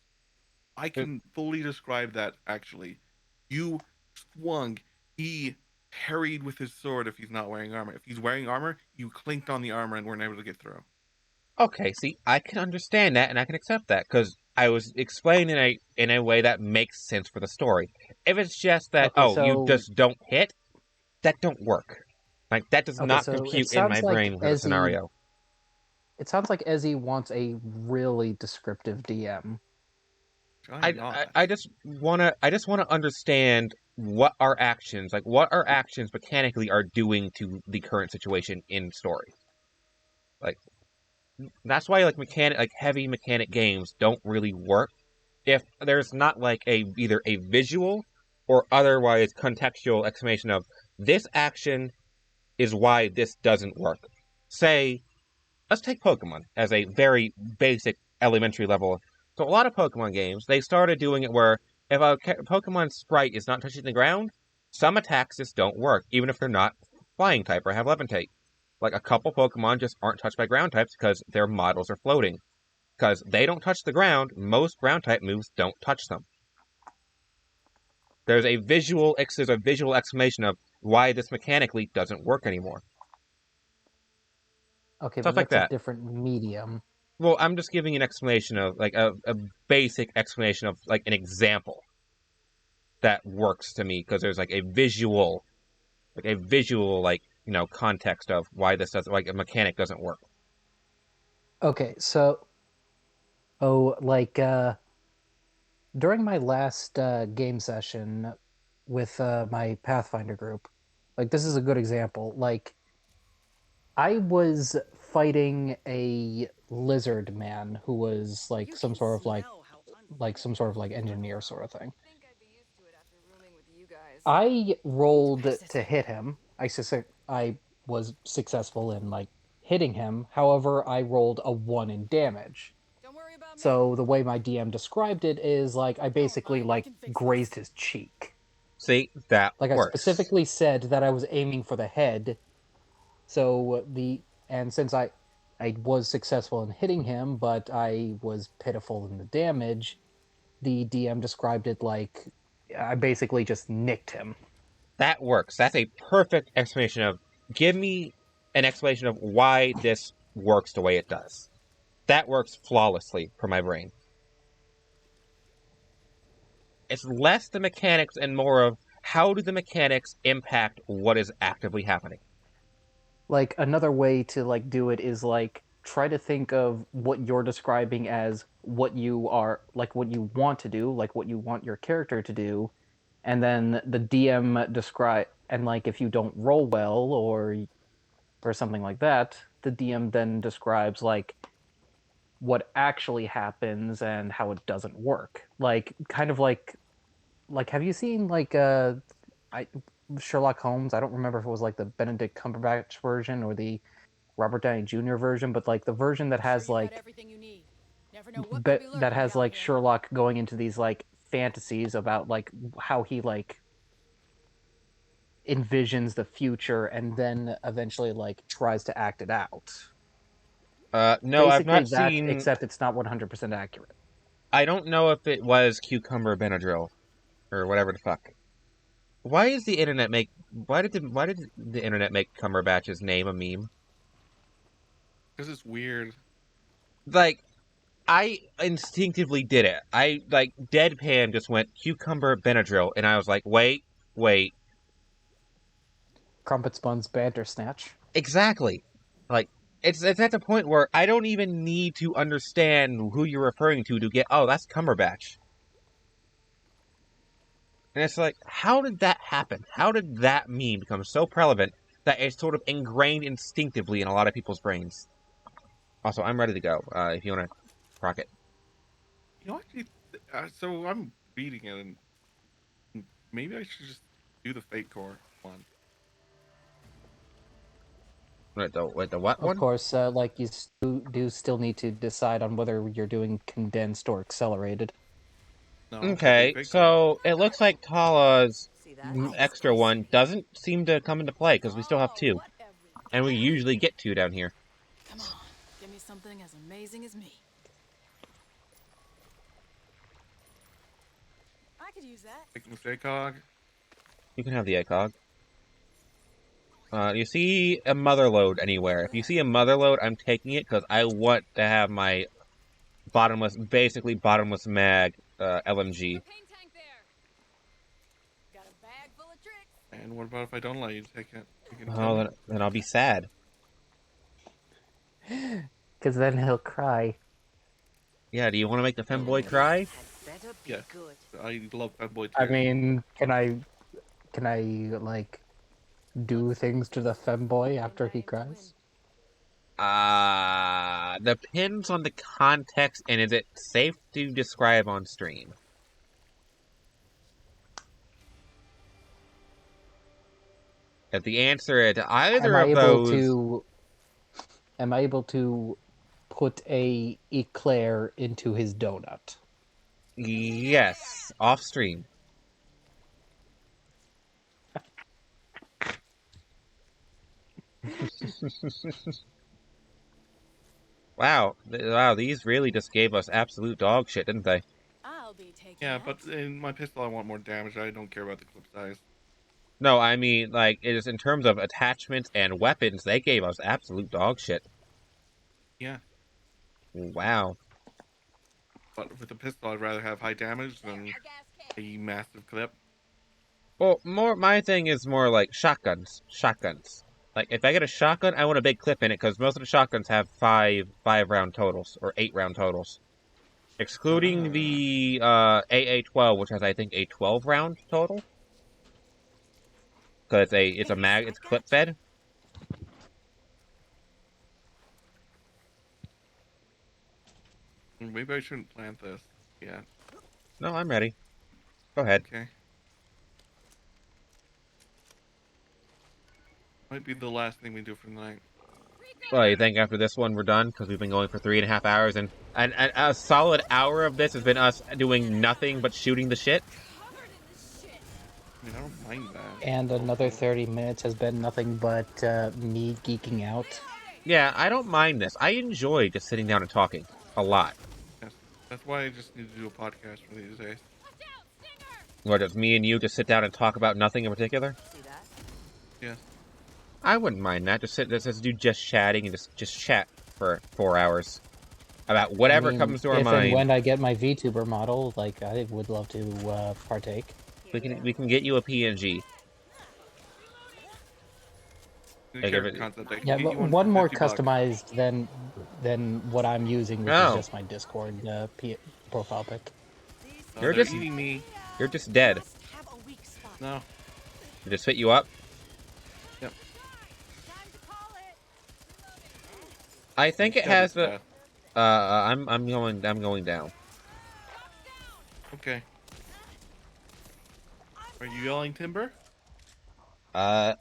[SPEAKER 2] I can fully describe that actually. You swung, he parried with his sword if he's not wearing armor. If he's wearing armor, you clinked on the armor and weren't able to get through.
[SPEAKER 1] Okay, see, I can understand that and I can accept that because I was explained in a way that makes sense for the story. If it's just that,
[SPEAKER 7] Okay,
[SPEAKER 1] oh, you
[SPEAKER 7] so
[SPEAKER 1] just don't hit, that don't work. Like that does
[SPEAKER 7] okay,
[SPEAKER 1] not
[SPEAKER 7] so it
[SPEAKER 1] compute in my
[SPEAKER 7] sounds like
[SPEAKER 1] brain for the scenario.
[SPEAKER 7] Ezzy wants a really descriptive DM.
[SPEAKER 2] I'm not.
[SPEAKER 1] I just wanna understand what our actions mechanically are doing to the current situation in story. Like that's why like heavy mechanic games don't really work if there's not like either a visual or otherwise contextual explanation of this action is why this doesn't work. Say, let's take Pokemon as a very basic elementary level. So a lot of Pokemon games, they started doing it where if a Pokemon sprite is not touching the ground, some attacks just don't work, even if they're not flying type or have levitate. Like a couple Pokemon just aren't touched by ground types because their models are floating. Because they don't touch the ground, most ground type moves don't touch them. There's a visual explanation of why this mechanically doesn't work anymore.
[SPEAKER 7] Okay,
[SPEAKER 1] Stuff
[SPEAKER 7] but
[SPEAKER 1] like
[SPEAKER 7] that's a
[SPEAKER 1] that.
[SPEAKER 7] different medium.
[SPEAKER 1] Well, I'm just giving an explanation of like a basic explanation of like an example that works to me because there's like a visual context of why this doesn't like a mechanic doesn't work.
[SPEAKER 7] Okay, so during my last game session with my Pathfinder group, like this is a good example. Like I was fighting a lizard man who was like some sort of like engineer sort of thing.
[SPEAKER 3] Think I'd be used to it after rooming with you guys.
[SPEAKER 7] I rolled to hit him. I was successful in like hitting him. However, I rolled a 1 in damage.
[SPEAKER 3] Don't worry about me.
[SPEAKER 7] So the way my DM described it is like I basically
[SPEAKER 3] mind, I
[SPEAKER 7] like
[SPEAKER 3] can fix
[SPEAKER 7] grazed
[SPEAKER 3] this.
[SPEAKER 7] his cheek.
[SPEAKER 1] See, that
[SPEAKER 7] Like I
[SPEAKER 1] works.
[SPEAKER 7] specifically said that I was aiming for the head. So since I was successful in hitting him, but I was pitiful in the damage, the DM described it like I basically just nicked him.
[SPEAKER 1] That works. That's a perfect explanation of give me an explanation of why this works the way it does. That works flawlessly for my brain. It's less the mechanics and more of how do the mechanics impact what is actively happening.
[SPEAKER 7] Like another way to like do it is like try to think of what you're describing as what you are like what you want to do, like what you want your character to do, and then the DM describe and like if you don't roll well or something like that, the DM then describes like what actually happens and how it doesn't work. Like kind of like have you seen like I Sherlock Holmes? I don't remember if it was like the Benedict Cumberbatch version or the Robert Downey Jr. version, but like the version that has like
[SPEAKER 3] everything you need. Never know what could be
[SPEAKER 7] that
[SPEAKER 3] lurking
[SPEAKER 7] has
[SPEAKER 3] down
[SPEAKER 7] like
[SPEAKER 3] here.
[SPEAKER 7] Sherlock going into these like fantasies about like how he like envisions the future and then eventually like tries to act it out.
[SPEAKER 1] No, I've
[SPEAKER 7] Basically
[SPEAKER 1] not
[SPEAKER 7] that,
[SPEAKER 1] seen.
[SPEAKER 7] except it's not 100% accurate.
[SPEAKER 1] I don't know if it was Cucumber Benadryl or whatever the fuck. Why is the internet make? Why did the internet make Cumberbatch's name a meme?
[SPEAKER 2] Because it's weird.
[SPEAKER 1] Like, I instinctively did it. I, like, deadpan just went, cucumber Benadryl, and I was like, wait.
[SPEAKER 7] Crumpets Buns Banter Snatch.
[SPEAKER 1] Exactly. Like, it's at the point where I don't even need to understand who you're referring to get, oh, that's Cumberbatch. And it's like, how did that happen? How did that meme become so prevalent that it's sort of ingrained instinctively in a lot of people's brains? Also, I'm ready to go, if you want to rock it.
[SPEAKER 2] You know, actually, so I'm reading it, and maybe I should just do the Fate Core one.
[SPEAKER 1] Wait, the what
[SPEAKER 7] Of
[SPEAKER 1] one?
[SPEAKER 7] course, like you do still need to decide on whether you're doing condensed or accelerated.
[SPEAKER 2] No,
[SPEAKER 1] Okay,
[SPEAKER 2] Fate Core.
[SPEAKER 1] so it looks like Tala's
[SPEAKER 3] See that?
[SPEAKER 1] extra one doesn't seem to come into play because we still have two. And we usually get two down here.
[SPEAKER 4] Come on, give me something as amazing as me. I could use that.
[SPEAKER 2] Take the Fake-Cog.
[SPEAKER 1] You can have the ACOG. You see a motherload anywhere. If you see a motherload, I'm taking it because I want to have my basically bottomless mag LMG.
[SPEAKER 3] Tank there. Got a bag full of tricks.
[SPEAKER 2] And what about if I don't allow you to take it? You can
[SPEAKER 1] Oh, then I'll be sad.
[SPEAKER 7] Because then he'll cry.
[SPEAKER 1] Yeah, do you want to make the femboy cry?
[SPEAKER 3] Had better be
[SPEAKER 2] Yeah.
[SPEAKER 3] good.
[SPEAKER 2] I love that boy too.
[SPEAKER 7] I mean, can I like do things to the femboy after he cries?
[SPEAKER 1] Depends on the context and is it safe to describe on stream? If the answer is either of those...
[SPEAKER 7] Am I able to put a eclair into his donut?
[SPEAKER 1] Yes, off stream. Wow, these really just gave us absolute dog shit, didn't they?
[SPEAKER 3] I'll be taking
[SPEAKER 2] Yeah,
[SPEAKER 3] that.
[SPEAKER 2] but in my pistol, I want more damage. I don't care about the clip size.
[SPEAKER 1] No, I mean, like, it is in terms of attachments and weapons, they gave us absolute dog shit.
[SPEAKER 2] Yeah.
[SPEAKER 1] Wow.
[SPEAKER 2] But with the pistol, I'd rather have high damage than a massive clip.
[SPEAKER 1] Well, my thing is more like shotguns. Like, if I get a shotgun, I want a big clip in it, because most of the shotguns have 5-round totals, or 8-round totals. Excluding the AA-12, which has, I think, a 12-round total. Because it's clip fed.
[SPEAKER 2] Maybe I shouldn't plant this. Yeah.
[SPEAKER 1] No, I'm ready. Go ahead.
[SPEAKER 2] Okay. Might be the last thing we do for the night.
[SPEAKER 1] Well, you think after this one we're done? Because we've been going for 3.5 hours, and a solid hour of this has been us doing nothing but shooting the shit?
[SPEAKER 2] I mean, I don't mind that.
[SPEAKER 7] And another 30 minutes has been nothing but me geeking out.
[SPEAKER 1] Yeah, I don't mind this. I enjoy just sitting down and talking. A lot.
[SPEAKER 2] Yes. That's why I just need to do a podcast for these days.
[SPEAKER 1] What, does me and you just sit down and talk about nothing in particular?
[SPEAKER 3] See that?
[SPEAKER 2] Yes.
[SPEAKER 1] I wouldn't mind that. Just do just chatting and just chat for 4 hours. About whatever
[SPEAKER 7] I mean,
[SPEAKER 1] comes to our
[SPEAKER 7] if
[SPEAKER 1] mind.
[SPEAKER 7] and when I get my VTuber model, like, I would love to partake.
[SPEAKER 1] We can get you a PNG.
[SPEAKER 2] The character concept, I can
[SPEAKER 7] Yeah,
[SPEAKER 2] get
[SPEAKER 7] but
[SPEAKER 2] you one
[SPEAKER 7] one
[SPEAKER 2] for
[SPEAKER 7] more
[SPEAKER 2] 50 bucks.
[SPEAKER 7] customized than what I'm using, which
[SPEAKER 1] Oh.
[SPEAKER 7] is just my Discord profile pic.
[SPEAKER 2] No,
[SPEAKER 1] You're
[SPEAKER 2] they're
[SPEAKER 1] just-
[SPEAKER 2] eating me.
[SPEAKER 1] You're just dead.
[SPEAKER 3] Must have a weak spot.
[SPEAKER 2] No.
[SPEAKER 1] They just fit you up.
[SPEAKER 2] Yep.
[SPEAKER 3] Time to call it.
[SPEAKER 1] I think it
[SPEAKER 2] Instead
[SPEAKER 1] has
[SPEAKER 2] of
[SPEAKER 1] the.
[SPEAKER 2] death.
[SPEAKER 1] I'm going down.
[SPEAKER 2] Okay. Are you yelling timber?
[SPEAKER 3] Ammo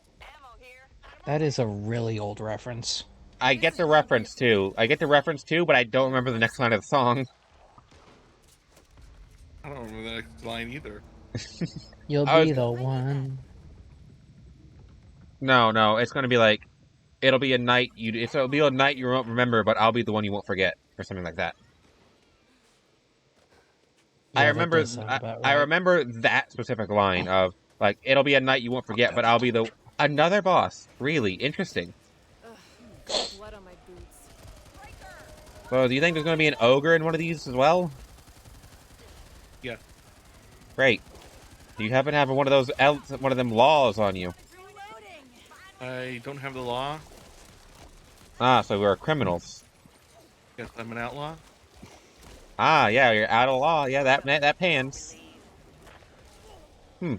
[SPEAKER 3] here.
[SPEAKER 7] That is a really old reference.
[SPEAKER 1] I get the reference too. But I don't remember the next line of the song.
[SPEAKER 2] I don't remember the next line either.
[SPEAKER 7] You'll
[SPEAKER 1] I
[SPEAKER 7] be
[SPEAKER 1] was-
[SPEAKER 7] the one.
[SPEAKER 1] No, it's gonna be like, it'll be a night you won't remember, but I'll be the one you won't forget, or something like that.
[SPEAKER 7] Yeah,
[SPEAKER 1] I
[SPEAKER 7] that
[SPEAKER 1] remember,
[SPEAKER 7] does sound about
[SPEAKER 1] I
[SPEAKER 7] right.
[SPEAKER 1] remember that specific line of like, it'll be a night you won't forget, but I'll be another boss. Really interesting.
[SPEAKER 3] Got blood on my boots.
[SPEAKER 1] So, do you think there's going to be an ogre in one of these as well?
[SPEAKER 2] Yeah.
[SPEAKER 1] Great. Do you happen to have one of those one of them laws on you?
[SPEAKER 3] Reloading.
[SPEAKER 2] I don't have the law.
[SPEAKER 1] Ah, so we're criminals.
[SPEAKER 2] Yes, I'm an outlaw.
[SPEAKER 1] Ah, yeah, you're out of law. Yeah, that pans.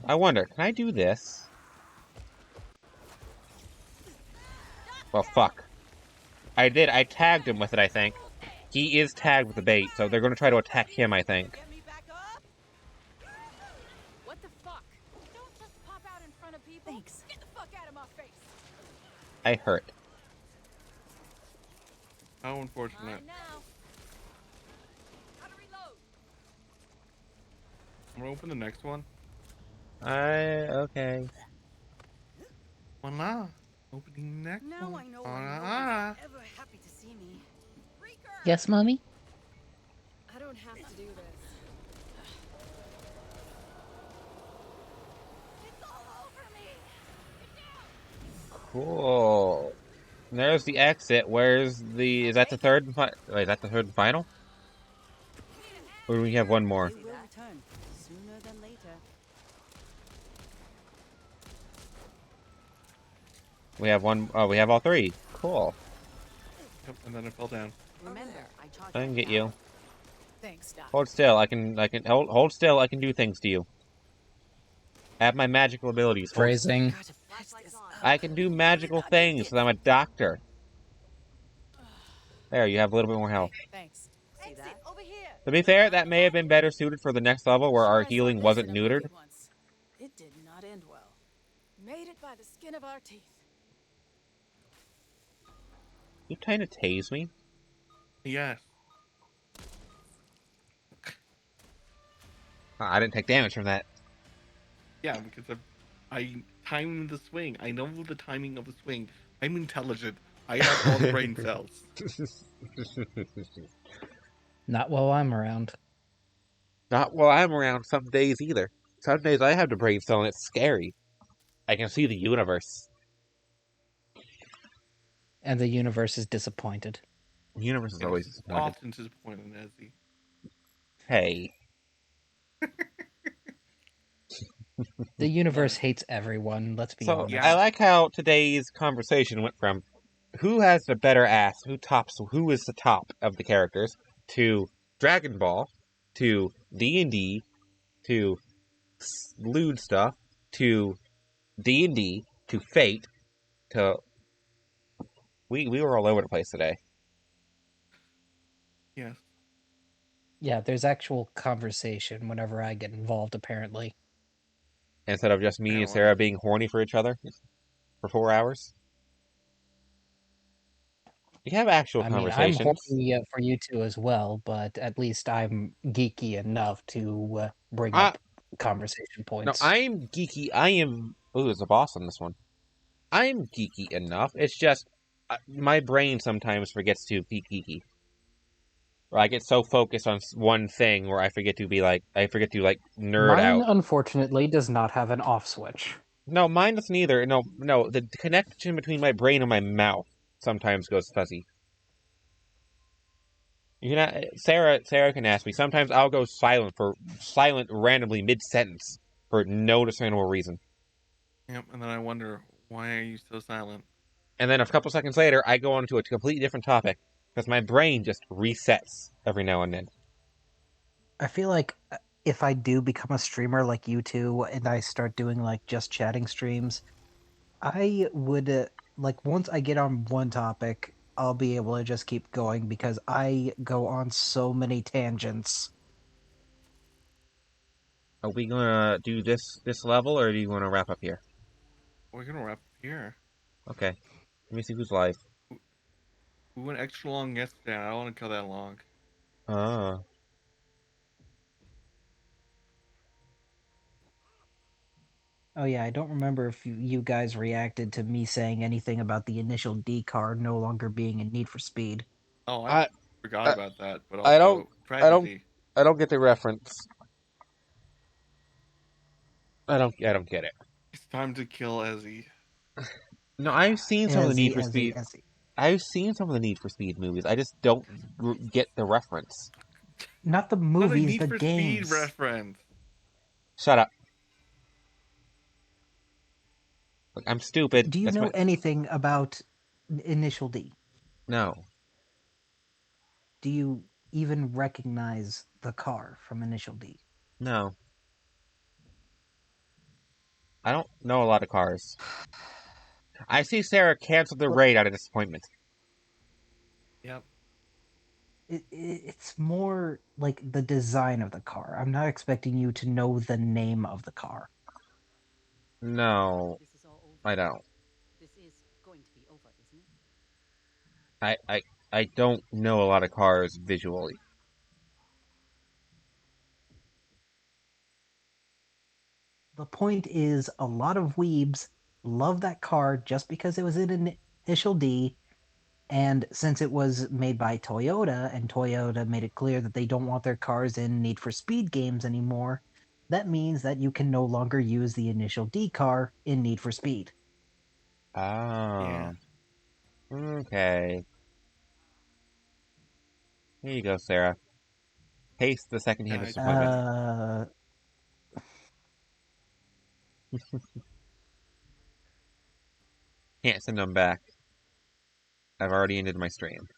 [SPEAKER 1] I wonder, can I do this? Well, fuck. I did. I tagged him with it, I think. He is tagged with the bait, so they're going to try to attack him, I think.
[SPEAKER 3] Get me back up.
[SPEAKER 4] What the fuck?
[SPEAKER 3] Don't just pop out in front of people.
[SPEAKER 4] Thanks.
[SPEAKER 3] Get the fuck out of my face.
[SPEAKER 1] I hurt.
[SPEAKER 2] How unfortunate.
[SPEAKER 3] Mine now. How to reload.
[SPEAKER 2] I'm gonna open the next one.
[SPEAKER 1] Okay.
[SPEAKER 2] Voila. Opening next
[SPEAKER 4] Now
[SPEAKER 2] one.
[SPEAKER 4] I know
[SPEAKER 2] Ah,
[SPEAKER 4] why
[SPEAKER 2] ah.
[SPEAKER 4] nobody's ever happy to see me.
[SPEAKER 3] Freaker.
[SPEAKER 6] Yes, mommy.
[SPEAKER 4] I don't have to do this.
[SPEAKER 3] It's all over me.
[SPEAKER 1] Cool. There's the exit. Where's the... Is that the third and final? Wait, is that the third and final? Or do we have one more?
[SPEAKER 4] They will return sooner than later.
[SPEAKER 1] We have one... Oh, we have all three. Cool.
[SPEAKER 2] Yep, and then it fell down.
[SPEAKER 4] Remember, I charge.
[SPEAKER 1] I can get you.
[SPEAKER 4] Thanks, Doc.
[SPEAKER 1] Hold still. I can hold still. I can do things to you. I have my magical abilities.
[SPEAKER 6] Phrasing.
[SPEAKER 4] Gotta patch this up.
[SPEAKER 1] I can do magical things because I'm a doctor. There, you have a little bit more health.
[SPEAKER 4] Thanks. See
[SPEAKER 3] Exit
[SPEAKER 4] that?
[SPEAKER 3] over here.
[SPEAKER 1] To be fair, that may have been better suited for the next level where our
[SPEAKER 4] Sure, I saw
[SPEAKER 1] healing
[SPEAKER 4] this
[SPEAKER 1] wasn't
[SPEAKER 4] in a movie
[SPEAKER 1] neutered.
[SPEAKER 4] once. It did not end well. Made it by the skin of our teeth.
[SPEAKER 1] You trying to tase me?
[SPEAKER 2] Yes.
[SPEAKER 1] I didn't take damage from that.
[SPEAKER 2] Yeah, because I timed the swing. I know the timing of the swing. I'm intelligent. I have all the brain cells.
[SPEAKER 7] Not while I'm around.
[SPEAKER 1] Not while I'm around some days either. Some days I have the brain cell and it's scary. I can see the universe.
[SPEAKER 7] And the universe is disappointed.
[SPEAKER 1] The universe is always disappointed.
[SPEAKER 2] Often disappointed, Nezzy.
[SPEAKER 1] Hey.
[SPEAKER 7] The universe hates everyone, let's be
[SPEAKER 1] So,
[SPEAKER 7] honest.
[SPEAKER 1] I like how today's conversation went from who has the better ass, who is the top of the characters, to Dragon Ball, to D&D, to lewd stuff, to D&D, to Fate, to... We were all over the place today.
[SPEAKER 2] Yes.
[SPEAKER 7] Yeah, there's actual conversation whenever I get involved, apparently.
[SPEAKER 1] Instead of just me and Sarah being horny for each other for 4 hours. We have actual
[SPEAKER 7] I mean, I'm
[SPEAKER 1] conversations.
[SPEAKER 7] horny for you two as well, but at least I'm geeky enough to bring up conversation
[SPEAKER 1] No,
[SPEAKER 7] points.
[SPEAKER 1] I'm geeky. I am... Ooh, there's a boss on this one. I'm geeky enough. It's just my brain sometimes forgets to be geeky. Or I get so focused on one thing where I forget to nerd
[SPEAKER 7] Mine,
[SPEAKER 1] out.
[SPEAKER 7] unfortunately, does not have an off switch.
[SPEAKER 1] No, mine doesn't either. No, the connection between my brain and my mouth sometimes goes fuzzy. You can Sarah can ask me. Sometimes I'll go silent randomly mid-sentence for no discernible reason.
[SPEAKER 2] Yep, and then I wonder, why are you so silent?
[SPEAKER 1] And then a couple seconds later, I go on to a completely different topic because my brain just resets every now and then.
[SPEAKER 7] I feel like if I do become a streamer like you two and I start doing like just chatting streams, I would like once I get on one topic, I'll be able to just keep going because I go on so many tangents.
[SPEAKER 1] Are we gonna do this level, or do you want to wrap up here?
[SPEAKER 2] We're gonna wrap up here.
[SPEAKER 1] Okay. Let me see who's live.
[SPEAKER 2] We went extra long yesterday. I don't want to go that long.
[SPEAKER 1] Ah.
[SPEAKER 7] Oh yeah, I don't remember if you guys reacted to me saying anything about the initial D card no longer being in Need for Speed.
[SPEAKER 2] Oh,
[SPEAKER 1] I
[SPEAKER 2] forgot
[SPEAKER 1] I-
[SPEAKER 2] about that. But
[SPEAKER 1] I
[SPEAKER 2] also tragedy.
[SPEAKER 1] I don't get the reference. I don't get it.
[SPEAKER 2] It's time to kill Ezzy.
[SPEAKER 1] No, I've seen some of the Need for
[SPEAKER 7] Ezzy,
[SPEAKER 1] Speed.
[SPEAKER 7] Ezzy.
[SPEAKER 1] I've seen some of the Need for Speed movies. I just don't get the reference.
[SPEAKER 7] Not the
[SPEAKER 2] Not a
[SPEAKER 7] movies,
[SPEAKER 2] Need
[SPEAKER 7] the
[SPEAKER 2] for Speed
[SPEAKER 7] games.
[SPEAKER 2] reference.
[SPEAKER 1] Shut up. Look, I'm stupid.
[SPEAKER 7] Do you
[SPEAKER 1] That's
[SPEAKER 7] know
[SPEAKER 1] my...
[SPEAKER 7] anything about Initial D?
[SPEAKER 1] No.
[SPEAKER 7] Do you even recognize the car from Initial D?
[SPEAKER 1] No. I don't know a lot of cars. I see Sarah cancel the raid out of disappointment.
[SPEAKER 2] Yep.
[SPEAKER 7] It's more like the design of the car. I'm not expecting you to know the name of the car.
[SPEAKER 1] No,
[SPEAKER 4] This is all over.
[SPEAKER 1] I don't.
[SPEAKER 4] This is going to be over, isn't it?
[SPEAKER 1] I don't know a lot of cars visually.
[SPEAKER 7] The point is, a lot of weebs love that car just because it was in Initial D, and since it was made by Toyota, and Toyota made it clear that they don't want their cars in Need for Speed games anymore, that means that you can no longer use the Initial D car in Need for Speed.
[SPEAKER 2] Yeah.
[SPEAKER 1] Oh, okay. Here you go, Sarah. Taste the secondhand
[SPEAKER 2] Yeah, I
[SPEAKER 1] disappointment.
[SPEAKER 7] Uh,
[SPEAKER 1] Can't send them back. I've already ended my stream.